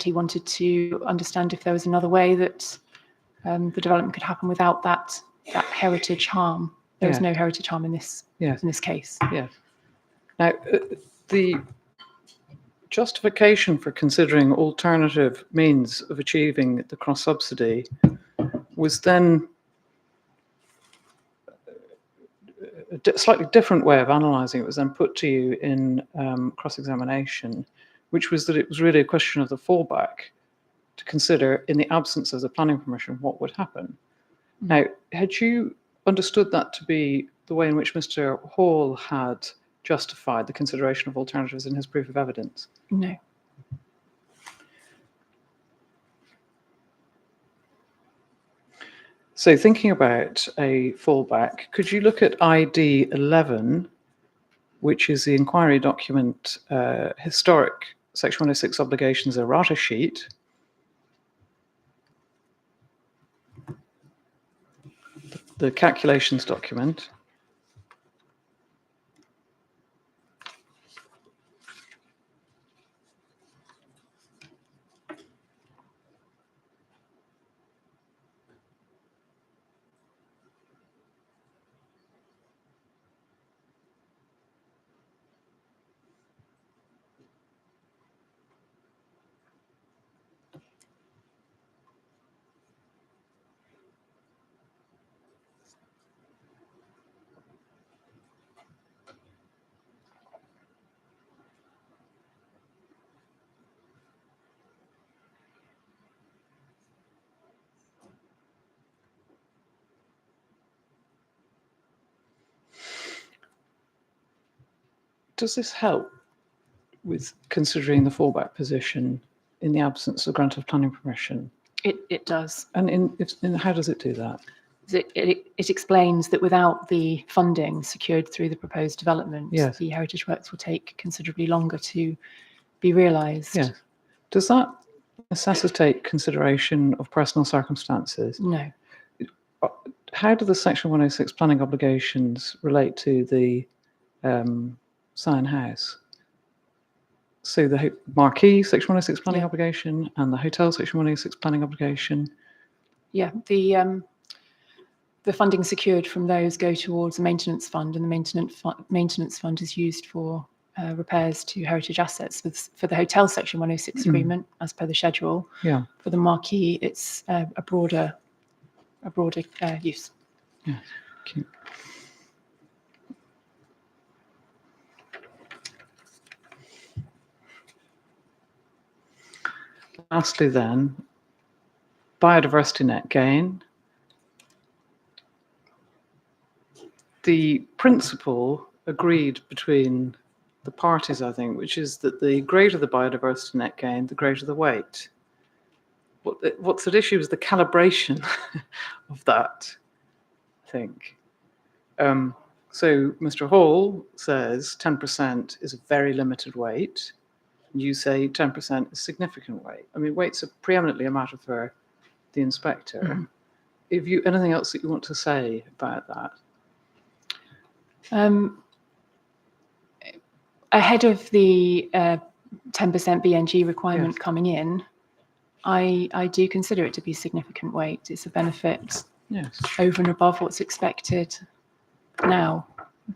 he wanted to understand if there was another way that the development could happen without that heritage harm. There was Yeah. no heritage harm in this Yes. case. Yes. Now, the justification for considering alternative means of achieving the cross-subsidy was then a slightly different way of analysing it was then put to you in cross-examination, which was that it was really a question of the fallback to consider in the absence of the planning permission what would happen. Now, had you understood that to be the way in which Mr. Hall had justified the consideration of alternatives in his proof of evidence? No. So thinking about a fallback, could you look at ID 11, which is the inquiry document, historic Section 106 obligations errata sheet? The calculations document. Does this help with considering the fallback position in the absence of grant of planning permission? It does. And how does it do that? It explains that without the funding secured through the proposed development, Yes. the heritage works will take considerably longer to be realised. Yes. Does that necessitate consideration of personal circumstances? No. How do the Section 106 planning obligations relate to the Syon House? So the marquee Section 106 planning obligation and the hotel Section 106 planning obligation? Yeah, the funding secured from those go towards the maintenance fund, and the maintenance fund is used for repairs to heritage assets. For the hotel Section 106 agreement, as per the schedule. Yeah. For the marquee, it's a broader use. Yeah. Okay. Lastly then, biodiversity net gain. The principle agreed between the parties, I think, which is that the greater the biodiversity net gain, the greater the weight. What's at issue is the calibration of that, I think. So Mr. Hall says 10% is a very limited weight. You say 10% is significant weight. I mean, weight's preeminently a matter for the inspector. Mm-hmm. If you anything else that you want to say about that? Ahead of the 10% BNG requirement coming in, I do consider it to be significant weight. It's a benefit over and above what's expected now.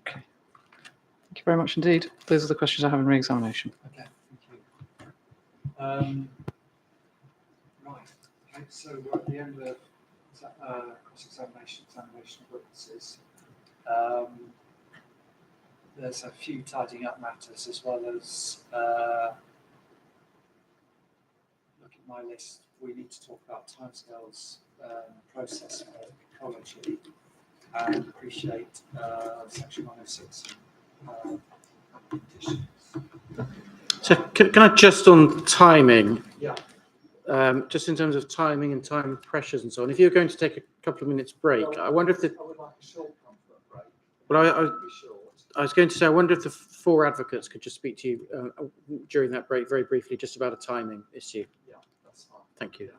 Okay. Thank you very much indeed. Those are the questions I have in re-examination. Okay, thank you. Right. Okay, so we're at the end of cross-examination, examination of witnesses. There's a few tidying up matters as well as look at my list. We need to talk about timescales, process for ecology, and appreciate Section 106 conditions. So can I just on timing? Yeah. just in terms of timing and time pressures and so on. If you're going to take a couple of minutes break, I wonder if the. Well, I was going to say, I wonder if the four advocates could just speak to you during that break very briefly, just about a timing issue. Yeah, that's fine. Thank you.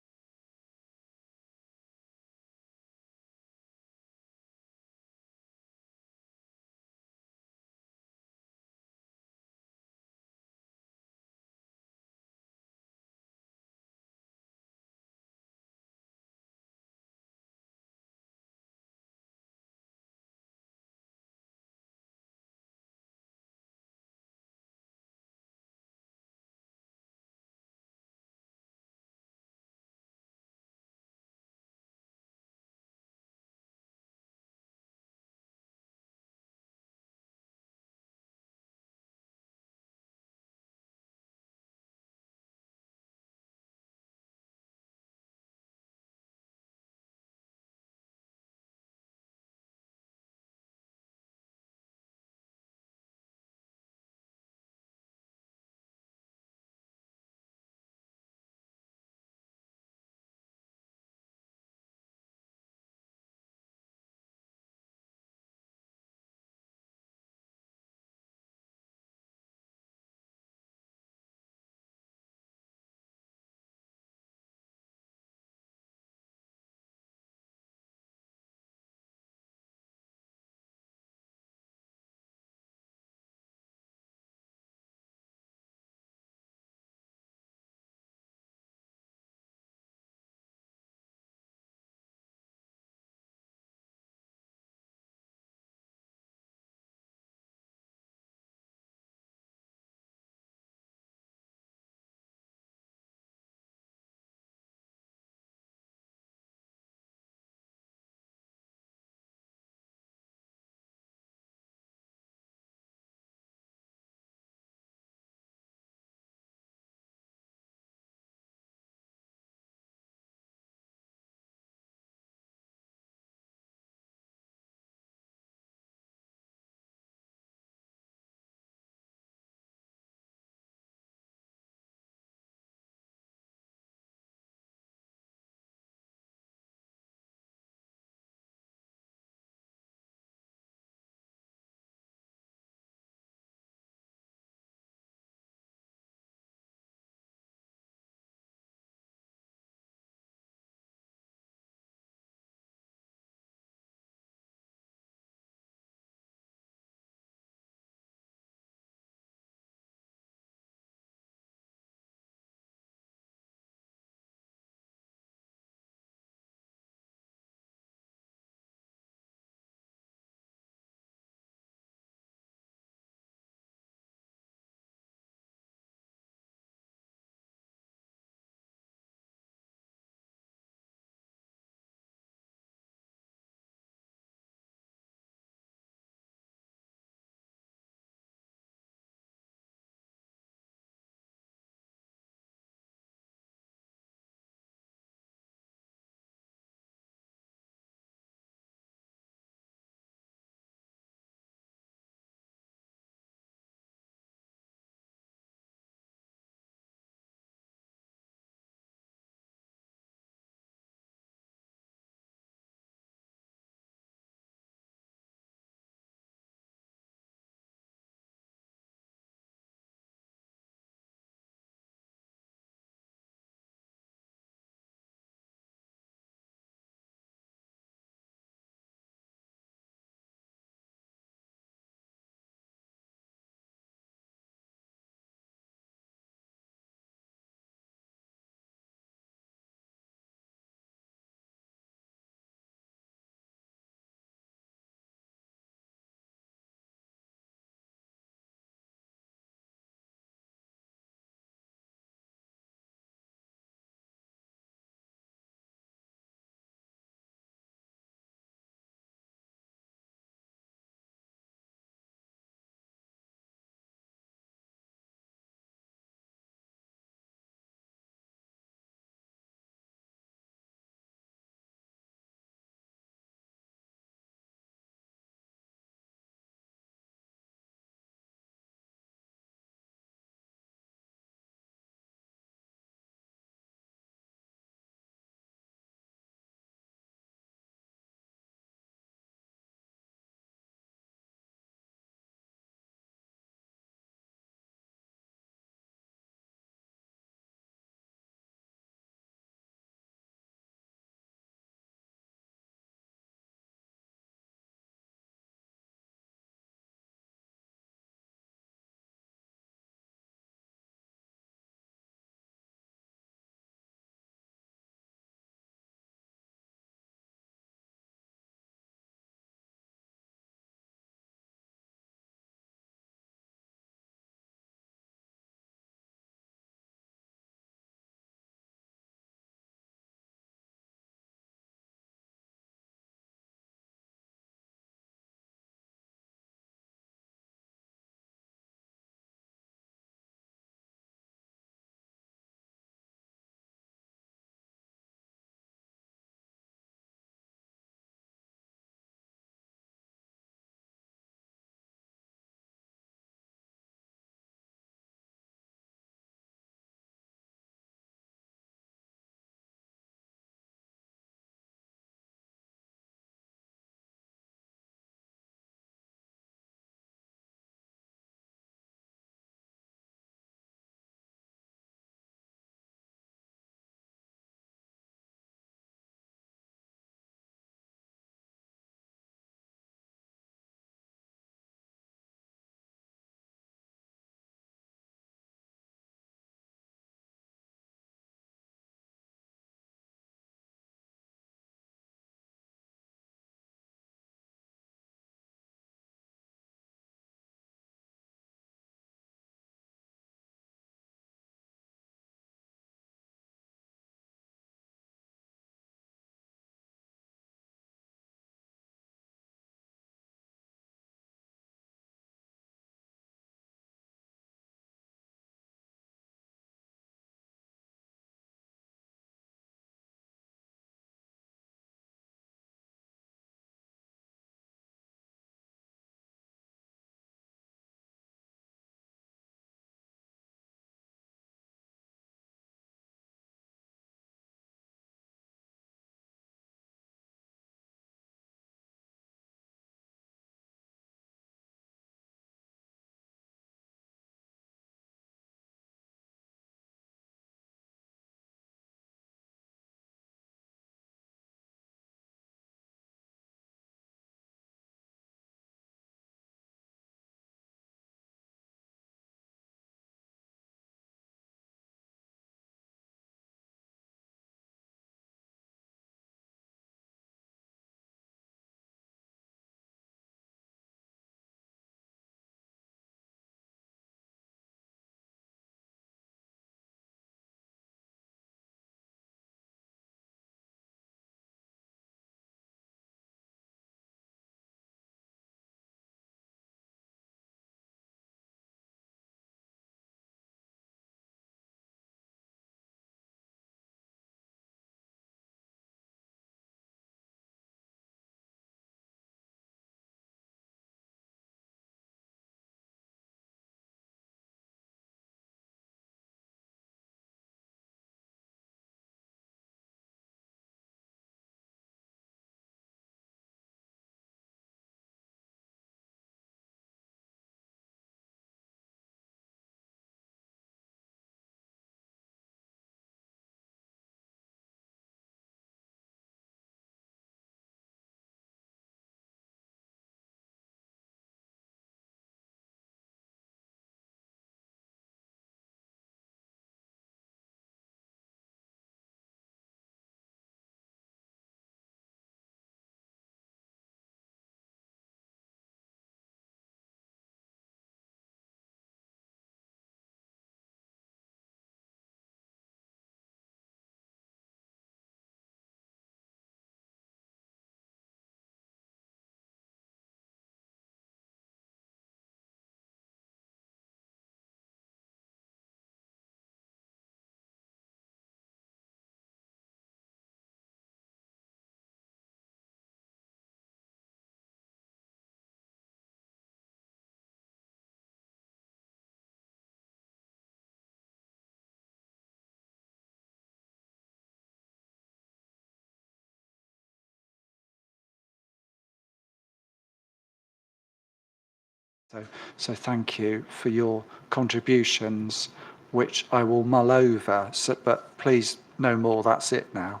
So thank you for your contributions, which I will mull over, but please no more, that's it now.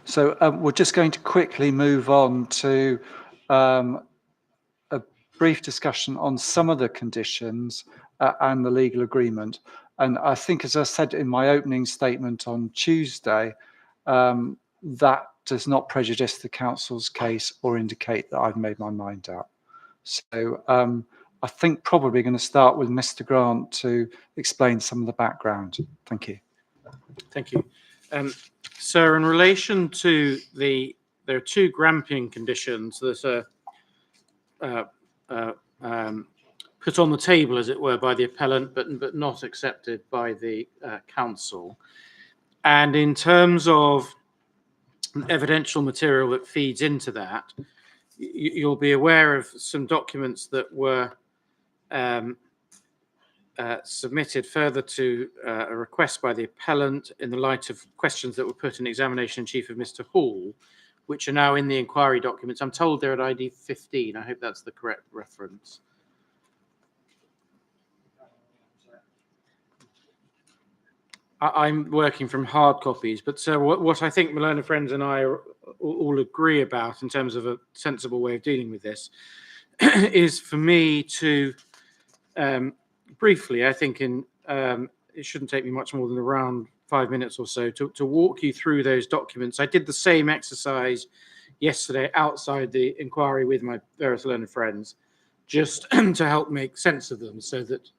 So we're just going to quickly move on to a brief discussion on some of the conditions and the legal agreement. And I think, as I said in my opening statement on Tuesday, that does not prejudice the council's case or indicate that I've made my mind up. So I think probably going to start with Mr. Grant to explain some of the background. Thank you. Thank you. So in relation to there are two Grampian conditions that are put on the table, as it were, by the appellant, but not accepted by the council. And in terms of evidential material that feeds into that, you'll be aware of some documents that were submitted further to a request by the appellant in the light of questions that were put in examination in chief of Mr. Hall, which are now in the inquiry documents. I'm told they're at ID 15. I hope that's the correct reference. I'm working from hard copies, but so what I think my learned friends and I all agree about in terms of a sensible way of dealing with this is for me to briefly, I think it shouldn't take me much more than around 5 minutes or so to walk you through those documents. I did the same exercise yesterday outside the inquiry with my various learned friends, just to help make sense of them, so that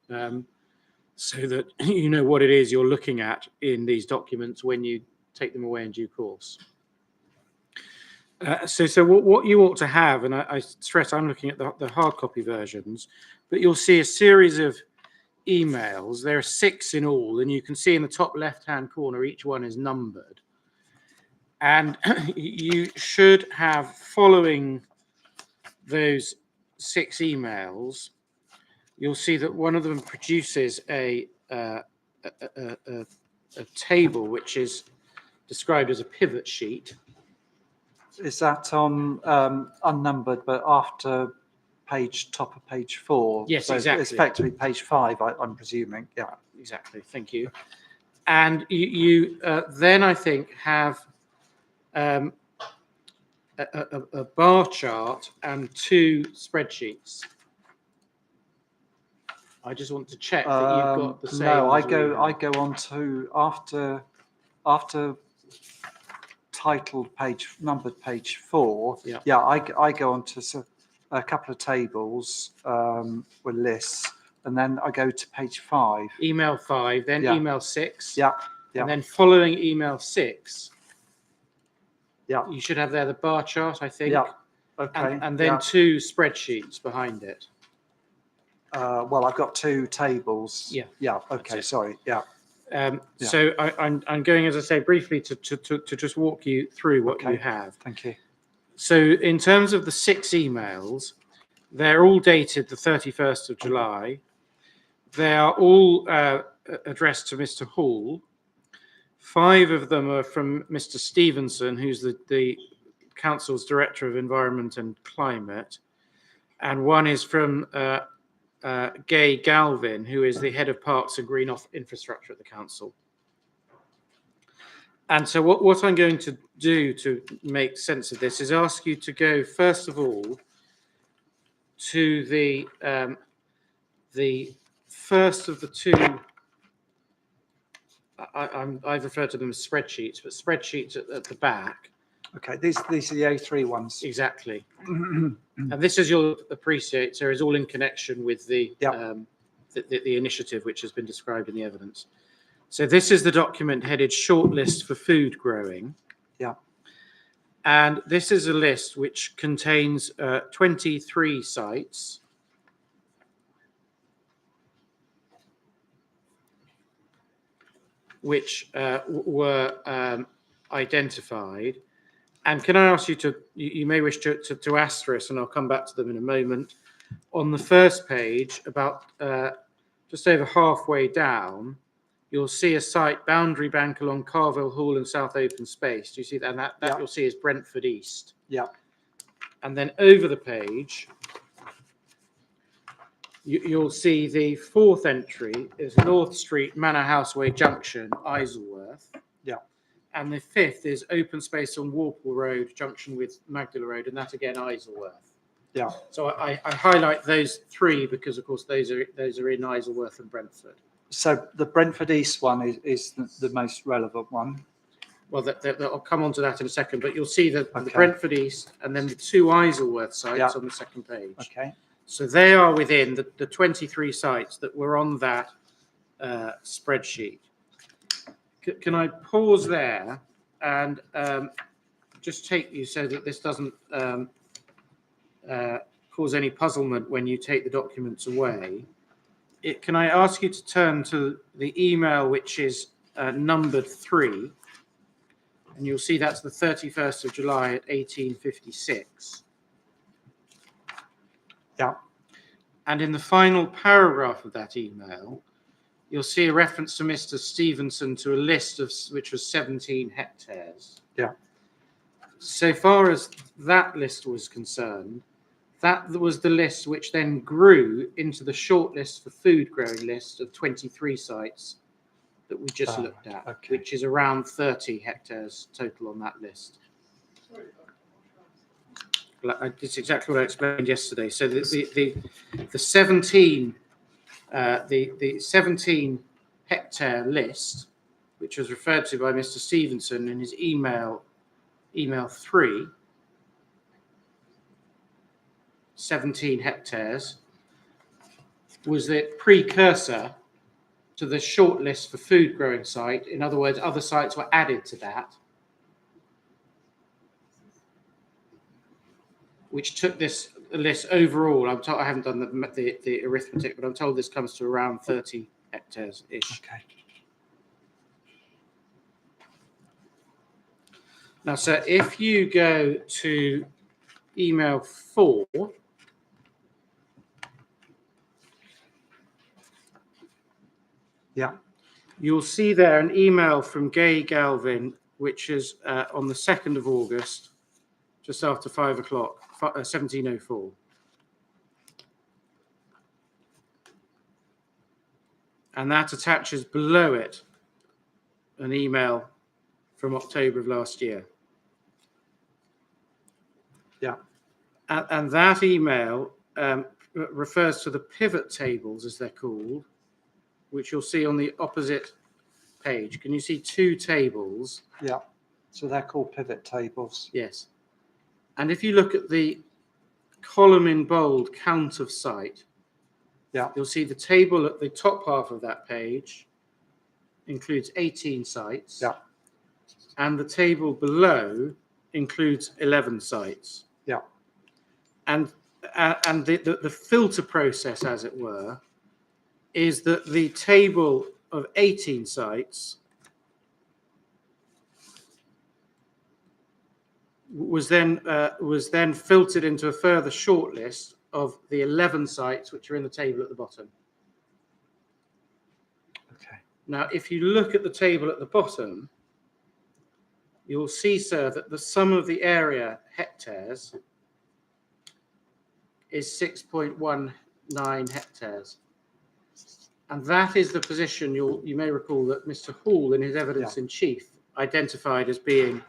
you know what it is you're looking at in these documents when you take them away in due course. So what you ought to have, and I stress I'm looking at the hard copy versions, but you'll see a series of emails. There are 6 in all, and you can see in the top left-hand corner each one is numbered. And you should have, following those 6 emails, you'll see that one of them produces a table which is described as a pivot sheet. Is that on unnumbered, but after top of page 4? Yes, so exactly. It's effectively page 5, I'm presuming. Yeah, exactly. Thank you. And you then, I think, have a bar chart and 2 spreadsheets. I just want to check that you've got the same. No, I go on to after titled page, numbered page 4. Yeah, I go on to a couple of tables with lists, and then I go to page 5. Email 5, then email 6. Yeah. And then following email 6, you should have there the bar chart, I think. Yeah. Okay. And then 2 spreadsheets behind it. Well, I've got 2 tables. Yeah. Yeah. Okay. Sorry. Yeah. So I'm going, as I say, briefly to just walk you through what you have. Thank you. So in terms of the 6 emails, they're all dated the 31st of July. They are all addressed to Mr. Hall. 5 of them are from Mr. Stevenson, who's the Council's Director of Environment and Climate. And 1 is from Gay Galvin, who is the Head of Parks and Green Infrastructure at the Council. And so what I'm going to do to make sense of this is ask you to go, first of all, to the first of the 2, I've referred to them as spreadsheets, but spreadsheets at the back. Okay, these are the A3 ones. Exactly. And this, as you'll appreciate, sir, is all in connection with the initiative which has been described in the evidence. So this is the document headed Shortlist for Food Growing. Yeah. And this is a list which contains 23 sites. Which were identified. And can I ask you you may wish to asterisk, and I'll come back to them in a moment. On the first page, about just over halfway down, you'll see a site boundary bank along Carville Hall and South Open Space. Do you see that? And that you'll see is Brentford East. Yeah. And then over the page, you'll see the fourth entry is North Street, Manor Houseway Junction, Isleworth. Yeah. And the fifth is open space on Warple Road, junction with Magdala Road, and that again, Isleworth. Yeah. So I highlight those three because, of course, those are in Isleworth and Brentford. So the Brentford East one is the most relevant one. Well, I'll come on to that in a second, but you'll see that the Okay. Brentford East and then the two Isleworth sites Yeah. on the second page. Okay. So they are within the 23 sites that were on that spreadsheet. Can I pause there and just take you so that this doesn't cause any puzzlement when you take the documents away? Can I ask you to turn to the email which is numbered 3, and you'll see that's the 31st of July at 1856. Yeah. And in the final paragraph of that email, you'll see a reference to Mr. Stevenson to a list of which was 17 hectares. Yeah. So far as that list was concerned, that was the list which then grew into the shortlist for food growing list of 23 sites that we just looked at, okay. which is around 30 hectares total on that list. It's exactly what I explained yesterday. So the 17 the 17 hectare list, which was referred to by Mr. Stevenson in his email 3, 17 hectares, was the precursor to the short list for food growing site. In other words, other sites were added to that, which took this list overall. I'm told, I haven't done the arithmetic, but I'm told this comes to around 30 hectares-ish. Okay. Now, so if you go to email 4, Yeah. you'll see there an email from Gay Galvin, which is on the 2nd of August, just after 5 o'clock, 1704. And that attaches below it an email from October of last year. Yeah. And that email refers to the pivot tables, as they're called, which you'll see on the opposite page. Can you see 2 tables? Yeah. So they're called pivot tables. Yes. And if you look at the column in bold, count of site, Yeah. you'll see the table at the top half of that page includes 18 sites. Yeah. And the table below includes 11 sites. Yeah. And the filter process, as it were, is that the table of 18 sites was then filtered into a further shortlist of the 11 sites which are in the table at the bottom. Okay. Now, if you look at the table at the bottom, you'll see, sir, that the sum of the area hectares is 6.19 hectares. And that is the position you may recall that Mr. Hall, in his evidence in chief, identified as being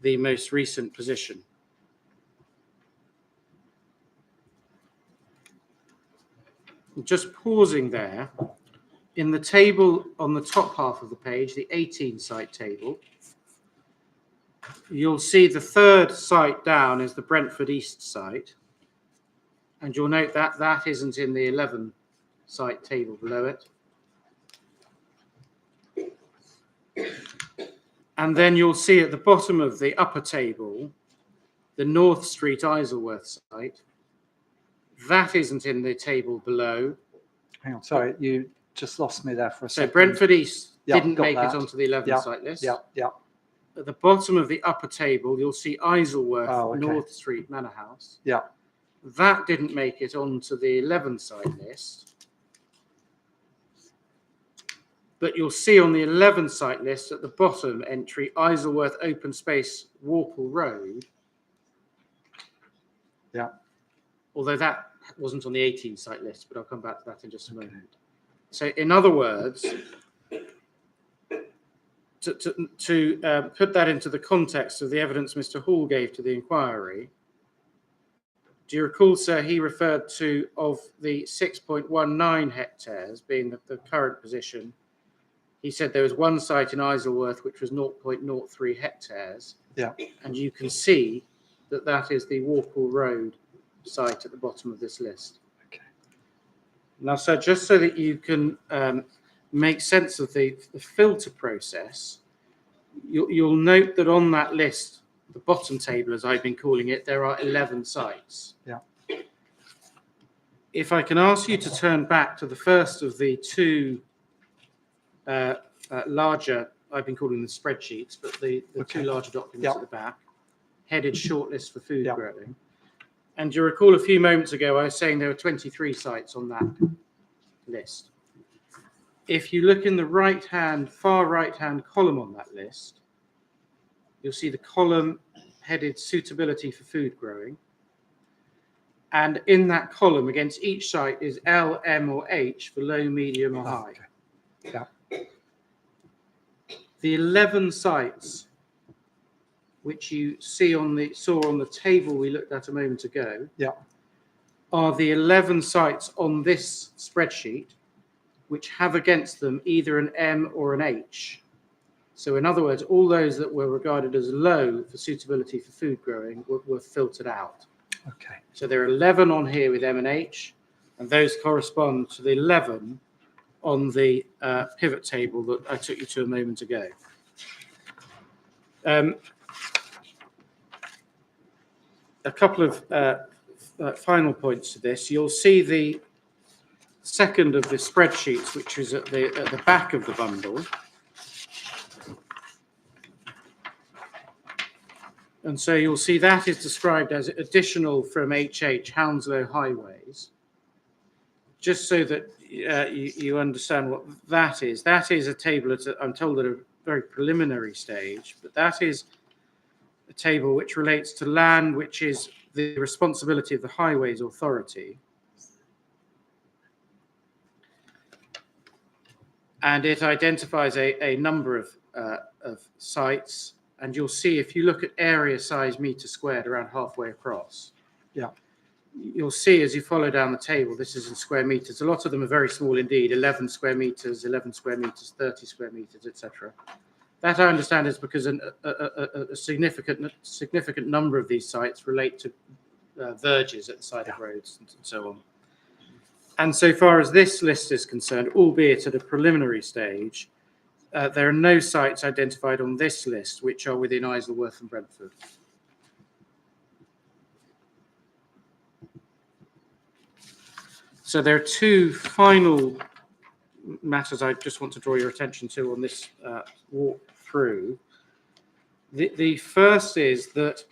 the most recent position. Just pausing there, in the table on the top half of the page, the 18 site table, you'll see the third site down is the Brentford East site. And you'll note that that isn't in the 11 site table below it. And then you'll see at the bottom of the upper table, the North Street Isleworth site. That isn't in the table below. Hang on, sorry, you just lost me there for a So second. Brentford East didn't got make that. it onto the 11 Yeah, site list. Yeah, yeah. At the bottom of the upper table, you'll see Isleworth, Oh, okay. North Street Manor House. Yeah. That didn't make it onto the 11 site list. But you'll see on the 11 site list at the bottom entry, Isleworth Open Space Warple Road. Yeah. Although that wasn't on the 18 site list, but I'll come back to that in just a moment. So in other words, to put that into the context of the evidence Mr. Hall gave to the inquiry, do you recall, sir, he referred to, of the 6.19 hectares being the current position, he said there was one site in Isleworth which was 0.03 hectares. Yeah. And you can see that that is the Warple Road site at the bottom of this list. Okay. Now, sir, just so that you can make sense of the filter process, you'll note that on that list, the bottom table, as I've been calling it, there are 11 sites. Yeah. If I can ask you to turn back to the first of the two larger, I've been calling them spreadsheets, but the Okay. two larger documents Yeah. at the back, headed shortlist for food Yeah. growing. And you recall a few moments ago, I was saying there were 23 sites on that list. If you look in the far right-hand column on that list, you'll see the column headed suitability for food growing. And in that column, against each site is L, M, or H for low, medium, or high. Okay. Yeah. The 11 sites which you saw on the table we looked at a moment ago, Yeah. are the 11 sites on this spreadsheet which have against them either an M or an H. So in other words, all those that were regarded as low for suitability for food growing were filtered out. Okay. So there are 11 on here with M and H, and those correspond to the 11 on the pivot table that I took you to a moment ago. A couple of final points to this. You'll see the second of the spreadsheets, which is at the back of the bundle. And so you'll see that is described as additional from HH Hounslow Highways. Just so that you understand what that is. That is a table, I'm told, at a very preliminary stage, but that is a table which relates to land which is the responsibility of the Highways Authority. And it identifies a number of sites. And you'll see, if you look at area size meter squared around halfway across, Yeah. you'll see as you follow down the table, this is in square meters. A lot of them are very small indeed, 11 square meters, 11 square meters, 30 square meters, etc. That I understand is because a significant number of these sites relate to verges at the side of roads and so on. And so far as this list is concerned, albeit at a preliminary stage, there are no sites identified on this list which are within Isleworth and Brentford. So there are two final matters I just want to draw your attention to on this walk through. The first is that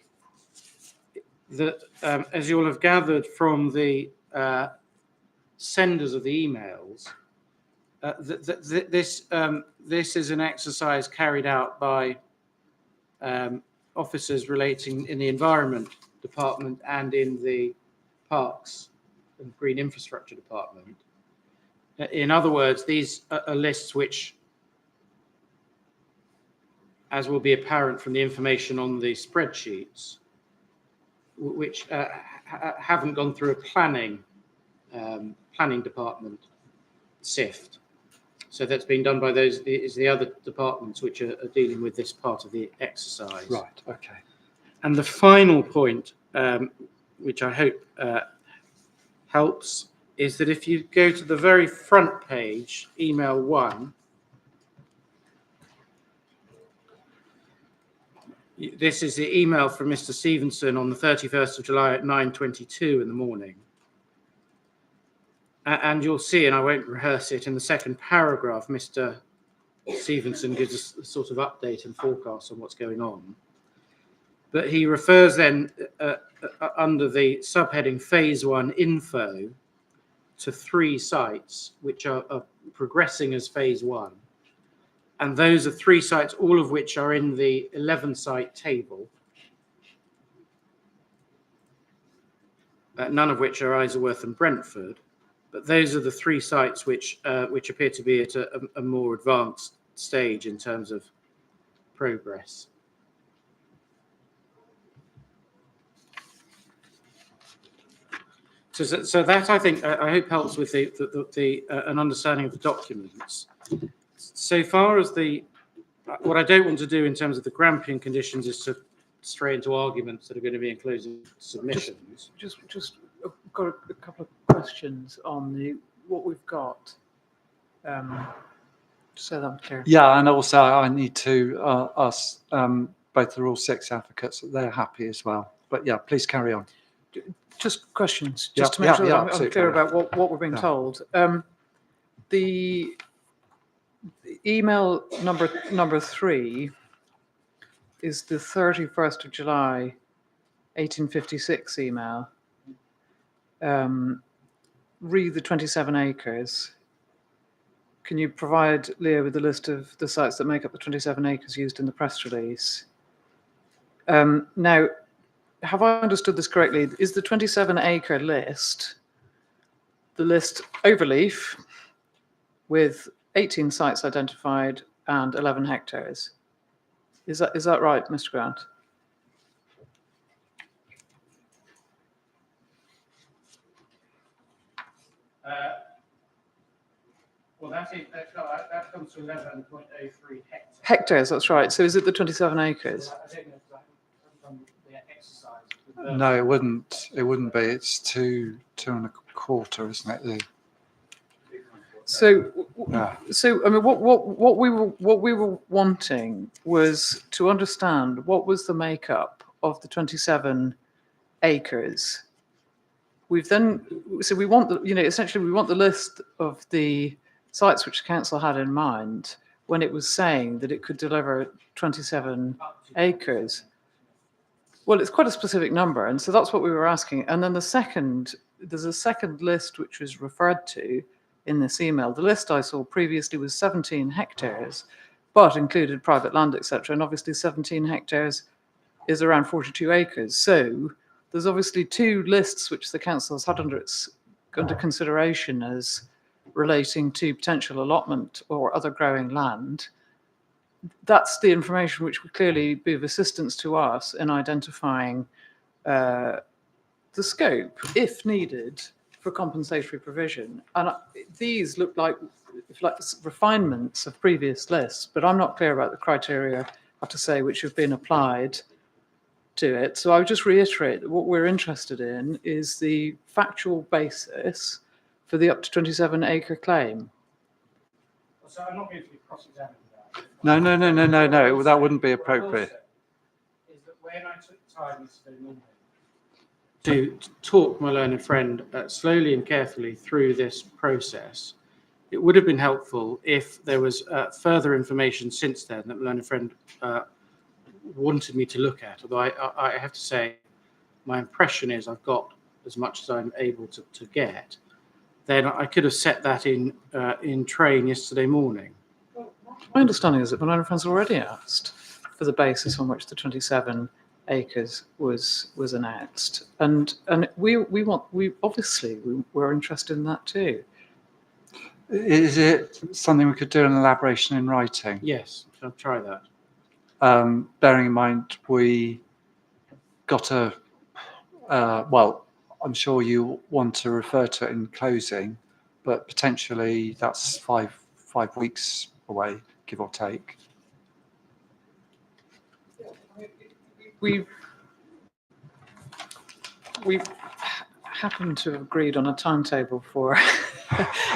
as you'll have gathered from the senders of the emails, this is an exercise carried out by officers relating in the Environment Department and in the Parks and Green Infrastructure Department. In other words, these are lists which, as will be apparent from the information on the spreadsheets, which haven't gone through a planning department sift. So that's been done by the other departments which are dealing with this part of the exercise. Right. Okay. And the final point, which I hope helps, is that if you go to the very front page, email 1, this is the email from Mr. Stevenson on the 31st of July at 9:22 in the morning. And you'll see, and I won't rehearse it, in the second paragraph, Mr. Stevenson gives us a sort of update and forecast on what's going on. But he refers then, under the subheading Phase 1 Info, to 3 sites which are progressing as Phase 1. And those are 3 sites, all of which are in the 11-site table. none of which are Isleworth and Brentford. But those are the three sites which appear to be at a more advanced stage in terms of progress. So that, I think, I hope helps with an understanding of the documents. So far as what I don't want to do in terms of the Grampian conditions is to stray into arguments that are going to be in closing submissions. Just I've got a couple of questions on what we've got. So that I'm clear. Yeah, and also I need to ask both the Rule 6 advocates that they're happy as well. But yeah, please carry on. Just questions, Yeah, just to make sure that I'm absolutely, clear yeah. about what we're being told. The email number 3 is the 31st of July, 1856 email. Read the 27 acres. Can you provide Leah with a list of the sites that make up the 27 acres used in the press release? Now, have I understood this correctly? Is the 27-acre list the list overleaf with 18 sites identified and 11 hectares? Is that right, Mr. Grant? Well, that comes to 11.03 hectares. Hectares, that's right. So is it the 27 acres? I don't know if I haven't done the exercise. No, it wouldn't. It wouldn't be. It's 2.25, isn't it? So, Yeah. so I mean, what we were wanting was to understand what was the makeup of the 27 acres. We want essentially we want the list of the sites which the council had in mind when it was saying that it could deliver 27 acres. Well, it's quite a specific number, and so that's what we were asking. And then there's a second list which was referred to in this email. The list I saw previously was 17 hectares, but included private land, etc. And obviously 17 hectares is around 42 acres. So there's obviously two lists which the council has had under consideration as relating to potential allotment or other growing land. That's the information which would clearly be of assistance to us in identifying the scope, if needed, for compensatory provision. And these look like refinements of previous lists, but I'm not clear about the criteria, I have to say, which have been applied to it. So I would just reiterate that what we're interested in is the factual basis for the up to 27 acre claim. So I'm not going to be cross-examined. No. That wouldn't be appropriate. Is that when I took time yesterday morning to talk my learned friend slowly and carefully through this process, it would have been helpful if there was further information since then that my learned friend wanted me to look at. Although I have to say, my impression is I've got as much as I'm able to get. Then I could have set that in train yesterday morning. My understanding is that Banana Friends already asked for the basis on which the 27 acres was announced, and we're interested in that too. Is it something we could do an elaboration in writing? Yes, I'll try that. Bearing in mind we got well, I'm sure you want to refer to it in closing, but potentially that's five weeks away, give or take. We've happened to have agreed on a timetable for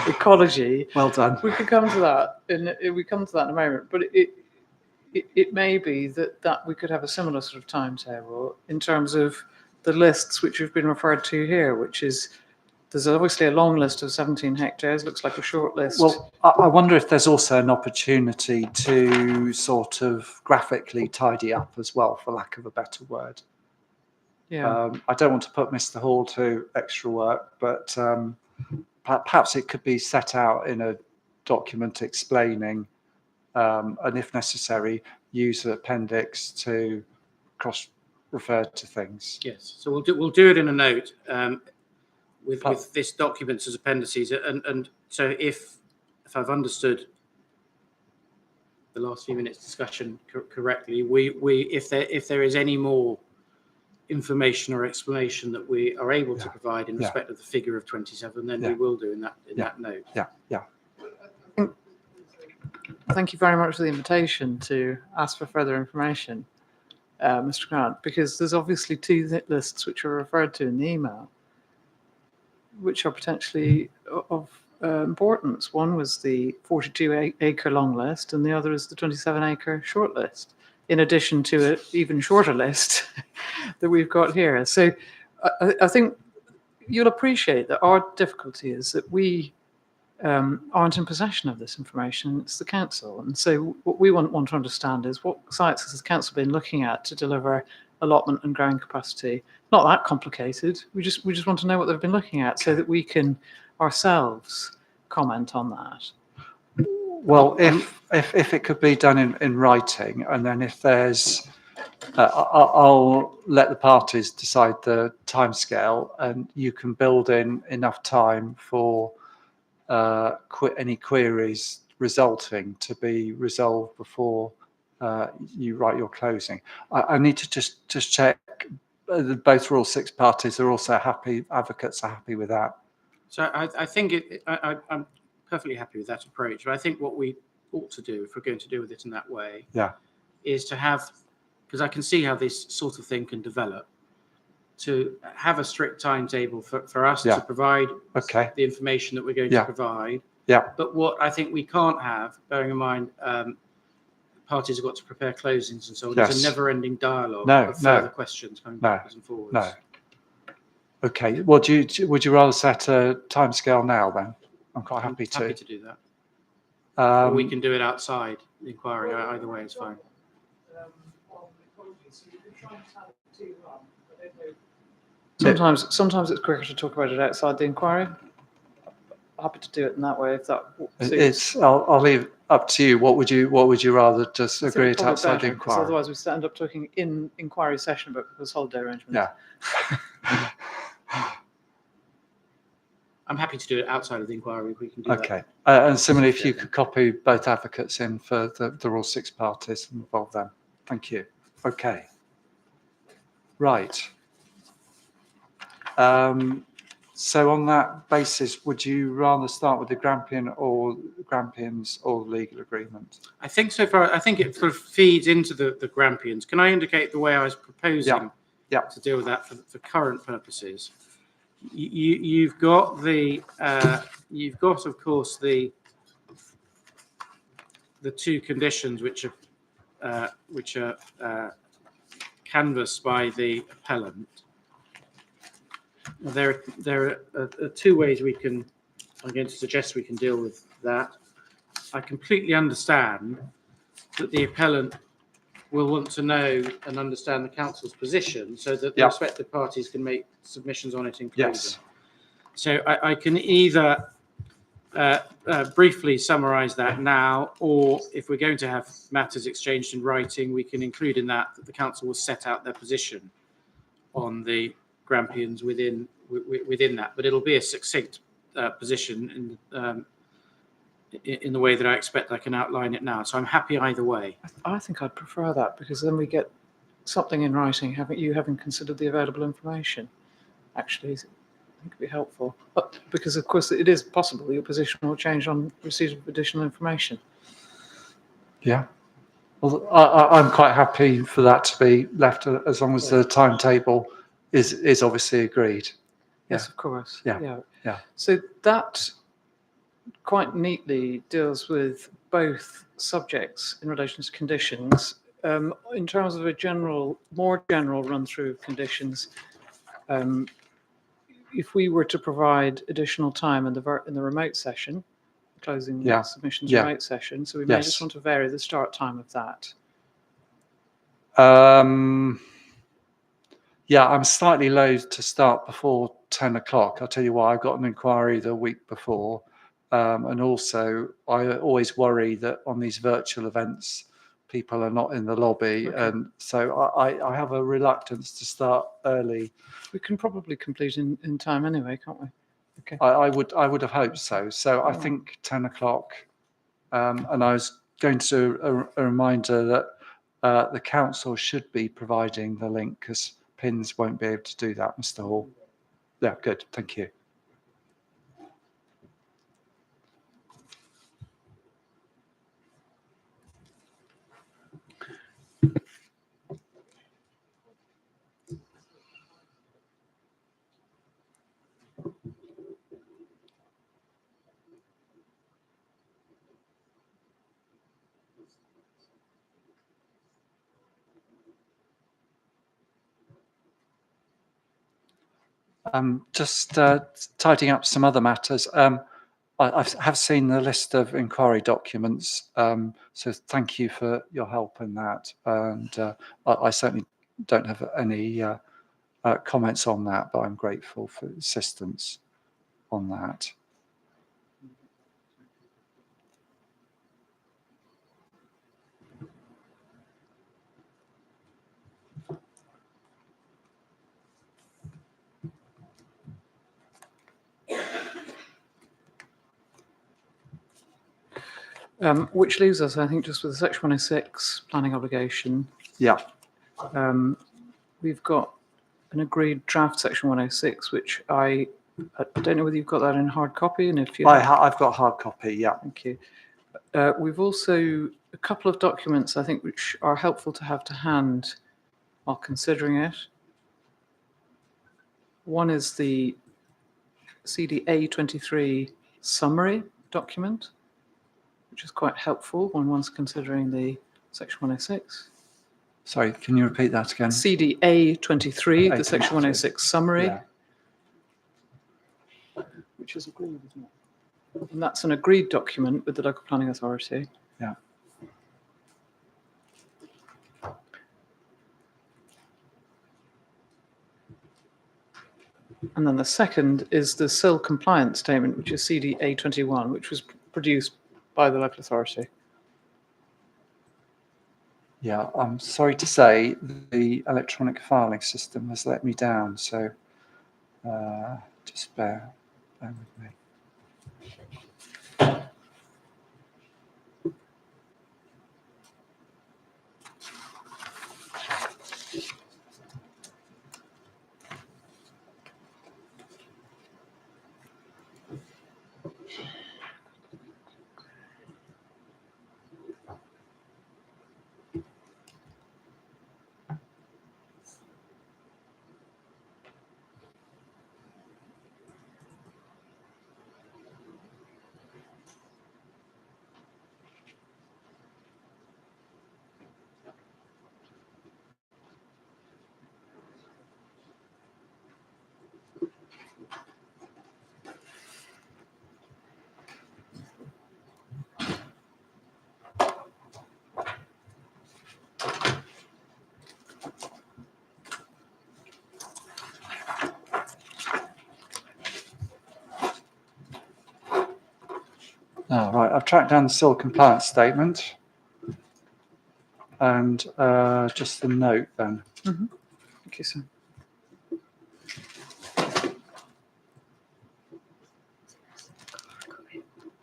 ecology. Well done. We could come to that in a moment, but it may be that we could have a similar sort of timetable in terms of the lists which have been referred to here, which is there's obviously a long list of 17 hectares, looks like a short list. Well, I wonder if there's also an opportunity to sort of graphically tidy up as well, for lack of a better word. Yeah. I don't want to put Mr. Hall to extra work, but perhaps it could be set out in a document explaining, and if necessary, use an appendix to cross-refer to things. Yes, so we'll do it in a note. with this documents as appendices. And so if I've understood the last few minutes discussion correctly, we if there is any more information or explanation that we are able to provide in respect of the figure of 27, then we will do in that note. Yeah. Thank you very much for the invitation to ask for further information, Mr. Grant, because there's obviously two lists which are referred to in the email, which are potentially of importance. One was the 42-acre long list, and the other is the 27-acre short list, in addition to an even shorter list that we've got here. So I think you'll appreciate that our difficulty is that we aren't in possession of this information. It's the council. And so what we want to understand is what sites has the council been looking at to deliver allotment and growing capacity. Not that complicated. We just want to know what they've been looking at so that we can ourselves comment on that. Well, if it could be done in writing, and then if there's, I'll let the parties decide the timescale, and you can build in enough time for any queries resulting to be resolved before you write your closing. I need to just check both Rule 6 parties are also happy, advocates are happy with that. So I think I'm perfectly happy with that approach. But I think what we ought to do, if we're going to do with it in that way, is to have, because I can see how this sort of thing can develop, to have a strict timetable for us to provide the information that we're going to provide. But what I think we can't have, bearing in mind parties have got to prepare closings and so on, is a never-ending dialogue of further questions coming backwards and forwards. No. Okay. Well, would you rather set a timescale now then? I'm quite happy to. Happy to do that. Or we can do it outside the inquiry. Either way is fine. Sometimes it's quicker to talk about it outside the inquiry. Happy to do it in that way if that suits. I'll leave up to you. What would you rather just agree it outside the inquiry? Otherwise we stand up talking in inquiry session about this holiday arrangement. Yeah. I'm happy to do it outside of the inquiry if we can do that. Okay. And similarly, if you could copy both advocates in for the Rule 6 parties and involve them. Thank you. Okay. Right. So on that basis, would you rather start with the Grampians or the legal agreement? I think so far, I think it sort of feeds into the Grampians. Can I indicate the way I was proposing to deal with that for current purposes? You've got of course the two conditions which are canvassed by the appellant. There are two ways I'm going to suggest we can deal with that. I completely understand that the appellant will want to know and understand the council's position so that the respective parties can make submissions on it in closing. Yes. So I can either briefly summarise that now, or if we're going to have matters exchanged in writing, we can include in that the council will set out their position on the Grampians within that, but it'll be a succinct position in the way that I expect I can outline it now. So I'm happy either way. I think I'd prefer that because then we get something in writing, having considered the available information. Actually, I think it'd be helpful. But because of course it is possible your position will change on receipt of additional information. Yeah. Well, I'm quite happy for that to be left as long as the timetable is obviously agreed. Yes, of course. Yeah. So that quite neatly deals with both subjects in relation to conditions. In terms of a more general run through of conditions, if we were to provide additional time in the remote session, closing submissions remote session, so we may just want to vary the start time of that. Yeah, I'm slightly loath to start before 10 o'clock. I'll tell you why. I got an inquiry the week before. And also, I always worry that on these virtual events, people are not in the lobby, Okay. and so I have a reluctance to start early. We can probably complete in time anyway, can't we? Okay. I would have hoped so. So I All right. think 10 o'clock, and I was going to a reminder that the council should be providing the link because PINs won't be able to do that, Mr. Hall. Yeah, good. Thank you. Just tidying up some other matters. I have seen the list of inquiry documents, so thank you for your help in that. And I certainly don't have any comments on that, but I'm grateful for assistance on that. Which leaves us, I think, just with the Section 106 planning obligation. Yeah, We've got an agreed draft Section 106, which I don't know whether you've got that in hard copy, and if you I've got hard copy. Yeah. Thank you. We've also a couple of documents, I think, which are helpful to have to hand while considering it. One is the CDA 23 summary document, which is quite helpful when one's considering the Section 106. Sorry, can you repeat that again? CDA 23, the A23. Section 106 summary, Yeah. which is agreed, isn't it? And that's an agreed document with the local planning authority. Yeah. And then the second is the SIL compliance statement, which is CDA 21, which was produced by the local authority. Yeah, I'm sorry to say the electronic filing system has let me down, so just bear with me. Right, I've tracked down the SIL compliance statement and just the note then. Mm-hmm. Okay, so.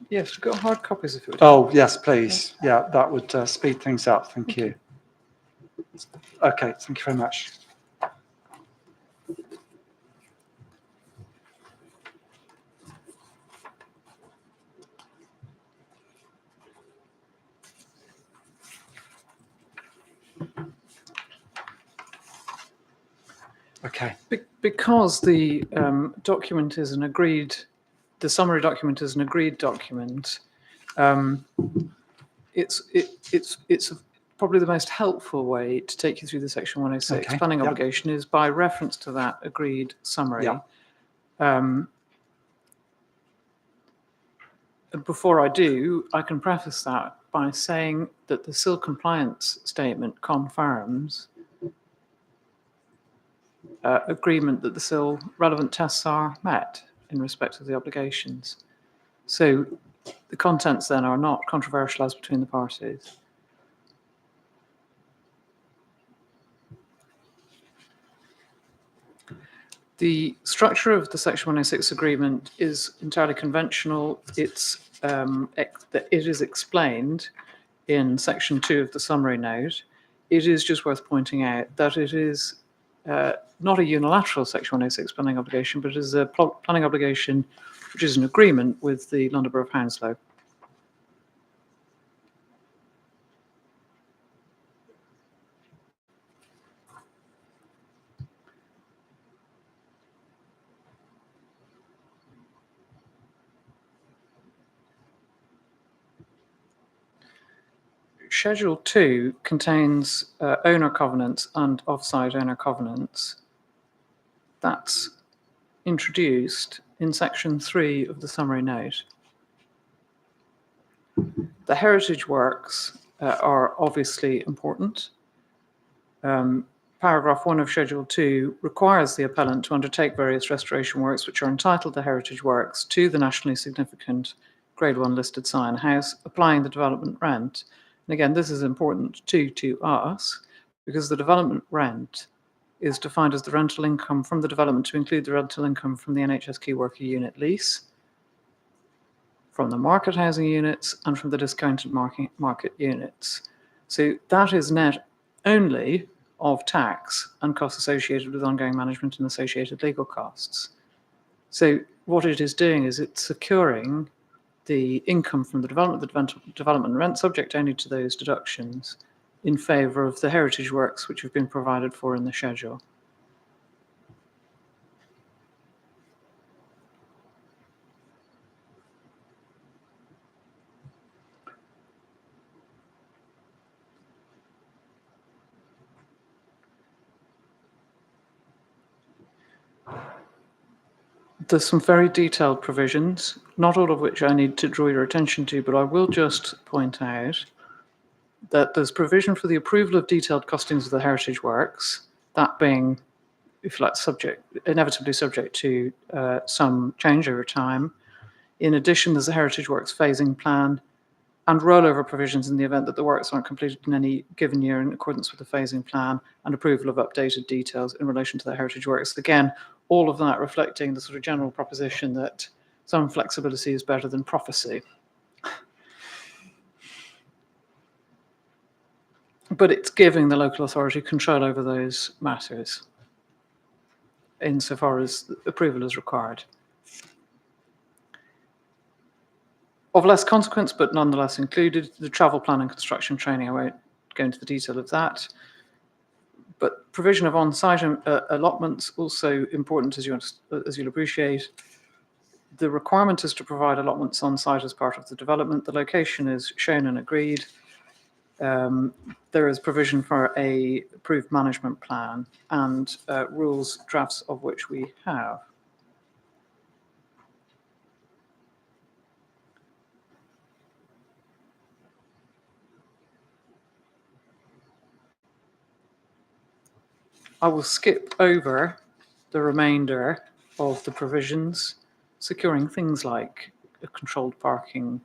Yes, we've got hard copies if it would. Oh, yes, please. Yeah, that would speed things up. Thank you. Okay, thank you very much. Okay. Because the document is an agreed, the summary document is an agreed document, it's probably the most helpful way to take you through the Section 106 Okay, planning yep. obligation is by reference to that agreed summary. Yeah. And before I do, I can preface that by saying that the SIL compliance statement confirms agreement that the SIL relevant tests are met in respect of the obligations. So the contents then are not controversial as between the parties. The structure of the Section 106 agreement is entirely conventional. It is explained in Section 2 of the summary note. It is just worth pointing out that it is not a unilateral Section 106 planning obligation, but it is a planning obligation which is an agreement with the London Borough of Hounslow. Schedule 2 contains owner covenants and off-site owner covenants. That's introduced in Section 3 of the summary note. The heritage works are obviously important. Paragraph 1 of Schedule 2 requires the appellant to undertake various restoration works which are entitled to heritage works to the nationally significant Grade 1 listed sign house, applying the development rent. And again, this is important too to us because the development rent is defined as the rental income from the development to include the rental income from the NHS key worker unit lease, from the market housing units, and from the discounted market units. So that is net only of tax and costs associated with ongoing management and associated legal costs. So what it is doing is it's securing the income from the development rent, subject only to those deductions, in favour of the heritage works which have been provided for in the schedule. There's some very detailed provisions, not all of which I need to draw your attention to, but I will just point out that there's provision for the approval of detailed costings of the heritage works, that being, if you like, inevitably subject to some change over time. In addition, there's a heritage works phasing plan and rollover provisions in the event that the works aren't completed in any given year in accordance with the phasing plan, and approval of updated details in relation to the heritage works. Again, all of that reflecting the sort of general proposition that some flexibility is better than prophecy. But it's giving the local authority control over those matters insofar as approval is required. Of less consequence, but nonetheless included, the travel plan and construction training. I won't go into the detail of that. But provision of on-site allotments, also important as you'll appreciate. The requirement is to provide allotments on-site as part of the development. The location is shown and agreed. There is provision for a approved management plan and rules, drafts of which we have. I will skip over the remainder of the provisions, securing things like a controlled parking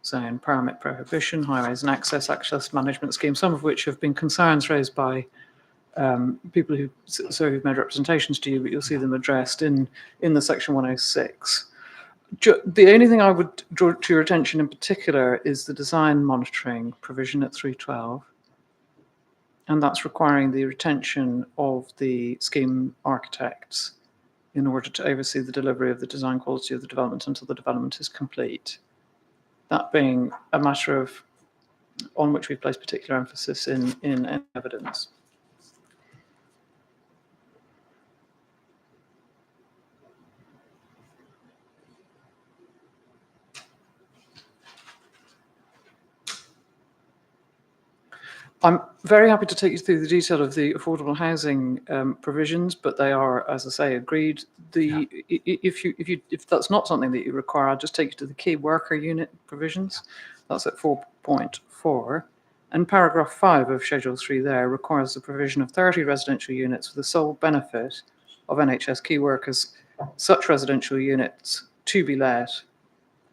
zone, permit prohibition, highways and access management scheme, some of which have been concerns raised by people who've made representations to you, but you'll see them addressed in the Section 106. The only thing I would draw to your attention in particular is the design monitoring provision at 312. And that's requiring the retention of the scheme architects in order to oversee the delivery of the design quality of the development until the development is complete. That being a matter on which we place particular emphasis in evidence. I'm very happy to take you through the detail of the affordable housing provisions, but they are, as I say, agreed. If that's not something that you require, I'll just take you to the key worker unit provisions. That's at 4.4. And paragraph 5 of Schedule 3 there requires the provision of 30 residential units for the sole benefit of NHS key workers. Such residential units to be let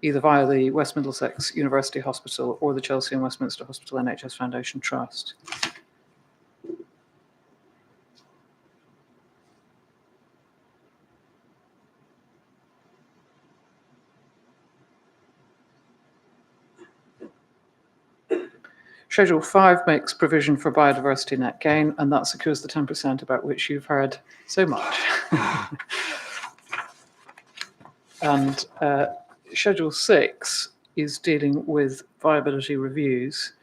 either via the West Middlesex University Hospital or the Chelsea and Westminster Hospital NHS Foundation Trust. Schedule 5 makes provision for biodiversity net gain, and that secures the 10% about which you've heard so much. And Schedule 6 is dealing with viability reviews,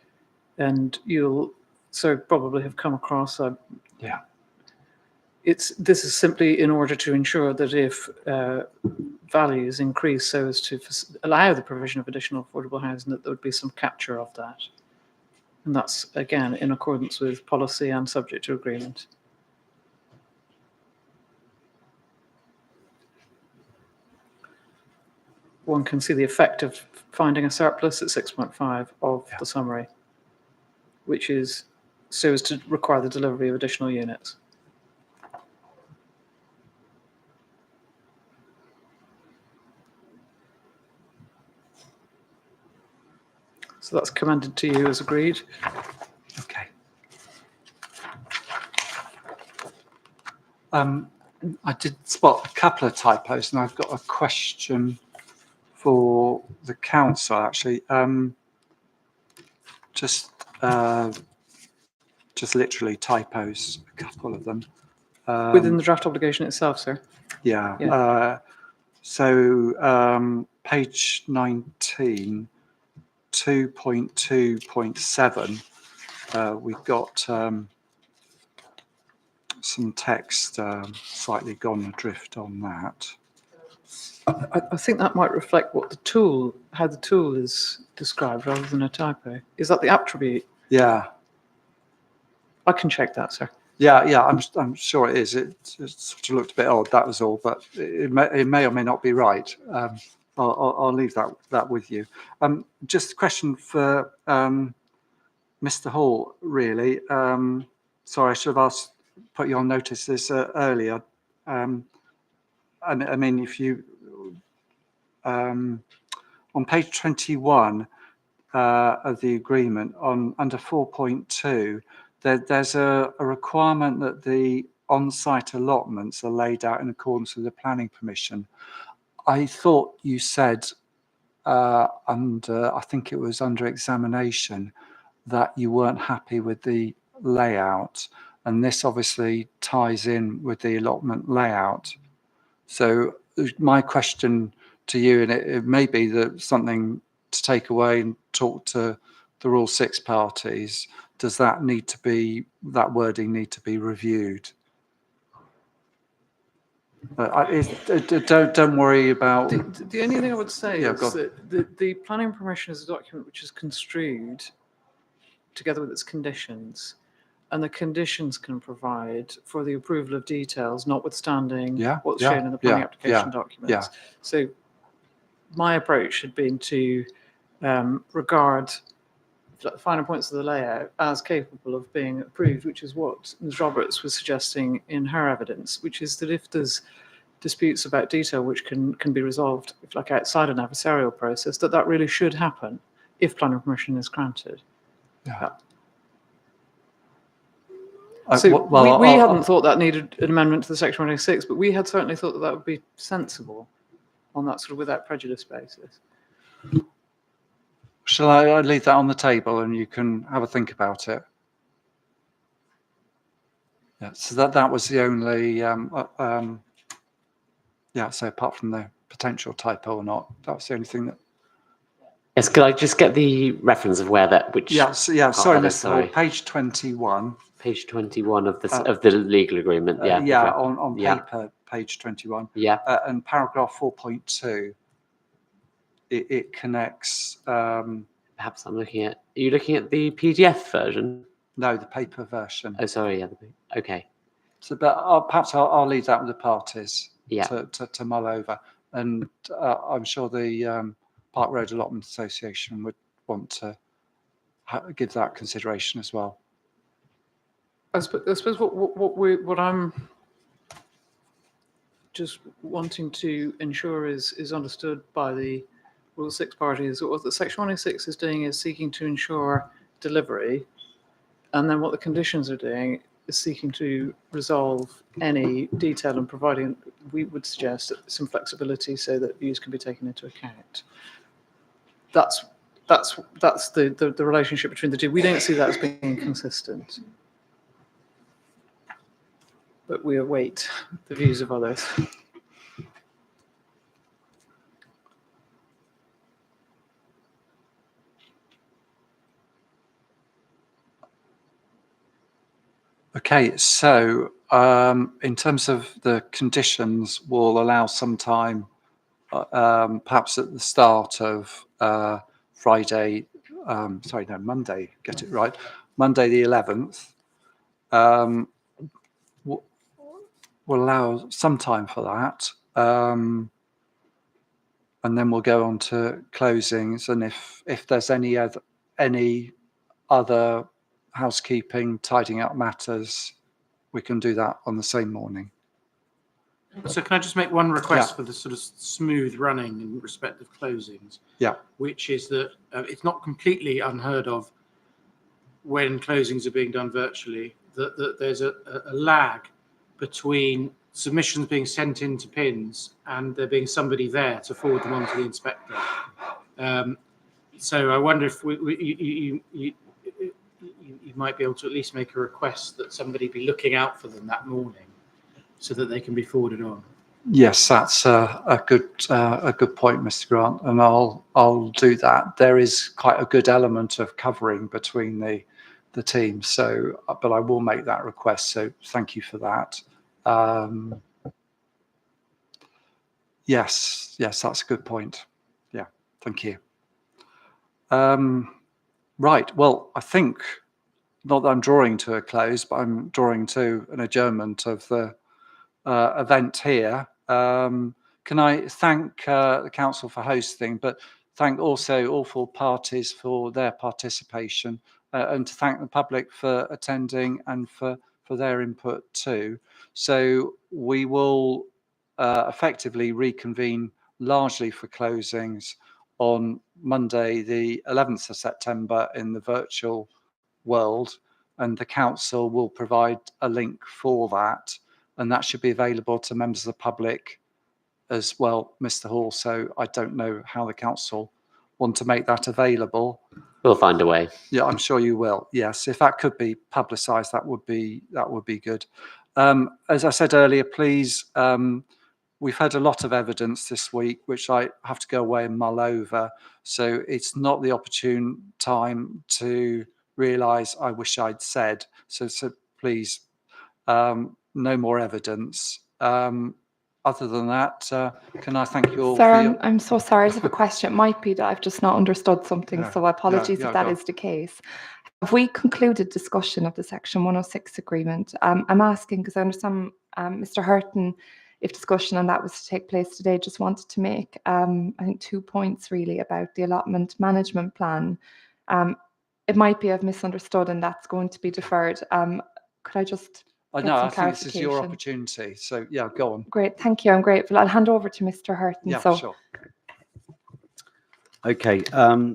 and you'll probably have come across. Yeah. This is simply in order to ensure that if values increase so as to allow the provision of additional affordable housing, that there would be some capture of that. And that's, again, in accordance with policy and subject to agreement. One can see the effect of finding a surplus at 6.5 of the summary, which is so as to require the delivery of additional units. So that's commended to you as agreed. Okay. I did spot a couple of typos, and I've got a question for the council, actually. Just literally typos, a couple of them. Within the draft obligation itself, sir? Yeah. Yeah. Page 19, 2.2.7, we've got some text slightly gone adrift on that. I think that might reflect what how the tool is described rather than a typo. Is that the attribute? Yeah. I can check that, sir. Yeah, I'm sure it is. It sort of looked a bit odd, that was all, but it may or may not be right. I'll leave that with you. Just a question for Mr. Hall, really. Sorry, I should have put you on notice this earlier. And I mean, if you on page 21 of the agreement, under 4.2, there's a requirement that the on-site allotments are laid out in accordance with the planning permission. I thought you said I think it was under examination, that you weren't happy with the layout, and this obviously ties in with the allotment layout. So my question to you, and it may be that something to take away and talk to the Rule 6 parties, does that wording need to be reviewed? But don't worry about. The only thing I would say Yeah, is that the planning permission is a document which is construed together with its conditions, and the conditions can provide for the approval of details, notwithstanding what's shown in the planning application documents. So my approach had been to regard the finer points of the layout as capable of being approved, which is what Ms. Roberts was suggesting in her evidence, which is that if there's disputes about detail which can be resolved, if like outside an adversarial process, that really should happen if planning permission is granted. Yeah. So we hadn't thought that needed an amendment to the Section 106, but we had certainly thought that would be sensible on that sort of without prejudice basis. Shall I leave that on the table and you can have a think about it? Yeah, so that was the only, so apart from the potential typo or not, that was the only thing that. Yes, could I just get the reference of where that, which? Sorry, Mr. Hall, page 21. Page 21 of the legal agreement, yeah. On paper, page 21. Yeah. And paragraph 4.2, it connects. Perhaps I'm looking at, are you looking at the PDF version? No, the paper version. Oh, sorry, yeah, okay. So, but perhaps I'll leave that with the parties to mull over. And I'm sure the Park Road Allotment Association would want to give that consideration as well. I suppose what I'm just wanting to ensure is understood by the Rule 6 party is that what the Section 106 is doing is seeking to ensure delivery, and then what the conditions are doing is seeking to resolve any detail and providing, we would suggest, some flexibility so that views can be taken into account. That's that's the relationship between the two. We don't see that as being consistent, but we await the views of others. Okay, so in terms of the conditions, we'll allow some time, perhaps at the start of Monday, get it right, Monday the 11th. We'll allow some time for that. And then we'll go on to closings. And if there's any other housekeeping, tidying up matters, we can do that on the same morning. So can I just make one request Yeah. for the sort of smooth running in respect of closings? Yeah. Which is that it's not completely unheard of when closings are being done virtually, that there's a lag between submissions being sent into PINs and there being somebody there to forward them on to the inspector. So I wonder if you might be able to at least make a request that somebody be looking out for them that morning, so that they can be forwarded on. Yes, that's a good point, Mr. Grant, and I'll do that. There is quite a good element of covering between the teams, so but I will make that request. So thank you for that. Yes, that's a good point. Yeah, thank you. Right. Well, I think not that I'm drawing to a close, but I'm drawing to an adjournment of the event here. Can I thank the council for hosting, but thank also all four parties for their participation, and to thank the public for attending and for their input too. So we will effectively reconvene largely for closings on Monday, the 11th of September in the virtual world, and the council will provide a link for that. And that should be available to members of the public as well, Mr. Hall. So I don't know how the council want to make that available. We'll find a way. Yeah, I'm sure you will. Yes, if that could be publicised, that would be good. As I said earlier, please, we've had a lot of evidence this week, which I have to go away and mull over. So it's not the opportune time to realise I wish I'd said. So please. No more evidence. Other than that, can I thank you all? Sir, I'm so sorry. I have a question. It might be that I've just not understood something, so apologies if that is the case. Have we concluded discussion of the Section 106 agreement? I'm asking because I understand Mr. Hurton, if discussion on that was to take place today, just wanted to make, I think, 2 points really about the allotment management plan. It might be I've misunderstood and that's going to be deferred. Could I just get no, some I think this is your clarification? opportunity. So yeah, go on. Great, thank you. I'm grateful. I'll hand over to Mr. Hurton. Yeah, so. sure. Okay,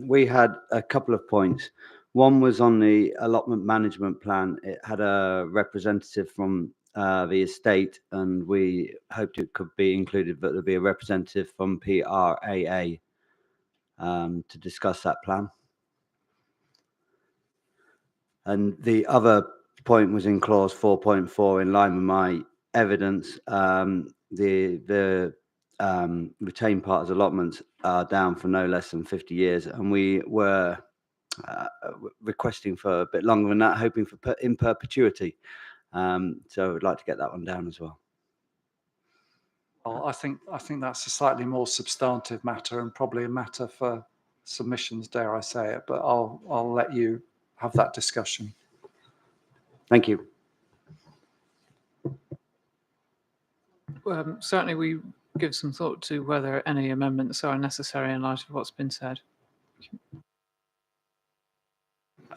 we had a couple of points. One was on the allotment management plan. It had a representative from the estate, and we hoped it could be included, but there'll be a representative from PRAA to discuss that plan. And the other point was in clause 4.4, in line with my evidence. The retained parts allotments are down for no less than 50 years, and we were requesting for a bit longer than that, hoping for in perpetuity. So I'd like to get that one down as well. Well, I think that's a slightly more substantive matter and probably a matter for submissions, dare I say it, but I'll let you have that discussion. Thank you. Certainly, we give some thought to whether any amendments are necessary in light of what's been said.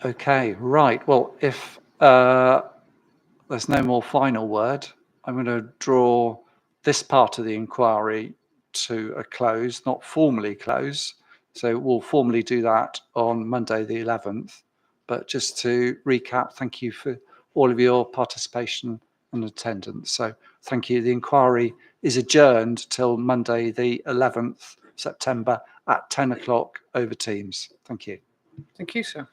Okay, right. Well, if there's no more final word, I'm going to draw this part of the inquiry to a close, not formally close. So we'll formally do that on Monday the 11th. But just to recap, thank you for all of your participation and attendance. So thank you. The inquiry is adjourned till Monday the 11th September at 10 o'clock over Teams. Thank you. Thank you, sir.